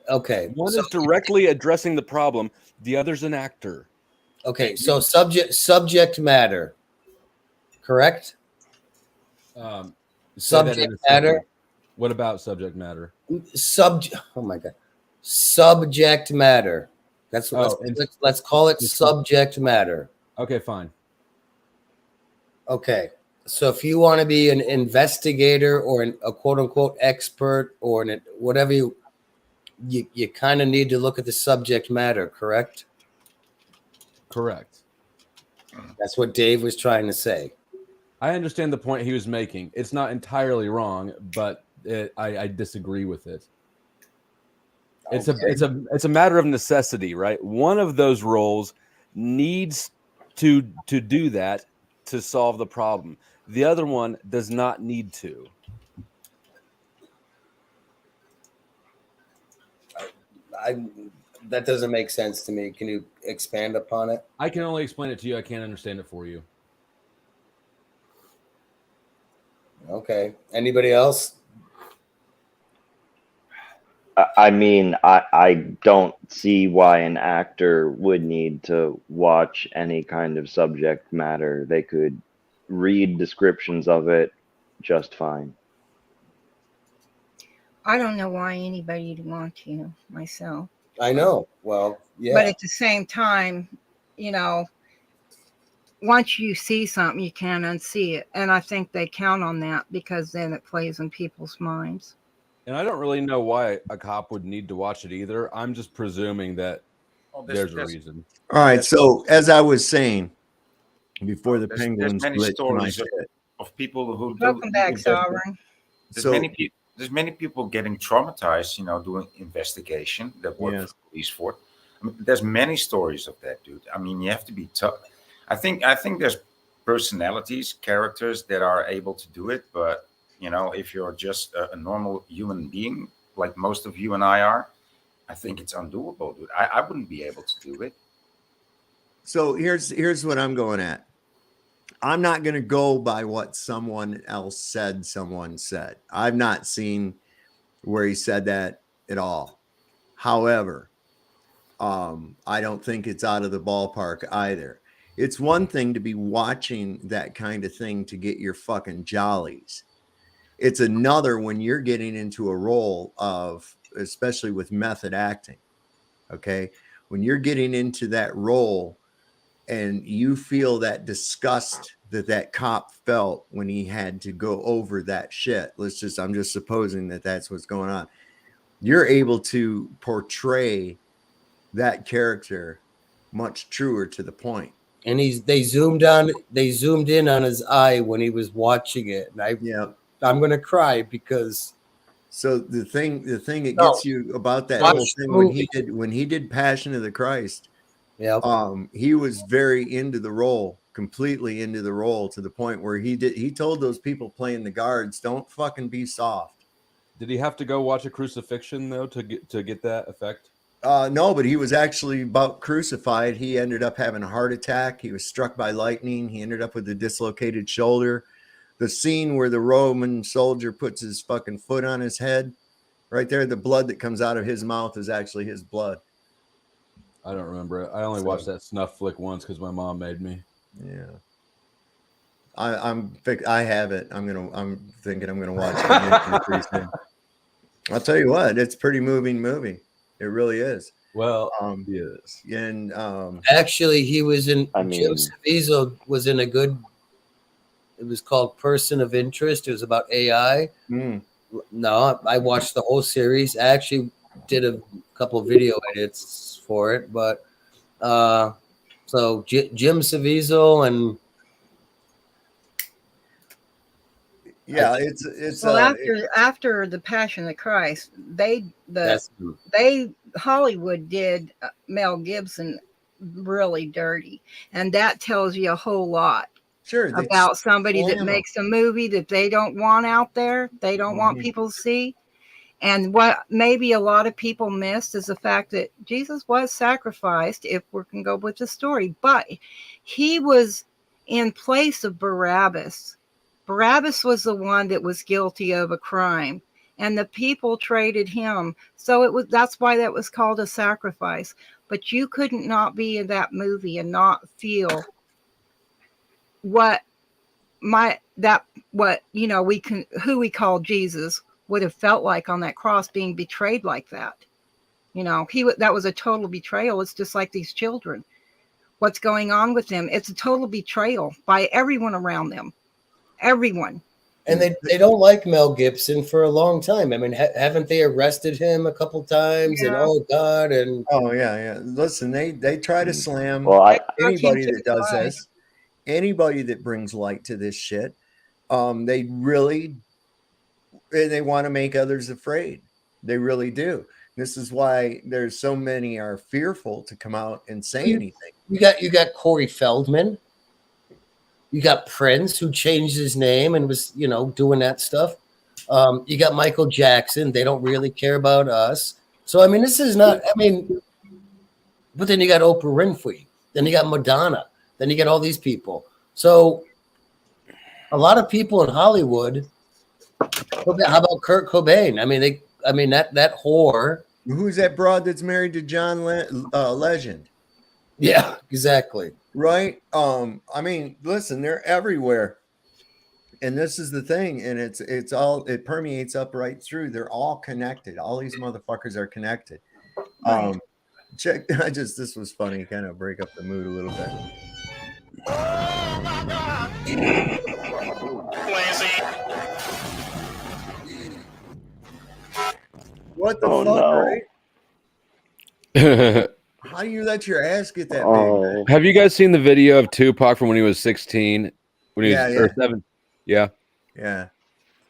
Okay. One is directly addressing the problem. The other's an actor. Okay. So subject matter, correct? Subject matter. What about subject matter? Oh my God. Subject matter. That's what let's call it subject matter. Okay, fine. Okay. So if you want to be an investigator or a quote unquote expert or whatever you kind of need to look at the subject matter, correct? Correct. That's what Dave was trying to say. I understand the point he was making. It's not entirely wrong, but I disagree with it. It's a matter of necessity, right? One of those roles needs to do that to solve the problem. The other one does not need to. That doesn't make sense to me. Can you expand upon it? I can only explain it to you. I can't understand it for you. Okay. Anybody else? I mean, I don't see why an actor would need to watch any kind of subject matter. They could read descriptions of it just fine. I don't know why anybody would want to myself. I know. Well, yeah. But at the same time, you know, once you see something, you can't unsee it. And I think they count on that because then it plays in people's minds. And I don't really know why a cop would need to watch it either. I'm just presuming that there's a reason. All right. So as I was saying before the penguins many split my stories shit. of people who Welcome back, Sovereign. There's many people getting traumatized, doing investigation that work for the police force. I mean, there's many stories of that, dude. I mean, you have to be tough. I think there's personalities, characters that are able to do it, but if you're just a normal human being, like most of you and I are, I think it's undoable, dude. I wouldn't be able to do it. So here's what I'm going at. I'm not going to go by what someone else said. Someone said. I've not seen where he said that at all. However, I don't think it's out of the ballpark either. It's one thing to be watching that kind of thing to get your fucking jollies. It's another when you're getting into a role of, especially with method acting. Okay. When you're getting into that role and you feel that disgust that cop felt when he had to go over that shit. I'm just supposing that that's what's going on. You're able to portray that character much truer to the point. And they zoomed in on his eye when he was watching it. And I'm going to cry because. So the thing that gets you about that whole thing when he did Passion of the Christ, he was very into the role, completely into the role, to the point where he told those people playing the guards, don't fucking be soft. Did he have to go watch a crucifixion though to get that effect? No, but he was actually about crucified. He ended up having a heart attack. He was struck by lightning. He ended up with a dislocated shoulder. The scene where the Roman soldier puts his fucking foot on his head, right there, the blood that comes out of his mouth is actually his blood. I don't remember it. I only watched that snuff flick once because my mom made me. Yeah. I have it. I'm thinking I'm gonna watch it pretty soon. I'll tell you what, it's a pretty moving movie. It really is. Well, yes. And actually, he was in. Jim Caviezel was in a good. It was called Person of Interest. It was about AI. No, I watched the whole series. I actually did a couple of video edits for it, but so Jim Caviezel and. Yeah, it's well after the Passion of Christ, Hollywood did Mel Gibson really dirty, and that tells you a whole lot Sure. About somebody that slam makes a movie that they don't want out there. They don't want people to see. And what maybe a lot of people missed is the fact that Jesus was sacrificed, if we can go with the story, but he was in place of Barabbas. Barabbas was the one that was guilty of a crime, and the people traded him. So that's why that was called a sacrifice. But you couldn't not be in that movie and not feel what who we call Jesus would have felt like on that cross, being betrayed like that. That was a total betrayal. It's just like these children. What's going on with them? It's a total betrayal by everyone around them. Everyone. And they don't like Mel Gibson for a long time. I mean, haven't they arrested him a couple times? Yeah. And oh God, and oh yeah. Listen, they try to slam anybody that does this, anybody that brings light to this shit. They want to make others afraid. They really do. This is why there's so many are fearful to come out and say anything. You got Corey Feldman. You got Prince, who changed his name and was, doing that stuff. You got Michael Jackson. They don't really care about us. So, I mean, this is not, but then you got Oprah Winfrey. Then you got Madonna. Then you get all these people. So a lot of people in Hollywood, how about Kurt Cobain? That whore. Who's that broad that's married to John Legend? Yeah, exactly. Right. Listen, they're everywhere. And this is the thing. And it permeates up right through. They're all connected. All these motherfuckers are connected. This was funny. Kind of break up the mood a little bit. Oh my God. What the fuck, no. right? How do you let your ass get that big? Have you guys seen the video of Tupac from when he was 16? When he was or 7? Yeah. Yeah.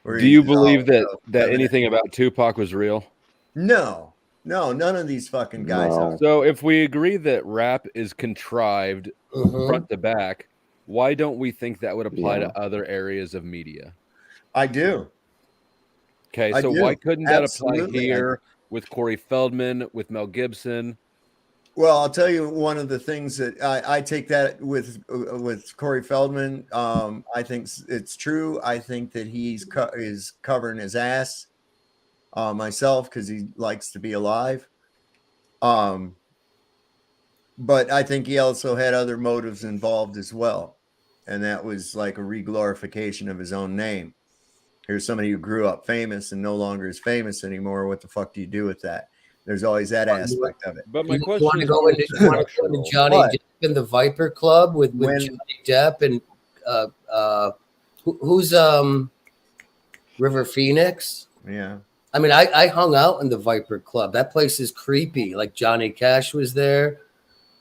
Do you believe that anything about Tupac was real? No, none of these fucking guys are. So if we agree that rap is contrived front to back, why don't we think that would apply to other areas of media? I do. Okay, so why couldn't that apply here with Corey Feldman, with Mel Gibson? Well, I'll tell you one of the things that I take that with Corey Feldman. I think it's true. I think that he's covering his ass myself because he likes to be alive. But I think he also had other motives involved as well. And that was like a reglorification of his own name. Here's somebody who grew up famous and no longer is famous anymore. What the fuck do you do with that? There's always that aspect of it. But my question is, go into Johnny Depp in the Viper Club with Johnny Depp and who's River Phoenix? Yeah. I mean, I hung out in the Viper Club. That place is creepy. Like Johnny Cash was there.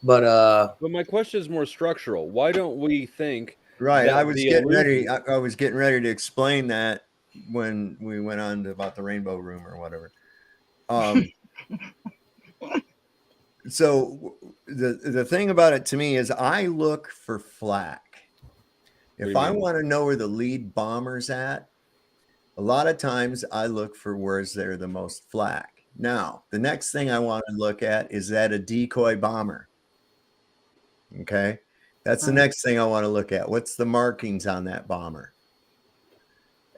But my question is more structural. Why don't we think right? I was getting ready. I was getting ready to explain that when we went on about the Rainbow Room or whatever. So the thing about it to me is I look for flack. If I want to know where the lead bomber's at, a lot of times I look for where's there the most flack. Now, the next thing I want to look at is that a decoy bomber. Okay. That's the next thing I want to look at. What's the markings on that bomber?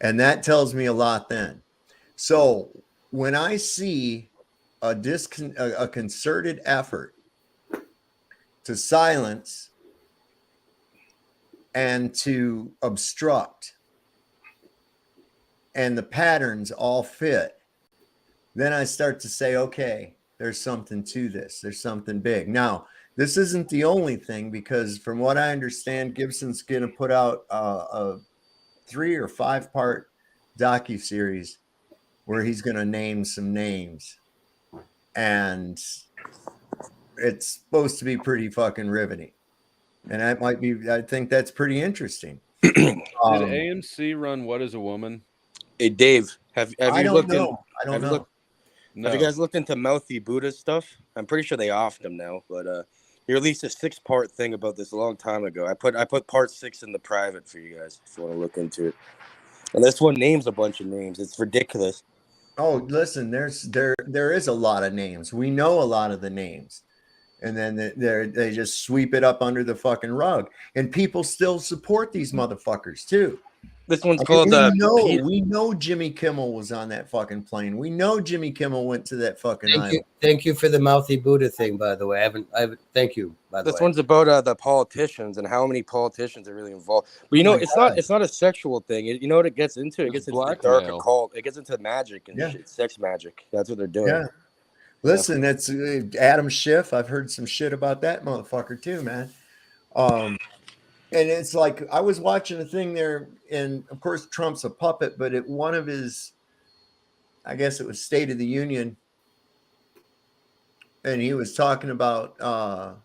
And that tells me a lot then. So when I see a concerted effort to silence and to obstruct, and the patterns all fit, then I start to say, okay, there's something to this. There's something big. Now, this isn't the only thing, because from what I understand, Gibson's going to put out a 3 or 5 part docuseries where he's going to name some names. And it's supposed to be pretty fucking riveting. And that might be, I think that's pretty interesting. Did AMC run What is a Woman? Hey, Dave, have you looked in? I don't know. Have you guys looked into Mouthy Buddha stuff? I'm pretty sure they offed him now, but He released a 6-part thing about this a long time ago. I put part 6 in the private for you guys if you want to look into it. And this one names a bunch of names. It's ridiculous. Oh, listen, there is a lot of names. We know a lot of the names. And then they just sweep it up under the fucking rug. And people still support these motherfuckers too. This one's called we know Jimmy Kimmel was on that fucking plane. We know Jimmy Kimmel went to that fucking island. Thank you for the mouthy Buddha thing, by the way. I haven't thank you, by the way. This one's about the politicians and how many politicians are really involved. But it's not a sexual thing. You know what it gets into? It gets into the dark occult. It gets into magic and shit, sex magic. That's what they're doing. Yeah. Listen, that's Adam Schiff. I've heard some shit about that motherfucker too, man. And it's like I was watching a thing there, and of course Trump's a puppet, but at one of his, I guess it was State of the Union, and he was talking about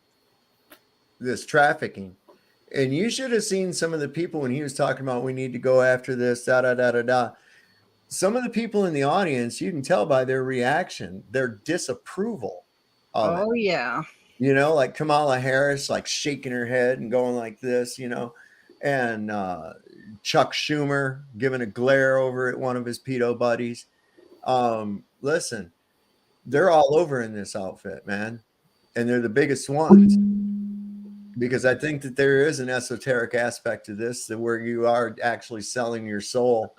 this trafficking. And you should have seen some of the people when he was talking about we need to go after this, da da da da da. Some of the people in the audience, you can tell by their reaction, their disapproval of it. Oh, yeah. You know, like Kamala Harris, like shaking her head and going like this, you know, and Chuck Schumer giving a glare over at one of his pedo buddies. Listen, they're all over in this outfit, man. And they're the biggest ones. Because I think that there is an esoteric aspect to this, that where you are actually selling your soul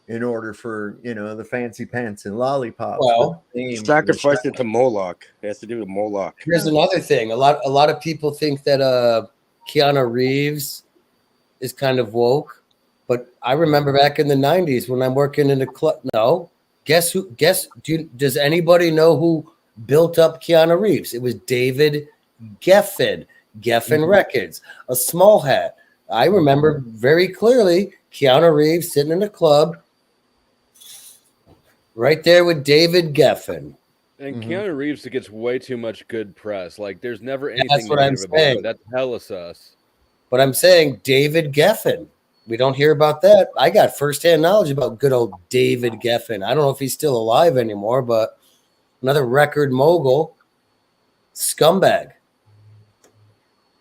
in order for, you know, the fancy pants and lollipops. Well, sacrificed it to Moloch. It has to do with Moloch. Here's another thing. A lot of people think that Keanu Reeves is kind of woke, but I remember back in the 90s when I'm working in a club. No, guess who? Does anybody know who built up Keanu Reeves? It was David Geffen Records, a small hat. I remember very clearly Keanu Reeves sitting in a club right there with David Geffen. And Keanu Reeves gets way too much good press. Like, there's never anything That's what I'm negative about saying. him. That's hella sus. But I'm saying David Geffen. We don't hear about that. I got firsthand knowledge about good old David Geffen. I don't know if he's still alive anymore, but another record mogul, scumbag.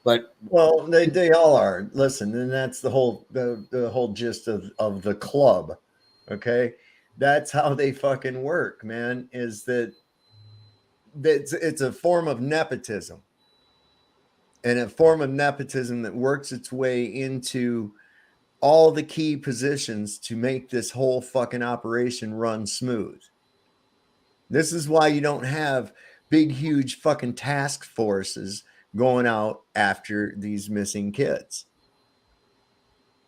But well, they all are. Listen, and that's the whole gist of the club. Okay, that's how they fucking work, man. Is that it's a form of nepotism, and a form of nepotism that works its way into all the key positions to make this whole fucking operation run smooth. This is why you don't have big, huge fucking task forces going out after these missing kids.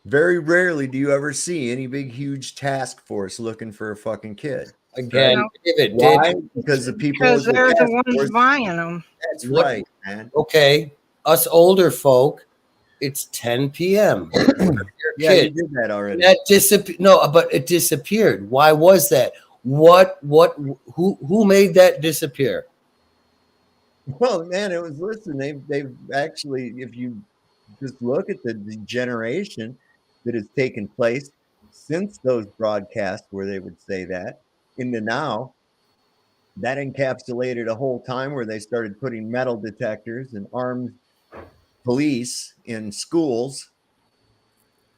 Very rarely do you ever see any big, huge task force looking for a fucking kid. Again, David, why? Because the people, because they're the ones buying them. That's right, man. Okay, us older folk, it's 10 p.m. Yeah, you did that already. That disappeared. No, but it disappeared. Why was that? Who made that disappear? Well, man, it was, listen, they've actually, if you just look at the degeneration that has taken place since those broadcasts where they would say that into now, that encapsulated a whole time where they started putting metal detectors and armed police in schools.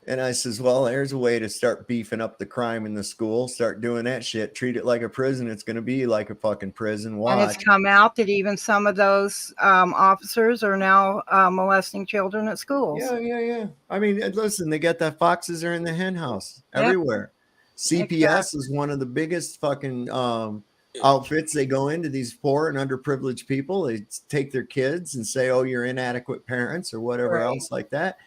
And I says, well, there's a way to start beefing up the crime in the school. Start doing that shit. Treat it like a prison. It's going to be like a fucking prison. Watch. And it's come out that even some of those officers are now molesting children at schools. Yeah. I mean, listen, they got the foxes are in the hen house everywhere. CPS is one of the biggest fucking outfits. They go into these poor and underprivileged people. They take their kids and say, oh, you're inadequate parents or whatever else like that.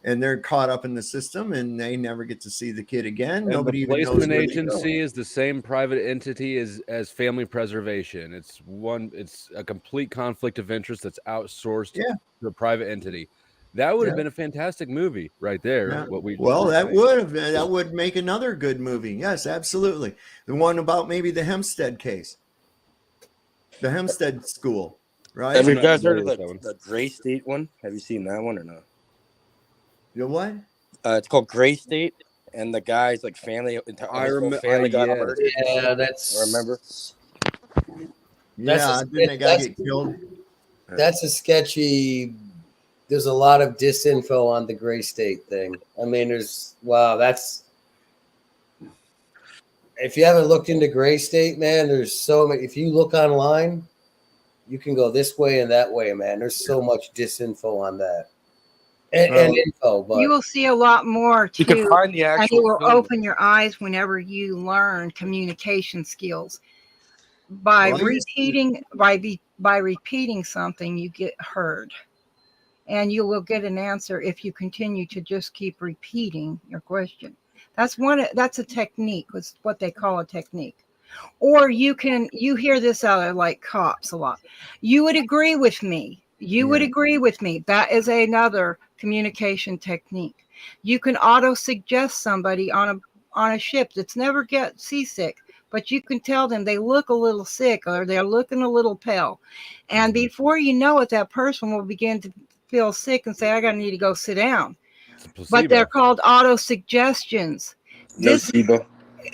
And they're caught up in the system, and they never get to see the kid again. And Nobody the even knows placement where they agency go. is the same private entity as family preservation. It's a complete conflict of interest that's outsourced to a private entity. That would have been a fantastic movie right there. Yeah. What we that would make another good movie. Yes, absolutely. The one about maybe the Hempstead case, the Hempstead school, right? Have you guys heard of the Gray State one? Have you seen that one or not? The what? It's called Gray State, and the guy's like family. Family got murdered. Yeah, that's. I remember. Yeah, didn't that guy get killed? That's a sketchy. There's a lot of disinfo on the gray state thing. I mean, that's. If you haven't looked into gray state, man, there's so many. If you look online, you can go this way and that way, man. There's so much disinfo on that. And info, but you will see a lot more too. You can find the and actual it will film. open your eyes whenever you learn communication skills. By repeating something, you get heard, and you will get an answer if you continue to just keep repeating your question. That's a technique. It's what they call a technique. Or you hear this out of like cops a lot. You would agree with me. Would agree with me. That is another communication technique. You can auto suggest somebody on a ship that's never get seasick, but you can tell them they look a little sick or they're looking a little pale. And before you know it, that person will begin to feel sick and say, I need to go sit down. But they're called auto suggestions.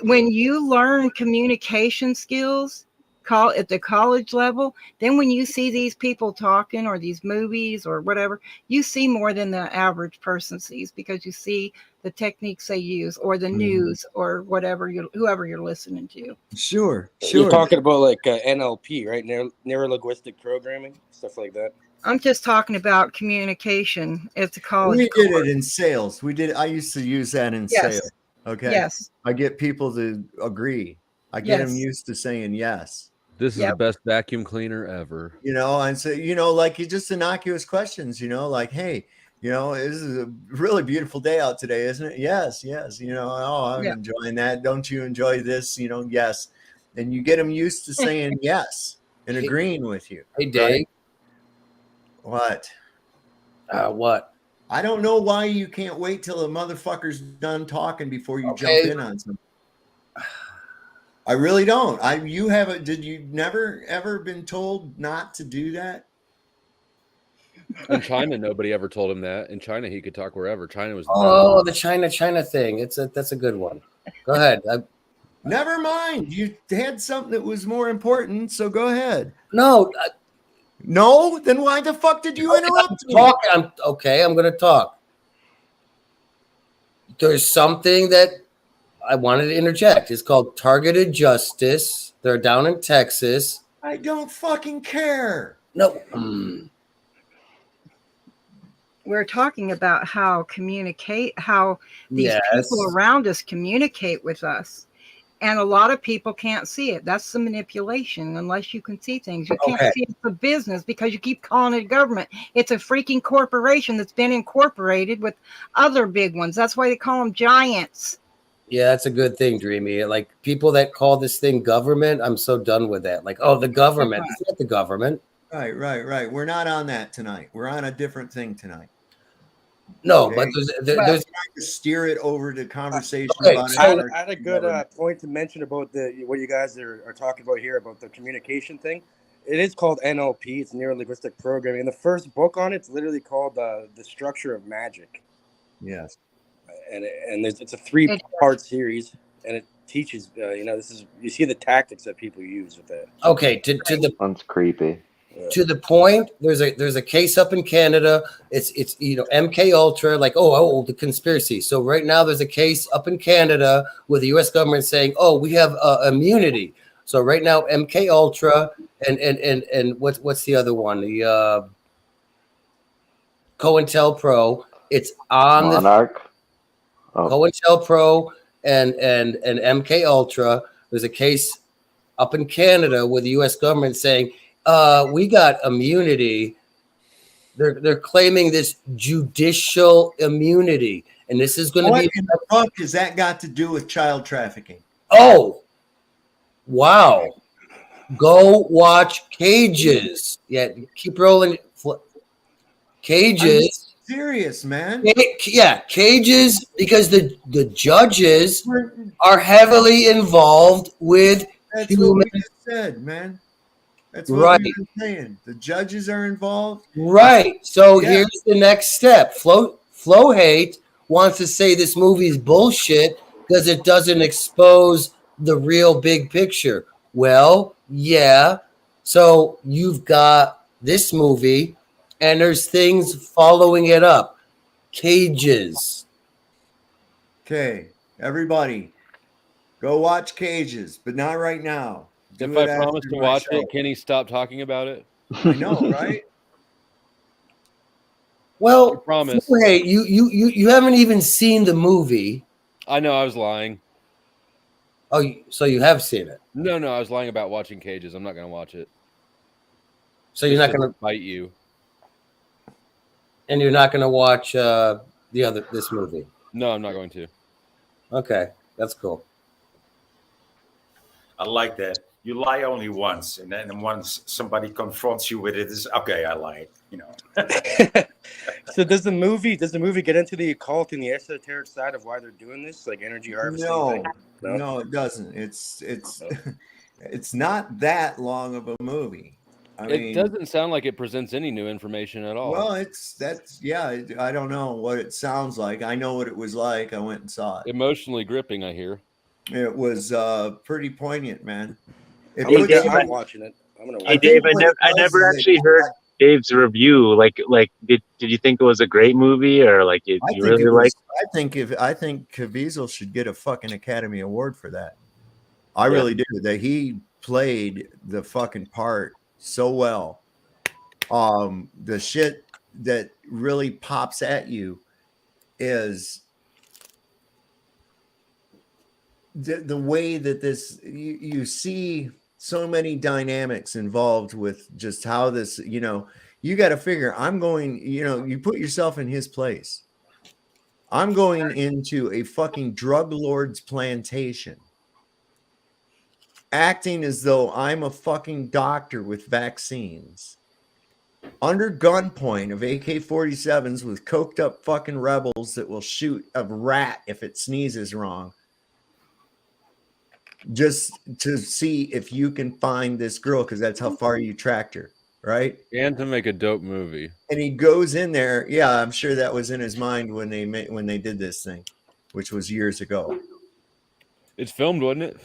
When you learn communication skills at the college level, then when you see these people talking or these movies or whatever, you see more than the average person sees because you see the techniques they use or the news or whoever you're listening to. Sure. You're talking about like NLP, right? Neuro-linguistic programming, stuff like that. I'm just talking about communication at the college. We did it in sales. I used to use that in sales. Okay. Yes. I get people to agree. I get them used to saying yes. This is the best vacuum cleaner ever. And so, like just innocuous questions, like, hey, this is a really beautiful day out today, isn't it? Yes. I'm enjoying that. Don't you enjoy this? Yes. And you get them used to saying yes and agreeing with you. Hey, Dave. Right? What? I don't know why you can't wait till the motherfucker's done talking before you jump in on something. I really don't. Did you never ever been told not to do that? In China, nobody ever told him that. In China, he could talk wherever. China was. The China thing. That's a good one. Go ahead. Never mind. You had something that was more important, so go ahead. No. No? Then why the fuck did you interrupt me? I'm going to talk. There's something that I wanted to interject. It's called targeted justice. They're down in Texas. I don't fucking care. No. We're talking about how these people around us communicate with us. And a lot of people can't see it. That's the manipulation, unless you can see things. You can't see it's a business because you keep calling it government. It's a freaking corporation that's been incorporated with other big ones. That's why they call them giants. Yeah, that's a good thing, Dreamy. Like people that call this thing government, I'm so done with that. Like, the government. It's not the government. Right. We're not on that tonight. We're on a different thing tonight. No, but there's trying to steer it over to conversation about it. I had a good point to mention about what you guys are talking about here about the communication thing. It is called NLP. It's neuro-linguistic programming. And the first book on it's literally called The Structure of Magic. Yes. And it's a 3-part series, and it teaches you see the tactics that people use with that. Okay, Sounds creepy. To the point, there's a case up in Canada. It's MK Ultra, like the conspiracy. So right now there's a case up in Canada with the U.S. government saying, we have immunity. So right now MK Ultra and what's the other one? The COINTELPRO. It's on Monarch. COINTELPRO and MK Ultra. There's a case up in Canada with the U.S. government saying, we got immunity. They're claiming this judicial immunity, and this is going to be. What in the fuck has that got to do with child trafficking? Oh, wow! Go watch Cages. Yeah, keep rolling. Cages. Serious, man. Yeah, Cages, because the judges are heavily involved with That's human. what we just said, man. That's what we've been saying. The judges are involved. Right. So here's the next step. Flo Hate wants to say this movie is bullshit because it doesn't expose the real big picture. Well, yeah. So you've got this movie, and there's things following it up. Cages. Okay, everybody, go watch Cages, but not right now. Do If it I promise after to my watch show. it, can he stop talking about it? I know, right? Well, promise. hey, you haven't even seen the movie. I know, I was lying. Oh, so you have seen it? No, I was lying about watching Cages. I'm not going to watch it. So you're Just not going to fight you, and you're not going to watch this movie? No, I'm not going to. Okay, that's cool. I like that. You lie only once, and then once somebody confronts you with it, is okay. I lied. You know. So does the movie get into the occult and the esoteric side of why they're doing this, like energy harvesting? No, it doesn't. It's not that long of a movie. I mean, It doesn't sound like it presents any new information at all. well, I don't know what it sounds like. I know what it was like. I went and saw it. Emotionally gripping, I hear. It was pretty poignant, man. I'm watching it. Hey Dave, I never actually heard Dave's review. Like, did you think it was a great movie, or like you really like? I think Caviezel should get a fucking Academy Award for that. I really do. That he played the fucking part so well. The shit that really pops at you is the way that this you see so many dynamics involved with just how this, you got to figure you put yourself in his place. I'm going into a fucking drug lord's plantation, acting as though I'm a fucking doctor with vaccines, under gunpoint of AK-47s with coked up fucking rebels that will shoot a rat if it sneezes wrong, just to see if you can find this girl, because that's how far you tracked her, right? And to make a dope movie. And he goes in there. Yeah, I'm sure that was in his mind when they did this thing, which was years ago. It's filmed, wasn't it?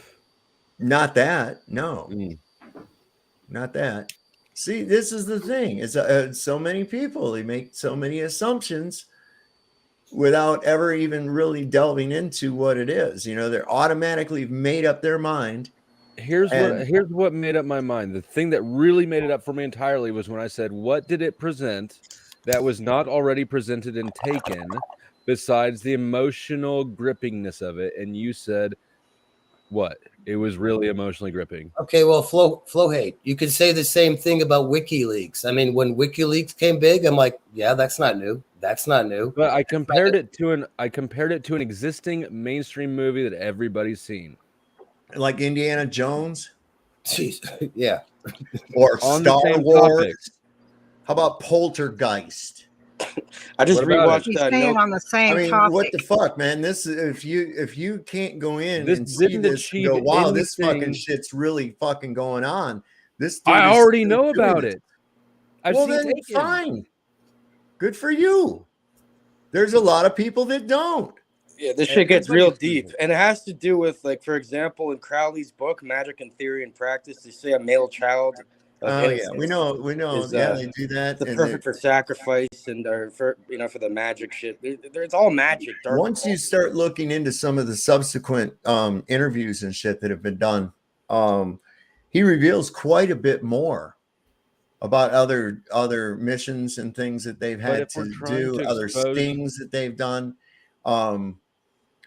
Not that. No. Not that. See, this is the thing. It's so many people. They make so many assumptions without ever even really delving into what it is. They're automatically made up their mind. Here's what made up my mind. The thing that really made it up for me entirely was when I said, what did it present that was not already presented and taken besides the emotional grippingness of it? And you said, what? It was really emotionally gripping. Okay, well, Flo hate. You could say the same thing about WikiLeaks. I mean, when WikiLeaks came big, I'm like, yeah, that's not new. That's not new. But I compared it to an existing mainstream movie that everybody's seen. Like Indiana Jones? Jeez, yeah. Or On Star the same Wars? topic. How about Poltergeist? I just rewatched He's staying on the same topic. What the fuck, man? This if you can't go in This and see didn't this and achieve go, wow, this anything. fucking shit's really fucking going on. This dude I is already still know doing about this. it. I've Well, seen then Taken. fine. Good for you. There's a lot of people that don't. Yeah, this shit gets real deep, and it has to do with, like, for example, in Crowley's book, Magic and Theory and Practice, they say a male child. Oh yeah, we know. Yeah, they do that. The and perfect for sacrifice and for the magic shit. It's all magic. Once you start looking into some of the subsequent interviews and shit that have been done, he reveals quite a bit more about other missions and things that they've had to do, other stings that they've done.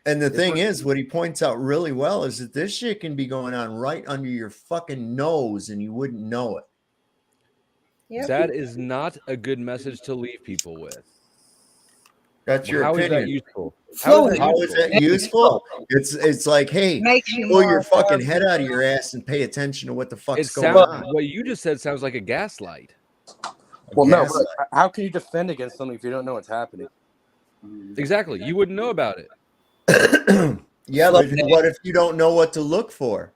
And the thing is, what he points out really well is that this shit can be going on right under your fucking nose and you wouldn't know it. Yep. That is not a good message to leave people with. That's your How opinion. is that useful? How is that useful? It's like, hey, Makes you pull more your fucking aware. head out of your ass and pay attention to what the fuck's It going sounds on. what you just said sounds like a gaslight. Well, no, Yes. but how can you defend against something if you don't know what's happening? Exactly. You wouldn't know about it. Yeah, but what if you don't know what to look for?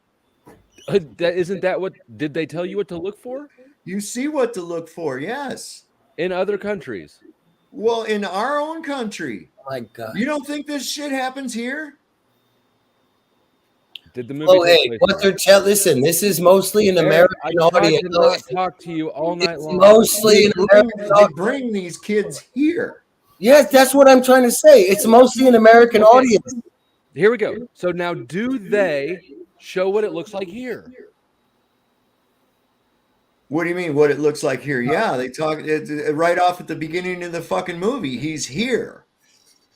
Isn't that what did they tell you what to look for? You see what to look for, yes. In other countries. Well, in our own country. Oh my God. You don't think this shit happens here? Did the movie? Oh, hey, what they're telling? Listen, this is mostly an American I tried audience. to not talk to you all night It's long. mostly an American They bring these kids here. Yes, that's what I'm trying to say. It's mostly an American audience. Here we go. So now, do they show what it looks like here? What do you mean? What it looks like here? Yeah, they talk right off at the beginning of the fucking movie. He's here.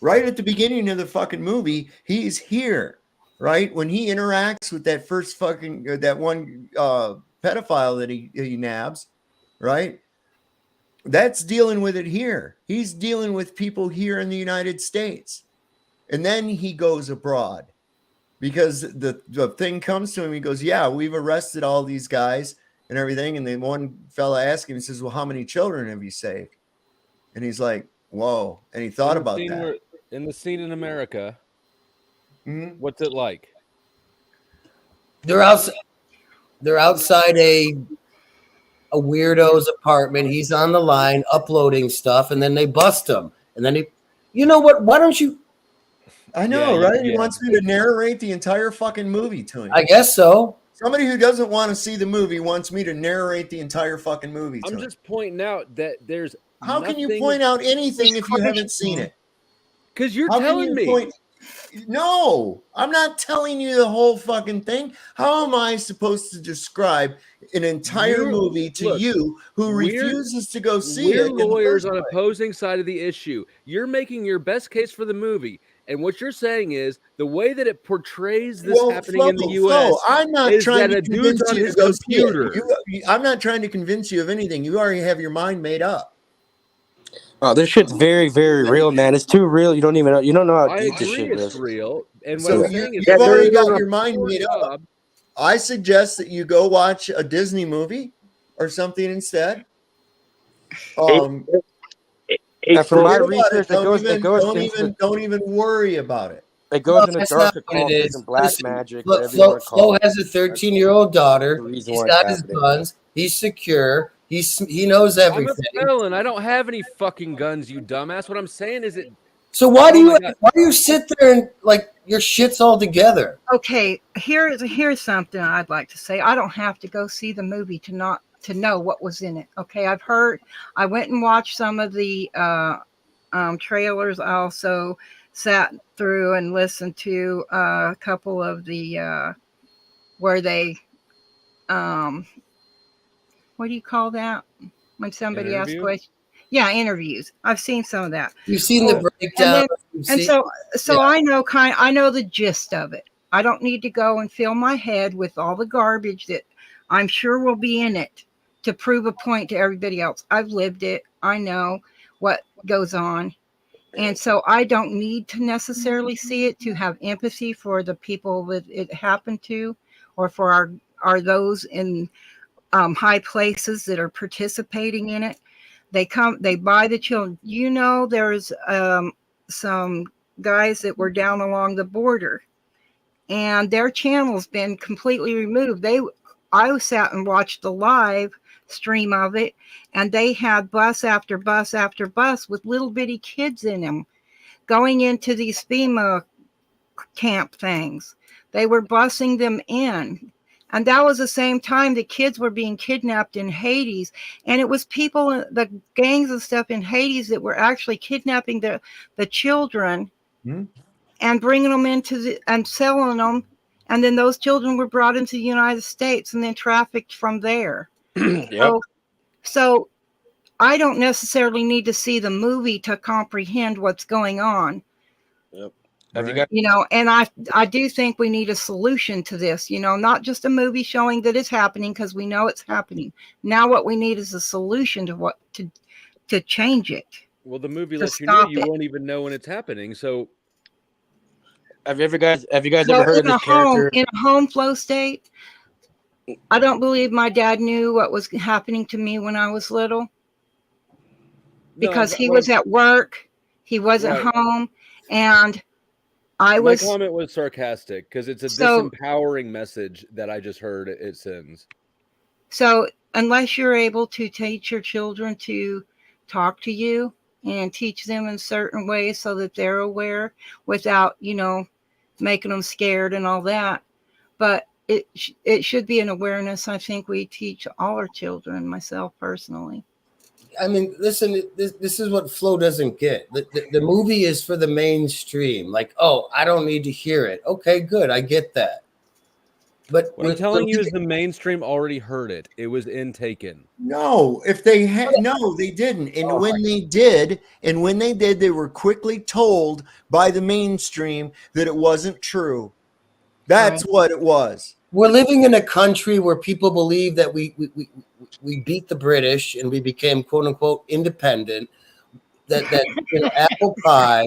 Right at the beginning of the fucking movie, he's here. Right when he interacts with that first fucking that one pedophile that he nabs, right? That's dealing with it here. He's dealing with people here in the United States, and then he goes abroad because the thing comes to him. He goes, "Yeah, we've arrested all these guys and everything." And then one fella asks him, he says, "Well, how many children have you saved?" And he's like, "Whoa!" And he thought about that. In the scene in America, what's it like? They're outside. They're outside a weirdo's apartment. He's on the line uploading stuff, and then they bust him. And then you know what? Why don't you? I know, right? He wants me to narrate the entire fucking movie to him. I guess so. Somebody who doesn't want to see the movie wants me to narrate the entire fucking movie to I'm him. just pointing out that there's. How can you point out anything if you haven't seen it? Because you're telling me. No, I'm not telling you the whole fucking thing. How am I supposed to describe an entire movie to you who refuses to go see it? We're lawyers on opposing side of the issue. You're making your best case for the movie, and what you're saying is the way that it portrays this happening in the U.S. I'm not is trying that to a dude's convince on you his to go see it. computer. I'm not trying to convince you of anything. You already have your mind made up. Oh, this shit's very, very real, man. It's too real. You don't know how deep this shit It's is. real. And what So I'm saying is you've already got doing a your mind poor made up. job. I suggest that you go watch a Disney movie or something instead. And from my research, don't even worry about it. It goes into That's dark not what it occultism, is. black Listen, magic, Flo, whatever you want to call Flo it. has a 13-year-old daughter. The reason He's why got it's his happening. guns. He's secure. He knows I'm everything. a felon. I don't have any fucking guns, you dumbass. What I'm saying is it. So why do you sit there and like your shit's all together? Okay, here's something I'd like to say. I don't have to go see the movie to know what was in it. Okay, I went and watched some of the trailers. I also sat through and listened to a couple of the where they what do you call that when somebody asks questions? Yeah, interviews. I've seen some of that. You've seen the breakdown. So I know the gist of it. I don't need to go and fill my head with all the garbage that I'm sure will be in it to prove a point to everybody else. I've lived it. I know what goes on. And so I don't need to necessarily see it to have empathy for the people that it happened to, or for our those in high places that are participating in it. They buy the children. You know, there's some guys that were down along the border, and their channel's been completely removed. I sat and watched the live stream of it, and they had bus after bus after bus with little bitty kids in them going into these FEMA camp things. They were busing them in. And that was the same time the kids were being kidnapped in Hades. And it was people, the gangs and stuff in Hades that were actually kidnapping the children and bringing them and selling them. And then those children were brought into the United States and then trafficked from there. Yep. So I don't necessarily need to see the movie to comprehend what's going on. Yep. And I do think we need a solution to this, not just a movie showing that it's happening, because we know it's happening. Now what we need is a solution to change it. Well, the movie lets you know you won't even know when it's happening. So have you guys ever heard of this character? In a home flow state, I don't believe my dad knew what was happening to me when I was little, because he was at work, he wasn't home, and my comment was sarcastic because it's a disempowering message that I just heard it sends. So unless you're able to teach your children to talk to you and teach them in certain ways so that they're aware without, making them scared and all that, but it should be an awareness I think we teach all our children, myself personally. I mean, listen, this is what Flo doesn't get. The movie is for the mainstream. Like, oh, I don't need to hear it. Okay, good. I get that. But what I'm telling you is the mainstream already heard it. It was in Taken. No, if they had, no, they didn't. And when they did, they were quickly told by the mainstream that it wasn't true. That's what it was. We're living in a country where people believe that we beat the British and we became quote unquote independent. That apple pie.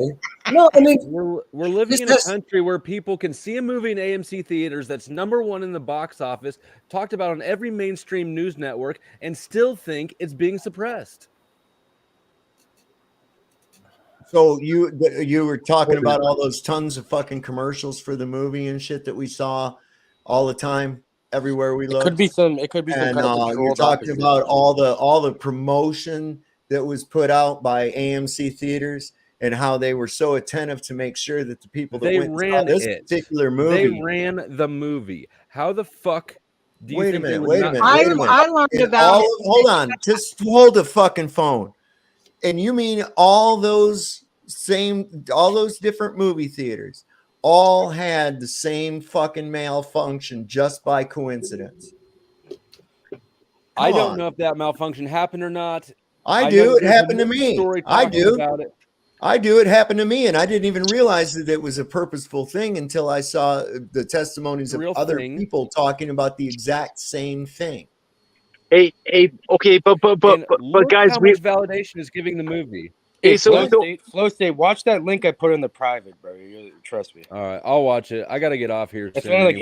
No, I mean we're living in a country where people can see a movie in AMC theaters that's #1 in the box office, talked about on every mainstream news network, and still think it's being suppressed. So you were talking about all those tons of fucking commercials for the movie and shit that we saw all the time everywhere we looked. It could be some kind of controlled you're talking opposition. about all the promotion that was put out by AMC theaters and how they were so attentive to make sure that the people that went and saw this particular movie. They ran the movie. How the fuck do you wait a think minute, wait a minute. I learned about it. Hold on, just hold the fucking phone. And you mean all those different movie theaters all had the same fucking malfunction just by coincidence? I don't know if that malfunction happened or not. I do. It happened to me. I do. I do. It happened to me, and I didn't even realize that it was a purposeful thing until I saw the testimonies of other people talking about the exact same thing. Okay, but guys, how much validation is giving the movie. Hey, Flow State, watch that link I put in the private, bro. Trust me. All right, I'll watch it. I got to get off here. It's only like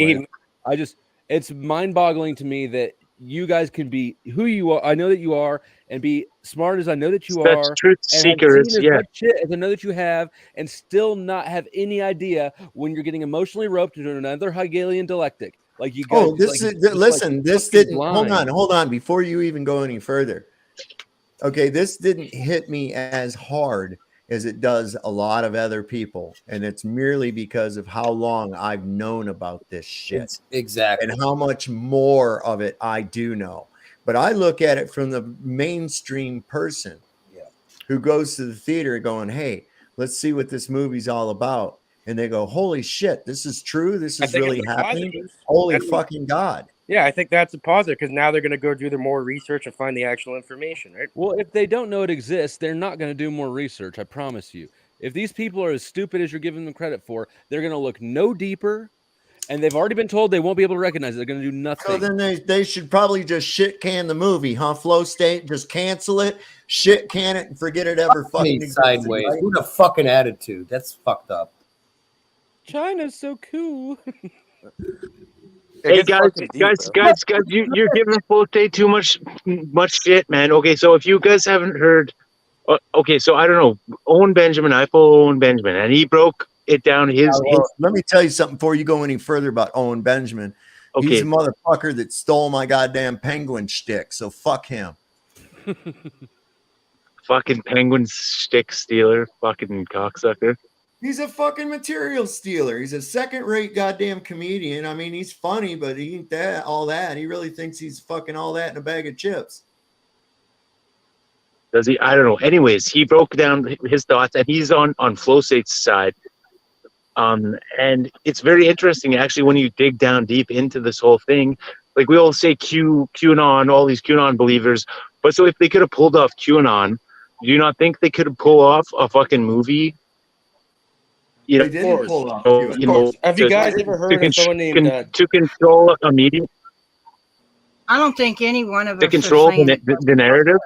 8. It's mind-boggling to me that you guys can be who you are. I know that you are, and be smart as I know that you That's are. truth seekers, as much shit as I know that you have, and still not have any idea when you're getting emotionally roped into another Hegelian dialectic. Like you guys. Oh, this didn't. Hold on. Before you even go any further, okay, this didn't hit me as hard as it does a lot of other people, and it's merely because of how long I've known about this shit. Exactly. And how much more of it I do know. But I look at it from the mainstream person who goes to the theater going, hey, let's see what this movie's all about. And they go, holy shit, this is true. This is really happening. Holy fucking God. Yeah, I think that's a positive because now they're going to go do their more research and find the actual information, right? Well, if they don't know it exists, they're not going to do more research. I promise you. If these people are as stupid as you're giving them credit for, they're going to look no deeper. And they've already been told they won't be able to recognize it. They're going to do nothing. So then they should probably just shit can the movie, huh? Flow State, just cancel it, shit can it, and forget it ever fucking existed, sideways. right? Who the fucking attitude? That's fucked up. China's so cool. Hey guys, you're giving Flow State too much shit, man. Okay, so if you guys haven't heard, okay, so I don't know, Owen Benjamin, I follow Owen Benjamin, and he broke it down. Let me tell you something before you go any further about Owen Benjamin. Okay. He's a motherfucker that stole my goddamn penguin shtick, so fuck him. Fucking penguin stick stealer, fucking cocksucker. He's a fucking material stealer. He's a second-rate goddamn comedian. I mean, he's funny, but he ain't all that. He really thinks he's fucking all that in a bag of chips. Does he? I don't know. Anyways, he broke down his thoughts, and he's on Flow State's side. And it's very interesting, actually, when you dig down deep into this whole thing. Like we all say QAnon, all these QAnon believers. But so if they could have pulled off QAnon, do you not think they could have pulled off a fucking movie? You know, they didn't pull off. Have you guys ever heard of someone named to control a media? I don't think any one of us To control the narrative.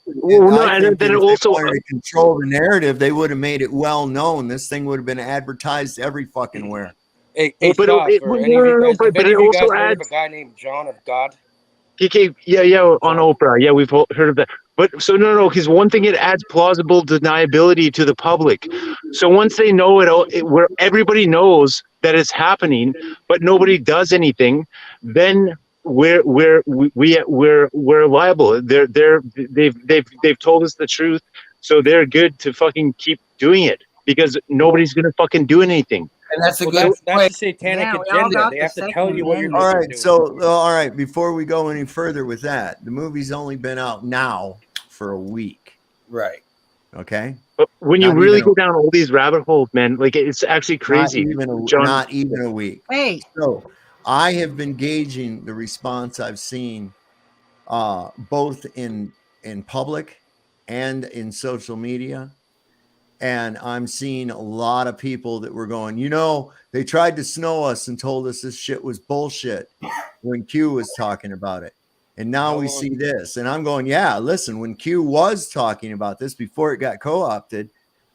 And then also to control the narrative, they would have made it well known. This thing would have been advertised every fucking where. But it also adds a guy named John of God. PK, on Oprah. Yeah, we've heard of that. But so no, because one thing, it adds plausible deniability to the public. So once they know it, where everybody knows that it's happening, but nobody does anything, then we're liable. They've told us the truth, so they're good to fucking keep doing it because nobody's gonna fucking do anything. And that's a Well, good that's the satanic Yeah, we all agenda. got They the have to Second tell you what you're Amendment. All listening right, to. so all right, before we go any further with that, the movie's only been out now for a week. Right. Okay. But when you Not really even go down all these rabbit holes, man, like it's actually crazy. not even a week. Hey. So I have been gauging the response I've seen both in public and in social media. And I'm seeing a lot of people that were going, they tried to snow us and told us this shit was bullshit when Q was talking about it. And now we see this. And I'm going, yeah, listen, when Q was talking about this before it got co-opted,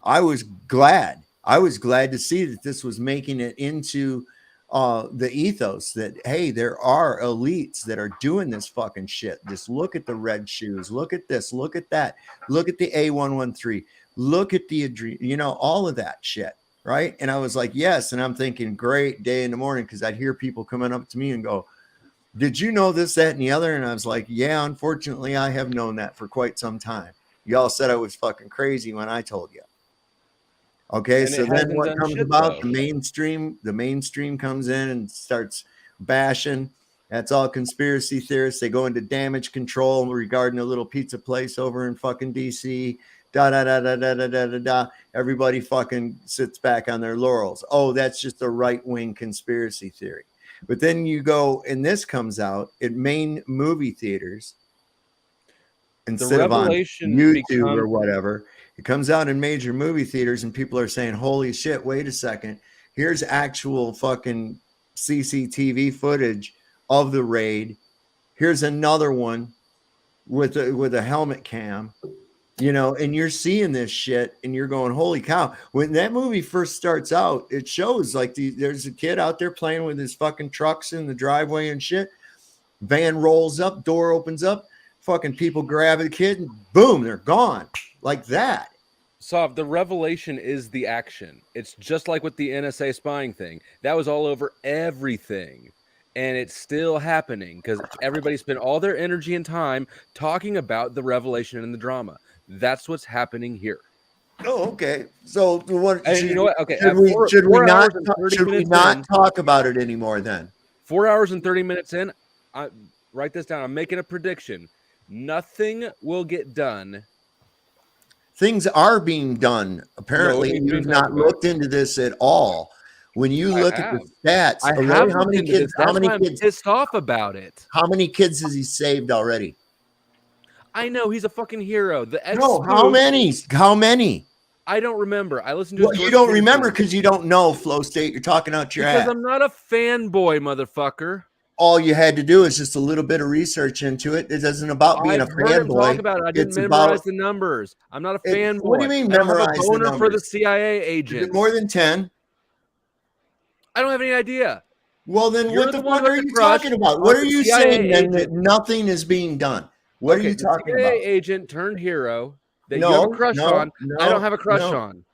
I was glad. I was glad to see that this was making it into the ethos that, hey, there are elites that are doing this fucking shit. Just look at the red shoes. Look at this. Look at that. Look at the A113. Look at the, all of that shit. Right. And I was like, yes. And I'm thinking, great day in the morning, because I'd hear people coming up to me and go, did you know this, that, and the other? And I was like, yeah, unfortunately, I have known that for quite some time. Y'all said I was fucking crazy when I told you. Okay, And so it then hasn't what done comes shit, about? though. The mainstream comes in and starts bashing. That's all conspiracy theorists. They go into damage control regarding a little pizza place over in fucking DC. Everybody fucking sits back on their laurels. Oh, that's just a right-wing conspiracy theory. But then you go, and this comes out at main movie theaters instead of on YouTube or whatever. It comes out in major movie theaters, and people are saying, holy shit, wait a second. Here's actual fucking CCTV footage of the raid. Here's another one with a helmet cam, and you're seeing this shit and you're going, holy cow. When that movie first starts out, it shows like there's a kid out there playing with his fucking trucks in the driveway and shit. Van rolls up, door opens up, fucking people grab the kid and boom, they're gone like that. So the revelation is the action. It's just like with the NSA spying thing. That was all over everything. And it's still happening because everybody spent all their energy and time talking about the revelation and the drama. That's what's happening here. Oh, okay. So what? You know what? Okay. Should we not talk about it anymore then? 4 hours and 30 minutes in, write this down. I'm making a prediction. Nothing will get done. Things are being done. Apparently, you've not looked into this at all. When you look at the stats, how many kids? How many kids? Pissed off about it. How many kids has he saved already? I know he's a fucking hero. How many? How many? I don't remember. I listened to. Well, you don't remember because you don't know, Flow State. You're talking out your ass. Because I'm not a fanboy, motherfucker. All you had to do is just a little bit of research into it. It isn't about being a fanboy. Talk about it. I didn't memorize the numbers. I'm not a fanboy. What do you mean memorize the numbers? For the CIA agent. More than 10? I don't have any idea. Well, then what the fuck are you talking about? What are you saying then that nothing is being done? What are you talking about? CIA agent turned hero that you have a crush on. I don't have a crush on.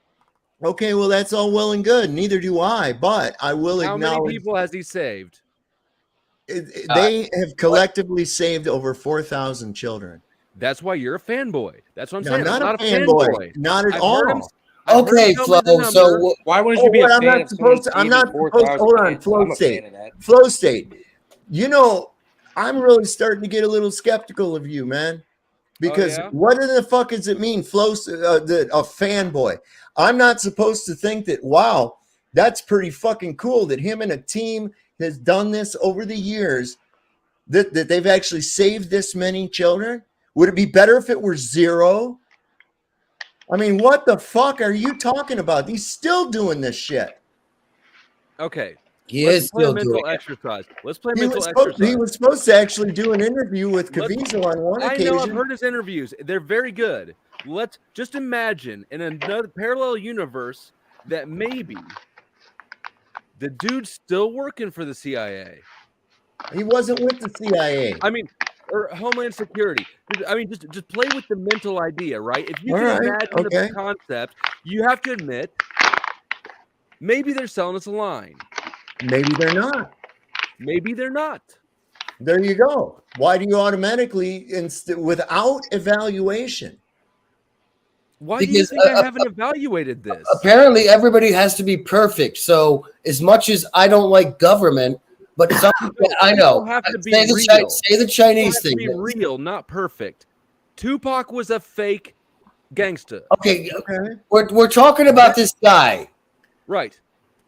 Okay, well, that's all well and good. Neither do I, but I will acknowledge. How many people has he saved? They have collectively saved over 4,000 children. That's why you're a fanboy. That's what I'm saying. I'm not a fanboy. Not at all. Okay, Flo. So why wouldn't you be a fan? I'm not supposed to. Hold on, Flow State. Flow State. I'm really starting to get a little skeptical of you, man. Because what in the fuck does it mean, a fanboy? I'm not supposed to think that, wow, that's pretty fucking cool that him and a team has done this over the years, that they've actually saved this many children. Would it be better if it were 0? I mean, what the fuck are you talking about? He's still doing this shit. Okay. Let's play mental exercise. Let's play mental exercise. He was supposed to actually do an interview with Caviezel on one occasion. I know, I've heard his interviews. They're very good. Let's just imagine in another parallel universe that maybe the dude's still working for the CIA. He wasn't with the CIA. I mean, or Homeland Security. I mean, just play with the mental idea, right? If you can imagine the concept, you have to admit, maybe they're selling us a line. Maybe they're not. Maybe they're not. There you go. Why do you automatically, without evaluation? Why do you think I haven't evaluated this? Apparently, everybody has to be perfect. So, as much as I don't like government, but something I know, have to be say the Chinese thing. Be real, not perfect. Tupac was a fake gangster. Okay. We're talking about this guy, right?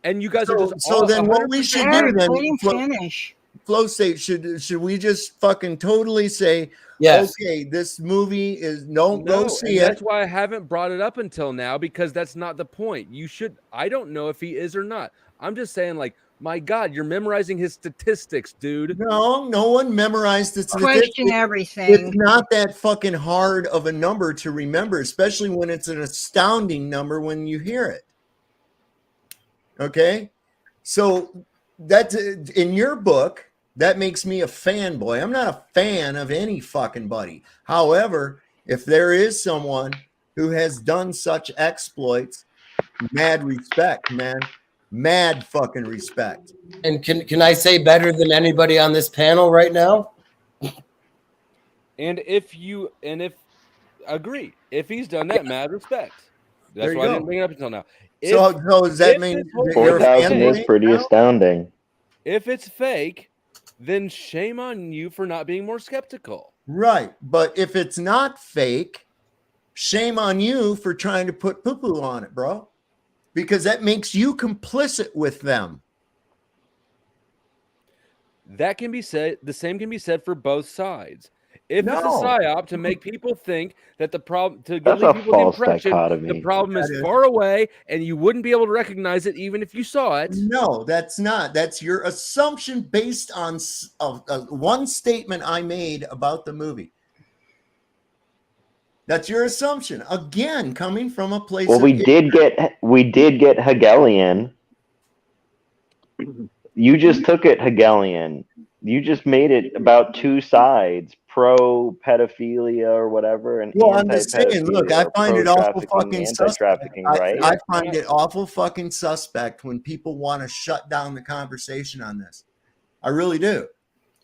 And you guys are just so then what we should do then? Let him finish. Flow State, should we just fucking totally say, yes, okay, this movie is go see it. That's why I haven't brought it up until now, because that's not the point. You should. I don't know if he is or not. I'm just saying, like, my God, you're memorizing his statistics, dude. No one memorized the statistics. Question everything. It's not that fucking hard of a number to remember, especially when it's an astounding number when you hear it. Okay, so that's in your book. That makes me a fanboy. I'm not a fan of any fucking buddy. However, if there is someone who has done such exploits, mad respect, man. Mad fucking respect. And can I say better than anybody on this panel right now? And if agree, if he's done that, mad respect. That's why I didn't bring it up until now. So does that mean 4,000 is pretty astounding? If it's fake, then shame on you for not being more skeptical. Right. But if it's not fake, shame on you for trying to put poo-poo on it, bro. Because that makes you complicit with them. That can be said. The same can be said for both sides. If it's a psyop to make people think that the problem, to give people the impression the problem is far away and you wouldn't be able to recognize it even if you saw it. No, that's not. That's your assumption based on one statement I made about the movie. That's your assumption. Again, coming from a place. Well, we did get Hegelian. You just took it Hegelian. You just made it about two sides, pro pedophilia or whatever, and I'm just saying. Look, I find it awful fucking suspect. Right? I find it awful fucking suspect when people want to shut down the conversation on this. I really do.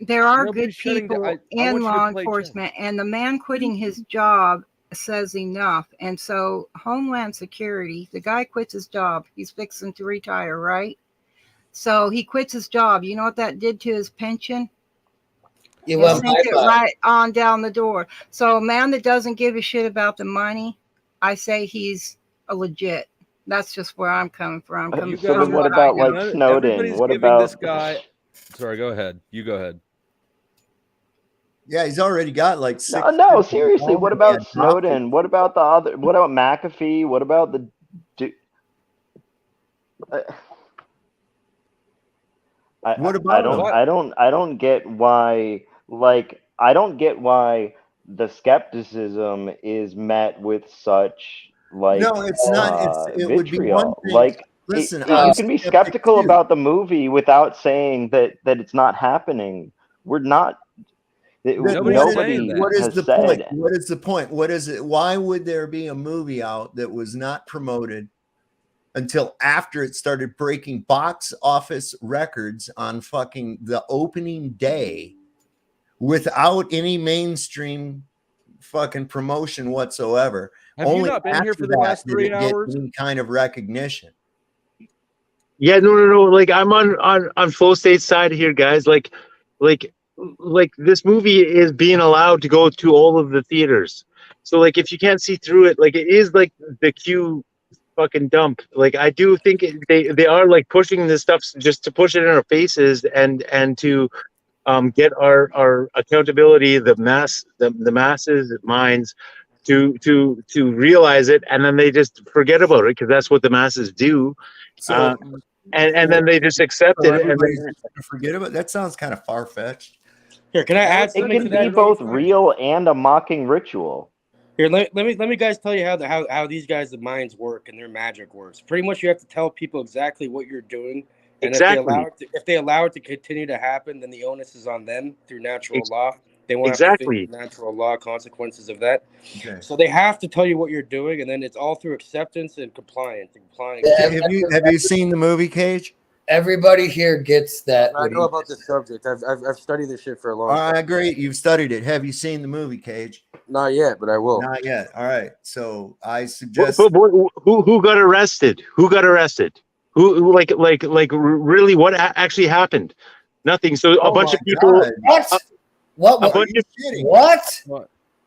There are good people in law enforcement, and the man quitting his job says enough. And so Homeland Security, the guy quits his job. He's fixing to retire, right? So he quits his job. You know what that did to his pension? It sent it right on down the door. So a man that doesn't give a shit about the money, I say he's a legit. That's just where I'm coming from. What about like Snowden? What about this guy? Sorry, go ahead. You go ahead. Yeah, he's already got like 6. No, seriously. What about Snowden? What about the other? What about McAfee? What about the? I don't get why. Like, I don't get why the skepticism is met with such like. No, it's not. It would be one thing. Like, listen, you can be skeptical about the movie without saying that it's not happening. We're not. Nobody what is has the said. point? What is the point? What is it? Why would there be a movie out that was not promoted until after it started breaking box office records on fucking the opening day without any mainstream fucking promotion whatsoever? Have you not been here for the last 3 hours? Any kind of recognition. Yeah, no. Like, I'm on Flow State's side here, guys. Like this movie is being allowed to go to all of the theaters. So like, if you can't see through it, like, it is like the Q fucking dump. Like, I do think they are like pushing this stuff just to push it in our faces and to get our accountability, the masses minds to realize it, and then they just forget about it because that's what the masses do. So and then they just accept it and forget about it. That sounds kind of far-fetched. Here, can I add something? It can be both real and a mocking ritual. Here, let me guys tell you how these guys' minds work and their magic works. Pretty much, you have to tell people exactly what you're doing, and if they allow it to continue to happen, then the onus is on them through natural law. They won't have to face natural law consequences of that. Okay. So they have to tell you what you're doing, and then it's all through acceptance and compliance. Have you seen the movie, Cage? Everybody here gets that. I know about this subject. I've studied this shit for a long time. All right, great. You've studied it. Have you seen the movie, Cage? Not yet, but I will. Not yet. All right. So I suggest. Who got arrested? Who got arrested? Who like really? What actually happened? Nothing. So a bunch of people. God. What? A bunch of What?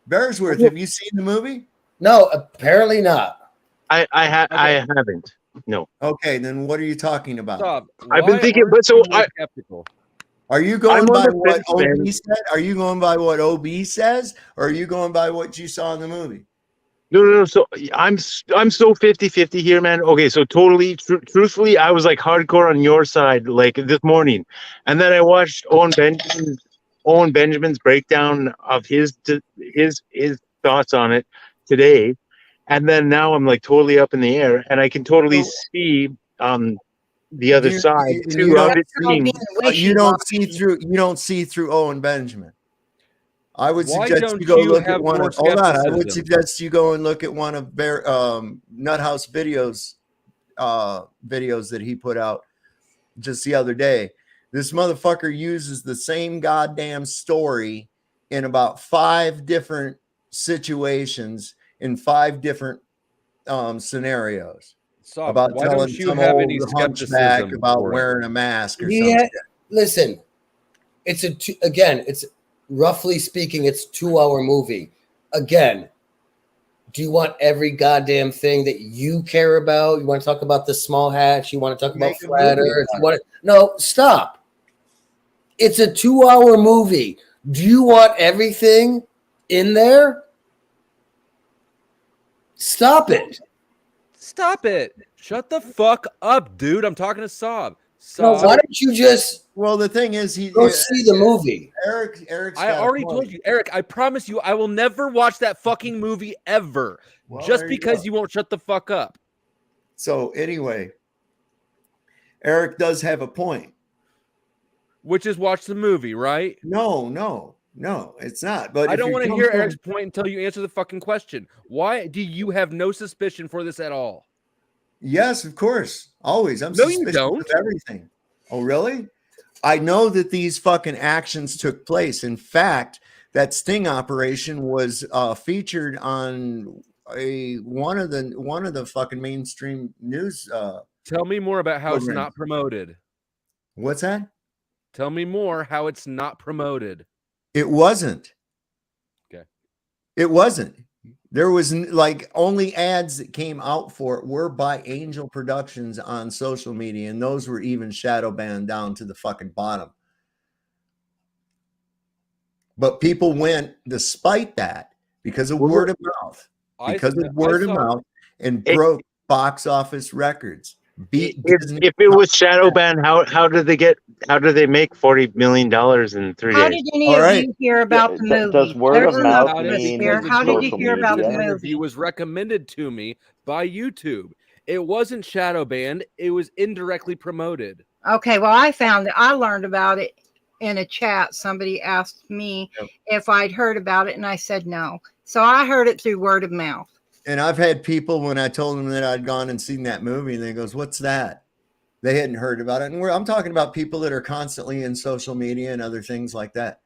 Bearsworth, have you seen the movie? No, apparently not. I haven't. No. Okay, then what are you talking about? Stop. I've been thinking, but so skeptical. Are you going by what fence, OB man. said? Are you going by what OB says, or are you going by what you saw in the movie? No. So I'm so 50-50 here, man. Okay, so totally, truthfully, I was like hardcore on your side, like this morning, and then I watched Owen Benjamin's breakdown of his thoughts on it today, and then now I'm like totally up in the air, and I can totally see the other side too of it being. You don't see through Owen Benjamin. I would Why suggest don't you go you look have at one more of. Hold on, I would skepticism? suggest you go and look at one of Nuthouse videos that he put out just the other day. This motherfucker uses the same goddamn story in about 5 different situations in 5 different scenarios. Stop. About Why telling don't you some have old any hunchback skepticism about for it? wearing a mask or Yeah, something. listen. It's roughly speaking, it's 2-hour movie. Again, do you want every goddamn thing that you care about? You want to talk about the small hatch? You want to talk about Make a flat movie Earth? about No, stop. It's a 2-hour movie. Do you want everything in there? Stop it. Stop it. Shut the fuck up, dude. I'm talking to Saab. No, Saab. why don't you just Well, the thing is, go see the movie? Eric's I got a already point. told you, Eric, I promise you, I will never watch that fucking movie ever. Well, just there you because go. you won't shut the fuck up. So anyway, Eric does have a point. Which is watch the movie, right? No, it's not. But I don't want to hear Eric's point until you answer the fucking question. Why do you have no suspicion for this at all? Yes, of course. Always. I'm No, you suspicious don't. of everything. Oh, really? I know that these fucking actions took place. In fact, that sting operation was featured on one of the fucking mainstream news. Tell me more about how it's programs. not promoted. What's that? Tell me more how it's not promoted. It wasn't. Okay. It wasn't. There was like only ads that came out for it were by Angel Productions on social media, and those were even shadow banned down to the fucking bottom. But people went despite that because of word of mouth, and broke box office records. Beat Disney. If it was shadow ban, how did they make $40 million in 3 How days? did any of you hear about the movie? Does word of There's mouth no mean there. How did you social hear about the media? movie? Review was recommended to me by YouTube. It wasn't shadow banned. It was indirectly promoted. Okay, well, I learned about it in a chat. Somebody asked me if I'd heard about it, and I said no. So I heard it through word of mouth. And I've had people when I told them that I'd gone and seen that movie, and they goes, "What's that?" They hadn't heard about it. And I'm talking about people that are constantly in social media and other things like that.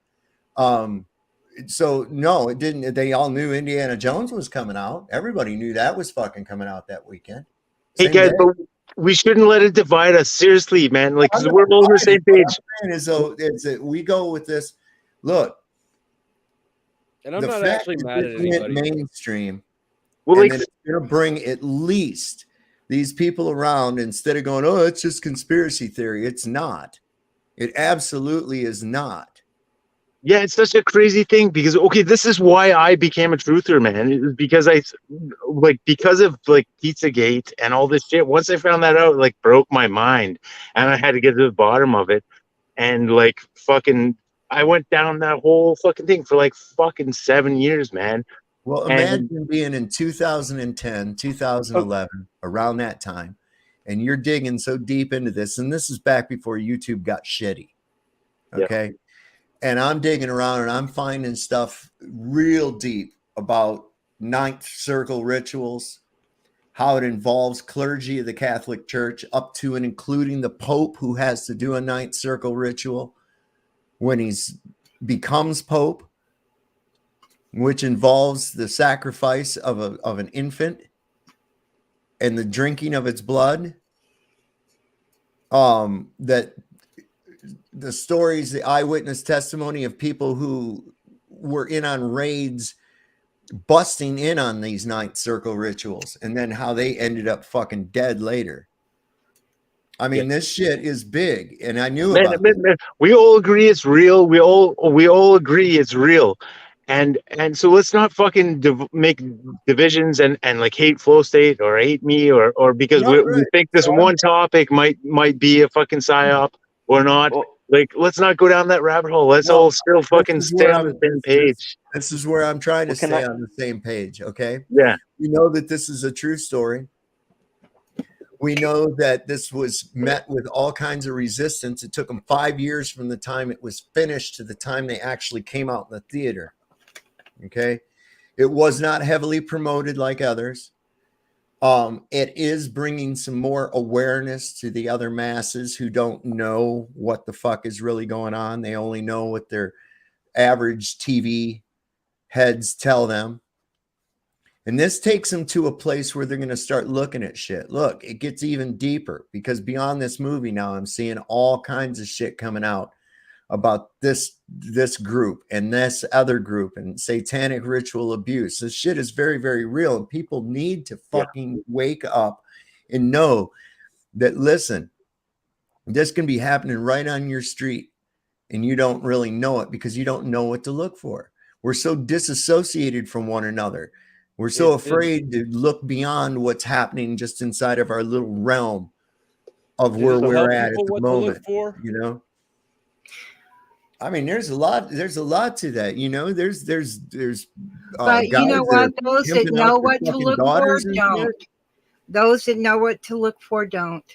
So no, it didn't. They all knew Indiana Jones was coming out. Everybody knew that was fucking coming out that weekend. Hey guys, but we shouldn't let it divide us. Seriously, man. Like, because we're all on the same page. Is that we go with this. Look, And I'm the not fact actually that mad this at went anybody. mainstream. Well, and like, then it's going to bring at least these people around instead of going, "Oh, it's just conspiracy theory." It's not. It absolutely is not. Yeah, it's such a crazy thing because this is why I became a truther, man. It was because because of Pizzagate and all this shit. Once I found that out, broke my mind, and I had to get to the bottom of it. And I went down that whole fucking thing for 7 years, man. Well, imagine being in 2010, 2011, around that time, and you're digging so deep into this. And this is back before YouTube got shitty. Okay. Yeah. And I'm digging around and I'm finding stuff real deep about ninth circle rituals. how it involves clergy of the Catholic Church up to and including the Pope, who has to do a ninth circle ritual when he's becomes Pope, which involves the sacrifice of an infant and the drinking of its blood. That the stories, the eyewitness testimony of people who were in on raids, busting in on these ninth circle rituals, and then how they ended up fucking dead later. I mean, this shit is big, and I knew about it. We all agree it's real. We all agree it's real, and so let's not fucking make divisions and like hate Flow State or hate me or because we think this one topic might be a fucking psyop or not. Like, let's not go down that rabbit hole. Let's all still fucking stay on the same page. This is where I'm trying to stay on the same page. Okay. Yeah. We know that this is a true story. We know that this was met with all kinds of resistance. It took them 5 years from the time it was finished to the time they actually came out in the theater. Okay. It was not heavily promoted like others. It is bringing some more awareness to the other masses who don't know what the fuck is really going on. They only know what their average TV heads tell them. And this takes them to a place where they're going to start looking at shit. Look, it gets even deeper because beyond this movie now, I'm seeing all kinds of shit coming out about this group and this other group and satanic ritual abuse. This shit is very, very real. And people need to fucking wake up and know that, listen, this can be happening right on your street and you don't really know it because you don't know what to look for. We're so disassociated from one another. We're so afraid to look beyond what's happening just inside of our little realm of where we're at the moment. You know, I mean, there's a lot to that. You know, there's. But you know what? Those that know what to look for don't. Those that know what to look for don't.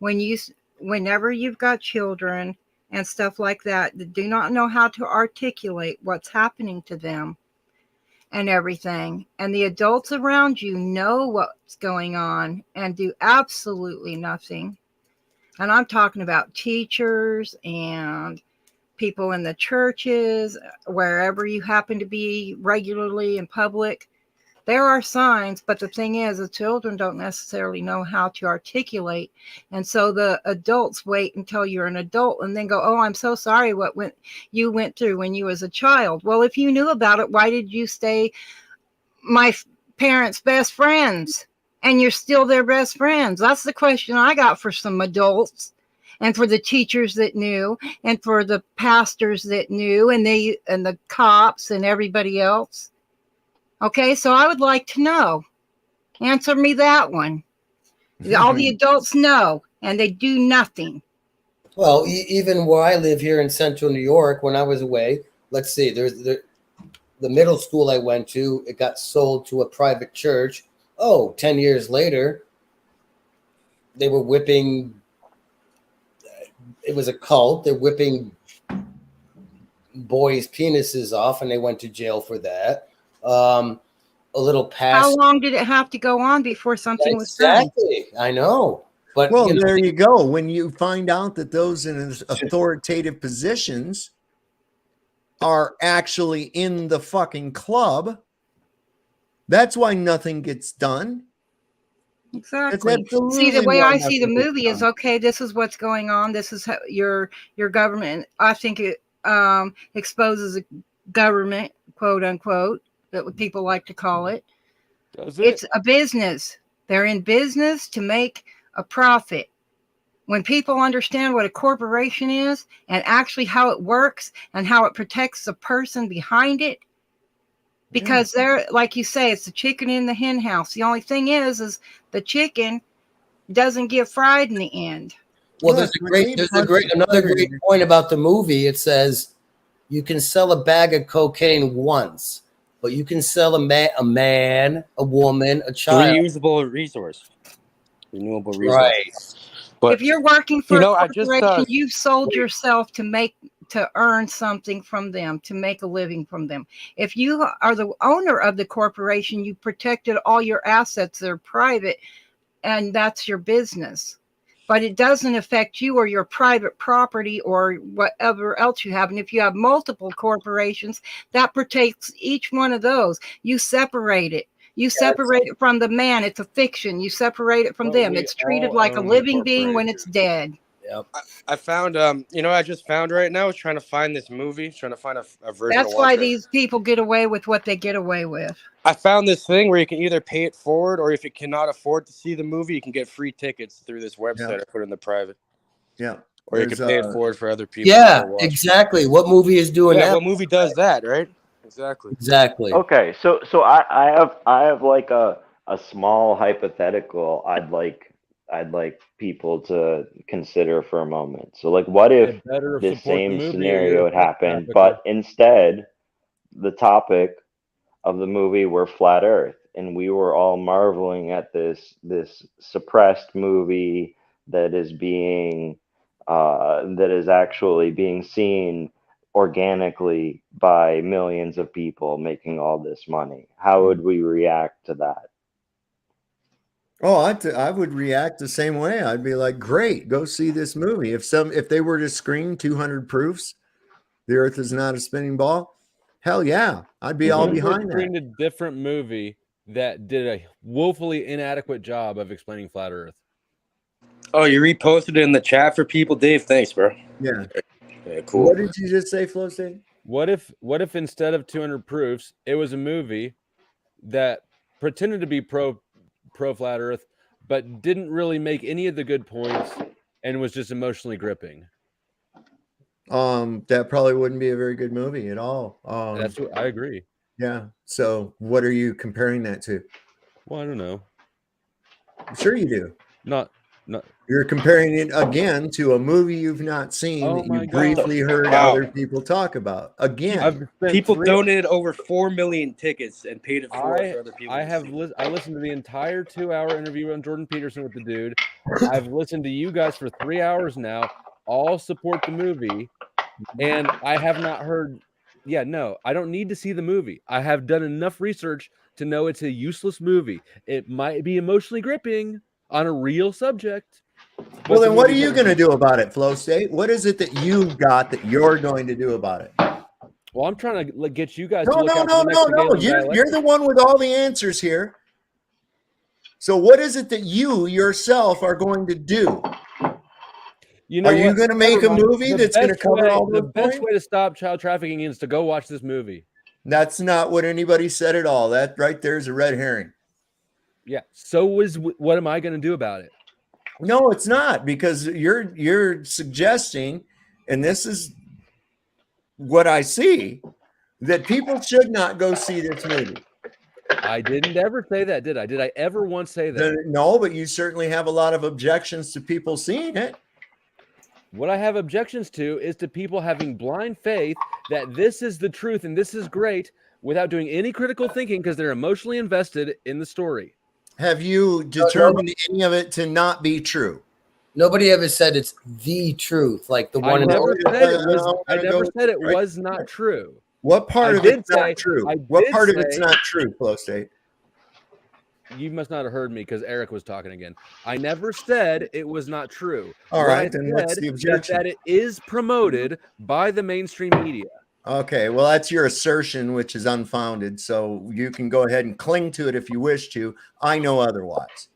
Whenever you've got children and stuff like that do not know how to articulate what's happening to them and everything, and the adults around you know what's going on and do absolutely nothing. And I'm talking about teachers and people in the churches, wherever you happen to be regularly in public. There are signs, but the thing is, the children don't necessarily know how to articulate. And so the adults wait until you're an adult and then go, oh, I'm so sorry what you went through when you was a child. Well, if you knew about it, why did you stay my parents' best friends and you're still their best friends? That's the question I got for some adults and for the teachers that knew and for the pastors that knew and the cops and everybody else. Okay, so I would like to know. Answer me that one. All the adults know, and they do nothing. Well, even where I live here in central New York, when I was away, let's see, there's the middle school I went to, it got sold to a private church. 10 years later, they were whipping, it was a cult, they're whipping boys' penises off, and they went to jail for that. A little past. How long did it have to go on before something was done? Exactly, I know. But well, there you go. When you find out that those in authoritative positions are actually in the fucking club, that's why nothing gets done. Exactly. See, the way I see the movie is, okay, this is what's going on. This is how your government, I think it exposes a government, quote unquote, that what people like to call it. It's a business. They're in business to make a profit. When people understand what a corporation is and actually how it works and how it protects the person behind it, because they're, like you say, it's the chicken in the hen house. The only thing is the chicken doesn't get fried in the end. Well, there's another great point about the movie. It says you can sell a bag of cocaine once, but you can sell a man, a woman, a child. Renewable resource. Right. But if you're working for a corporation, you've sold yourself to make to earn something from them, to make a living from them. If you are the owner of the corporation, you protected all your assets that are private, and that's your business. But it doesn't affect you or your private property or whatever else you have. And if you have multiple corporations, that protects each one of those. You separate it. You separate it from the man. It's a fiction. You separate it from them. It's treated like a living being when it's dead. Yep. I found, you know, I just found right now, I was trying to find this movie, trying to find a version. That's why these people get away with what they get away with. I found this thing where you can either pay it forward, or if you cannot afford to see the movie, you can get free tickets through this website I put in the private. Yeah. Or you can pay it forward for other people. Yeah, exactly. What movie is doing that? What movie does that, right? Exactly. Exactly. Okay, so I have like a small hypothetical I'd like people to consider for a moment. So like, what if this same scenario had happened, but instead the topic of the movie were flat Earth, and we were all marveling at this suppressed movie that is actually being seen organically by millions of people making all this money? How would we react to that? Oh, I would react the same way. I'd be like, great, go see this movie. If they were to screen 200 proofs the Earth is not a spinning ball, hell yeah, I'd be all behind that. Screened a different movie that did a woefully inadequate job of explaining flat Earth. Oh, you reposted it in the chat for people, Dave? Thanks, bro. Yeah. Yeah, cool. What did you just say, Flo State? What if instead of 200 proofs, it was a movie that pretended to be pro flat Earth, but didn't really make any of the good points and was just emotionally gripping? That probably wouldn't be a very good movie at all. That's what I agree. Yeah. So what are you comparing that to? Well, I don't know. Sure you do. Not. You're comparing it again to a movie you've not seen that you briefly heard other people talk about. Again, people donated over 4 million tickets and paid it forward for other people. I listened to the entire 2-hour interview on Jordan Peterson with the dude. I've listened to you guys for 3 hours now. All support the movie, and I have not heard. Yeah, no, I don't need to see the movie. I have done enough research to know it's a useless movie. It might be emotionally gripping on a real subject. Well, then what are you going to do about it, Flo State? What is it that you've got that you're going to do about it? Well, I'm trying to get you guys. No. You're the one with all the answers here. So what is it that you yourself are going to do? You know, are you going to make a movie that's going to cover all the best way to stop child trafficking is to go watch this movie. That's not what anybody said at all. That right there is a red herring. Yeah. So what am I going to do about it? No, it's not, because you're suggesting, and this is what I see, that people should not go see this movie. I didn't ever say that, did I? Did I ever once say that? No, but you certainly have a lot of objections to people seeing it. What I have objections to is to people having blind faith that this is the truth and this is great without doing any critical thinking because they're emotionally invested in the story. Have you determined any of it to not be true? Nobody ever said it's the truth, like the one. I never said it was not true. What part of it's not true? What part of it's not true, Flo State? You must not have heard me because Eric was talking again. I never said it was not true. All right, then what's the objection? That it is promoted by the mainstream media. Okay, well, that's your assertion, which is unfounded. So you can go ahead and cling to it if you wish to. I know otherwise.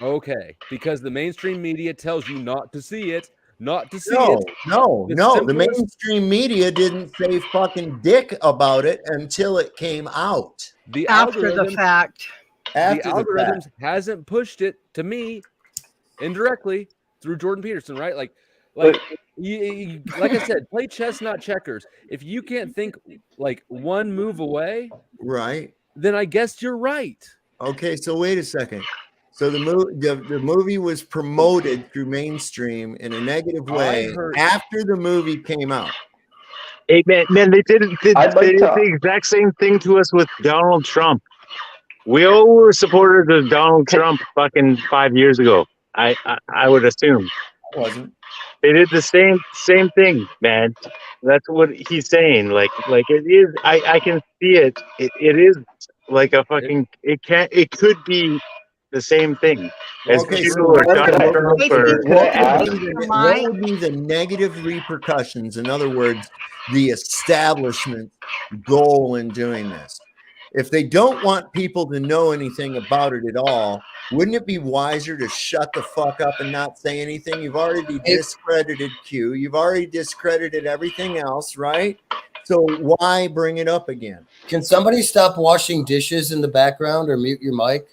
Okay, because the mainstream media tells you not to see it, not to see it. No. The mainstream media didn't say fucking dick about it until it came out. After the fact. The algorithms hasn't pushed it to me indirectly through Jordan Peterson, right? Like I said, play chess, not checkers. If you can't think like one move away, right, then I guess you're right. Okay, so wait a second. So the movie was promoted through mainstream in a negative way after the movie came out. Hey man, they did the exact same thing to us with Donald Trump. We all were supporters of Donald Trump fucking 5 years ago. I would assume. I wasn't. They did the same thing, man. That's what he's saying. Like it is. I can see it. It is like a fucking. It could be the same thing as Okay, Q so or what Donald Trump or. what would be the negative repercussions? In other words, the establishment goal in doing this. If they don't want people to know anything about it at all, wouldn't it be wiser to shut the fuck up and not say anything? You've already discredited Q. You've already discredited everything else, right? So why bring it up again? Can somebody stop washing dishes in the background or mute your mic?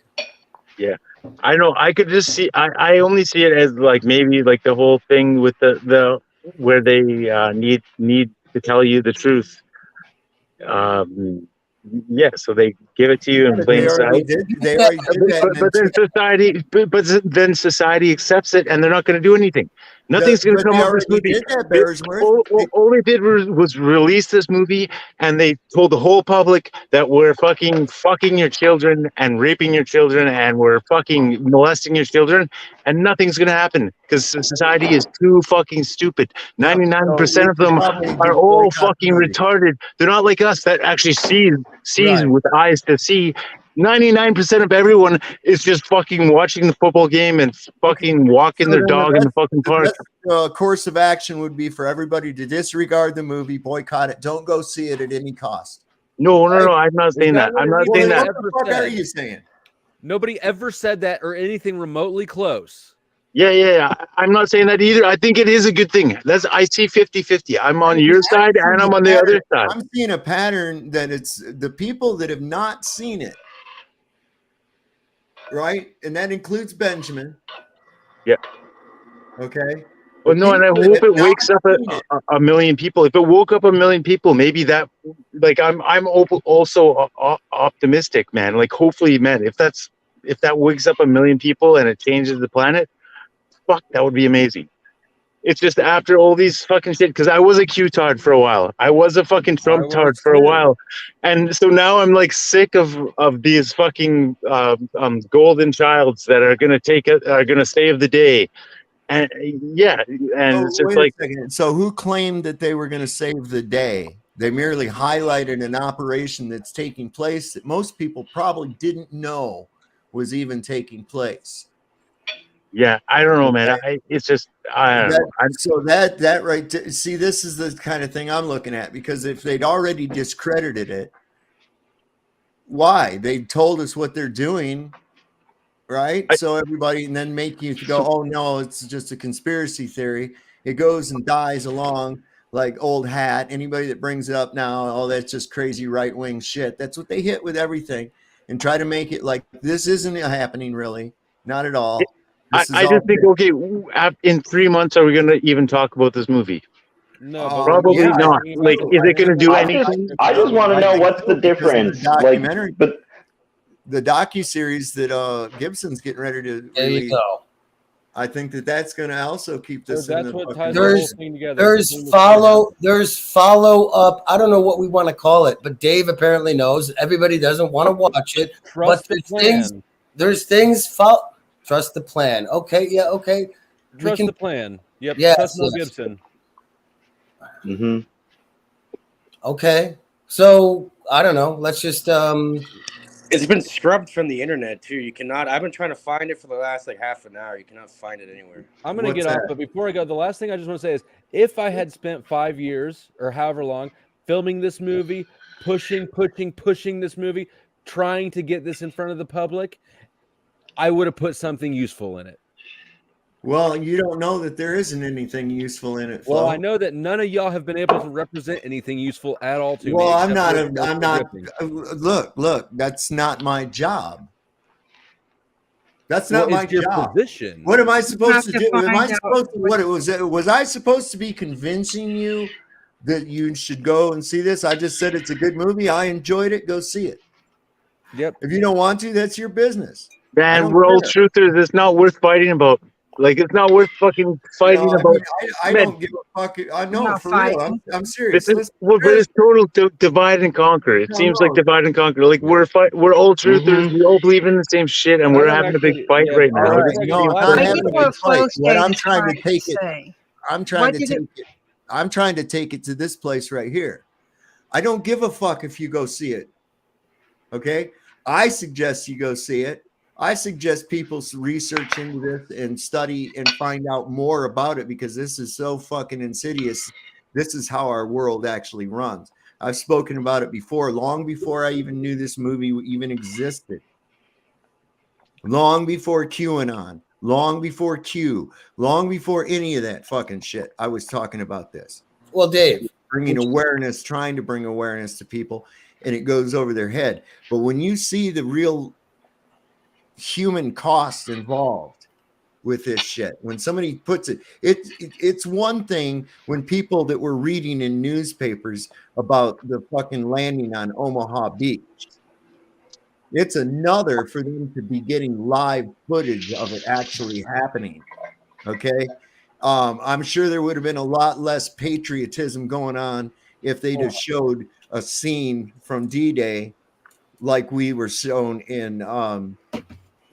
Yeah, I know. I could just see. I only see it as like maybe like the whole thing with the where they need to tell you the truth. Yeah, so they give it to you in plain sight. They already did that. But then society accepts it, and they're not going to do anything. Nothing's going to come of this movie. All they did was release this movie, and they told the whole public that we're fucking your children and raping your children, and we're fucking molesting your children, and nothing's going to happen because society is too fucking stupid. 99% of them are all fucking retarded. They're not like us that actually sees with eyes to see. 99% of everyone is just fucking watching the football game and fucking walking their dog in the fucking park. Course of action would be for everybody to disregard the movie, boycott it, don't go see it at any cost. No, I'm not saying that. I'm not saying that. What the fuck are you saying? Nobody ever said that or anything remotely close. Yeah. I'm not saying that either. I think it is a good thing. I see 50-50. I'm on your side and I'm on the other side. I'm seeing a pattern that it's the people that have not seen it. Right? And that includes Benjamin. Yeah. Okay. Well, no, and I hope it wakes up a million people. If it woke up a million people, maybe that, like, I'm also optimistic, man. Like, hopefully, man, if that wakes up a million people and it changes the planet, fuck, that would be amazing. It's just after all these fucking shit, because I was a Q-tard for a while. I was a fucking Trump-tard for a while. And so now I'm like sick of these fucking golden childs that are going to save the day. And yeah, and it's just like, so who claimed that they were going to save the day? They merely highlighted an operation that's taking place that most people probably didn't know was even taking place. Yeah, I don't know, man. It's just I don't know. So that right. See, this is the kind of thing I'm looking at, because if they'd already discredited it, why? They told us what they're doing, right? So everybody, and then make you go, oh no, it's just a conspiracy theory. It goes and dies along like old hat. Anybody that brings it up now, oh, that's just crazy right-wing shit. That's what they hit with everything, and try to make it like this isn't happening really, not at all. I just think, okay, in 3 months, are we going to even talk about this movie? No, probably not. Like, is it going to do anything? I just want to know what's the difference. Documentary, but the docu-series that Gibson's getting ready to there release, you go. I think that's going to also keep this. That's what ties the There's whole thing together. There's follow up. I don't know what we want to call it, but Dave apparently knows. Everybody doesn't want to watch it. Trust but the plan. There's things. Trust the plan. Okay. Yeah. Okay. Trust the plan. Yep. Yes, Trust Mel yes. Gibson. Mm-hmm. Okay. So I don't know. Let's just It's been scrubbed from the internet too. You cannot. I've been trying to find it for the last like half an hour. You cannot find it anywhere. I'm going to get off, but before I go, the last thing I just want to say is, if I had spent 5 years or however long filming this movie, pushing this movie, trying to get this in front of the public, I would have put something useful in it. Well, you don't know that there isn't anything useful in it, Flo. Well, I know that none of y'all have been able to represent anything useful at all to me. Well, I'm not. Look, that's not my job. That's not my job. Position. What am I supposed to do? Was I supposed to be convincing you that you should go and see this? I just said it's a good movie. I enjoyed it. Go see it. Yep. If you don't want to, that's your business. Man, we're all truthers. It's not worth fighting about. Like, it's not worth fucking fighting about. I don't give a fuck. I know, for real. I'm serious. But it's total divide and conquer. It seems like divide and conquer. Like, we're all truthers. We all believe in the same shit, and we're having a big fight right now. No, I'm not having a big fight. What I'm trying to take it. I'm trying to take it. I'm trying to take it to this place right here. I don't give a fuck if you go see it. Okay. I suggest you go see it. I suggest people research into this and study and find out more about it, because this is so fucking insidious. This is how our world actually runs. I've spoken about it before, long before I even knew this movie even existed. Long before QAnon, long before Q, long before any of that fucking shit. I was talking about this. Well, Dave, bringing awareness, trying to bring awareness to people, and it goes over their head. But when you see the real human cost involved with this shit, when somebody puts it's one thing when people that were reading in newspapers about the fucking landing on Omaha Beach. It's another for them to be getting live footage of it actually happening. Okay. I'm sure there would have been a lot less patriotism going on if they'd have showed a scene from D-Day like we were shown in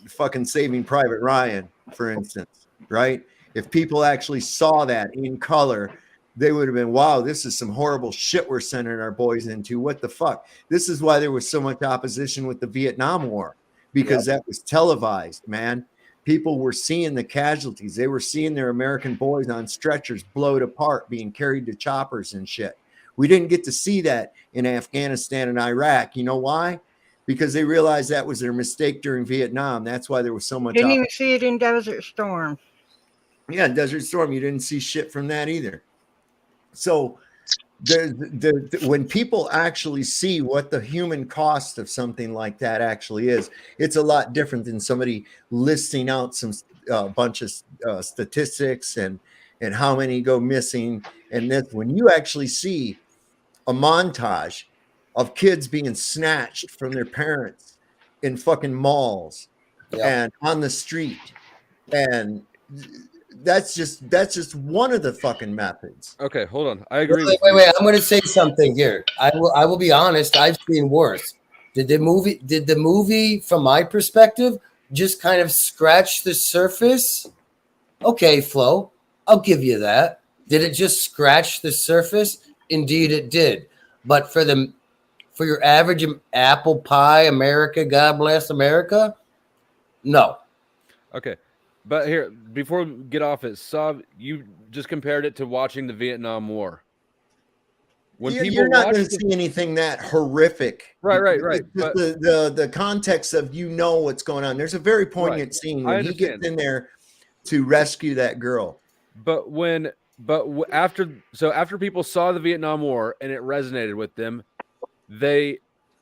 fucking Saving Private Ryan, for instance, right? If people actually saw that in color, they would have been, wow, this is some horrible shit we're sending our boys into. What the fuck? This is why there was so much opposition with the Vietnam War, because that was televised, man. People were seeing the casualties. They were seeing their American boys on stretchers blowed apart, being carried to choppers and shit. We didn't get to see that in Afghanistan and Iraq. You know why? Because they realized that was their mistake during Vietnam. That's why there was so much. Didn't even see it in Desert Storm. Yeah, Desert Storm. You didn't see shit from that either. So when people actually see what the human cost of something like that actually is, it's a lot different than somebody listing out some bunch of statistics and how many go missing. And this, when you actually see a montage of kids being snatched from their parents in fucking malls and on the street, and that's just one of the fucking methods. Okay, hold on. I agree. Wait. I'm going to say something here. I will be honest. I've seen worse. Did the movie, from my perspective, just kind of scratch the surface? Okay, Flo, I'll give you that. Did it just scratch the surface? Indeed, it did. But for your average apple pie America, God bless America, no. Okay. But here, before we get off it, Sav, you just compared it to watching the Vietnam War. When You're not going to see anything that horrific. Right. It's just the context of what's going on. There's a very poignant scene when he gets in there to rescue that girl. After people saw the Vietnam War and it resonated with them, they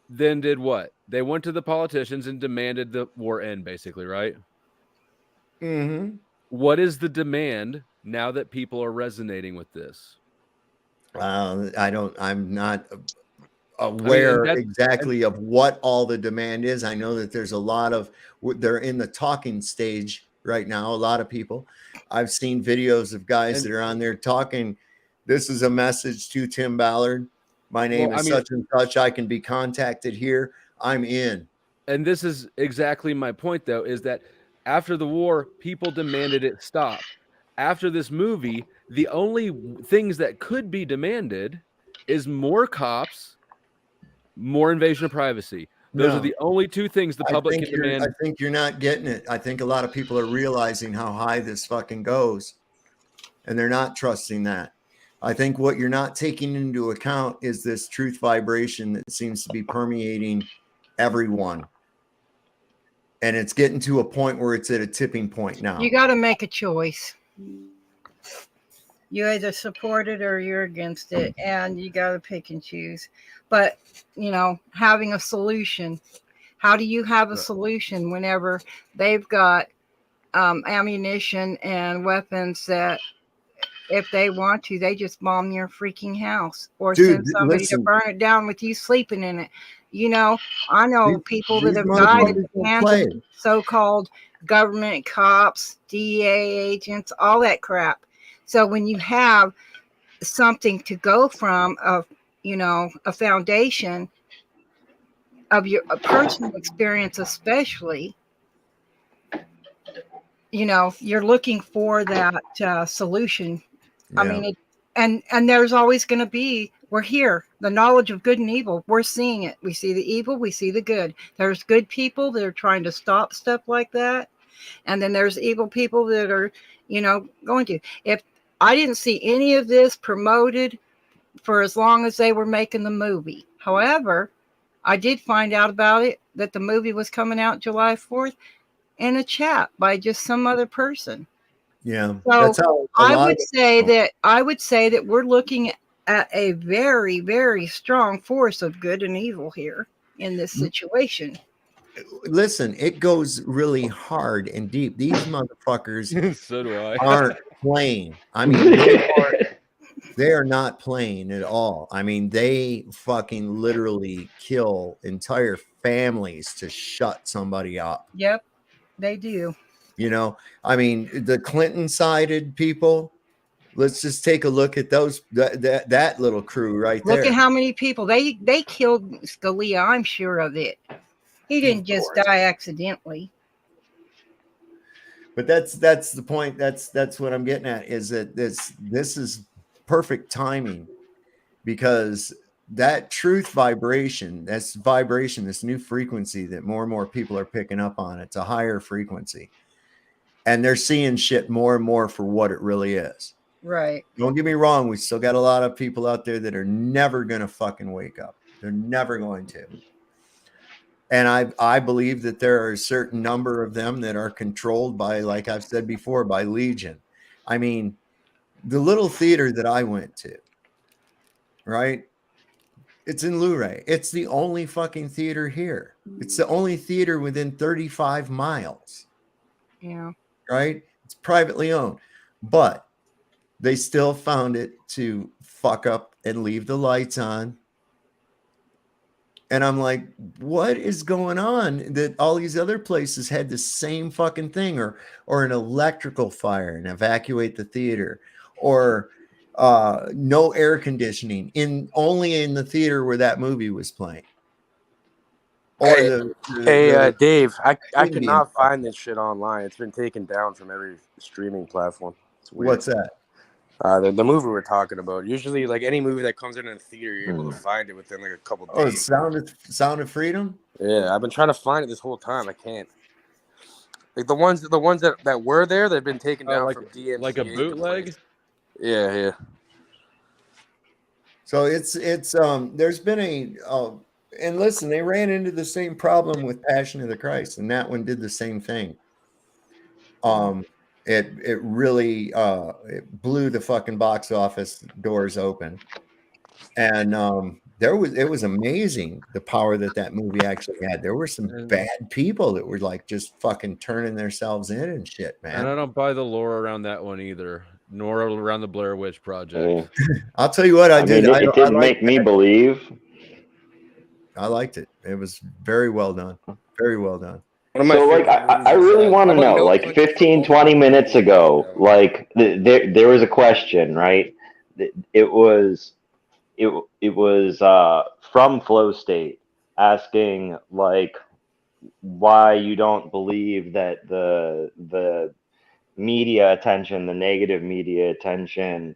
then did what? They went to the politicians and demanded the war end, basically, right? Mm-hmm. What is the demand now that people are resonating with this? I'm not aware exactly of what all the demand is. I know that there's a lot of, they're in the talking stage right now. A lot of people, I've seen videos of guys that are on there talking. This is a message to Tim Ballard. My name is such and such. I can be contacted here. I'm in. And this is exactly my point, though, is that after the war, people demanded it stop. After this movie, the only things that could be demanded is more cops, more invasion of privacy. Those are the only two things the public can demand. I think you're not getting it. I think a lot of people are realizing how high this fucking goes, and they're not trusting that. I think what you're not taking into account is this truth vibration that seems to be permeating everyone. And it's getting to a point where it's at a tipping point now. You got to make a choice. You either support it or you're against it, and you got to pick and choose. But, having a solution. How do you have a solution whenever they've got ammunition and weapons that if they want to, they just bomb your freaking house or send somebody to burn it down with you sleeping in it? I know people that have died at the hands of so-called government cops, DEA agents, all that crap. So when you have something to go from, a foundation of a personal experience, especially, you're looking for that solution I mean, and there's always going to be, we're here, the knowledge of good and evil. We're seeing it. We see the evil, we see the good. There's good people that are trying to stop stuff like that. And then there's evil people that are, going to. If I didn't see any of this promoted for as long as they were making the movie. However, I did find out about it, that the movie was coming out July 4th in a chat by just some other person. Yeah. So That's how I would say that we're looking at a very, very strong force of good and evil here in this situation. Listen, it goes really hard and deep. These motherfuckers so do I. aren't playing. I mean, they are not playing at all. I mean, they fucking literally kill entire families to shut somebody up. Yep, they do. I mean, the Clinton-sided people. Let's just take a look at that little crew right there. Look at how many people they killed Scalia. I'm sure of it. He didn't just die accidentally. But that's the point. That's what I'm getting at, is that this is perfect timing, because that truth vibration, this new frequency that more and more people are picking up on, it's a higher frequency, and they're seeing shit more and more for what it really is. Right. Don't get me wrong, we still got a lot of people out there that are never going to fucking wake up. They're never going to. And I believe that there are a certain number of them that are controlled by, like I've said before, by Legion. I mean, the little theater that I went to, right? It's in Luray. It's the only fucking theater here. It's the only theater within 35 miles. Yeah. Right? It's privately owned. But they still found it to fuck up and leave the lights on. And I'm like, what is going on that all these other places had the same fucking thing, or an electrical fire and evacuate the theater, or no air conditioning only in the theater where that movie was playing. Or Dave, I could not find this shit online. It's been taken down from every streaming platform. It's weird. What's that? The movie we're talking about. Usually, like any movie that comes in a theater, you're able to find it within like a couple days. Oh, Sound of Freedom? Yeah, I've been trying to find it this whole time. I can't. Like the ones that were there, they've been taken down from DMCA. Like a bootleg? Yeah. So it's there's been and listen, they ran into the same problem with Passion of the Christ, and that one did the same thing. It really it blew the fucking box office doors open, and it was amazing the power that movie actually had. There were some bad people that were like just fucking turning themselves in and shit, man. And I don't buy the lore around that one either, nor around the Blair Witch Project. I'll tell you what I did. It didn't make me believe. I liked it. It was very well done. Very well done. So, like, I really want to know, like, 15, 20 minutes ago, like, there was a question, right? It was from Flow State asking, like, why you don't believe that the media attention, the negative media attention,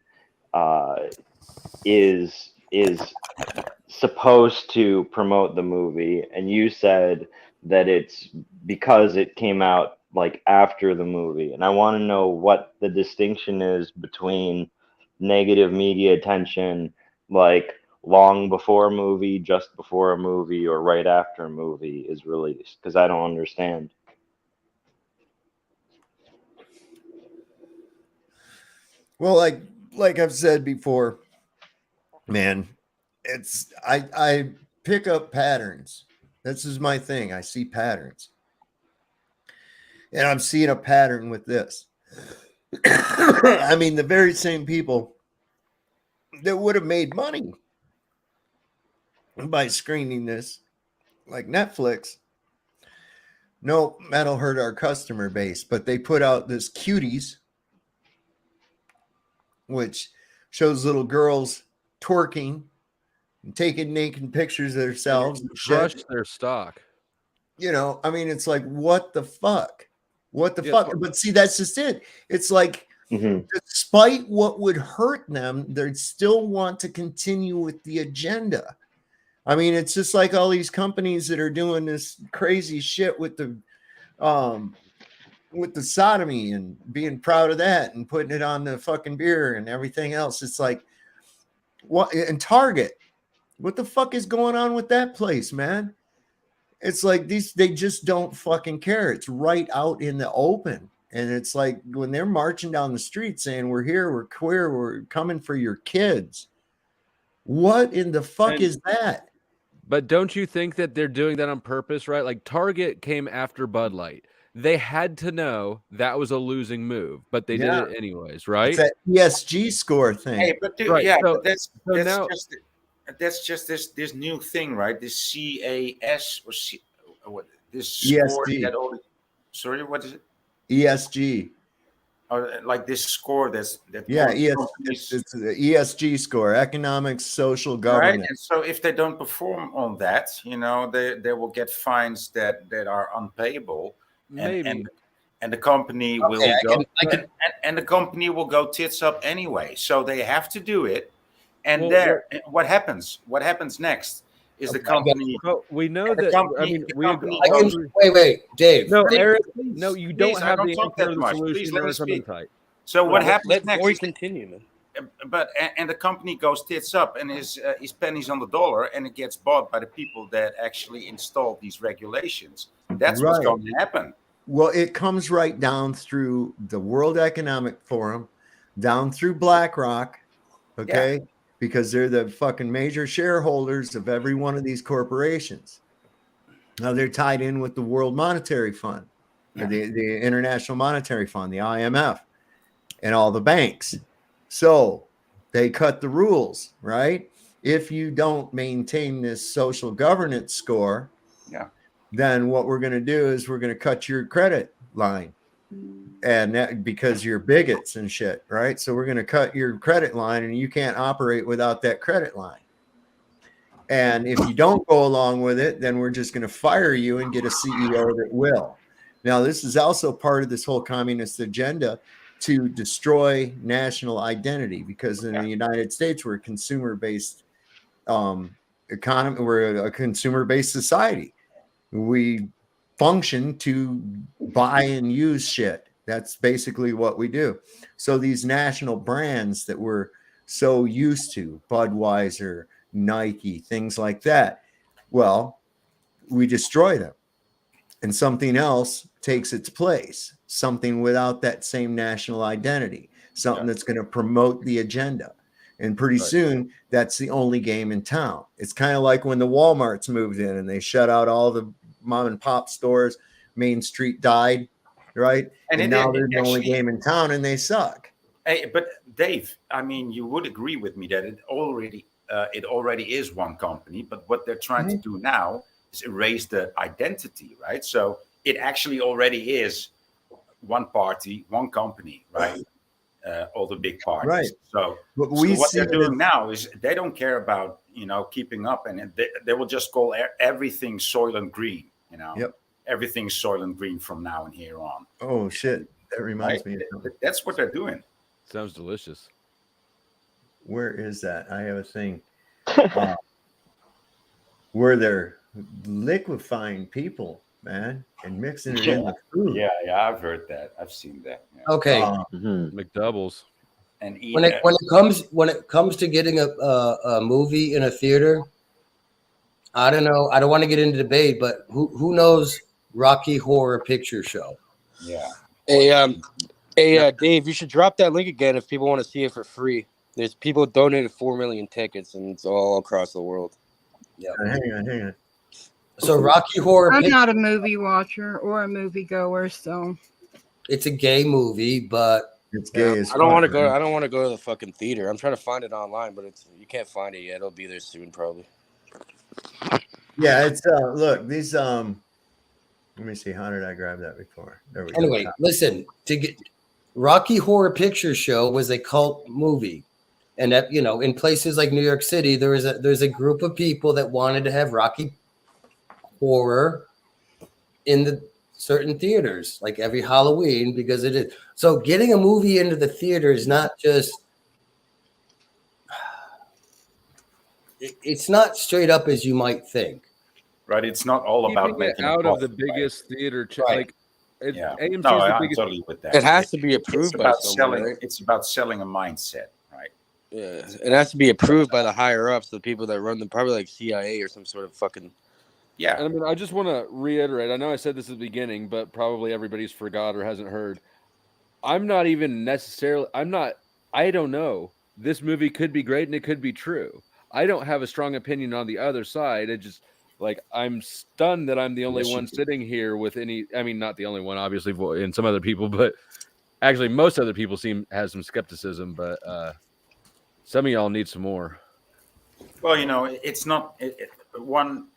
is supposed to promote the movie, and you said that it's because it came out like after the movie. And I want to know what the distinction is between negative media attention, like long before a movie, just before a movie, or right after a movie is released, because I don't understand. Well, like I've said before, man, I pick up patterns. This is my thing. I see patterns. And I'm seeing a pattern with this. I mean, the very same people that would have made money by screening this, like Netflix, no, that'll hurt our customer base. But they put out this Cuties, which shows little girls twerking and taking naked pictures of themselves. Crush their stock. I mean, it's like, what the fuck? What the fuck? But see, that's just it. It's like, Despite what would hurt them, they still want to continue with the agenda. I mean, it's just like all these companies that are doing this crazy shit with the sodomy and being proud of that and putting it on the fucking beer and everything else. It's like, what? And Target, what the fuck is going on with that place, man? It's like they just don't fucking care. It's right out in the open. And it's like when they're marching down the street saying, we're here, we're queer, we're coming for your kids. What in the fuck is that? But don't you think that they're doing that on purpose, right? Like Target came after Bud Light. They had to know that was a losing move, but they did it anyways, right? It's that ESG score thing. Hey, but dude, Right, yeah, so- but that's now- just this new thing, right? This CAS or what? This score ESG. that all. Sorry, what is it? ESG. Or like this score that Yeah, all it's the ESG score, economics, social right. governance. And so if they don't perform on that, you know, they will get fines that are unpayable. Maybe. And the company will go and the company will go tits up anyway. So they have to do it. And what happens? What happens next is the company. Well, we know the that. company- I mean, the we company agree. Wait, Dave. No, Please, Eric. please, No, you please, don't I have don't the talk answer that or the much. solution Please let or me something speak. tight. So what happens Let next? Corey continue, man. But and the company goes tits up and is pennies on the dollar, and it gets bought by the people that actually installed these regulations. That's what's Right. going to happen. Well, it comes right down through the World Economic Forum, down through BlackRock, okay? Because they're the fucking major shareholders of every one of these corporations. Now they're tied in with the World Monetary Fund, the International Monetary Fund, the IMF, and all the banks. So they cut the rules, right? If you don't maintain this social governance score, then what we're going to do is we're going to cut your credit line. And that because you're bigots and shit, right? So we're going to cut your credit line and you can't operate without that credit line. And if you don't go along with it, then we're just going to fire you and get a CEO that will. Now, this is also part of this whole communist agenda to destroy national identity, because in the United States, we're a consumer-based economy. We're a consumer-based society. We function to buy and use shit. That's basically what we do. So these national brands that we're so used to, Budweiser, Nike, things like that, well, we destroy them. And something else takes its place, something without that same national identity, something that's going to promote the agenda. And pretty soon, that's the only game in town. It's kind of like when the Walmarts moved in and they shut out all the mom and pop stores. Main Street died, right? And now they're the only game in town and they suck. Hey, but Dave, I mean, you would agree with me that it already is one company, but what they're trying to do now is erase the identity, right? So it actually already is one party, one company, right? All the big parties. Right. So, But what they're doing now is they don't care about, keeping up, and they will just call everything soil and green, Yep. Everything's soil and green from now and here on. Oh shit. That reminds me of something. That's what they're doing. Sounds delicious. Where is that? I have a thing where they're liquefying people, man, and mixing it in with food. Yeah, I've heard that. I've seen that. Yeah. Okay. McDoubles. And When it comes to getting a movie in a theater, I don't know. I don't want to get into debate, but who knows Rocky Horror Picture Show? Yeah. Hey, Dave, you should drop that link again if people want to see it for free. There's people donated 4 million tickets, and it's all across the world. Yeah. Hang on. So Rocky Horror. I'm not a movie watcher or a movie goer, so It's a gay movie, but it's gay. I don't want to go. I don't want to go to the fucking theater. I'm trying to find it online, but you can't find it yet. It'll be there soon, probably. Yeah, it's look, these let me see, how did I grab that before? There we go. Anyway, listen, to get Rocky Horror Picture Show was a cult movie. And that, in places like New York City, there's a group of people that wanted to have Rocky Horror in the certain theaters, like every Halloween, because it is. So getting a movie into the theater is not just, it's not straight up as you might think. Right. It's not all about Keeping it making out a of the profit, biggest theater. Right. Like, Yeah. AMC No, is the I'm biggest. totally with that. It has to be It's approved by about someone, selling. right? It's about selling a mindset, right? Yeah, it has to be approved by the higher ups, the people that run them, probably like CIA or some sort of fucking. Yeah. And I mean, I just want to reiterate. I know I said this at the beginning, but probably everybody's forgot or hasn't heard. I'm not even necessarily. I don't know. This movie could be great and it could be true. I don't have a strong opinion on the other side. It just like I'm stunned that I'm the only Yes, you one do. sitting here with any. I mean, not the only one, obviously, and some other people, but actually, most other people has some skepticism. But some of y'all need some more. Well, you know, it's not one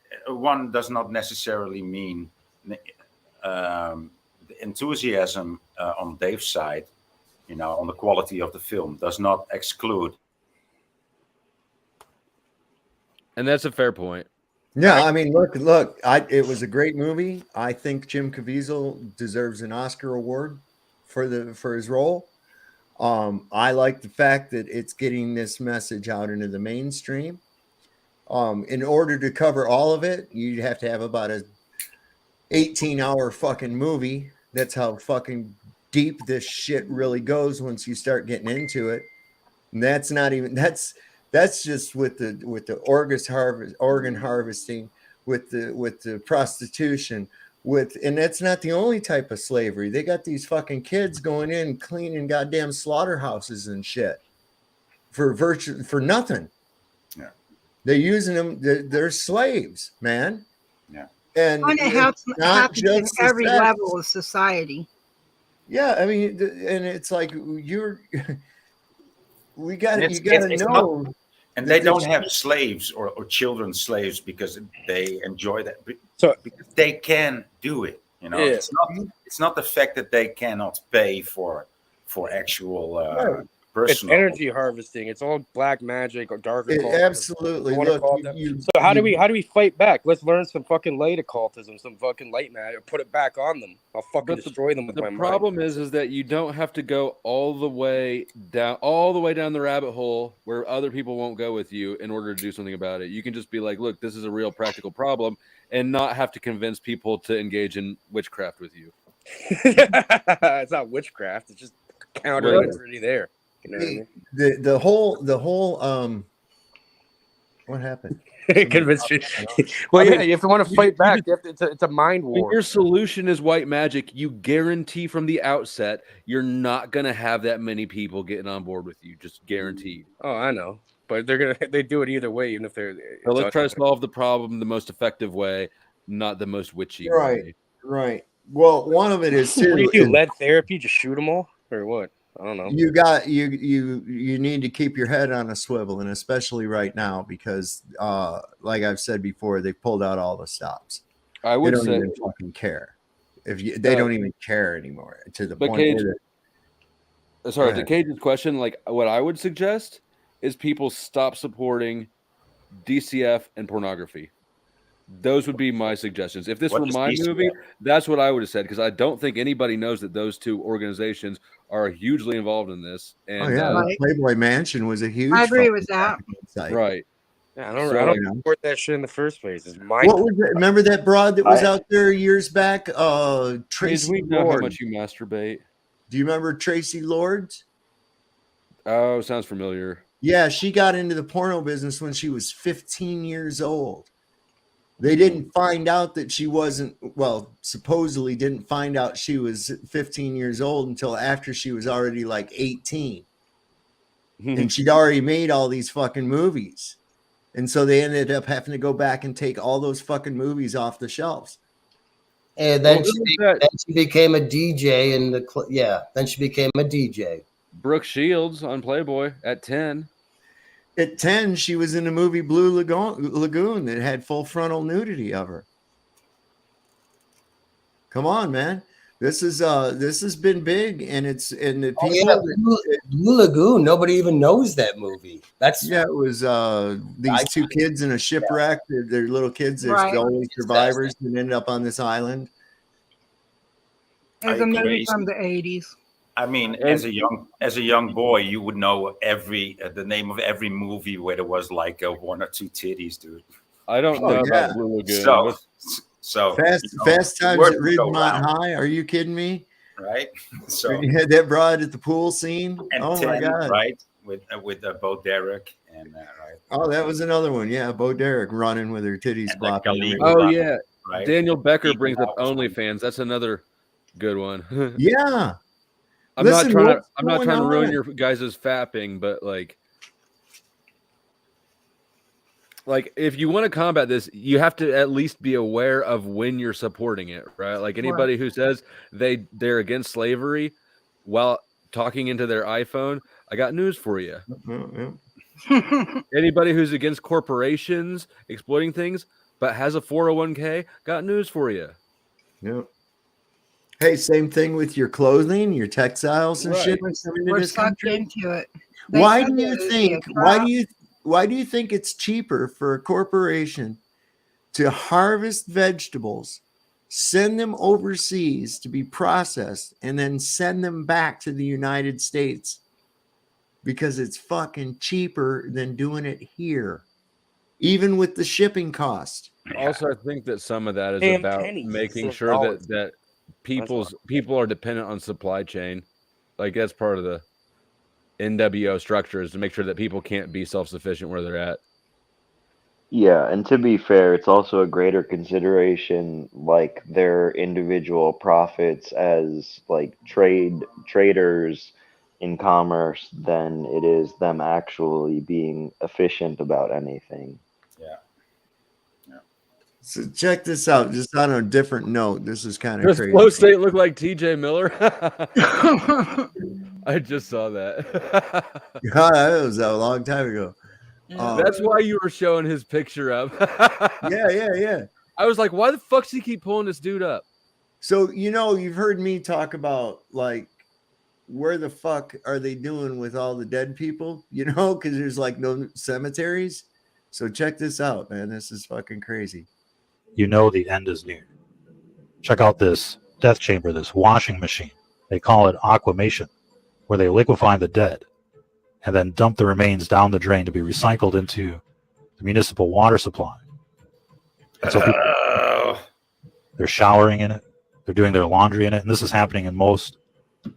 does not necessarily mean the enthusiasm on Dave's side, you know, on the quality of the film does not exclude. And that's a fair point. Yeah, I mean, look, it was a great movie. I think Jim Caviezel deserves an Oscar award for his role. I like the fact that it's getting this message out into the mainstream. In order to cover all of it, you'd have to have about a 18-hour fucking movie. That's how fucking deep this shit really goes once you start getting into it. And that's not even that's just with the organ harvesting, with the prostitution, and that's not the only type of slavery. They got these fucking kids going in cleaning goddamn slaughterhouses and shit for nothing. Yeah. They're using them. They're slaves, man. Yeah. And it happens in every level of society. Yeah, I mean, and it's like you got to know. Not, and they don't have slaves or children slaves because they enjoy that. Because they can do it. You know, Yeah. it's not the fact that they cannot pay for actual It's personal energy harvesting. It's all black magic or dark occultism. Absolutely. You wanna Look, call it that? So how do we fight back? Let's learn some fucking light occultism, some fucking light magic, or put it back on them. I'll fucking destroy them with my mind. The problem is that you don't have to go all the way down the rabbit hole where other people won't go with you in order to do something about it. You can just be like, look, this is a real practical problem, and not have to convince people to engage in witchcraft with you. It's not witchcraft. It's just counter what's already there. You know what I mean? The whole what happened? Convince you. Well, yeah, if you want to fight back, it's a mind war. When your solution is white magic, you guarantee from the outset you're not gonna have that many people getting on board with you. Just guaranteed. Oh, I know, but they do it either way, even if they're. So let's try to solve the problem the most effective way, not the most witchy way. Right. Well, one of it is too. What do you do? Lead therapy? Just shoot them all, or what? I don't know. You need to keep your head on a swivel, and especially right now because, like I've said before, they pulled out all the stops. I would they don't say even fucking care. They don't even care anymore to the point. Cage, where to Cage's question, like what I would suggest is people stop supporting DCF and pornography. Those would be my suggestions. If this were my movie, that's what I would have said, because I don't think anybody knows that those two organizations are hugely involved in this. And the Playboy Mansion was a huge. I agree with that. Site. Right. Yeah, I don't support that shit in the first place. It's my. What was it? Remember that broad that was out there years back? Tracy we know Lord. how much you masturbate. Do you remember Tracy Lord? Oh, sounds familiar. Yeah, she got into the porno business when she was 15 years old. They didn't find out that she wasn't, supposedly didn't find out she was 15 years old until after she was already like 18. And she'd already made all these fucking movies. And so they ended up having to go back and take all those fucking movies off the shelves. And then, she became a DJ then she became a DJ. Brooke Shields on Playboy at 10. At 10, she was in the movie Blue Lagoon that had full frontal nudity of her. Come on, man. This has been big, and the people. Blue Lagoon. Nobody even knows that movie. It was these two kids in a shipwreck. They're little kids. They're the only survivors and ended up on this island. As a movie from the 80s. I mean, as a young boy, you would know the name of every movie where there was like one or two titties, dude. I don't know about Blue Lagoon. So Fast Times at Ridgemont High. Are you kidding me? Right. So when you had that broad at the pool scene. And oh 10, my god! Right, with Bo Derek and right. Oh, that was another one. Yeah, Bo Derek running with her titties flopping. Oh yeah, right. Daniel Becker brings up OnlyFans. That's another good one. Yeah. I'm not trying to ruin your guys' fapping, but like if you want to combat this, you have to at least be aware of when you're supporting it, right? Like anybody who says they're against slavery while talking into their iPhone, I got news for you. Anybody who's against corporations exploiting things but has a 401k, got news for you. Yep. Hey, same thing with your clothing, your textiles and shit. We're sucked into it. Why do you think it's cheaper for a corporation to harvest vegetables, send them overseas to be processed, and then send them back to the United States? Because it's fucking cheaper than doing it here, even with the shipping cost. Also, I think that some of that is about making sure that people are dependent on supply chain. Like that's part of the NWO structure, is to make sure that people can't be self-sufficient where they're at. Yeah, and to be fair, it's also a greater consideration, like their individual profits as like traders in commerce, than it is them actually being efficient about anything. Yeah. So check this out, just on a different note. This is kind of Does crazy. Flow State look like TJ Miller? I just saw that. God, that was a long time ago. That's why you were showing his picture up. Yeah. I was like, why the fuck does he keep pulling this dude up? So, you've heard me talk about like, where the fuck are they doing with all the dead people? Because there's like no cemeteries. So check this out, man. This is fucking crazy. The end is near. Check out this death chamber, this washing machine. They call it aquamation, where they liquefy the dead and then dump the remains down the drain to be recycled into the municipal water supply. And so they're showering in it, they're doing their laundry in it, and this is happening in most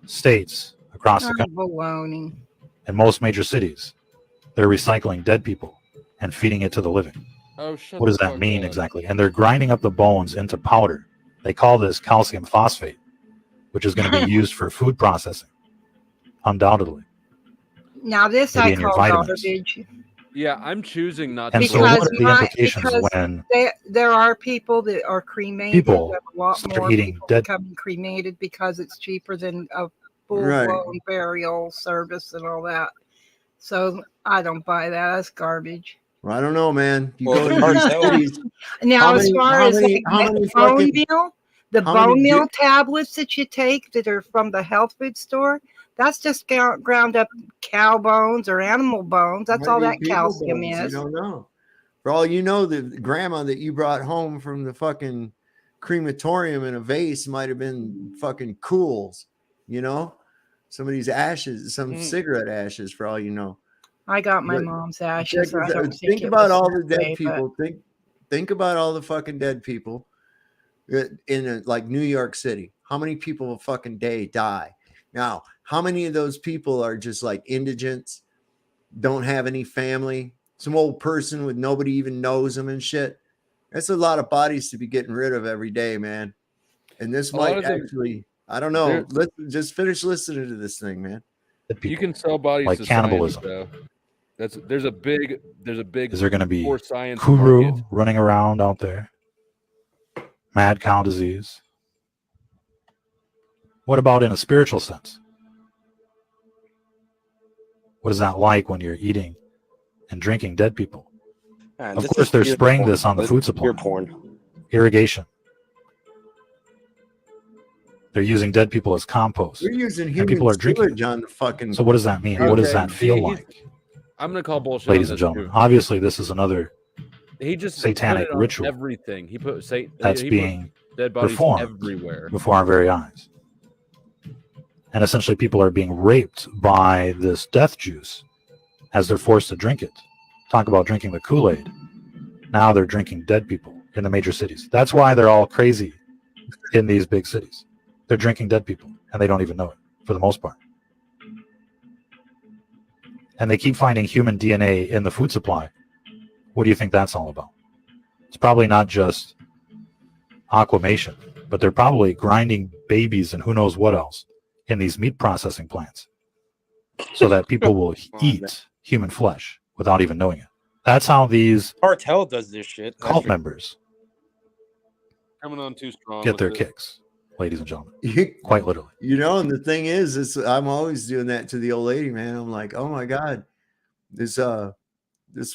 states across the country. Baloney. In most major cities, they're recycling dead people and feeding it to the living. Oh, shut what does that mean exactly? And they're grinding up the bones into powder. They call this calcium phosphate, which is going to be used for food processing, undoubtedly. Now this Maybe I in your call vitamins. garbage. Yeah, I'm choosing not And to. so what are the implications when there are people that are cremated? people a lot start more eating people dead? becoming cremated because it's cheaper than a Right. full-blown burial service and all that. So I don't buy that. That's garbage. Well, I don't know, man. You Well, go the to these cartel- cities. Now, how as many- far how as many- like how the many bone fucking- meal, the how bone many meal di- tablets that you take that are from the health food store, that's just ground up cow bones or animal bones. That's all Might that be people calcium bones, is. You don't know. For all you know, the grandma that you brought home from the fucking crematorium in a vase might have been fucking cools, somebody's ashes, some cigarette ashes, for all you know. I got my But mom's check ashes. this I don't out. think Think it about was all the that dead way, but- people. Think about all the fucking dead people in like New York City. How many people a fucking day die? Now, how many of those people are just like indigents, don't have any family, some old person with nobody even knows them and shit? That's a lot of bodies to be getting rid of every day, man. And this A lot might of them- actually, I don't know. There- Let's just finish listening to this thing, man. You can sell bodies like to cannibalism. science, though. There's a big Is there going to be for science Kuru market. running around out there? Mad cow disease. What about in a spiritual sense? What is that like when you're eating and drinking dead people? Man, Of this course, is they're pure spraying porn. this on the This food is supply. pure porn. Irrigation. They're using dead people as compost. You're using and human people are drinking. sewage on the fucking. So what does that mean? What does that feel He's- like, I'm gonna call bullshit, ladies on and this, gentlemen? too. Obviously, this is another He just satanic put it on ritual everything. He put that's he put being dead bodies performed everywhere. before our very eyes. And essentially people are being raped by this death juice as they're forced to drink it. Talk about drinking the Kool-Aid. Now they're drinking dead people in the major cities. That's why they're all crazy in these big cities. They're drinking dead people, and they don't even know it, for the most part. And they keep finding human DNA in the food supply. What do you think that's all about? It's probably not just aquamation, but they're probably grinding babies and who knows what else in these meat processing plants so that people will eat human flesh without even knowing it. That's how these cartel does this shit. Cult members coming on too strong get with their it. kicks, ladies and gentlemen. Quite literally. You know, and the thing is, I'm always doing that to the old lady, man. I'm like, oh my God, this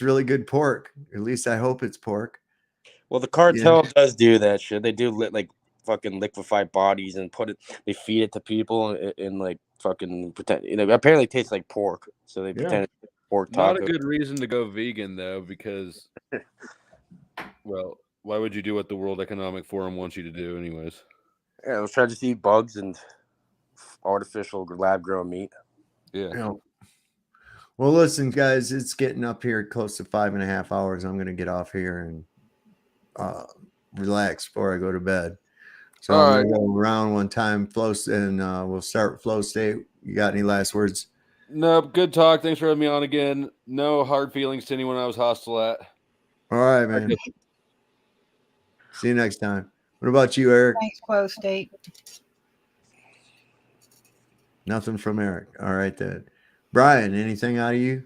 really good pork. At least I hope it's pork. Well, the cartel does do that shit. They do like fucking liquefy bodies and they feed it to people and like fucking pretend. Apparently it tastes like pork, so they pretend it's pork taco. Not a good reason to go vegan though, because well, why would you do what the World Economic Forum wants you to do, anyways? Yeah, I was trying to eat bugs and artificial lab-grown meat. Yeah. Well, listen, guys, it's getting up here close to 5.5 hours. I'm going to get off here and relax before I go to bed. So I'm going to go around one time, and we'll start with Flow State. You got any last words? Nope. Good talk. Thanks for having me on again. No hard feelings to anyone I was hostile at. All right, man. See you next time. What about you, Eric? Thanks, Flow State. Nothing from Eric. All right, then. Brian, anything out of you?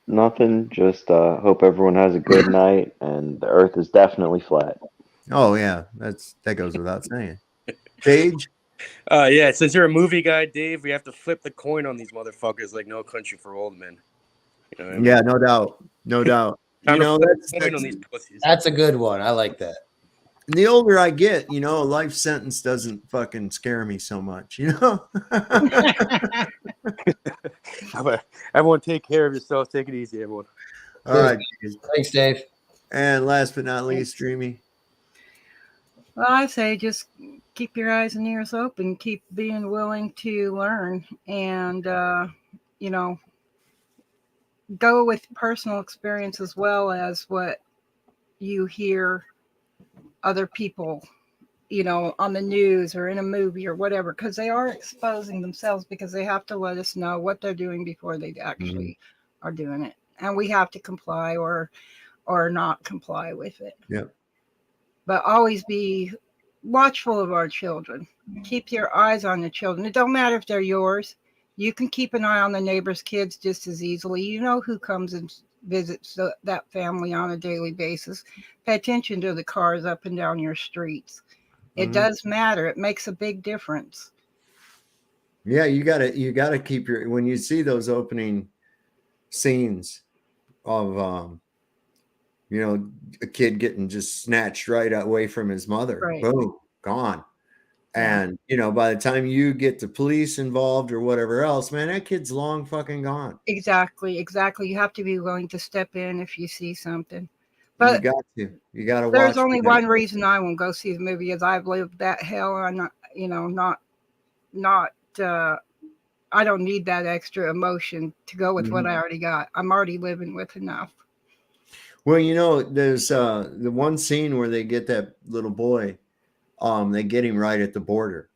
Nothing. Just hope everyone has a good night, and the Earth is definitely flat. Oh yeah, that goes without saying. Paige? Yeah, since you're a movie guy, Dave, we have to flip the coin on these motherfuckers like No Country for Old Men. You know what I mean? Yeah, no doubt. No doubt. Time You to know, flip the coin on these pussies. That's a good one. I like that. the older I get, you know, a life sentence doesn't fucking scare me so much, you know? Everyone take care of yourself. Take it easy, everyone. All right. Thanks, Dave. And last but not least, Dreamy. Well, I say just keep your eyes and ears open. Keep being willing to learn and, go with personal experience as well as what you hear other people, on the news or in a movie or whatever, because they are exposing themselves because they have to let us know what they're doing before they actually are doing it. And we have to comply or not comply with it. Yep. But always be watchful of our children. Keep your eyes on the children. It don't matter if they're yours. You can keep an eye on the neighbor's kids just as easily. You know who comes and visits that family on a daily basis. Pay attention to the cars up and down your streets. It does matter. It makes a big difference. Yeah, you gotta keep when you see those opening scenes of a kid getting just snatched right away from his mother. Right. Boom, gone. And by the time you get the police involved or whatever else, man, that kid's long fucking gone. Exactly. You have to be willing to step in if you see something. But you got to watch. There's only one reason I won't go see the movie is I've lived that hell. I'm not, I don't need that extra emotion to go with what I already got. I'm already living with enough. Well, there's the one scene where they get that little boy. They get him right at the border.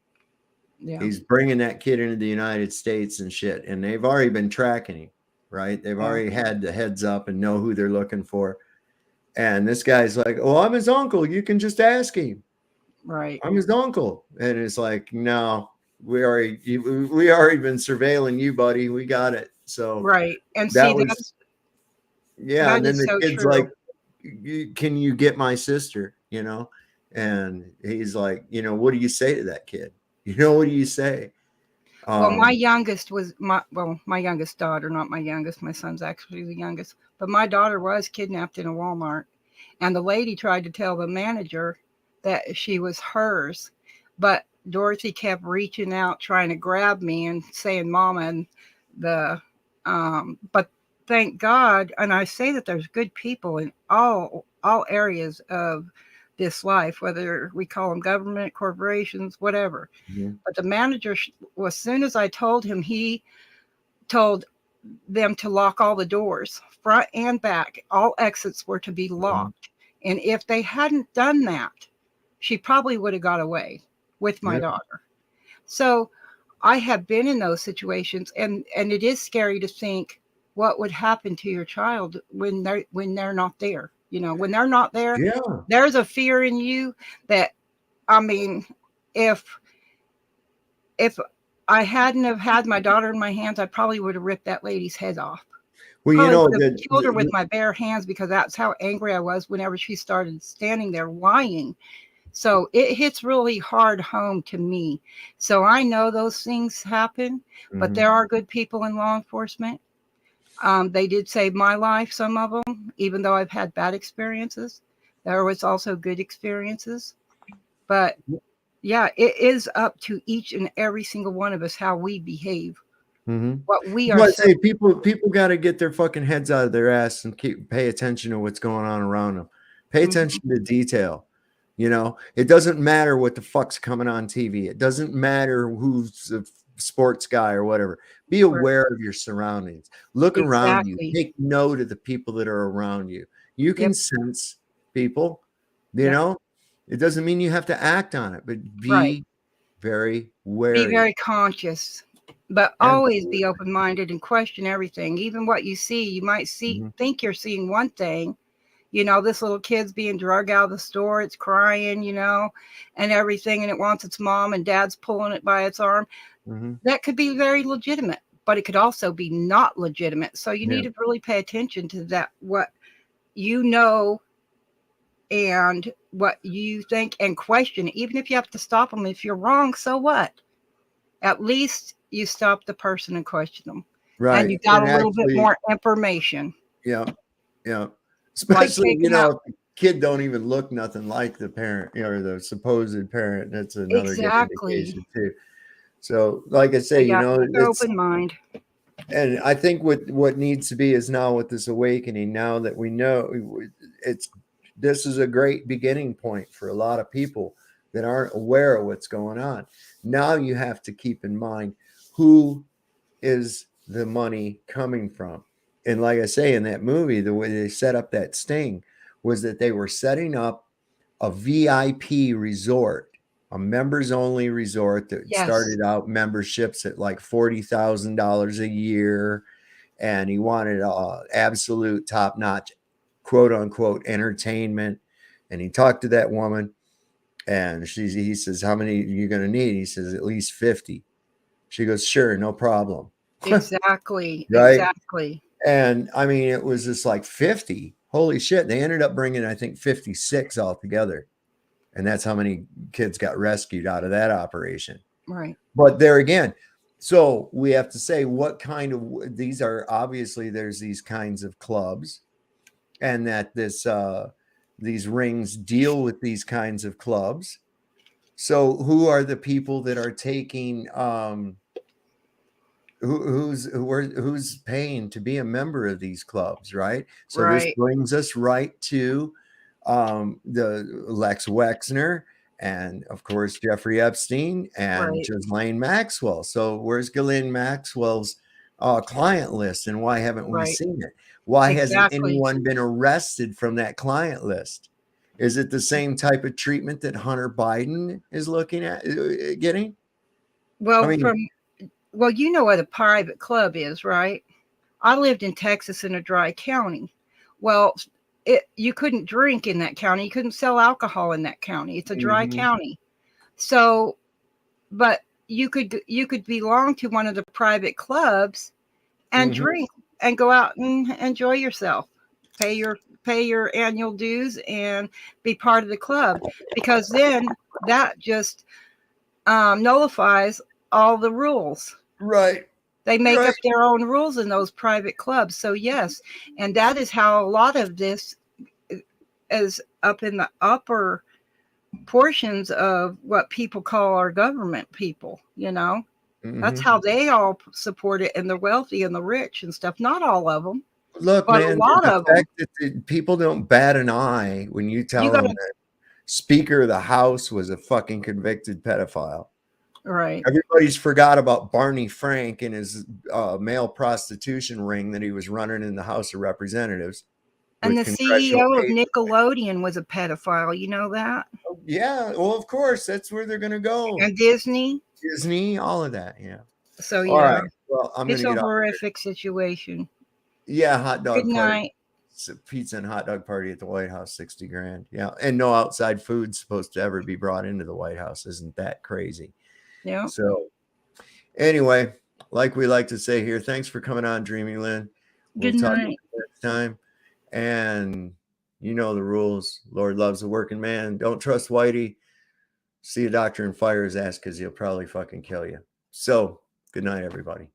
Yeah. He's bringing that kid into the United States and shit. And they've already been tracking him, right? They've already had the heads up and know who they're looking for. And this guy's like, oh, I'm his uncle. You can just ask him. Right. I'm his uncle. And it's like, no, we already been surveilling you, buddy. We got it. So right. And that's and then the so kid's true. like, can you get my sister? And he's like, what do you say to that kid? What do you say? Well, my youngest was my youngest daughter, not my youngest. My son's actually the youngest. But my daughter was kidnapped in a Walmart. And the lady tried to tell the manager that she was hers. But Dorothy kept reaching out, trying to grab me and saying, Mama, and but thank God. And I say that there's good people in all areas of this life, whether we call them government, corporations, whatever. Mhm. But the manager, as soon as I told him, he told them to lock all the doors, front and back. All exits were to be locked. And if they hadn't done that, she probably would have got away with my daughter. So I have been in those situations, and it is scary to think what would happen to your child when they're not there. You know, when they're not there, there's a fear in you that, I mean, if I hadn't have had my daughter in my hands, I probably would have ripped that lady's head off. Well, Probably you know, would have killed her with my bare hands, because that's how angry I was whenever she started standing there lying. So it hits really hard home to me. So I know those things happen, but there are good people in law enforcement. They did save my life, some of them, even though I've had bad experiences. There was also good experiences. But yeah, it is up to each and every single one of us how we behave. What we are. I say people got to get their fucking heads out of their ass and pay attention to what's going on around them. Pay attention to detail. You know, it doesn't matter what the fuck's coming on TV. It doesn't matter who's a sports guy or whatever. Be aware of your surroundings. Look around you. Take note of the people that are around you. You can sense people, you know. It doesn't mean you have to act on it, but be very wary. Be very conscious, but always be open-minded and question everything. Even what you see, you might think you're seeing one thing. You know, this little kid's being dragged out of the store. It's crying, you know, and everything. And it wants its mom, and dad's pulling it by its arm. That could be very legitimate, but it could also be not legitimate. So you need to really pay attention to that, what you know and what you think, and question it. Even if you have to stop them. If you're wrong, so what? At least you stop the person and question them. Right. And you got a little bit more information. Yeah. Yeah. Especially, you know, if the kid don't even look nothing like the parent, you know, or the supposed parent. That's another good indication too. So, like I say, you know, it's open mind. And I think what needs to be is now with this awakening, now that we know this is a great beginning point for a lot of people that aren't aware of what's going on. Now you have to keep in mind, who is the money coming from? And like I say, in that movie, the way they set up that sting was that they were setting up a VIP resort, a members only resort that started out memberships at like $40,000 a year. And he wanted absolute top notch, quote unquote, entertainment. And he talked to that woman, and he says, how many are you going to need? He says, at least 50. She goes, sure, no problem. Exactly. Right? Exactly. And I mean, it was just like 50. Holy shit. They ended up bringing, I think, 56 altogether. And that's how many kids got rescued out of that operation. Right. But there again, so we have to say, what kind of, these are obviously, there's these kinds of clubs, and that these rings deal with these kinds of clubs. So who are the people that are taking, who's paying to be a member of these clubs, right? So this brings us right to the Lex Wexner, and of course Jeffrey Epstein, and Ghislaine Maxwell. So where's Ghislaine Maxwell's client list, and why haven't we seen it? Why hasn't anyone been arrested from that client list? Is it the same type of treatment that Hunter Biden is looking at getting? Well, I mean, well, you know what a private club is, right? I lived in Texas in a dry county. Well, you couldn't drink in that county. You couldn't sell alcohol in that county. It's a dry county. So, but you could belong to one of the private clubs and drink and go out and enjoy yourself. Pay your annual dues and be part of the club, because then that just nullifies all the rules. Right. They make up their own rules in those private clubs. So yes, and that is how a lot of this is up in the upper portions of what people call our government people, you know. That's how they all support it, and the wealthy and the rich and stuff. Not all of them. Look, but man, a lot the of them. fact that people don't bat an eye when you tell them that Speaker of the House was a fucking convicted pedophile. Right. Everybody's forgot about Barney Frank and his male prostitution ring that he was running in the House of Representatives. And the CEO of Nickelodeon was a pedophile. You know that? Yeah. Well, of course, that's where they're going to go. And Disney, all of that. Yeah. So All yeah, right. Well, I'm going it's to a get horrific situation. Yeah, hot dog Good party. night. It's a pizza and hot dog party at the White House, 60 grand. Yeah, and no outside food supposed to ever be brought into the White House. Isn't that crazy? Yeah. So anyway, like we like to say here, thanks for coming on, Dreamy Lynn. Good talk night. next time. And you know the rules. Lord loves the working man. Don't trust Whitey. See a doctor and fire his ass because he'll probably fucking kill you. So good night, everybody.